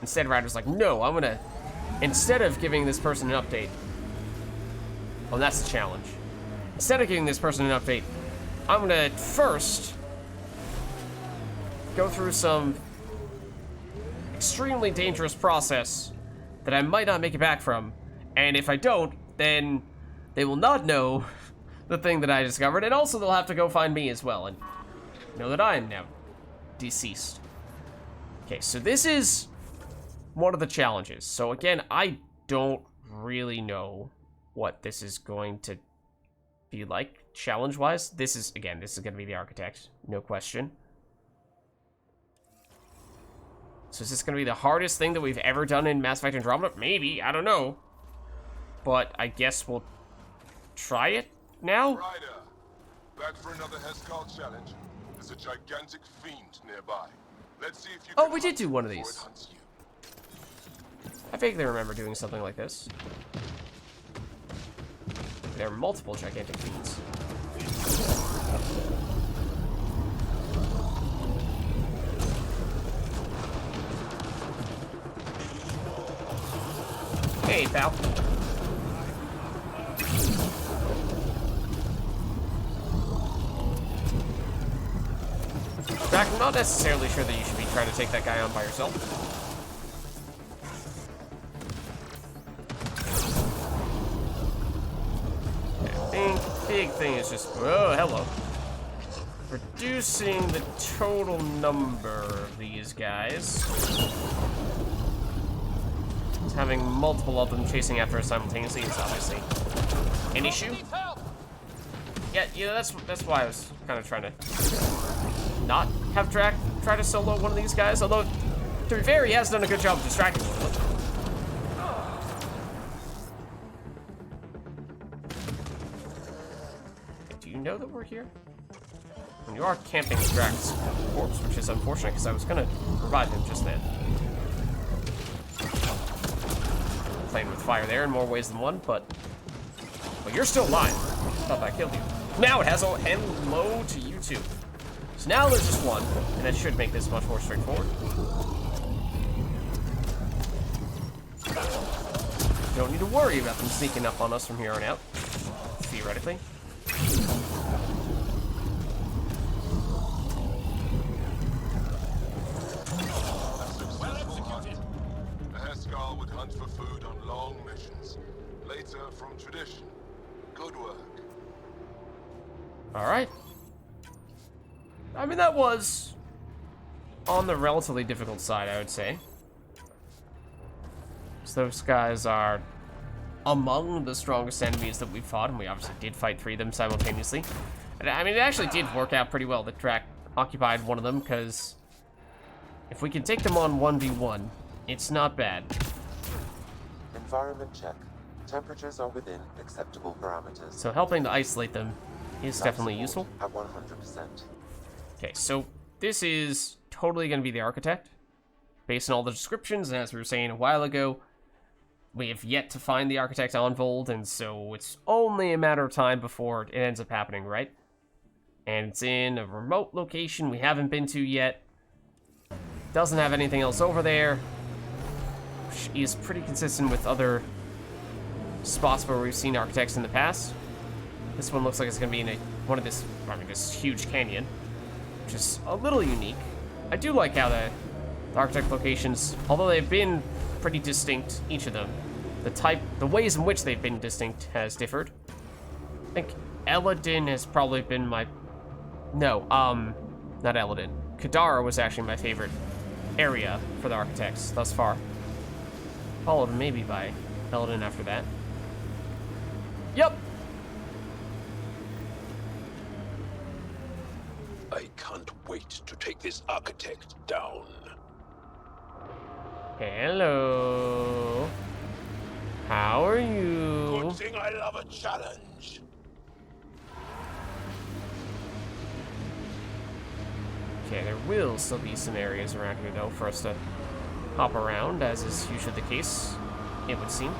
Instead, Ryder's like, no, I'm gonna... Instead of giving this person an update... Oh, that's the challenge. Instead of giving this person an update, I'm gonna first... go through some... extremely dangerous process that I might not make it back from. And if I don't, then they will not know the thing that I discovered, and also they'll have to go find me as well, and know that I am now deceased. Okay, so this is one of the challenges. So again, I don't really know what this is going to be like challenge-wise. This is going to be the architect, no question. So is this going to be the hardest thing that we've ever done in Mass Effect Andromeda? Maybe, I don't know. But I guess we'll try it now? Ryder, back for another Heskal challenge. There's a gigantic fiend nearby. Let's see if you Oh, we did do one of these. I vaguely remember doing something like this. There are multiple gigantic fiends. Hey, pal. In fact, I'm not necessarily sure that you should be trying to take that guy on by yourself. I think the big thing is just, oh, hello. Reducing the total number of these guys. Having multiple of them chasing after us simultaneously is obviously an issue. Yeah, that's why I was kind of trying to not have Drac try to solo one of these guys. Although, to be fair, he has done a good job of distracting one of them. Do you know that we're here? And you are camping Drac's corpse, which is unfortunate because I was gonna revive him just then. Playing with fire there in more ways than one, but you're still alive. Thought I killed you. Now it has a hello to you too. So now there's just one, and that should make this much more straightforward. Don't need to worry about them sneaking up on us from here on out, theoretically. Well executed. The Heskal would hunt for food on long missions. Later, from tradition. Good work. Alright. I mean, that was on the relatively difficult side, I would say. So those guys are among the strongest enemies that we've fought, and we obviously did fight 3 of them simultaneously. And I mean, it actually did work out pretty well that Drac occupied one of them, because if we can take them on 1v1, it's not bad. Environment check. Temperatures are within acceptable parameters. So helping to isolate them is definitely useful. At 100%. Okay, so this is totally going to be the architect. Based on all the descriptions, and as we were saying a while ago, we have yet to find the architect on Vold, and so it's only a matter of time before it ends up happening, right? And it's in a remote location we haven't been to yet. Doesn't have anything else over there. Which is pretty consistent with other spots where we've seen architects in the past. This one looks like it's going to be in this huge canyon, which is a little unique. I do like how the architect locations, although they've been pretty distinct, each of them, the ways in which they've been distinct has differed. I think Eladin has probably been my, not Eladin. Kadara was actually my favorite area for the architects thus far. Followed maybe by Eladin after that. Yep. I can't wait to take this architect down. Hello. How are you? Good thing I love a challenge. Okay, there will still be some areas around here, though, for us to hop around, as is usually the case, it would seem.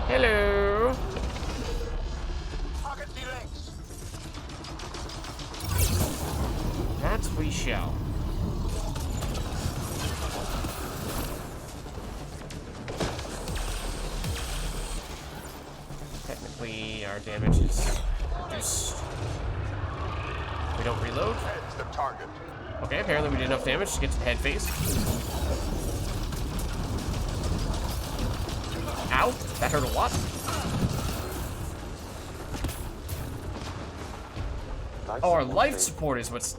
Hello. Target the legs. That we shall. Technically, our damage is reduced. We don't reload. Head's the target. Okay, apparently we did enough damage to get to the head phase. Ow, that hurt a lot. Oh, our life support is what's...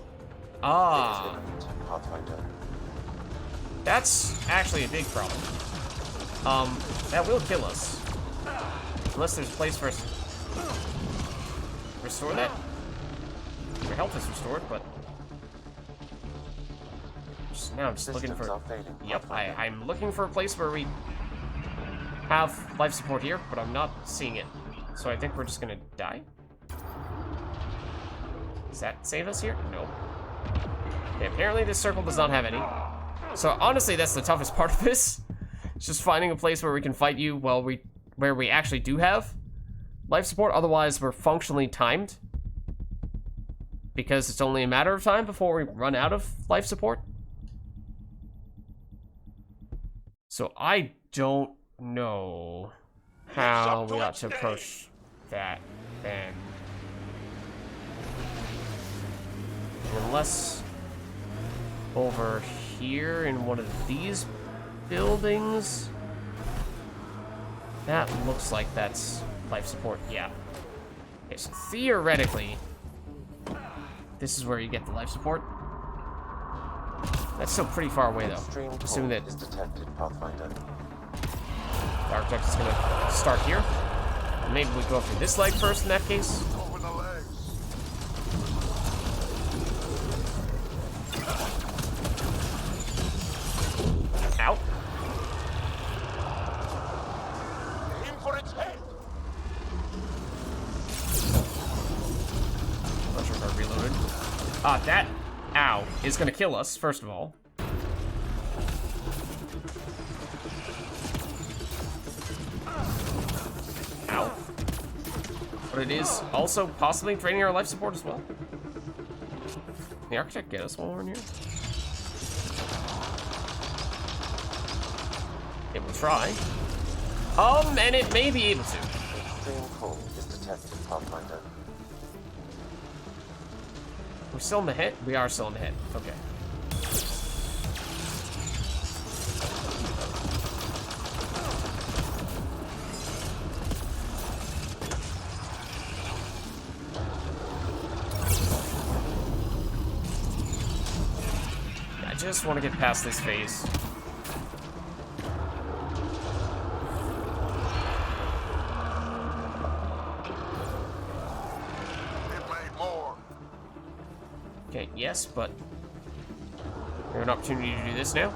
Ah. That's actually a big problem. That will kill us. Unless there's a place for us to restore that. Our health is restored, but... Now I'm just looking for... Yep, I'm looking for a place where we have life support here, but I'm not seeing it. So I think we're just gonna die. Does that save us here? No. Okay, apparently this circle does not have any. So honestly, that's the toughest part of this. It's just finding a place where we can fight you while where we actually do have life support. Otherwise, we're functionally timed. Because it's only a matter of time before we run out of life support. So I don't know how we ought to approach that then. Unless over here in one of these buildings. That looks like that's life support, yeah. Okay, so theoretically, this is where you get the life support. That's still pretty far away though. Assuming that is detected, Pathfinder. The architect is gonna start here. Maybe we go through this leg first in that case. Out. Aim for its head. Not sure if I reloaded. That ow is gonna kill us, first of all. Ow. But it is also possibly draining our life support as well. Can the architect get us while we're in here? It will try. And it may be able to. Extreme cold is detected, Pathfinder. We're still in the hit? We are still in the hit. Okay. I just want to get past this phase. Okay, yes, but we have an opportunity to do this now.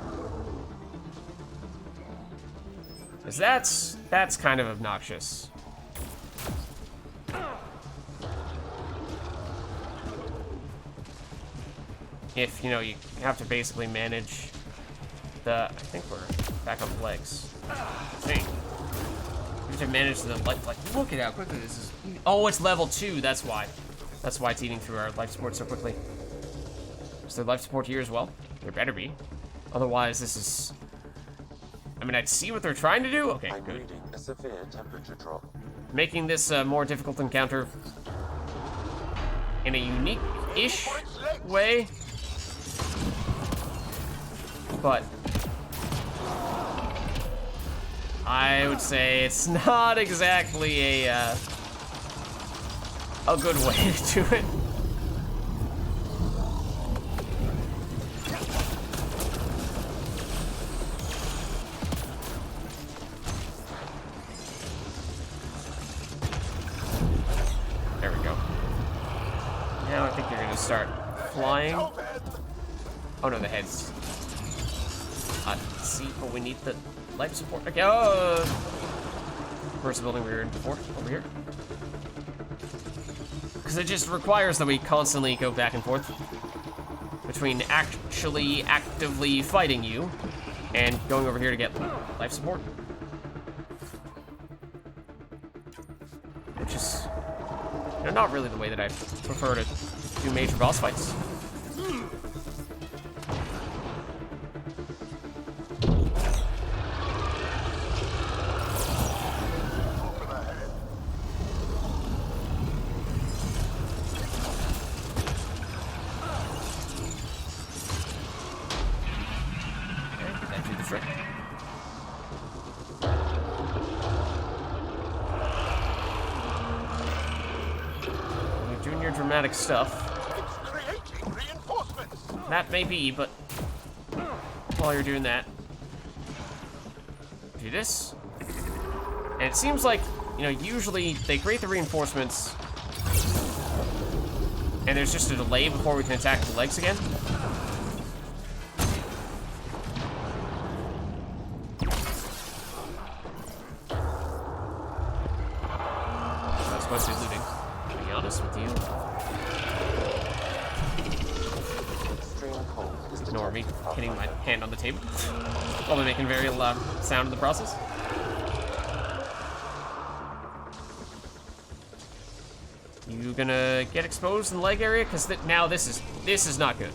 Because that's kind of obnoxious. If, you know, you have to basically manage the... I think we're back on legs. I think. You have to manage the... Like, look at how quickly this is... Oh, it's level 2, that's why. That's why it's eating through our life support so quickly. Is there life support here as well? There better be. Otherwise, this is... I mean, I'd see what they're trying to do. Okay, good. Reading a severe temperature drop. Making this a more difficult encounter in a unique-ish way. But I would say it's not exactly a good way to do it. There we go. Now I think you're gonna start flying. Oh no, the head's... see, but we need the life support. Okay, oh! Where's the building we were in before? Over here? Because it just requires that we constantly go back and forth between actually actively fighting you and going over here to get life support. Which is, you know, not really the way that I prefer to do major boss fights. dramatic stuff. It's creating reinforcements. That may be, but while you're doing that, do this. And it seems like, you know, usually they create the reinforcements and there's just a delay before we can attack the legs again. I'm supposed to be looting, to be honest with you. Ignore me hitting my hand on the table. Probably making a very loud sound in the process. You gonna get exposed in the leg area? Because now this is not good.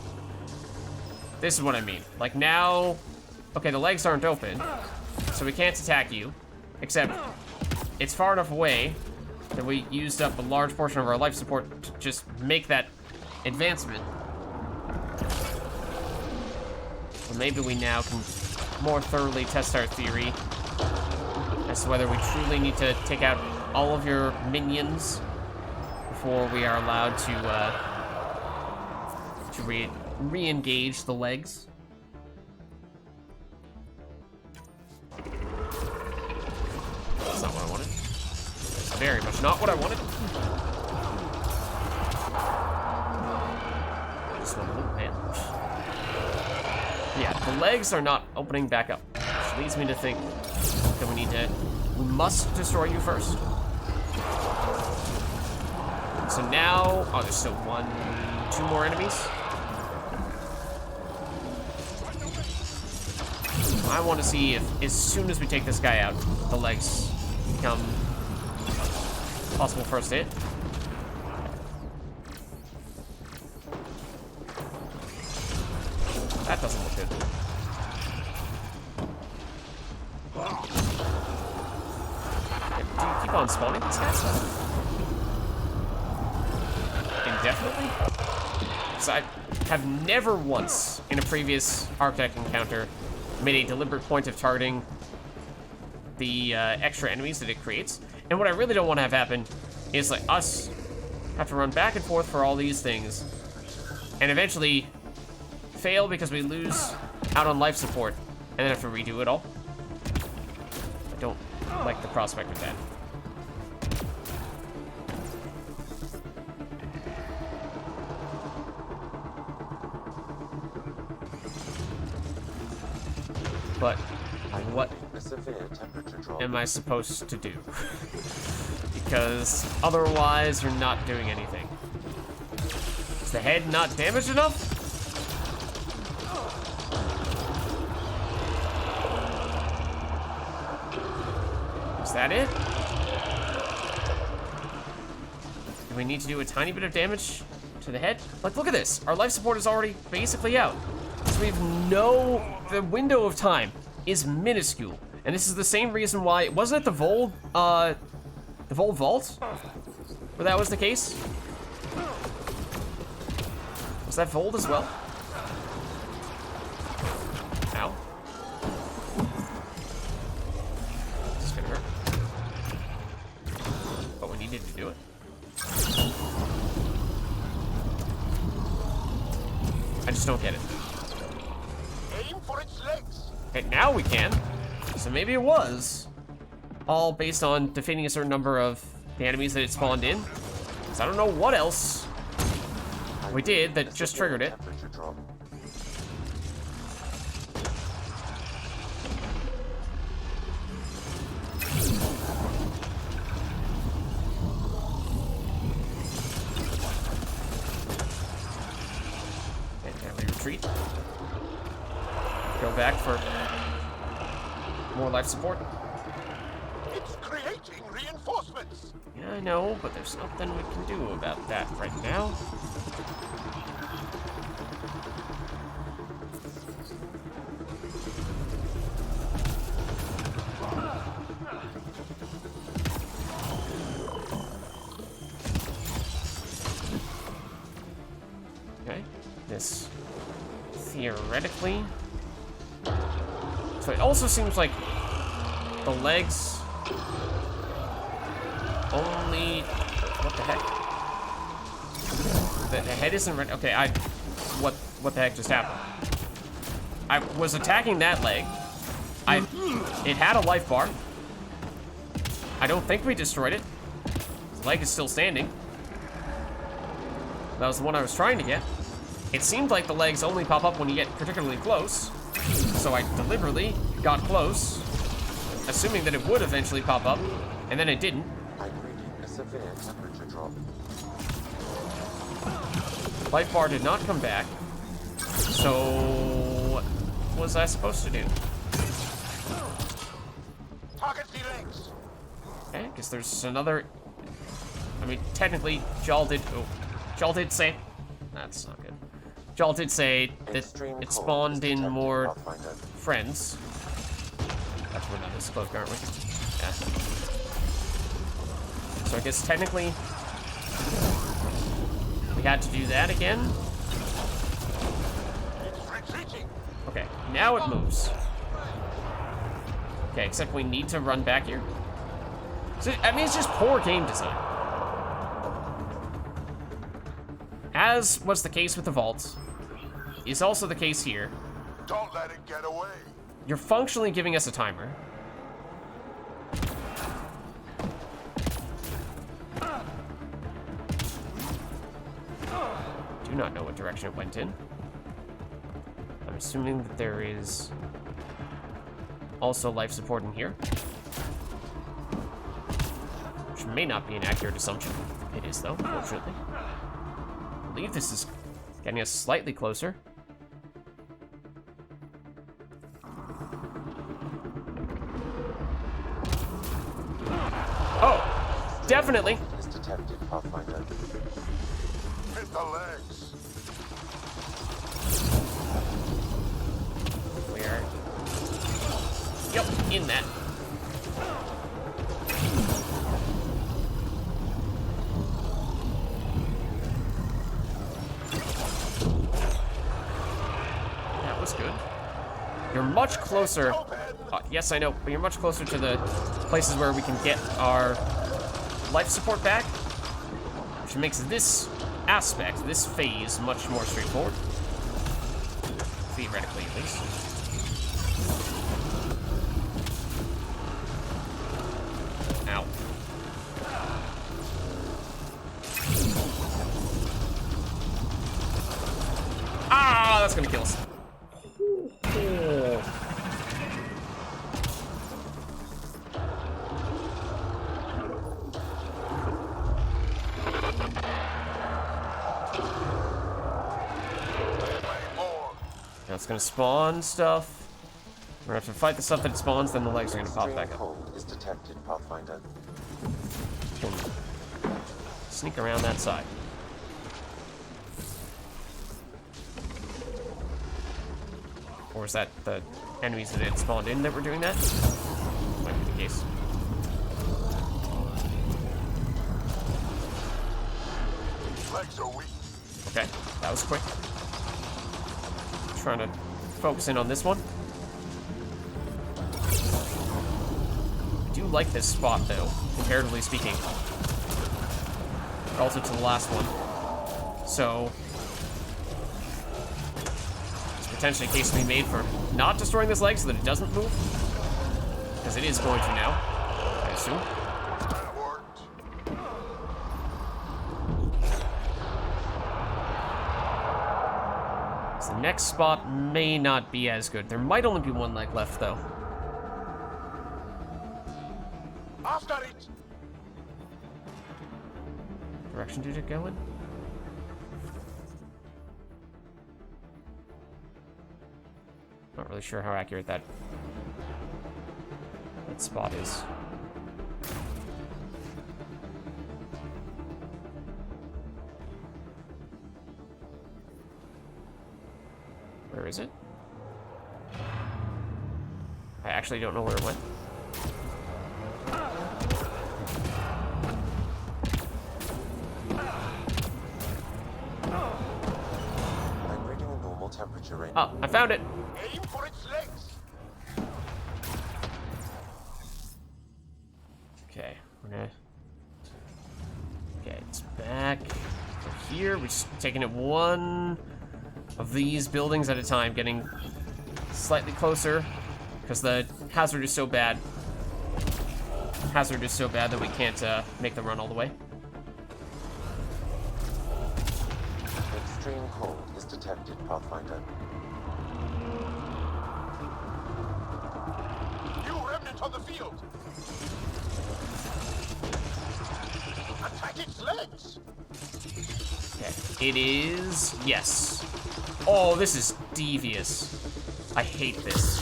This is what I mean. Like now, okay, the legs aren't open, so we can't attack you. Except it's far enough away that we used up a large portion of our life support to just make that advancement. Well, maybe we now can more thoroughly test our theory as to whether we truly need to take out all of your minions before we are allowed to re-engage the legs. That's not what I wanted. That's very much not what I wanted. Just one little man. Yeah, the legs are not opening back up, which leads me to think that we must destroy you first. So now, oh, there's still 2 more enemies. I want to see if, as soon as we take this guy out, the legs become possible first hit. That doesn't look good. Do you keep on spawning these guys? Indefinitely? Because I have never once in a previous Architect encounter made a deliberate point of targeting the extra enemies that it creates. And what I really don't want to have happen is like us have to run back and forth for all these things and eventually fail because we lose out on life support and then have to redo it all. I don't like the prospect of that. But what am I supposed to do? Because otherwise you're not doing anything. Is the head not damaged enough? Is that it? Do we need to do a tiny bit of damage to the head? Like, look at this. Our life support is already basically out. So we have the window of time is minuscule. And this is the same reason why, wasn't it the Vold Vault? Where that was the case? Was that Vold as well? Ow. This is gonna hurt. But we needed to do it. I just don't get it. Aim for its legs. Okay, now we can. So maybe it was all based on defeating a certain number of the enemies that it spawned in. Because I don't know what else we did that just triggered it. And now we retreat. Go back for more life support. It's creating reinforcements. Yeah, I know, but there's nothing we can do about that right now. Okay, this theoretically. So it also seems like the legs only, what the heck? The head isn't ready. Okay, what the heck just happened? I was attacking that leg. It had a life bar. I don't think we destroyed it. The leg is still standing. That was the one I was trying to get. It seemed like the legs only pop up when you get particularly close. So I deliberately got close, assuming that it would eventually pop up, and then it didn't. I'm reading a severe temperature drop. Life bar did not come back. So what was I supposed to do? Target the legs. Okay, I guess there's another. I mean, technically, Jal did say. That's not good. Jal did say that it spawned in more friends. That's we're not this close, aren't we? Yeah. So I guess technically we had to do that again. Okay, now it moves. Okay, except we need to run back here. So, I mean, it's just poor game design. As was the case with the vault, is also the case here. Don't let it get away. You're functionally giving us a timer. Do not know what direction it went in. I'm assuming that there is also life support in here, which may not be an accurate assumption. It is, though, fortunately. I believe this is getting us slightly closer. Oh, definitely. Is detected, Pathfinder. Hit the legs. Where? Yep, in that. That was good. You're much closer. Yes, I know, but you're much closer to the places where we can get our life support back, which makes this aspect, this phase, much more straightforward. Theoretically, at least. Ow. Ah, that's gonna kill us. Now it's gonna spawn stuff. We're gonna have to fight the stuff that it spawns, then the legs are gonna pop back up. Cold is detected, Pathfinder. Can sneak around that side. Or is that the enemies that it spawned in that were doing that? Might be the case. Legs are weak. Okay, that was quick. Trying to focus in on this one. I do like this spot though, comparatively speaking. Relative to the last one. So it's potentially a case to be made for not destroying this leg so that it doesn't move. Because it is going to now, I assume. The next spot may not be as good. There might only be one leg left, though. After it. Direction did it go in? Not really sure how accurate that spot is. Where is it? I actually don't know where it went. I'm reading a normal temperature range. Oh, I found it. Aim for its legs. Okay, we're gonna. Okay, it's back here. We're just taking it one of these buildings at a time, getting slightly closer, because the hazard is so bad. Hazard is so bad that we can't make the run all the way. Extreme cold is detected, Pathfinder. New remnant on the field! Attack its legs! Okay, it is... yes. Oh, this is devious. I hate this.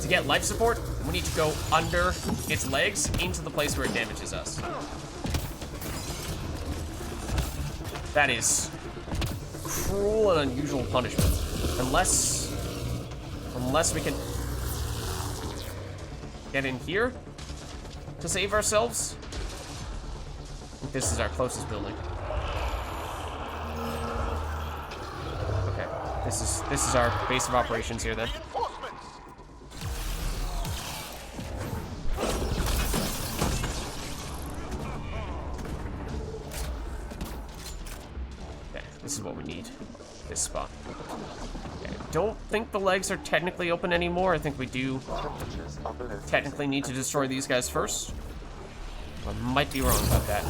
To get life support, we need to go under its legs into the place where it damages us. That is cruel and unusual punishment. Unless we can get in here to save ourselves. I think this is our closest building. Okay, this is our base of operations here then. This is what we need. This spot. Okay, I don't think the legs are technically open anymore. I think we do technically need to destroy these guys first. I might be wrong about that.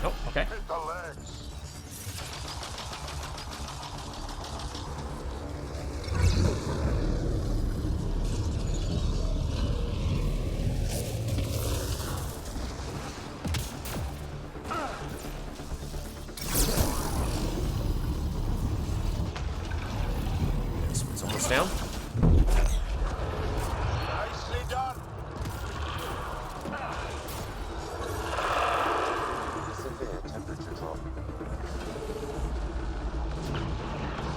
Oh, okay. Down. Nicely done. Severe temperature drop.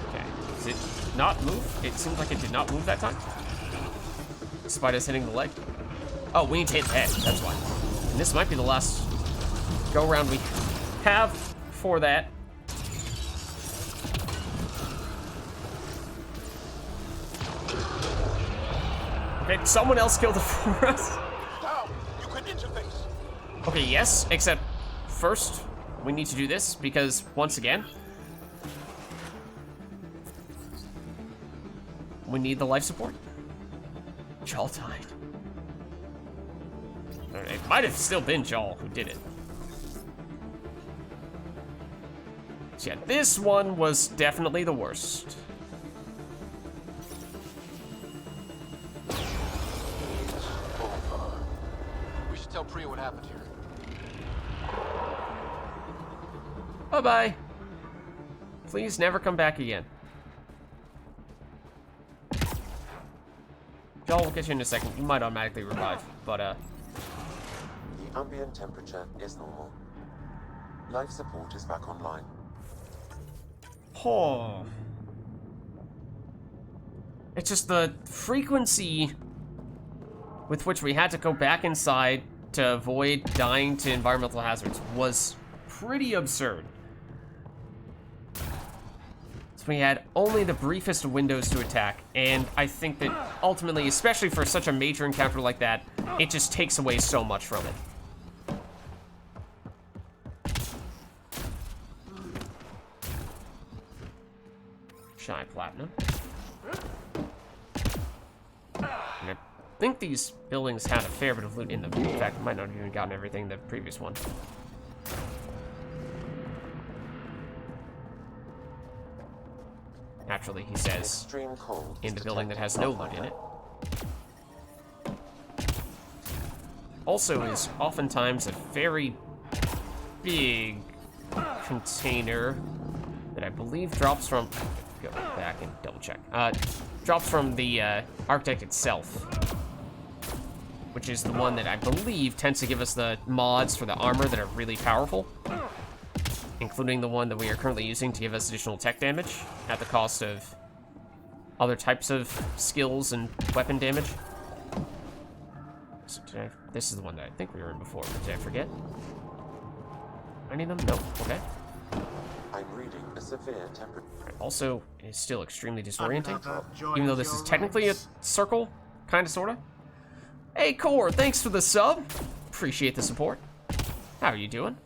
Okay. Does it not move? It seems like it did not move that time. Despite us hitting the leg. Oh, we need to hit the head. That's why. And this might be the last go round we have for that. Okay, someone else killed it for us. Now, you can interface. Okay, yes, except first we need to do this because once again we need the life support. Jaw died. It might have still been Jaw who did it. So yeah, this one was definitely the worst. Tell Priya what happened here. Bye-bye. Please never come back again. Joel, we'll get you in a second. You might automatically revive, but The ambient temperature is normal. Life support is back online. Oh. It's just the frequency with which we had to go back inside to avoid dying to environmental hazards was pretty absurd. So we had only the briefest windows to attack, and I think that ultimately, especially for such a major encounter like that, it just takes away so much from it. Shy Platinum. And I think these buildings had a fair bit of loot in them. In fact, I might not have even gotten everything in the previous one. Naturally, he says, in the building that has no loot in it. Also is oftentimes a very big container that I believe drops from... Go back and double check. Drops from the Arctic itself. Which is the one that I believe tends to give us the mods for the armor that are really powerful. Including the one that we are currently using to give us additional tech damage at the cost of other types of skills and weapon damage. So this is the one that I think we were in before, but did I forget? Any of them? No. Okay. I'm reading a severe temperature. Also, it's still extremely disorienting, even though this is technically a circle, kind of, sort of. Hey, Core, thanks for the sub. Appreciate the support. How are you doing?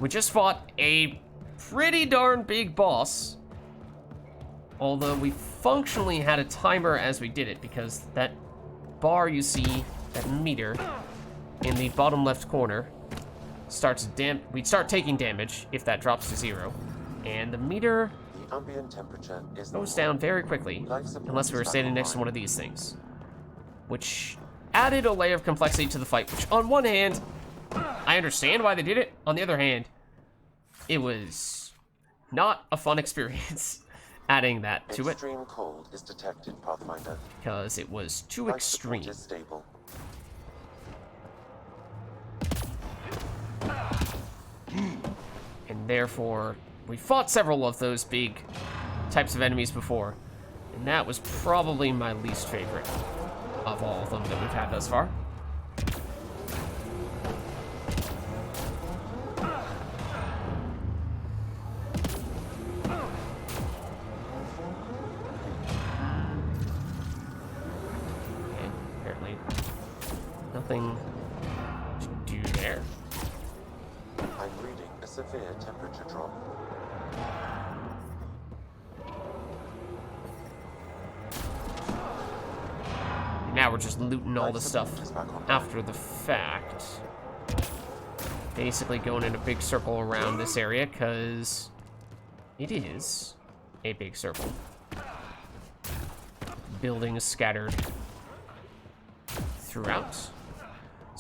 We just fought a pretty darn big boss, although we functionally had a timer as we did it, because that bar you see, that meter, in the bottom left corner, we'd start taking damage if that drops to 0, and the meter The ambient temperature is goes down very quickly, unless we were standing next to one of these things, which added a layer of complexity to the fight, which on one hand, I understand why they did it. On the other hand, it was not a fun experience adding that to it. Extreme cold is detected, Pathfinder. Because it was too Life extreme. support is stable. And therefore, we fought several of those big types of enemies before, and that was probably my least favorite of all of them that we've had thus far. Okay, apparently nothing to do there. I'm reading a severe temperature drop. Now we're just looting all the stuff after the fact. Basically going in a big circle around this area, because it is a big circle. Buildings scattered throughout. So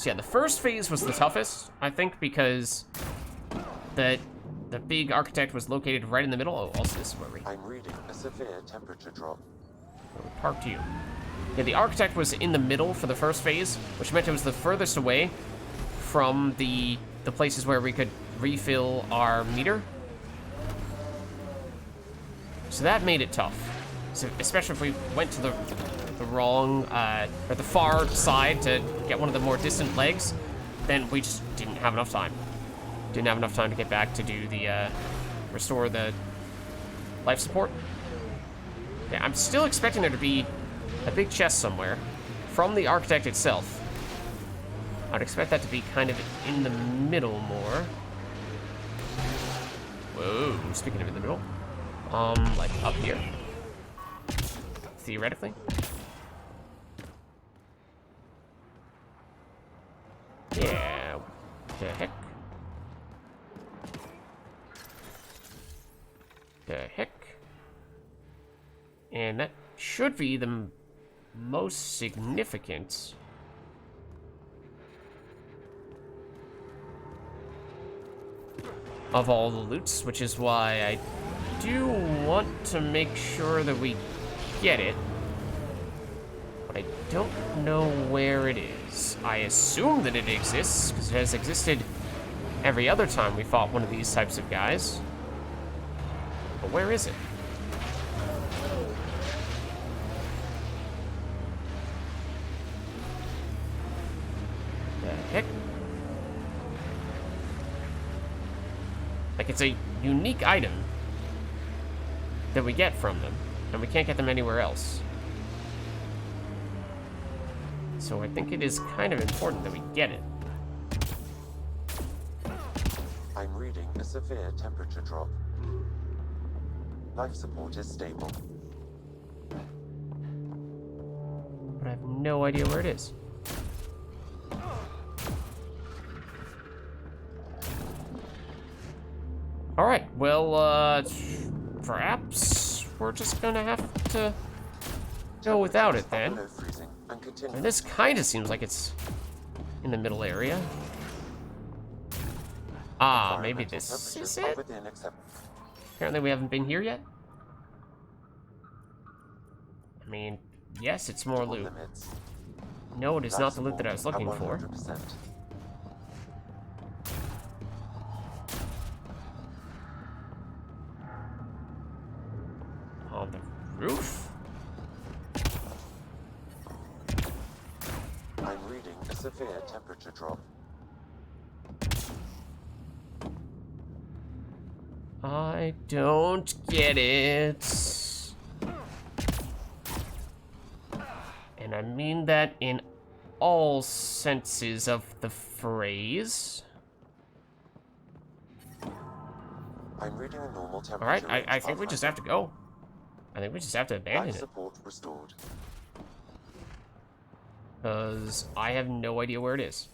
yeah, the first phase was the toughest, I think, because the big architect was located right in the middle. Oh, also this is where I'm reading a severe temperature drop. we parked you. Yeah, the architect was in the middle for the first phase, which meant it was the furthest away from the places where we could refill our meter. So that made it tough. So especially if we went to the wrong, or the far side to get one of the more distant legs, then we just didn't have enough time. Didn't have enough time to get back to do the, restore the life support. Yeah, I'm still expecting there to be a big chest somewhere from the architect itself. I'd expect that to be kind of in the middle more. Whoa, speaking of in the middle. Like up here. Theoretically. Yeah, the heck? The heck? And that should be the most significant. Of all the loots, which is why I do want to make sure that we get it. But I don't know where it is. I assume that it exists, because it has existed every other time we fought one of these types of guys. But where is it? The heck? Like, it's a unique item that we get from them, and we can't get them anywhere else. So I think it is kind of important that we get it. I'm reading a severe temperature drop. Life support is stable. But I have no idea where it is. Alright, well, perhaps we're just gonna have to go without it then. And this kind of seems like it's in the middle area. Ah, maybe this is it? Apparently we haven't been here yet. I mean, yes, it's more loot. No, it is not the loot that I was looking for. On the roof? I'm reading a severe temperature drop. I don't get it. And I mean that in all senses of the phrase. I'm reading a normal temperature. Alright, I range, think we just have to go. I think we just have to abandon Life it. support restored. Because I have no idea where it is.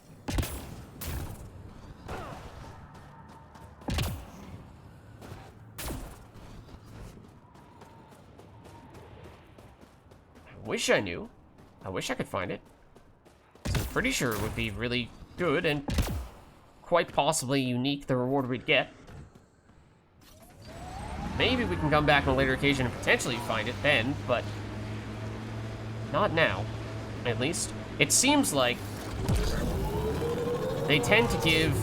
I wish I knew. I wish I could find it. I'm pretty sure it would be really good and quite possibly unique, the reward we'd get. Maybe we can come back on a later occasion and potentially find it then, but not now, at least. It seems like they tend to give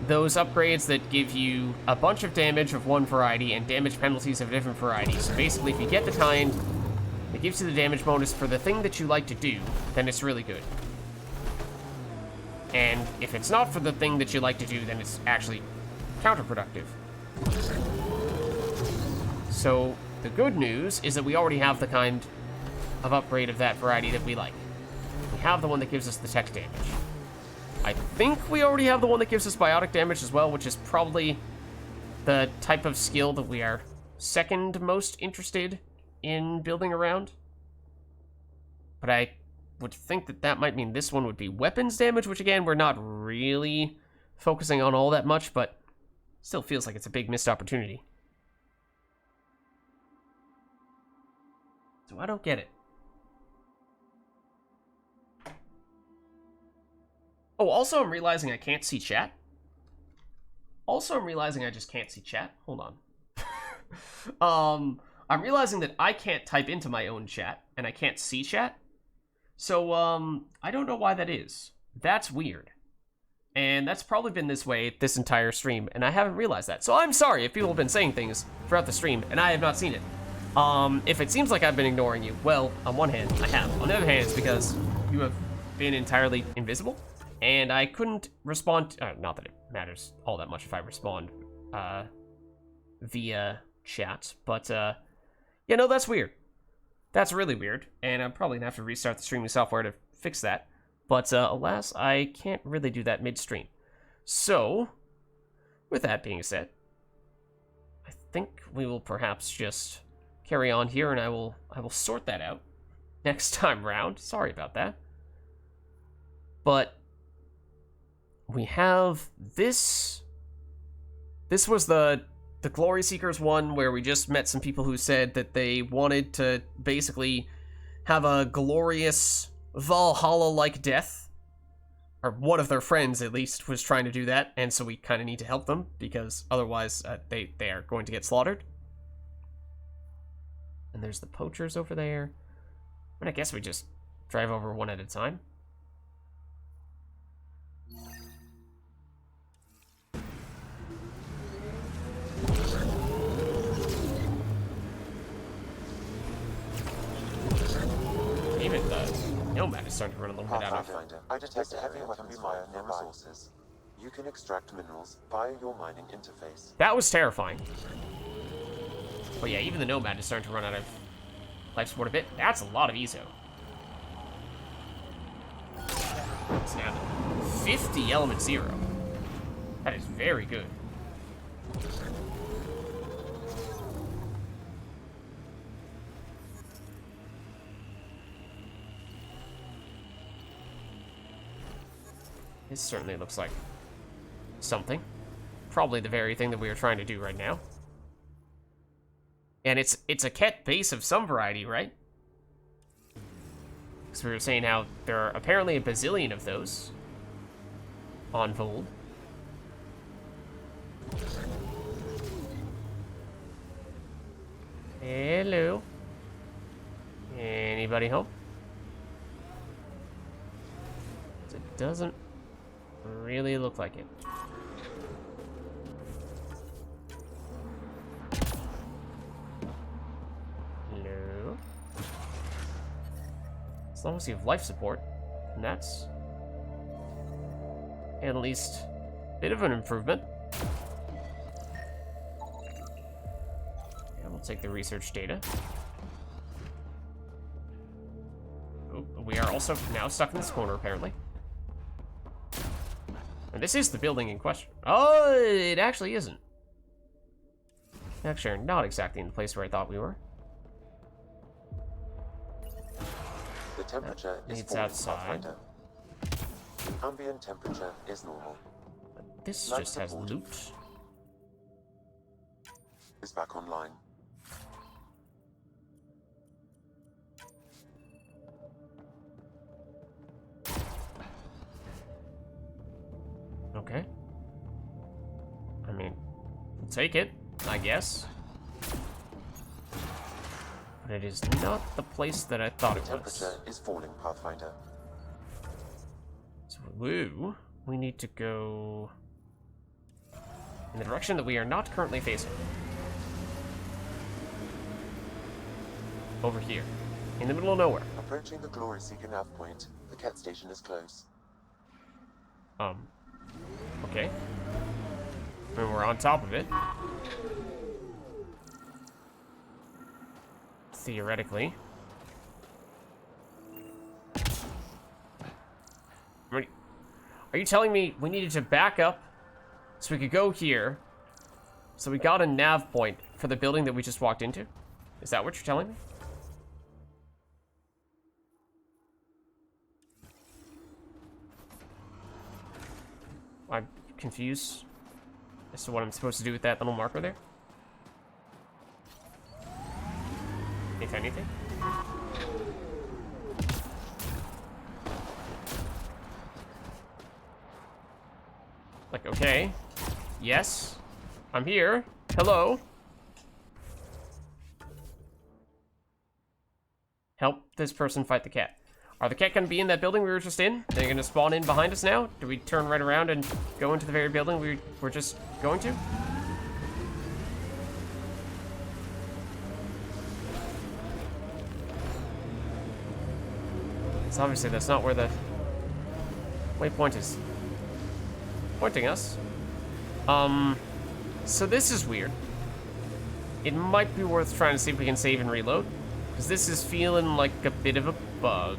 those upgrades that give you a bunch of damage of one variety and damage penalties of a different variety. So basically, if you get the kind that gives you the damage bonus for the thing that you like to do, then it's really good. And if it's not for the thing that you like to do, then it's actually counterproductive. So the good news is that we already have the kind of upgrade of that variety that we like. We have the one that gives us the tech damage. I think we already have the one that gives us biotic damage as well, which is probably the type of skill that we are second most interested in building around. But I would think that that might mean this one would be weapons damage, which again, we're not really focusing on all that much, but still feels like it's a big missed opportunity. So I don't get it. Oh, also I'm realizing I can't see chat. Also, I'm realizing I just can't see chat. Hold on. I'm realizing that I can't type into my own chat, and I can't see chat. So, I don't know why that is. That's weird. And that's probably been this way this entire stream, and I haven't realized that. So I'm sorry if people have been saying things throughout the stream, and I have not seen it. If it seems like I've been ignoring you, well, on one hand, I have. On the other hand, it's because you have been entirely invisible, and I couldn't respond, not that it matters all that much if I respond, via chat, but, yeah, no, that's weird. That's really weird, and I'm probably gonna have to restart the streaming software to fix that. But, alas, I can't really do that mid-stream. So, with that being said, I think we will perhaps just carry on here, and I will sort that out next time round. Sorry about that. But we have this. This was the Glory Seekers one, where we just met some people who said that they wanted to basically have a glorious Valhalla-like death. Or one of their friends, at least, was trying to do that, and so we kind of need to help them, because otherwise they are going to get slaughtered. And there's the poachers over there. And I guess we just drive over one at a time. Even the nomad is starting to run a little bit out of. Pathfinder, I detect a heavy weapons fire near resources. You can extract minerals via your mining interface. That was terrifying. But yeah, even the nomad is starting to run out of life support a bit. That's a lot of ESO. It's now 50 element 0. That is very good. This certainly looks like something. Probably the very thing that we are trying to do right now. And it's a Ket base of some variety, right? Because we were saying how there are apparently a bazillion of those on Vold. Hello. Anybody home? It doesn't really look like it. Hello. As long as you have life support, and that's at least a bit of an improvement. We'll take the research data. Oh, we are also now stuck in this corner, apparently. And this is the building in question. Oh, it actually isn't. Actually, not exactly in the place where I thought we were. The temperature is It's outside. Pathfinder. The ambient temperature is normal. This Life just has support loot. is back online. Okay. I mean, we'll take it, I guess. But it is not the place that I thought it was. Temperature is falling, Pathfinder. So, woo, we need to go in the direction that we are not currently facing. Over here, in the middle of nowhere. Approaching the Glory Seeker nav point, the Ket station is close. Okay. I mean, we're on top of it. Theoretically. Are you telling me we needed to back up so we could go here, so we got a nav point for the building that we just walked into? Is that what you're telling me? I'm confused as to what I'm supposed to do with that little marker there. If anything. Like, okay. Yes. I'm here. Hello. Help this person fight the cat. Are the cat gonna be in that building we were just in? They're gonna spawn in behind us now? Do we turn right around and go into the very building we were just going to? So obviously that's not where the waypoint is pointing us. So this is weird. It might be worth trying to see if we can save and reload, because this is feeling like a bit of a bug.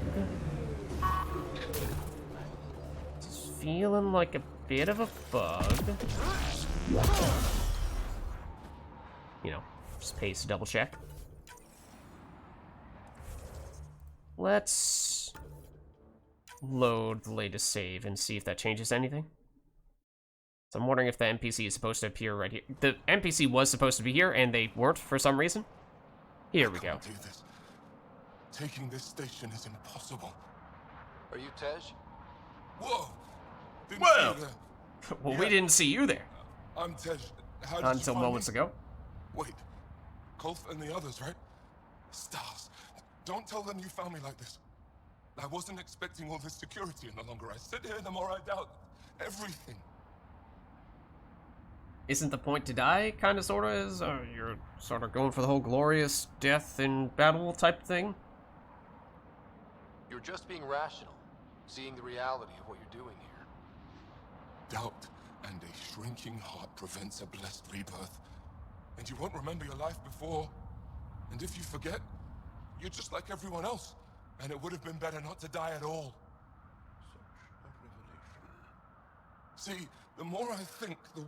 It's feeling like a bit of a bug. You know, just pays to double check. Let's load the latest save and see if that changes anything. So I'm wondering if the NPC is supposed to appear right here. The NPC was supposed to be here, and they weren't for some reason. Here we go. Do this. Taking this station is impossible. Are you Tej? Whoa! Didn't Well, see you there. well, we didn't see you there. I'm Tej. How did Not you until find moments me? ago. Wait, Kolf and the others, right? Stars. Don't tell them you found me like this. I wasn't expecting all this security any longer. I sit here the more I doubt everything. Isn't the point to die, kind of, sort of, is? You're sort of going for the whole glorious death in battle type thing? You're just being rational, seeing the reality of what you're doing here. Doubt and a shrinking heart prevents a blessed rebirth. And you won't remember your life before. And if you forget, you're just like everyone else. And it would have been better not to die at all. Such a revelation. See, the more I think, the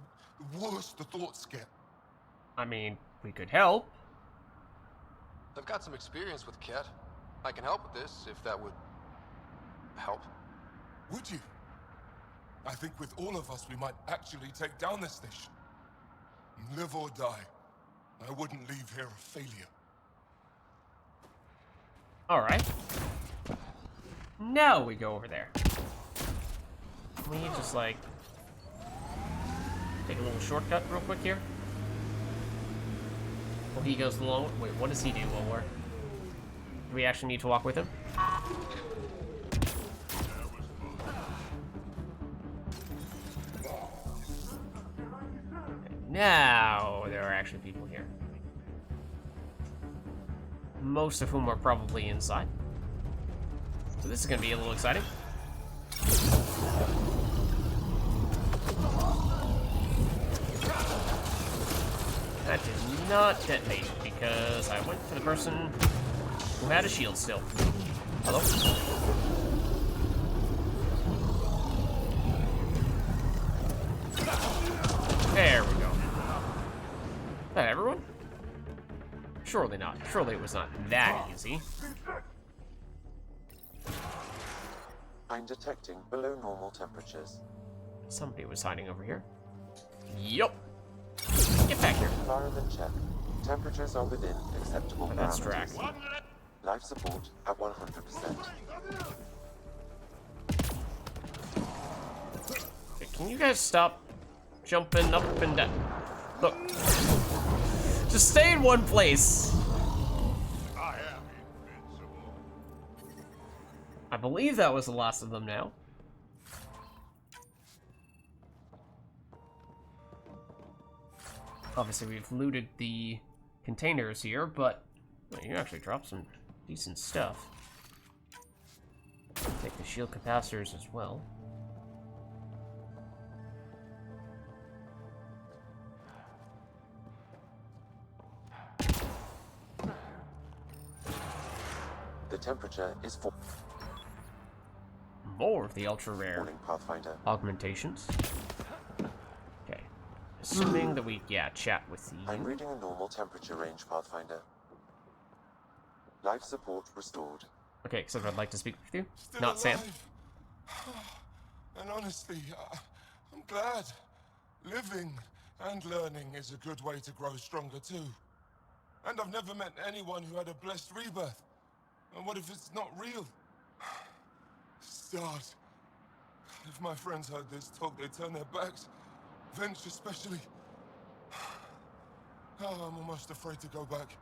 worse the thoughts get. I mean, we could help. I've got some experience with Ket. I can help with this, if that would help. Would you? I think with all of us, we might actually take down this station. Live or die. I wouldn't leave here a failure. Alright. Now we go over there. We just, like, take a little shortcut real quick here. Well, he goes along. Wait, what does he do while we're... Do we actually need to walk with him? Now there are actually people here. Most of whom are probably inside. So this is going to be a little exciting. That did not detonate because because I went for the person who had a shield still. Hello? There we go. Is that everyone? Surely not. Surely it was not that easy. I'm detecting below normal temperatures. Somebody was hiding over here. Yup. Get back here. Environment check. Temperatures are within acceptable Oh, that's parameters. Drac. Life support at 100%. Okay, can you guys stop jumping up and down? Look. Just stay in one place. I am invincible. I believe that was the last of them now. Obviously, we've looted the containers here, but well, you actually dropped some decent stuff. Take the shield capacitors as well. The temperature is More of the ultra rare falling, Pathfinder. augmentations. Okay. Assuming that we, chat with I'm you. reading a normal temperature range, Pathfinder. Life support restored. Okay, so I'd like to speak with you. Still Not Sam. alive. And honestly, I'm glad. Living and learning is a good way to grow stronger too. And I've never met anyone who had a blessed rebirth. And what if it's not real? Stars. If my friends heard this talk, they'd turn their backs. Vince especially. Oh, I'm almost afraid to go back.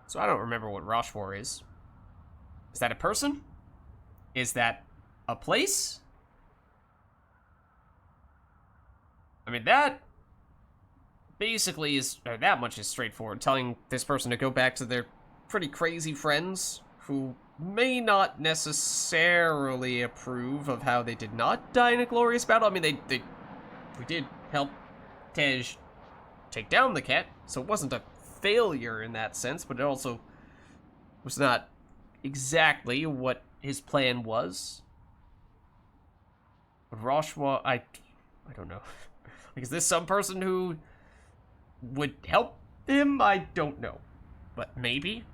So I don't remember what Roshwar is. Is that a person? Is that a place? I mean, that basically is, or that much is straightforward. Telling this person to go back to their pretty crazy friends who may not necessarily approve of how they did not die in a glorious battle. I mean, we did help Tej take down the cat, so it wasn't a failure in that sense, but it also was not exactly what his plan was. But Roshwa, I don't know. Like, is this some person who would help him? I don't know. But maybe.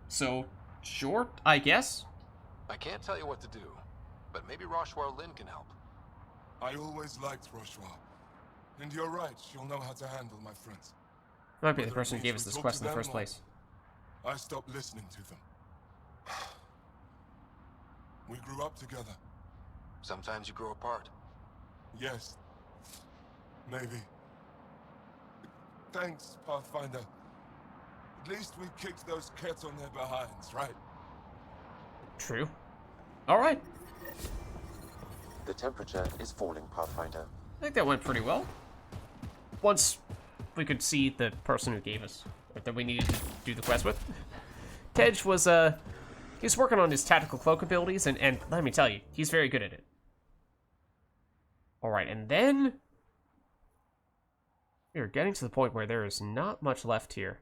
So, sure, I guess. I can't tell you what to do, but maybe Roshwar Lin can help. I always liked Roshwar. And you're right, she'll know how to handle my friends. Might be the person who gave us this Talk quest to in the them first or place. I stopped listening to them. We grew up together. Sometimes you grow apart. Yes. Maybe. Thanks, Pathfinder. At least we kicked those cats on their behinds, right? True. Alright. The temperature is falling, Pathfinder. I think that went pretty well. Once we could see the person who gave us, or that we needed to do the quest with. Tej was, he was working on his tactical cloak abilities, and let me tell you, he's very good at it. Alright, and then we are getting to the point where there is not much left here.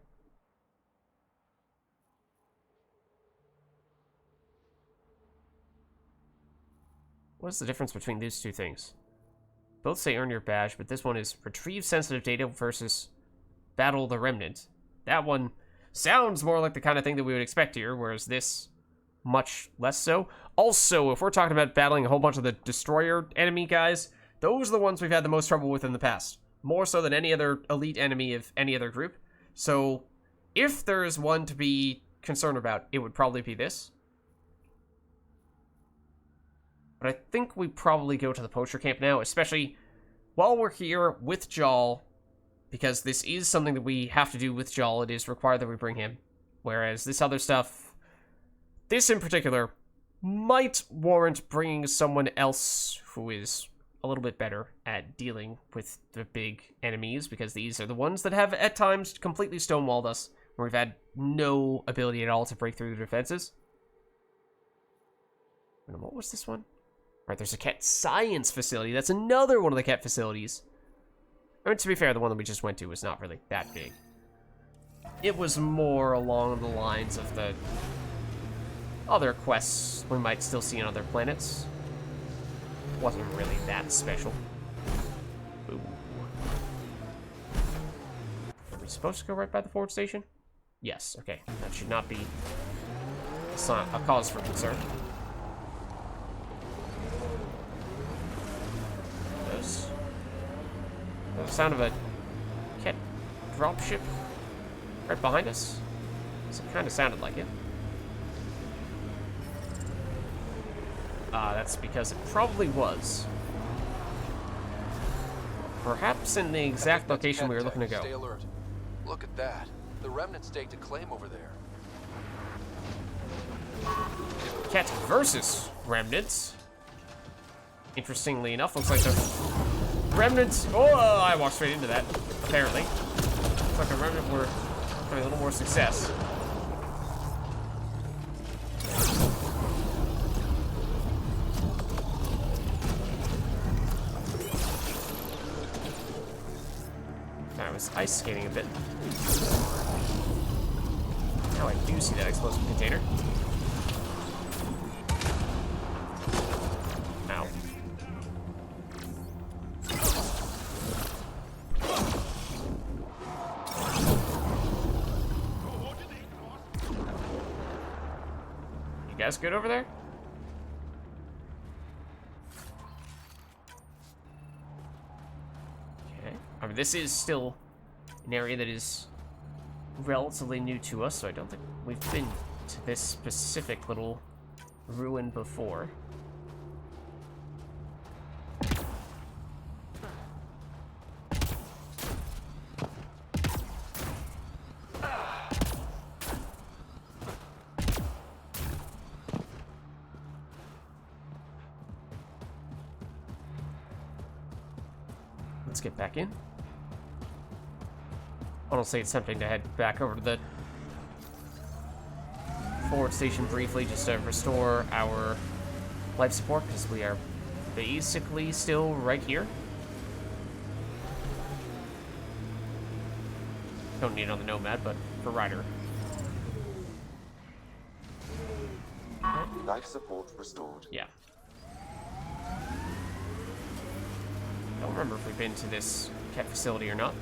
What's the difference between these two things? Both say earn your badge, but this one is retrieve sensitive data versus battle the remnant. That one sounds more like the kind of thing that we would expect here, whereas this much less so. Also, if we're talking about battling a whole bunch of the destroyer enemy guys, those are the ones we've had the most trouble with in the past. More so than any other elite enemy of any other group. So, if there is one to be concerned about, it would probably be this. But I think we probably go to the poacher camp now, especially while we're here with Jal, because this is something that we have to do with Jal. It is required that we bring him. Whereas this other stuff, this in particular, might warrant bringing someone else who is a little bit better at dealing with the big enemies, because these are the ones that have, at times, completely stonewalled us, where we've had no ability at all to break through the defenses. And what was this one? Right, there's a cat science facility. That's another one of the cat facilities. I mean, to be fair, the one that we just went to was not really that big. It was more along the lines of the other quests we might still see on other planets. Wasn't really that special. Ooh. Are we supposed to go right by the forward station? Yes, okay. That should not be a cause for concern. There's the sound of a cat dropship right behind us. So it kind of sounded like it. That's because it probably was. Perhaps in the exact location we were looking to go. Stay alert. Look at that. The remnant staked a claim over there. Cat versus remnants. Interestingly enough, looks like the remnants. Oh, I walked straight into that. Apparently, looks like the remnant were having a little more success. I was ice skating a bit. Now I do see that explosive container. Ow. You guys good over there? Okay. I mean, this is still an area that is relatively new to us, so I don't think we've been to this specific little ruin before. Let's get back in. Honestly, it's tempting to head back over to the forward station briefly just to restore our life support, because we are basically still right here. Don't need it on the Nomad, but for Ryder. Life support restored. Yeah. Don't remember if we've been to this cat facility or not.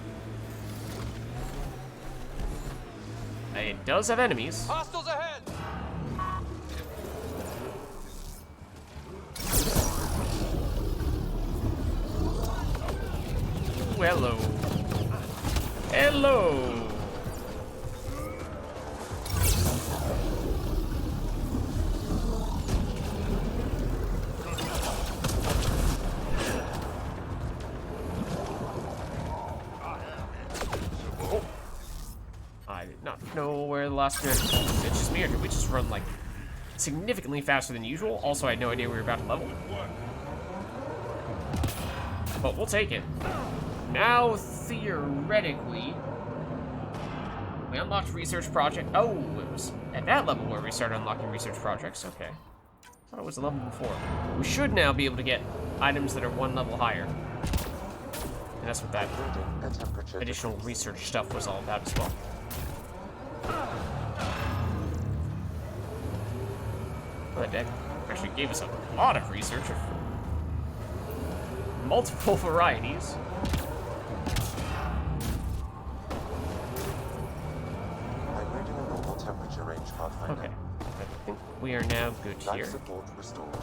It does have enemies. Hostiles ahead! Ooh, hello. Hello. I did not know where the last bit. It's just me, or did we just run like significantly faster than usual? Also, I had no idea we were about to level. But we'll take it. Now, theoretically, we unlocked research project. Oh, it was at that level where we started unlocking research projects. Okay. I thought it was the level before. We should now be able to get items that are one level higher. And that's what that additional research stuff was all about as well. Well, that actually gave us a lot of research of multiple varieties. I'm reading a normal temperature range, Pathfinder. Okay. I think we are now good here. Life support restored.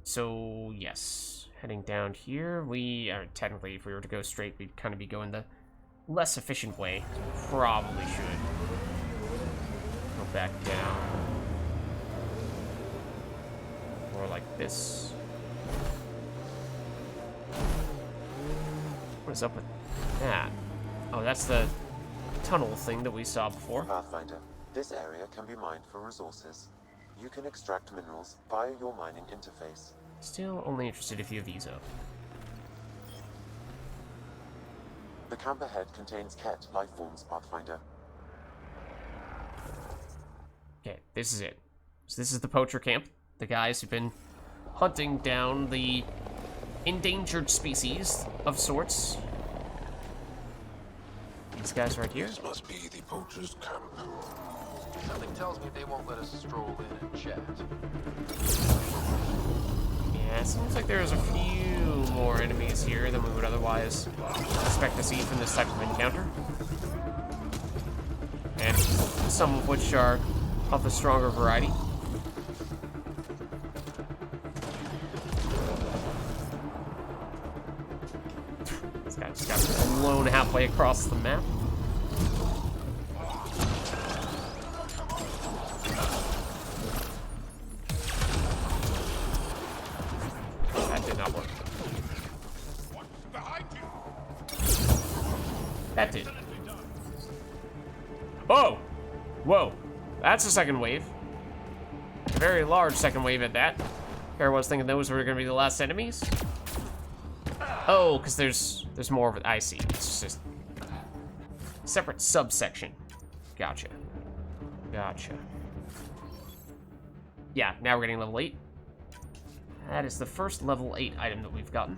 So, yes. Heading down here, we are technically, if we were to go straight, we'd kind of be going the less efficient way. Probably should go back down. More like this. What is up with that? Oh, that's the tunnel thing that we saw before. Pathfinder, this area can be mined for resources. You can extract minerals via your mining interface. Still only interested if you have these up. The camp ahead contains Ket life forms, Pathfinder. Okay, this is it. So this is the poacher camp. The guys who've been hunting down the endangered species of sorts. These guys right here. This must be the poacher's camp. Something tells me they won't let us stroll in and chat. Yeah, it seems like there's a few more enemies here than we would otherwise expect to see from this type of encounter. And some of which are of the stronger variety. This guy just got blown halfway across the map. That did not work. That did. Oh! Whoa. That's a second wave. A very large second wave at that. Here I was thinking those were going to be the last enemies. Oh, because there's more of it. I see. It's just separate subsection. Gotcha. Gotcha. Yeah, now we're getting level 8. That is the first level 8 item that we've gotten.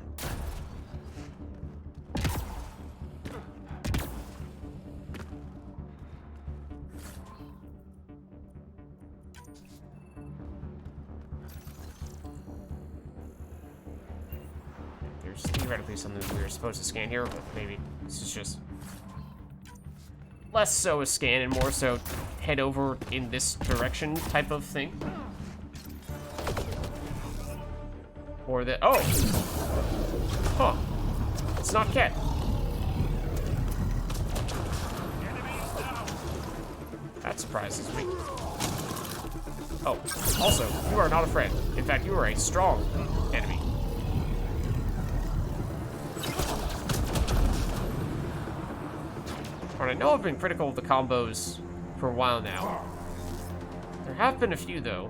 There's theoretically something we were supposed to scan here, but maybe this is just less so a scan and more so head over in this direction type of thing. Or the, oh! Huh. It's not Ket. That surprises me. Oh, also, you are not a friend. In fact, you are a strong enemy. And I know I've been critical of the combos for a while now. There have been a few, though.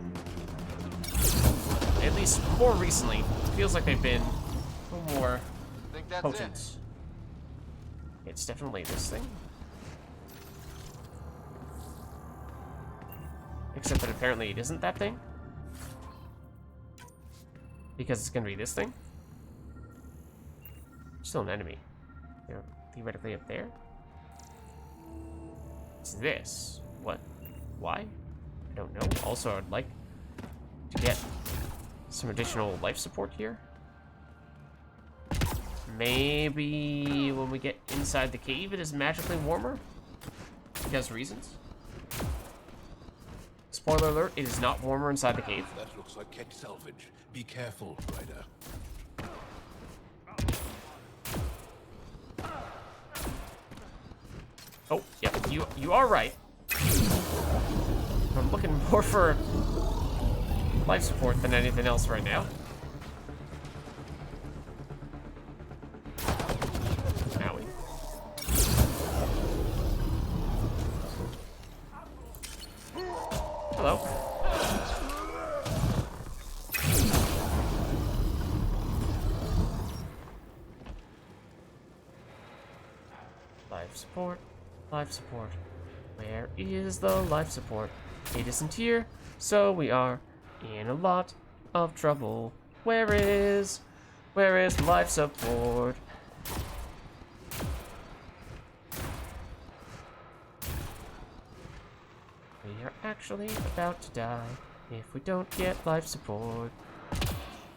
At least more recently. Feels like they've been a little more potent. It's definitely this thing. Except that apparently it isn't that thing. Because it's gonna be this thing. Still an enemy. They're theoretically up there. It's this. What? Why? I don't know. Also, I'd like to get some additional life support here. Maybe when we get inside the cave, it is magically warmer. Because reasons. Spoiler alert, it is not warmer inside the cave. That looks like Ket salvage. Be careful, Ryder. Oh, yep, you are right. I'm looking more for life support than anything else right now. Owie. Hello. Life support. Life support. Where is the life support? It isn't here, so we are in a lot of trouble. Where is life support? We are actually about to die if we don't get life support.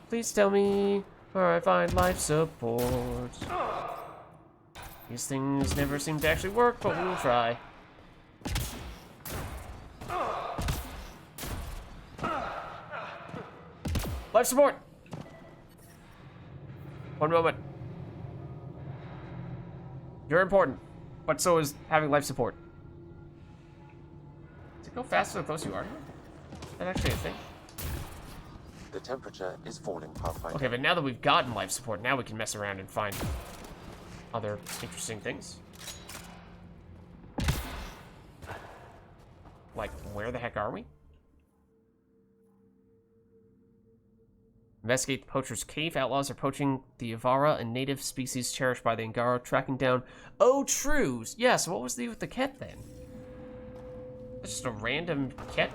Please tell me where I find life support. These things never seem to actually work, but we will try. Life support! One moment. You're important, but so is having life support. Does it go faster the closer you are? Is that actually a thing? The temperature is falling, Pathfinder. Okay, but now that we've gotten life support, now we can mess around and find other interesting things. Like, where the heck are we? Investigate the poacher's cave. Outlaws are poaching the Avara, a native species cherished by the Angara, tracking down... Oh, true! Yeah, so what was the deal with the Ket, then? It's just a random Ket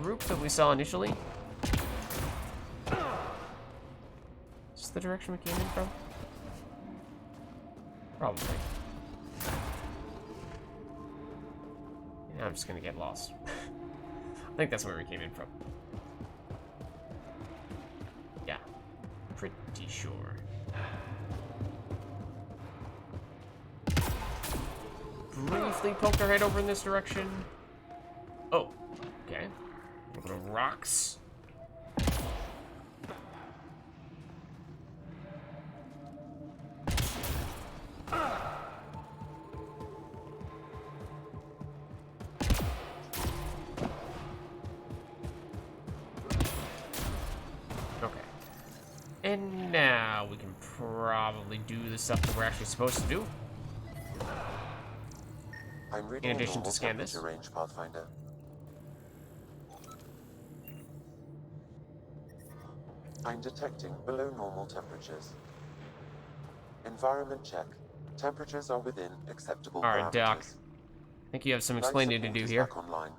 group that we saw initially? this the direction we came in from? Probably. Yeah, I'm just gonna get lost. I think that's where we came in from. Yeah, pretty sure. Briefly poked our head over in this direction. Oh, okay. A little bit of rocks. Okay. And now we can probably do the stuff that we're actually supposed to do. I'm reading In addition a normal to scan this. temperature range, Pathfinder. I'm detecting below normal temperatures. Environment check. Temperatures are within acceptable Alright, parameters. Doc. I think you have some explaining to do here. Back online.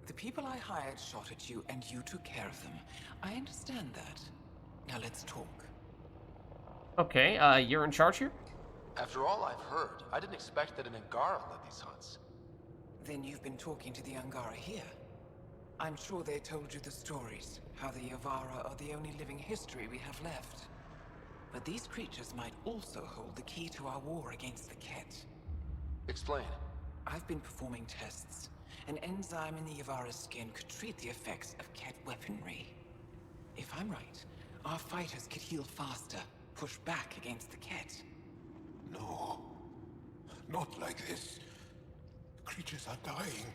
The people I hired shot at you, and you took care of them. I understand that. Now let's talk. Okay, you're in charge here? After all I've heard, I didn't expect that an Angaran led these hunts. Then you've been talking to the Angara here. I'm sure they told you the stories, how the Yavara are the only living history we have left. But these creatures might also hold the key to our war against the Ket. Explain. I've been performing tests. An enzyme in the Yavara's skin could treat the effects of Ket weaponry. If I'm right, our fighters could heal faster, push back against the Ket. No. Not like this. The creatures are dying.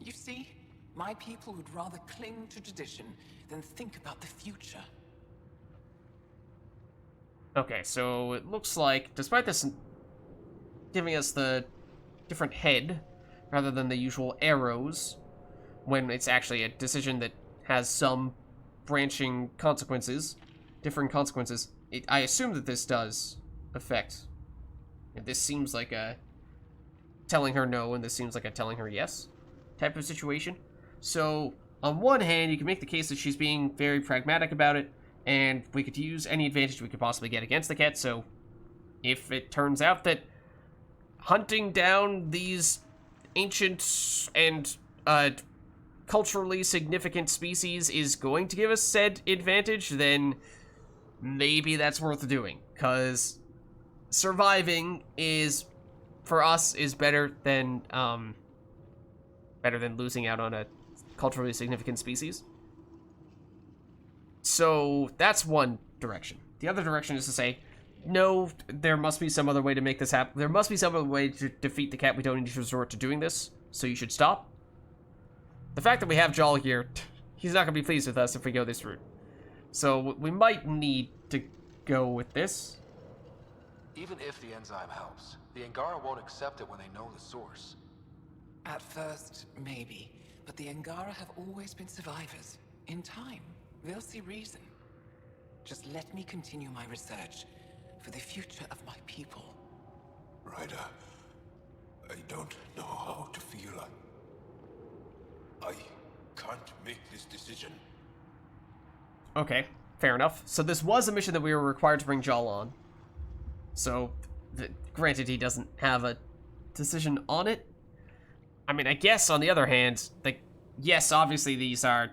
You see, my people would rather cling to tradition than think about the future. Okay, so it looks like, despite this giving us the different head, rather than the usual arrows, when it's actually a decision that has some branching consequences, different consequences, I assume that this does affect. And this seems like a telling her no, and this seems like a telling her yes type of situation. So, on one hand, you can make the case that she's being very pragmatic about it, and we could use any advantage we could possibly get against the Ket, so if it turns out that hunting down these ancient and culturally significant species is going to give us said advantage, then maybe that's worth doing, because surviving is, for us, is better than losing out on a culturally significant species. So that's one direction. The other direction is to say, no, there must be some other way to make this happen. There must be some other way to defeat the Ket. We don't need to resort to doing this, so you should stop. The fact that we have Jal here, he's not going to be pleased with us if we go this route. So we might need to go with this. Even if the enzyme helps, the Angara won't accept it when they know the source. At first, maybe. But the Angara have always been survivors. In time, they'll see reason. Just let me continue my research for the future of my people. Ryder, I don't know how to feel. I can't make this decision. Okay, fair enough. So this was a mission that we were required to bring Jal on. So, granted, he doesn't have a decision on it. I mean, I guess, on the other hand, yes, obviously these are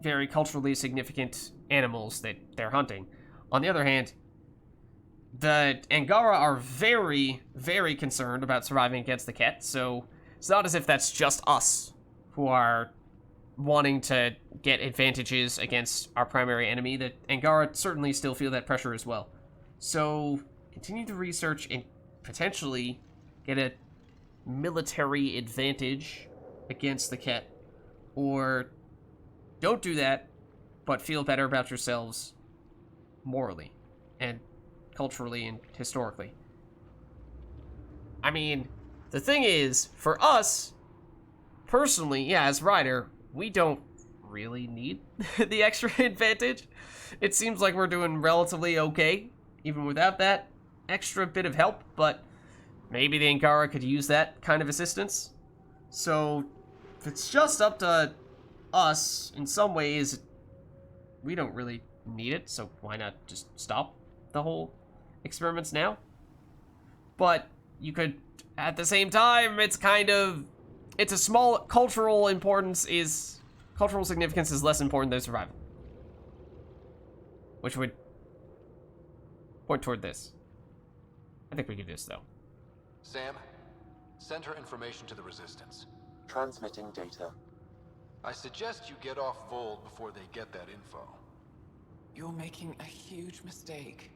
very culturally significant animals that they're hunting. On the other hand, the Angara are very, very concerned about surviving against the Ket, so it's not as if that's just us who are wanting to get advantages against our primary enemy. The Angara certainly still feel that pressure as well. So, continue to research and potentially get a military advantage against the Ket, or don't do that, but feel better about yourselves morally and culturally and historically. I mean, the thing is, for us, personally, yeah, as Ryder, we don't really need the extra advantage. It seems like we're doing relatively okay, even without that extra bit of help, but maybe the Angara could use that kind of assistance. So, if it's just up to us, in some ways, we don't really need it, so why not just stop the whole experiments now? But you could, at the same time, it's a small cultural significance is less important than survival. Which would point toward this. I think we can do this, though. Sam, send her information to the Resistance. Transmitting data. I suggest you get off Vold before they get that info. You're making a huge mistake.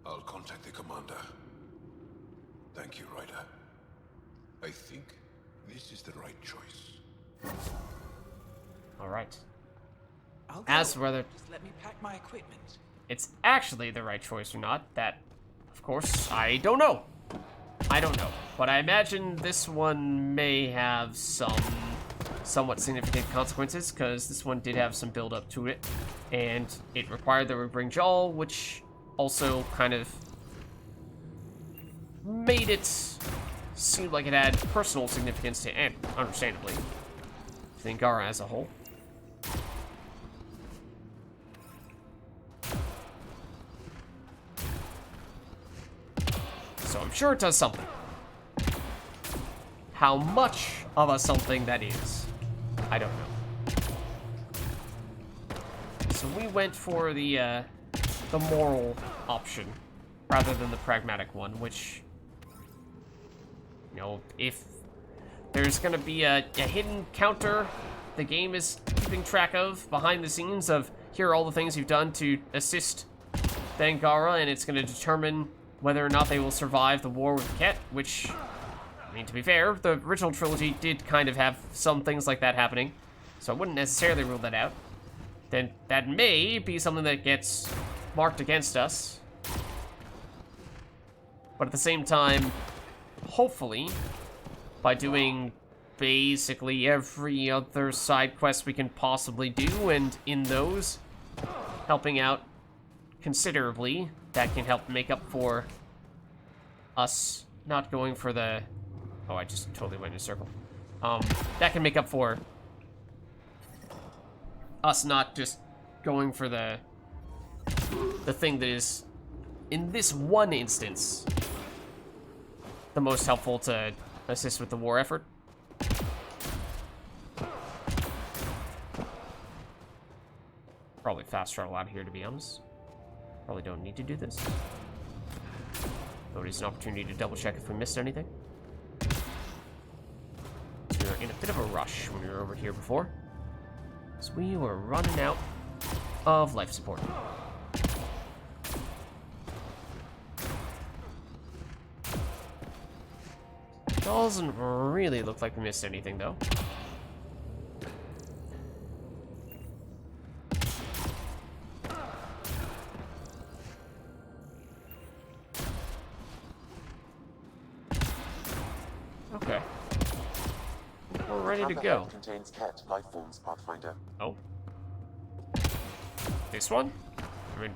I'll contact the commander. Thank you, Ryder. I think this is the right choice. Alright. I'll go. As for whether Just let me pack my equipment. it's actually the right choice or not, that, of course, I don't know. I don't know. But I imagine this one may have some somewhat significant consequences, because this one did have some build up to it, and it required that we bring Jal, which also kind of made it seem like it had personal significance to, and understandably, to the Angara as a whole. So I'm sure it does something. How much of a something that is, I don't know. So we went for the moral option rather than the pragmatic one, which, you know, if there's gonna be a hidden counter the game is keeping track of behind the scenes of, here are all the things you've done to assist the Angara, and it's gonna determine whether or not they will survive the war with Ket, which, I mean, to be fair, the original trilogy did kind of have some things like that happening, so I wouldn't necessarily rule that out. Then that may be something that gets marked against us. But at the same time, hopefully, by doing basically every other side quest we can possibly do, and in those, helping out considerably, that can help make up for us not going for the... Oh, I just totally went in a circle. That can make up for us not just going for the thing that is, in this one instance, the most helpful to assist with the war effort. Probably fast travel out of here, to be honest. Probably don't need to do this. Notice an opportunity to double check if we missed anything. So we were in a bit of a rush when we were over here before. So we were running out of life support. Doesn't really look like we missed anything, though. Okay. We're ready to go. Contains Ket life forms, Pathfinder. Oh. This one? I mean,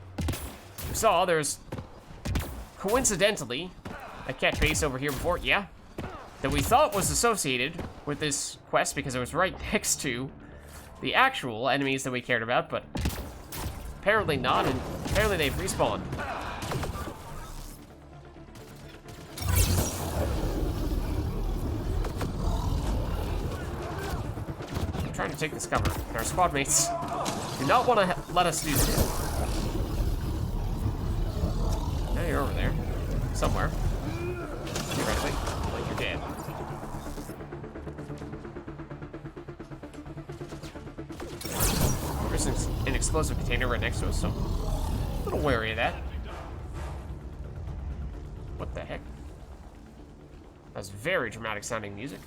we saw there's coincidentally a Ket base over here before, yeah, that we thought was associated with this quest because it was right next to the actual enemies that we cared about, but apparently not, and apparently they've respawned. I'm trying to take this cover, and our squad mates do not want to let us do this. Now you're over there, somewhere. Theoretically, like you're dead. There's an explosive container right next to us, so I'm a little wary of that. What the heck? That's very dramatic sounding music.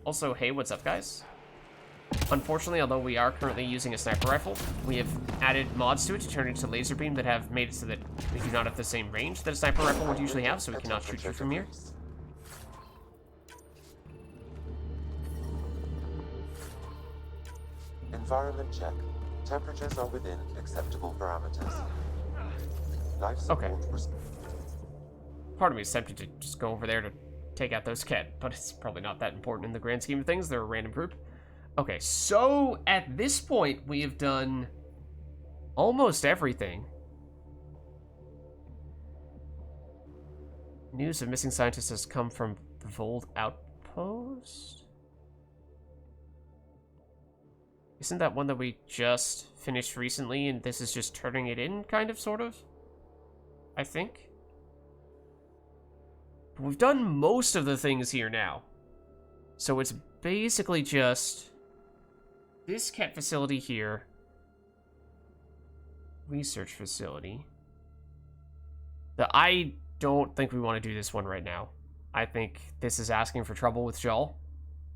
Also, hey, what's up, guys? Unfortunately, although we are currently using a sniper rifle, we have added mods to it to turn it into laser beam that have made it so that we do not have the same range that a sniper rifle would usually have, so we cannot shoot you from here. Environment check. Temperatures are within acceptable parameters. Life support. Okay. Part of me is tempted to just go over there to take out those Ket, but it's probably not that important in the grand scheme of things. They're a random group. Okay, so at this point, we have done almost everything. News of missing scientists has come from the Vold Outpost? Isn't that one that we just finished recently, and this is just turning it in, kind of, sort of? I think. But we've done most of the things here now. So it's basically just this cat facility here. Research facility. I don't think we want to do this one right now. I think this is asking for trouble with Jal.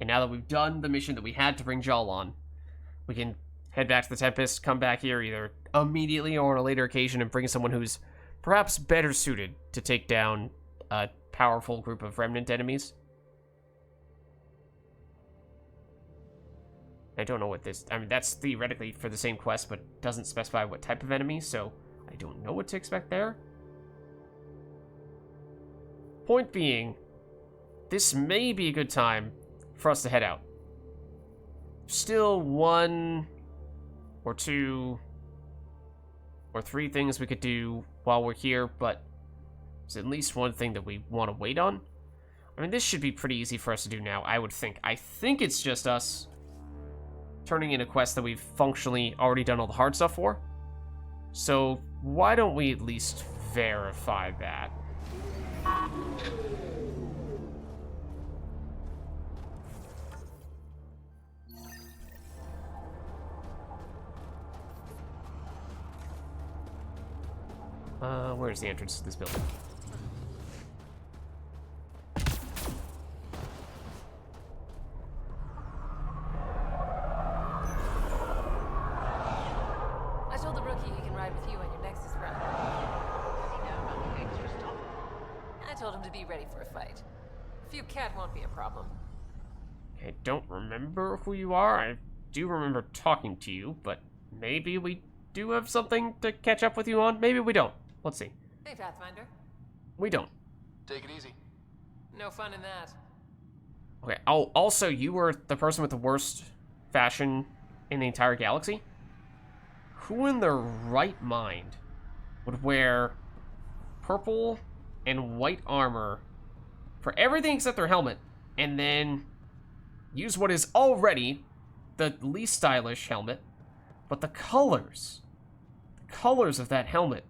And now that we've done the mission that we had to bring Jal on, we can head back to the Tempest, come back here either immediately or on a later occasion and bring someone who's perhaps better suited to take down a powerful group of remnant enemies. I don't know what this... I mean, that's theoretically for the same quest, but doesn't specify what type of enemy, so I don't know what to expect there. Point being, this may be a good time for us to head out. Still 1 or 2 or 3 things we could do while we're here, but there's at least one thing that we want to wait on. I mean, this should be pretty easy for us to do now, I would think. I think it's just us turning in a quest that we've functionally already done all the hard stuff for. So why don't we at least verify that? Where's the entrance to this building? I told the rookie he can ride with you on your Nexus run. I told him to be ready for a fight. A few cat won't be a problem. I don't remember who you are. I do remember talking to you, but maybe we do have something to catch up with you on. Maybe we don't. Let's see. Hey, Pathfinder. We don't. Take it easy. No fun in that. Okay. Oh, also, you were the person with the worst fashion in the entire galaxy? Who in their right mind would wear purple and white armor for everything except their helmet, and then use what is already the least stylish helmet, but the colors of that helmet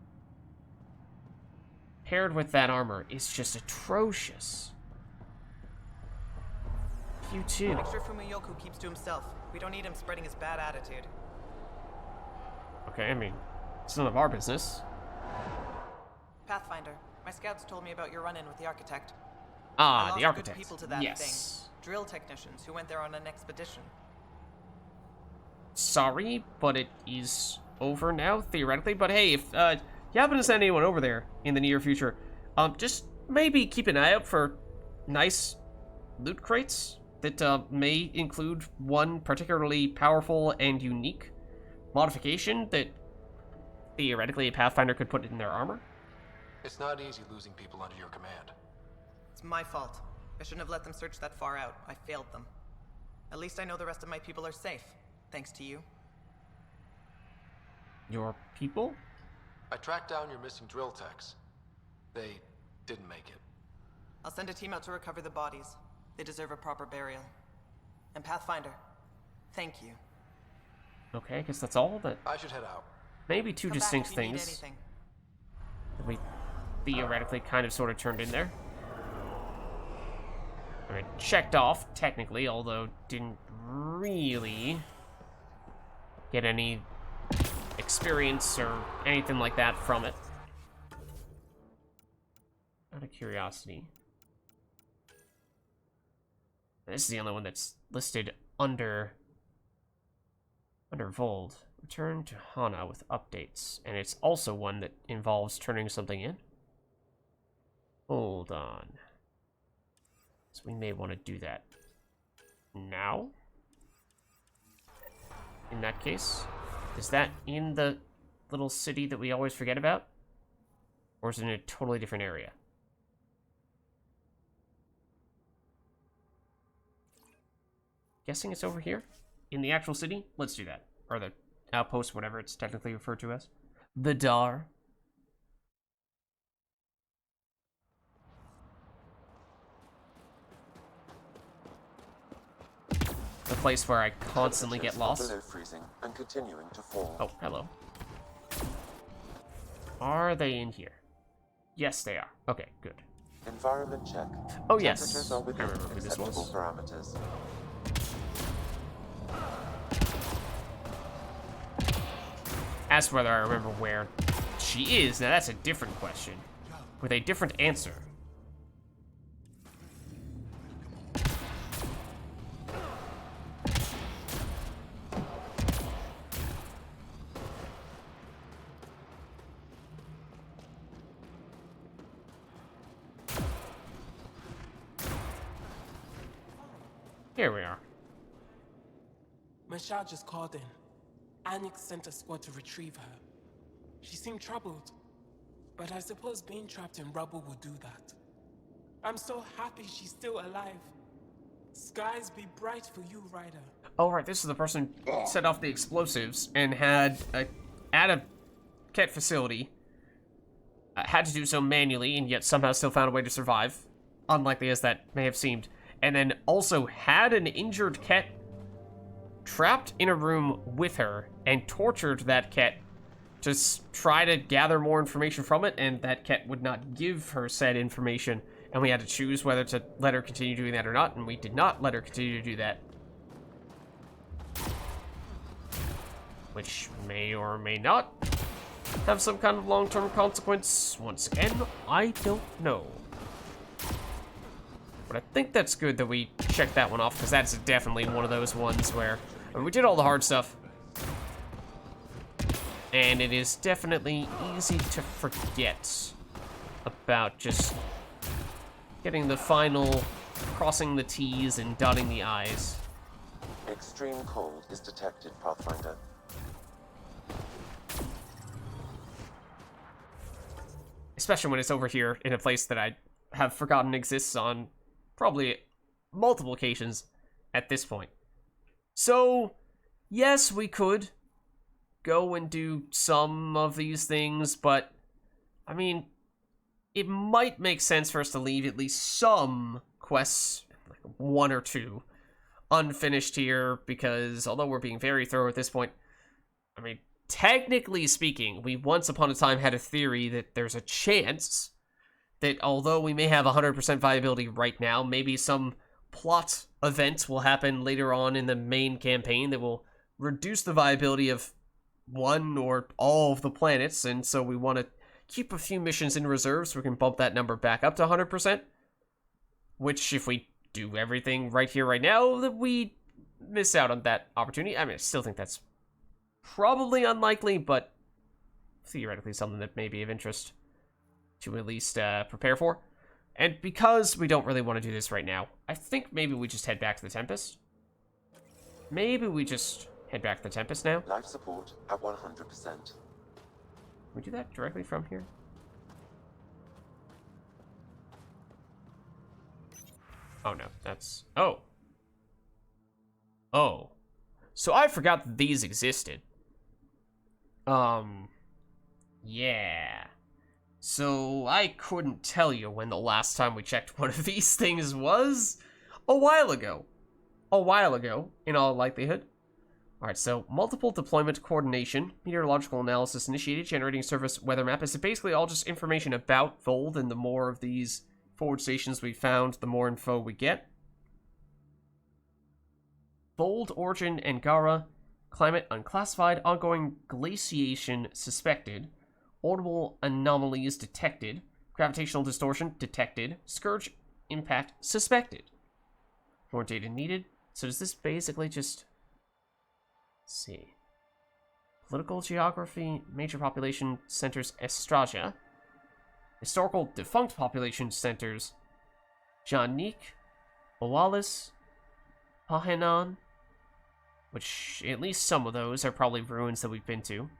paired with that armor is just atrocious. You too. Make sure Fumiyoku keeps to himself. We don't need him spreading his bad attitude. Okay, I mean, it's none of our business. Pathfinder, my scouts told me about your run-in with the architect. Ah, the good architect. people to that Yes. thing. Drill technicians who went there on an expedition. Sorry, but it is over now, theoretically. But hey, if you happen to send anyone over there in the near future, just maybe keep an eye out for nice loot crates that may include one particularly powerful and unique modification that theoretically a Pathfinder could put in their armor. It's not easy losing people under your command. It's my fault. I shouldn't have let them search that far out. I failed them. At least I know the rest of my people are safe, thanks to you. Your people? I tracked down your missing drill techs. They didn't make it. I'll send a team out to recover the bodies. They deserve a proper burial. And Pathfinder, thank you. Okay, I guess that's all. That I should head out. maybe two Come back distinct if you need things anything. that we theoretically kind of sort of turned in there. I mean, checked off, technically, although didn't really get any experience or anything like that from it. Out of curiosity. This is the only one that's listed under Vold. Return to Hana with updates. And it's also one that involves turning something in. Hold on. So we may want to do that now. In that case, is that in the little city that we always forget about? Or is it in a totally different area? Guessing it's over here? In the actual city? Let's do that. Or the outpost, whatever it's technically referred to as. The Dar. The place where I constantly get lost. Below freezing and continuing to fall. Oh, hello. Are they in here? Yes, they are. Okay, good. Environment check. Oh, yes. Temperatures are within I remember who this was. acceptable parameters. As for whether I remember where she is, now that's a different question. With a different answer. Here we are. Michelle just called in. Anix sent a squad to retrieve her. She seemed troubled, but I suppose being trapped in rubble will do that. I'm so happy she's still alive. Skies be bright for you, Ryder. Oh, right, this is the person who set off the explosives and had at a Ket facility, had to do so manually and yet somehow still found a way to survive, unlikely as that may have seemed, and then also had an injured Ket trapped in a room with her and tortured that Ket to try to gather more information from it, and that Ket would not give her said information, and we had to choose whether to let her continue doing that or not, and we did not let her continue to do that. Which may or may not have some kind of long-term consequence. Once again, I don't know. But I think that's good that we checked that one off, because that's definitely one of those ones where we did all the hard stuff. And it is definitely easy to forget about just getting the final crossing the T's and dotting the I's. Extreme cold is detected, Pathfinder. Especially when it's over here in a place that I have forgotten exists on probably multiple occasions at this point. So, yes, we could go and do some of these things, but, I mean, it might make sense for us to leave at least some quests, like one or two, unfinished here, because although we're being very thorough at this point, I mean, technically speaking, we once upon a time had a theory that there's a chance that although we may have 100% viability right now, maybe some plot event will happen later on in the main campaign that will reduce the viability of one or all of the planets, and so we want to keep a few missions in reserve so we can bump that number back up to 100%, which if we do everything right here, right now, that we miss out on that opportunity. I mean, I still think that's probably unlikely, but theoretically something that may be of interest to at least prepare for. And because we don't really want to do this right now, I think maybe we just head back to the Tempest. Maybe we just head back to the Tempest now. Life support at 100%. Can we do that directly from here? Oh no, that's... Oh. Oh. So I forgot that these existed. Yeah. So I couldn't tell you when the last time we checked one of these things was. A while ago. A while ago, in all likelihood. Alright, so multiple deployment coordination, meteorological analysis initiated, generating surface weather map. Is it basically all just information about Vold, and the more of these forward stations we found, the more info we get? Vold, origin, Angara, climate unclassified, ongoing glaciation suspected, audible anomalies detected, gravitational distortion detected, scourge impact suspected. More data needed. So does this basically just... Let's see. Political geography, major population centers Estraja, historical defunct population centers Janik, Oalis, Pahenan, which at least some of those are probably ruins that we've been to.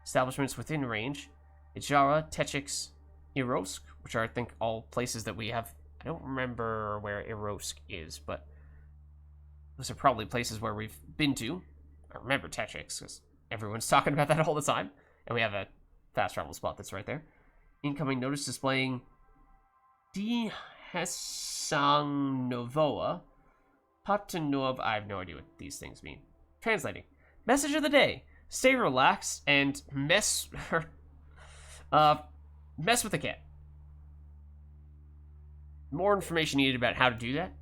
Establishments within range, Ijara, Techix, Irosk, which are I think all places that we have. I don't remember where Irosk is, but those are probably places where we've been to. I remember Tetrix, because everyone's talking about that all the time. And we have a fast travel spot that's right there. Incoming notice displaying Di Hesang Novoa. Patanov. I have no idea what these things mean. Translating. Message of the day. Stay relaxed and mess with the cat. More information needed about how to do that.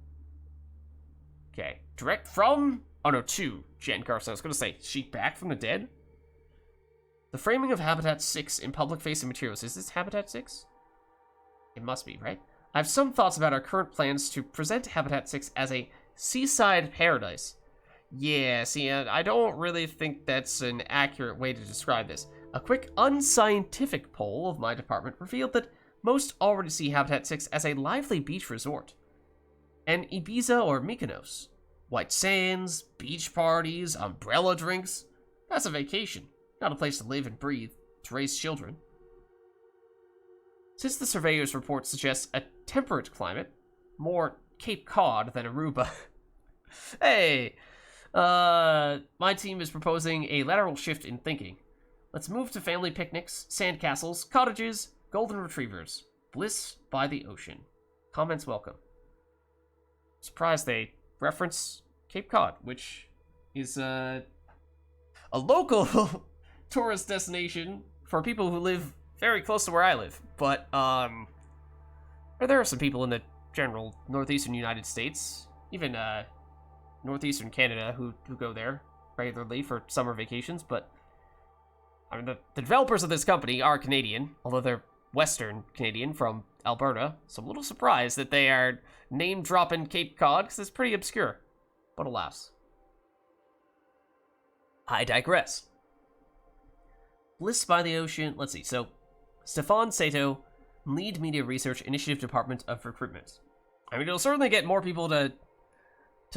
Okay. Direct from... Oh no, to Jen Carson. I was going to say, she back from the dead? The framing of Habitat 6 in public-facing materials. Is this Habitat 6? It must be, right? I have some thoughts about our current plans to present Habitat 6 as a seaside paradise. Yeah, see, I don't really think that's an accurate way to describe this. A quick unscientific poll of my department revealed that most already see Habitat 6 as a lively beach resort. An Ibiza or Mykonos. White sands, beach parties, umbrella drinks. That's a vacation, not a place to live and breathe, to raise children. Since the surveyor's report suggests a temperate climate, more Cape Cod than Aruba. Hey! My team is proposing a lateral shift in thinking. Let's move to family picnics, sandcastles, cottages, golden retrievers. Bliss by the ocean. Comments welcome. Surprised they reference Cape Cod, which is a local tourist destination for people who live very close to where I live. But there are some people in the general northeastern United States, even northeastern Canada, who go there regularly for summer vacations. But I mean, the developers of this company are Canadian, although they're Western Canadian from Alberta. So I'm a little surprised that they are name-dropping Cape Cod, because it's pretty obscure. But alas. I digress. Bliss by the ocean. Let's see. So, Stefan Sato, Lead Media Research Initiative Department of Recruitment. I mean, it'll certainly get more people to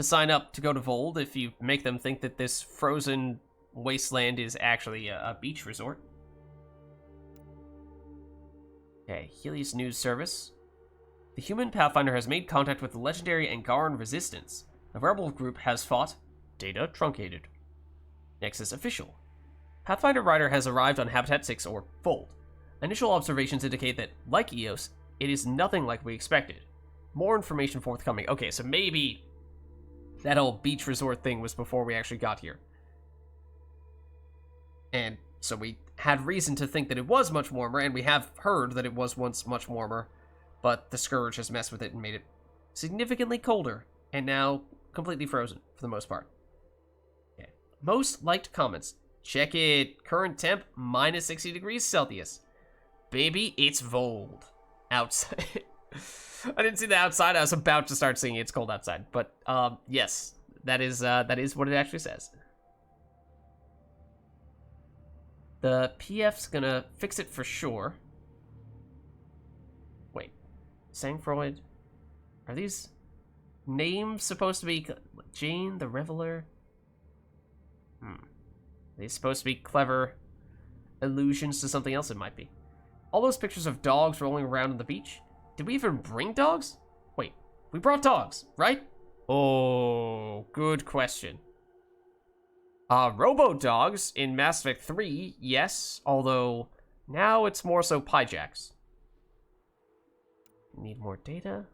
sign up to go to Vold if you make them think that this frozen wasteland is actually a beach resort. Okay, Helios News Service. The human Pathfinder has made contact with the legendary Angaran resistance. The rebel group has fought. Data truncated. Nexus official. Pathfinder Ryder has arrived on Habitat 6 or Fold. Initial observations indicate that, like Eos, it is nothing like we expected. More information forthcoming. Okay, so maybe that whole beach resort thing was before we actually got here. And so we had reason to think that it was much warmer, and we have heard that it was once much warmer, but the Scourge has messed with it and made it significantly colder, and now completely frozen for the most part. Okay. Most liked comments. Check it. Current temp, minus 60 degrees Celsius. Baby, it's Vold. Outside. I didn't see the outside. I was about to start seeing it's cold outside. But, yes. That is what it actually says. The PF's gonna fix it for sure. Wait. Sangfroid? Are these names supposed to be... Jane the Reveler? Are they supposed to be clever allusions to something else? It might be. All those pictures of dogs rolling around on the beach? Did we even bring dogs? Wait, we brought dogs, right? Oh, good question. Robo-dogs in Mass Effect 3, yes, although now it's more so Pyjax. Need more data?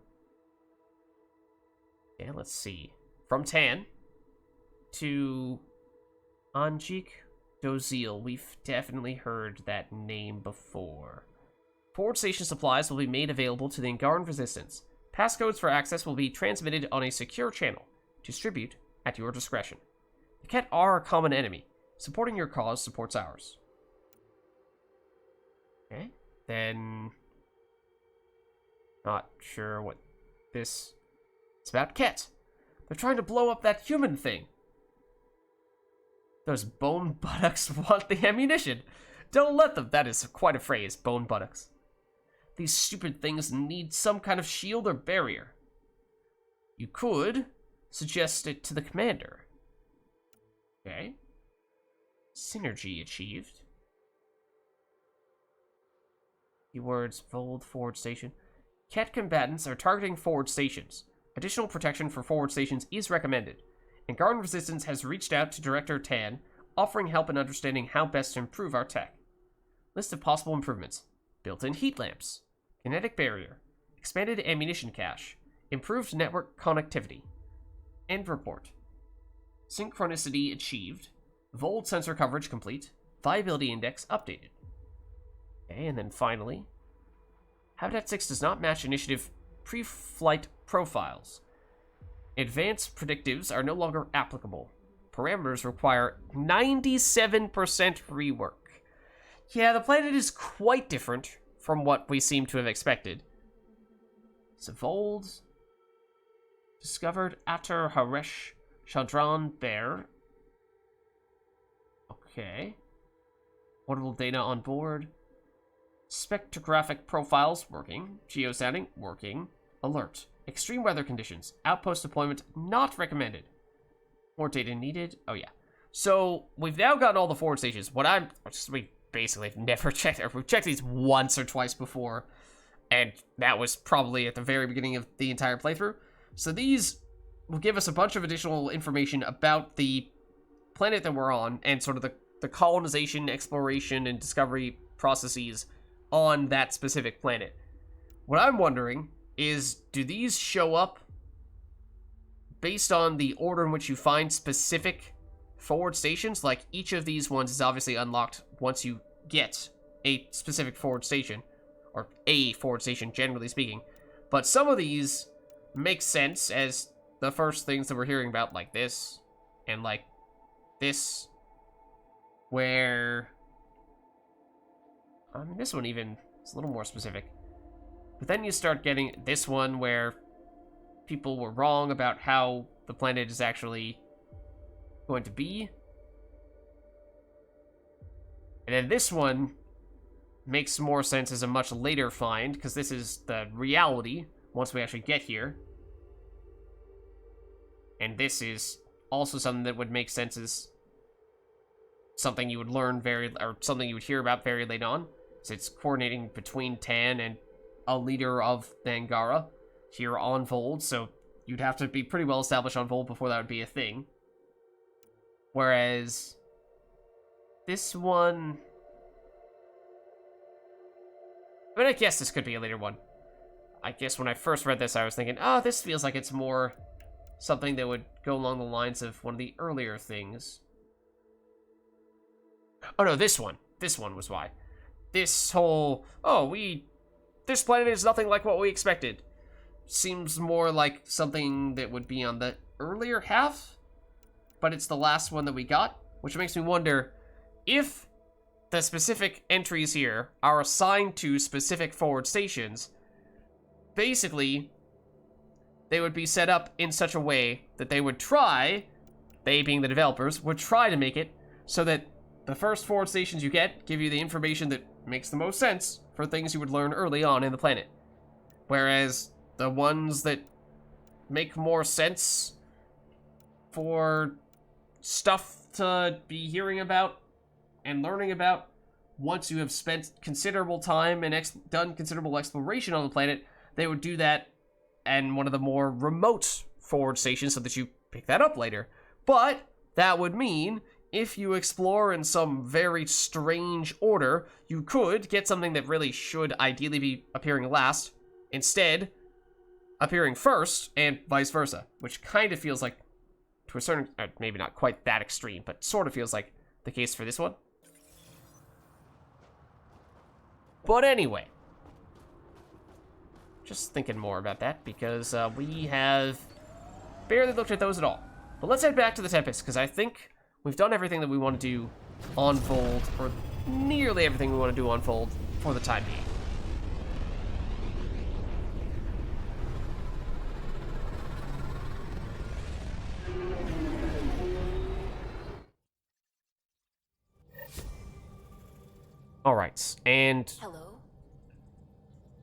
Yeah, let's see. From Tan to Anjik Dozil. We've definitely heard that name before. Forward station supplies will be made available to the Angaran resistance. Passcodes for access will be transmitted on a secure channel. Distribute at your discretion. The Ket are a common enemy. Supporting your cause supports ours. Okay, then... Not sure what this... It's about Ket. They're trying to blow up that human thing. Those bone buttocks want the ammunition. Don't let them. That is quite a phrase, bone buttocks. These stupid things need some kind of shield or barrier. You could suggest it to the commander. Okay. Synergy achieved. Keywords, Vold, forward station. Ket combatants are targeting forward stations. Additional protection for forward stations is recommended. Angaran Resistance has reached out to Director Tan, offering help in understanding how best to improve our tech. List of possible improvements. Built-in heat lamps. Kinetic barrier. Expanded ammunition cache. Improved network connectivity. End report. Synchronicity achieved. Vold sensor coverage complete. Viability index updated. Okay, and then finally, Habitat 6 does not match initiative pre-flight profiles. Advanced predictives are no longer applicable. Parameters require 97% rework. Yeah, the planet is quite different from what we seem to have expected. Zavold discovered after Haresh Chandran Bear. Okay. Portable data on board. Spectrographic profiles working. Geosounding working. Alert. Extreme weather conditions. Outpost deployment not recommended. More data needed. Oh yeah. So we've now gotten all the forward stations. We basically have never checked, or we've checked these once or twice before, and that was probably at the very beginning of the entire playthrough. So these will give us a bunch of additional information about the planet that we're on, and sort of the colonization, exploration, and discovery processes on that specific planet. What I'm wondering is, do these show up based on the order in which you find specific forward stations? Like, each of these ones is obviously unlocked once you get a specific forward station, or a forward station, generally speaking. But some of these make sense as the first things that we're hearing about, like this, and like this, where, I mean, this one even is a little more specific. But then you start getting this one where people were wrong about how the planet is actually going to be. And then this one makes more sense as a much later find, because this is the reality once we actually get here. And this is also something that would make sense as something you would learn or something you would hear about very late on. So it's coordinating between Tan and a leader of the Angara here on Vold, so you'd have to be pretty well established on Vold before that would be a thing. Whereas this one, I mean, I guess this could be a later one. I guess when I first read this, I was thinking, oh, this feels like it's more something that would go along the lines of one of the earlier things. Oh no, this one. This one was why. This whole, this planet is nothing like what we expected, seems more like something that would be on the earlier half, but it's the last one that we got, which makes me wonder if the specific entries here are assigned to specific forward stations. Basically, they would be set up in such a way that they would try, they being the developers, would try to make it so that the first forward stations you get give you the information that makes the most sense for things you would learn early on in the planet. Whereas the ones that make more sense for stuff to be hearing about and learning about once you have spent considerable time and done considerable exploration on the planet, they would do that in one of the more remote forward stations so that you pick that up later. But that would mean if you explore in some very strange order, you could get something that really should ideally be appearing last, instead appearing first, and vice versa, which kind of feels like, to a certain, maybe not quite that extreme, but sort of feels like the case for this one. But anyway, just thinking more about that, because we have barely looked at those at all. But let's head back to the Tempest, because I think we've done everything that we want to do on Vold, or nearly everything we want to do on Vold for the time being. Alright, and... Hello?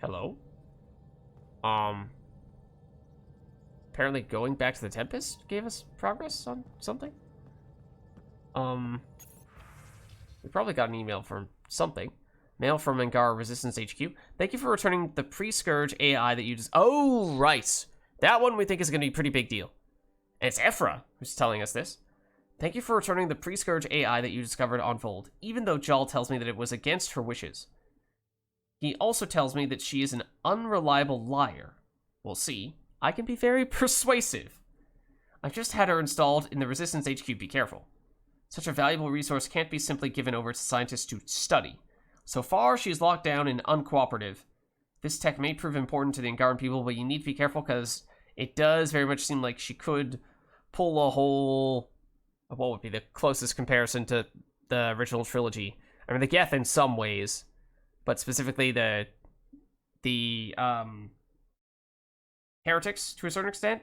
Hello? Apparently going back to the Tempest gave us progress on something? We probably got an email from something. Mail from Angara Resistance HQ. Thank you for returning the pre-Scourge AI that you just... Oh, right! That one we think is going to be a pretty big deal. And it's Ephra who's telling us this. Thank you for returning the pre-Scourge AI that you discovered on Fold, even though Jal tells me that it was against her wishes. He also tells me that she is an unreliable liar. We'll see. I can be very persuasive. I've just had her installed in the Resistance HQ, be careful. Such a valuable resource can't be simply given over to scientists to study. So far, she's locked down and uncooperative. This tech may prove important to the Angaran people, but you need to be careful because it does very much seem like she could pull a whole... What would be the closest comparison to the original trilogy? I mean, the Geth in some ways, but specifically the heretics to a certain extent.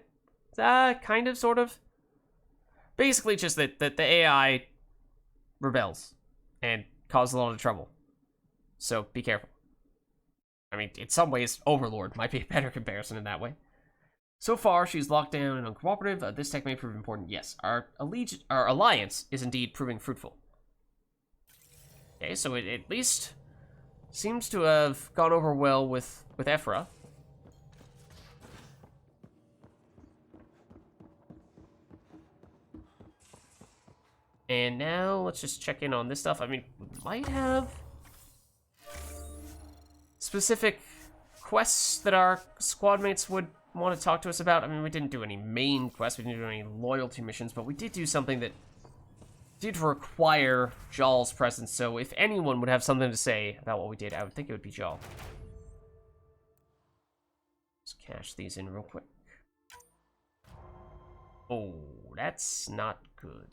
Kind of, sort of. Basically, just that the AI rebels and causes a lot of trouble. So be careful. I mean, in some ways, Overlord might be a better comparison in that way. So far, she's locked down and uncooperative. This tech may prove important. Yes, our alliance is indeed proving fruitful. Okay, so it at least seems to have gone over well with Ephra. And now, let's just check in on this stuff. I mean, we might have specific quests that our squad mates would want to talk to us about. I mean, we didn't do any main quests, we didn't do any loyalty missions, but we did do something that did require Jal's presence, so if anyone would have something to say about what we did, I would think it would be Jal. Let's cash these in real quick. Oh, that's not good.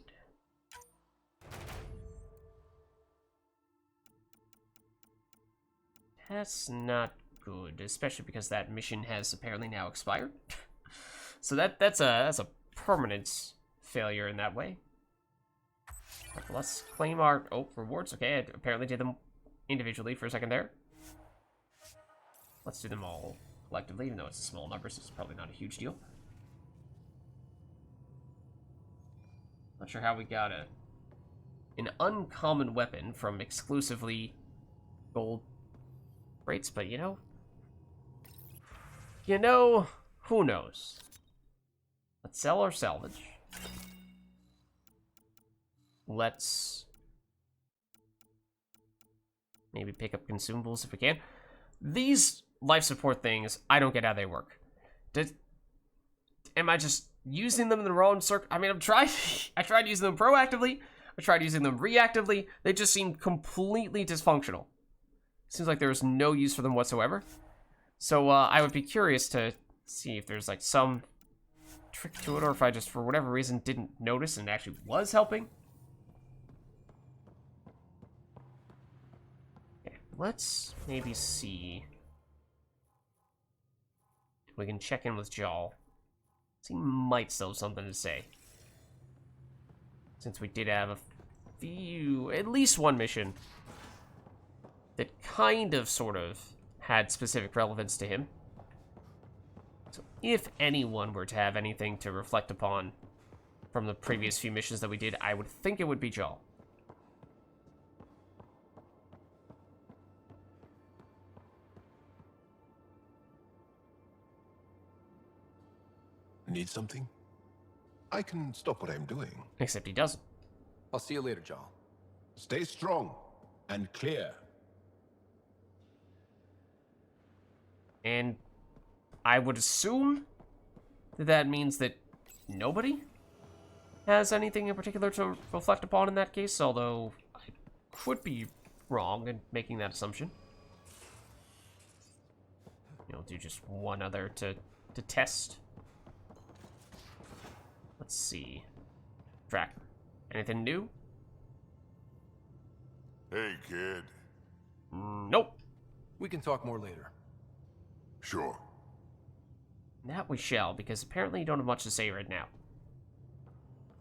That's not good, especially because that mission has apparently now expired. So that's a permanent failure in that way. Right, let's claim our rewards. Okay, I apparently did them individually for a second there. Let's do them all collectively, even though it's a small number, so it's probably not a huge deal. Not sure how we got an uncommon weapon from exclusively gold rates, but you know, who knows? Let's sell or salvage. Let's maybe pick up consumables if we can. These life support things, I don't get how they work. Am I just using them in the wrong circle? I mean, I tried using them proactively. I tried using them reactively. They just seem completely dysfunctional. Seems like there's no use for them whatsoever. So I would be curious to see if there's like some trick to it, or if I just, for whatever reason, didn't notice and it actually was helping. Okay, let's maybe see if we can check in with Jal. He might still have something to say, since we did have a few, at least one mission that kind of, sort of, had specific relevance to him. So if anyone were to have anything to reflect upon from the previous few missions that we did, I would think it would be Jal. Need something? I can stop what I'm doing. Except he doesn't. I'll see you later, Jal. Stay strong and clear. And I would assume that that means that nobody has anything in particular to reflect upon in that case, although I could be wrong in making that assumption. You know, do just one other to test. Let's see. Track. Anything new? Hey, kid. Nope. We can talk more later. Sure. That we shall, because apparently you don't have much to say right now.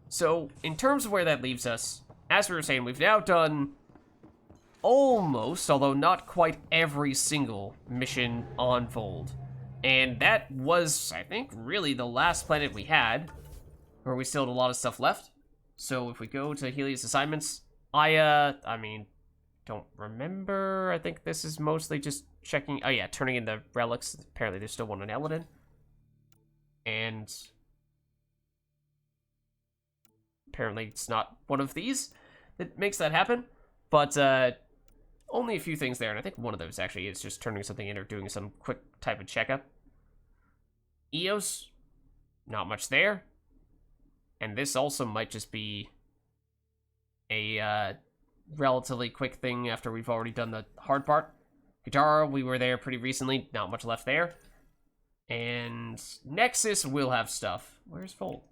So, in terms of where that leaves us, as we were saying, we've now done almost, although not quite every single mission on Fold. And that was, I think, really the last planet we had, where we still had a lot of stuff left. So if we go to Helios assignments, I mean, don't remember. I think this is mostly just checking. Oh yeah, turning in the relics. Apparently there's still one on Eladin. And apparently it's not one of these that makes that happen. But only a few things there, and I think one of those actually is just turning something in or doing some quick type of checkup. EOS, not much there. And this also might just be a relatively quick thing after we've already done the hard part. Guitar, we were there pretty recently, not much left there. And Nexus will have stuff. Where's Vol?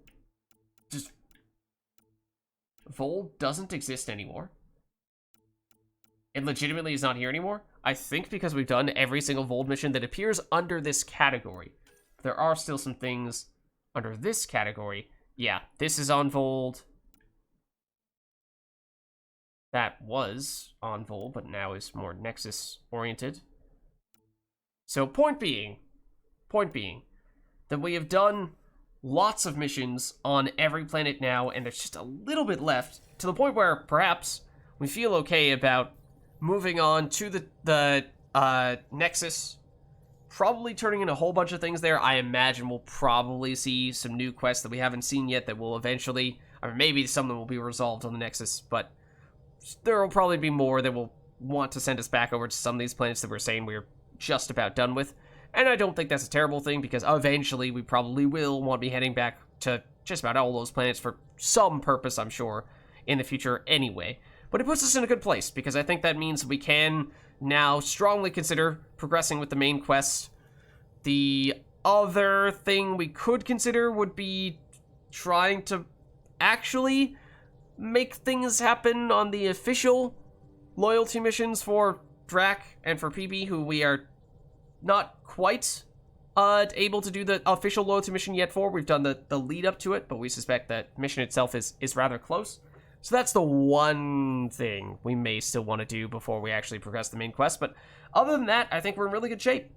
Just... Vol doesn't exist anymore. It legitimately is not here anymore. I think because we've done every single Vold mission that appears under this category. There are still some things under this category. Yeah, this is on Vold. That was on Vold, but now is more Nexus-oriented. So, point being, that we have done lots of missions on every planet now, and there's just a little bit left, to the point where, perhaps, we feel okay about moving on to the Nexus, probably turning in a whole bunch of things there. I imagine we'll probably see some new quests that we haven't seen yet that will eventually, or maybe some of them will be resolved on the Nexus, but there will probably be more that will want to send us back over to some of these planets that we're saying we're just about done with. And I don't think that's a terrible thing, because eventually we probably will want to be heading back to just about all those planets for some purpose, I'm sure, in the future anyway. But it puts us in a good place, because I think that means we can now strongly consider progressing with the main quest. The other thing we could consider would be trying to actually make things happen on the official loyalty missions for Drac and for PB, who we are not quite able to do the official loyalty mission yet for. We've done the lead up to it, but we suspect that mission itself is rather close. So that's the one thing we may still want to do before we actually progress the main quest. But other than that, I think we're in really good shape.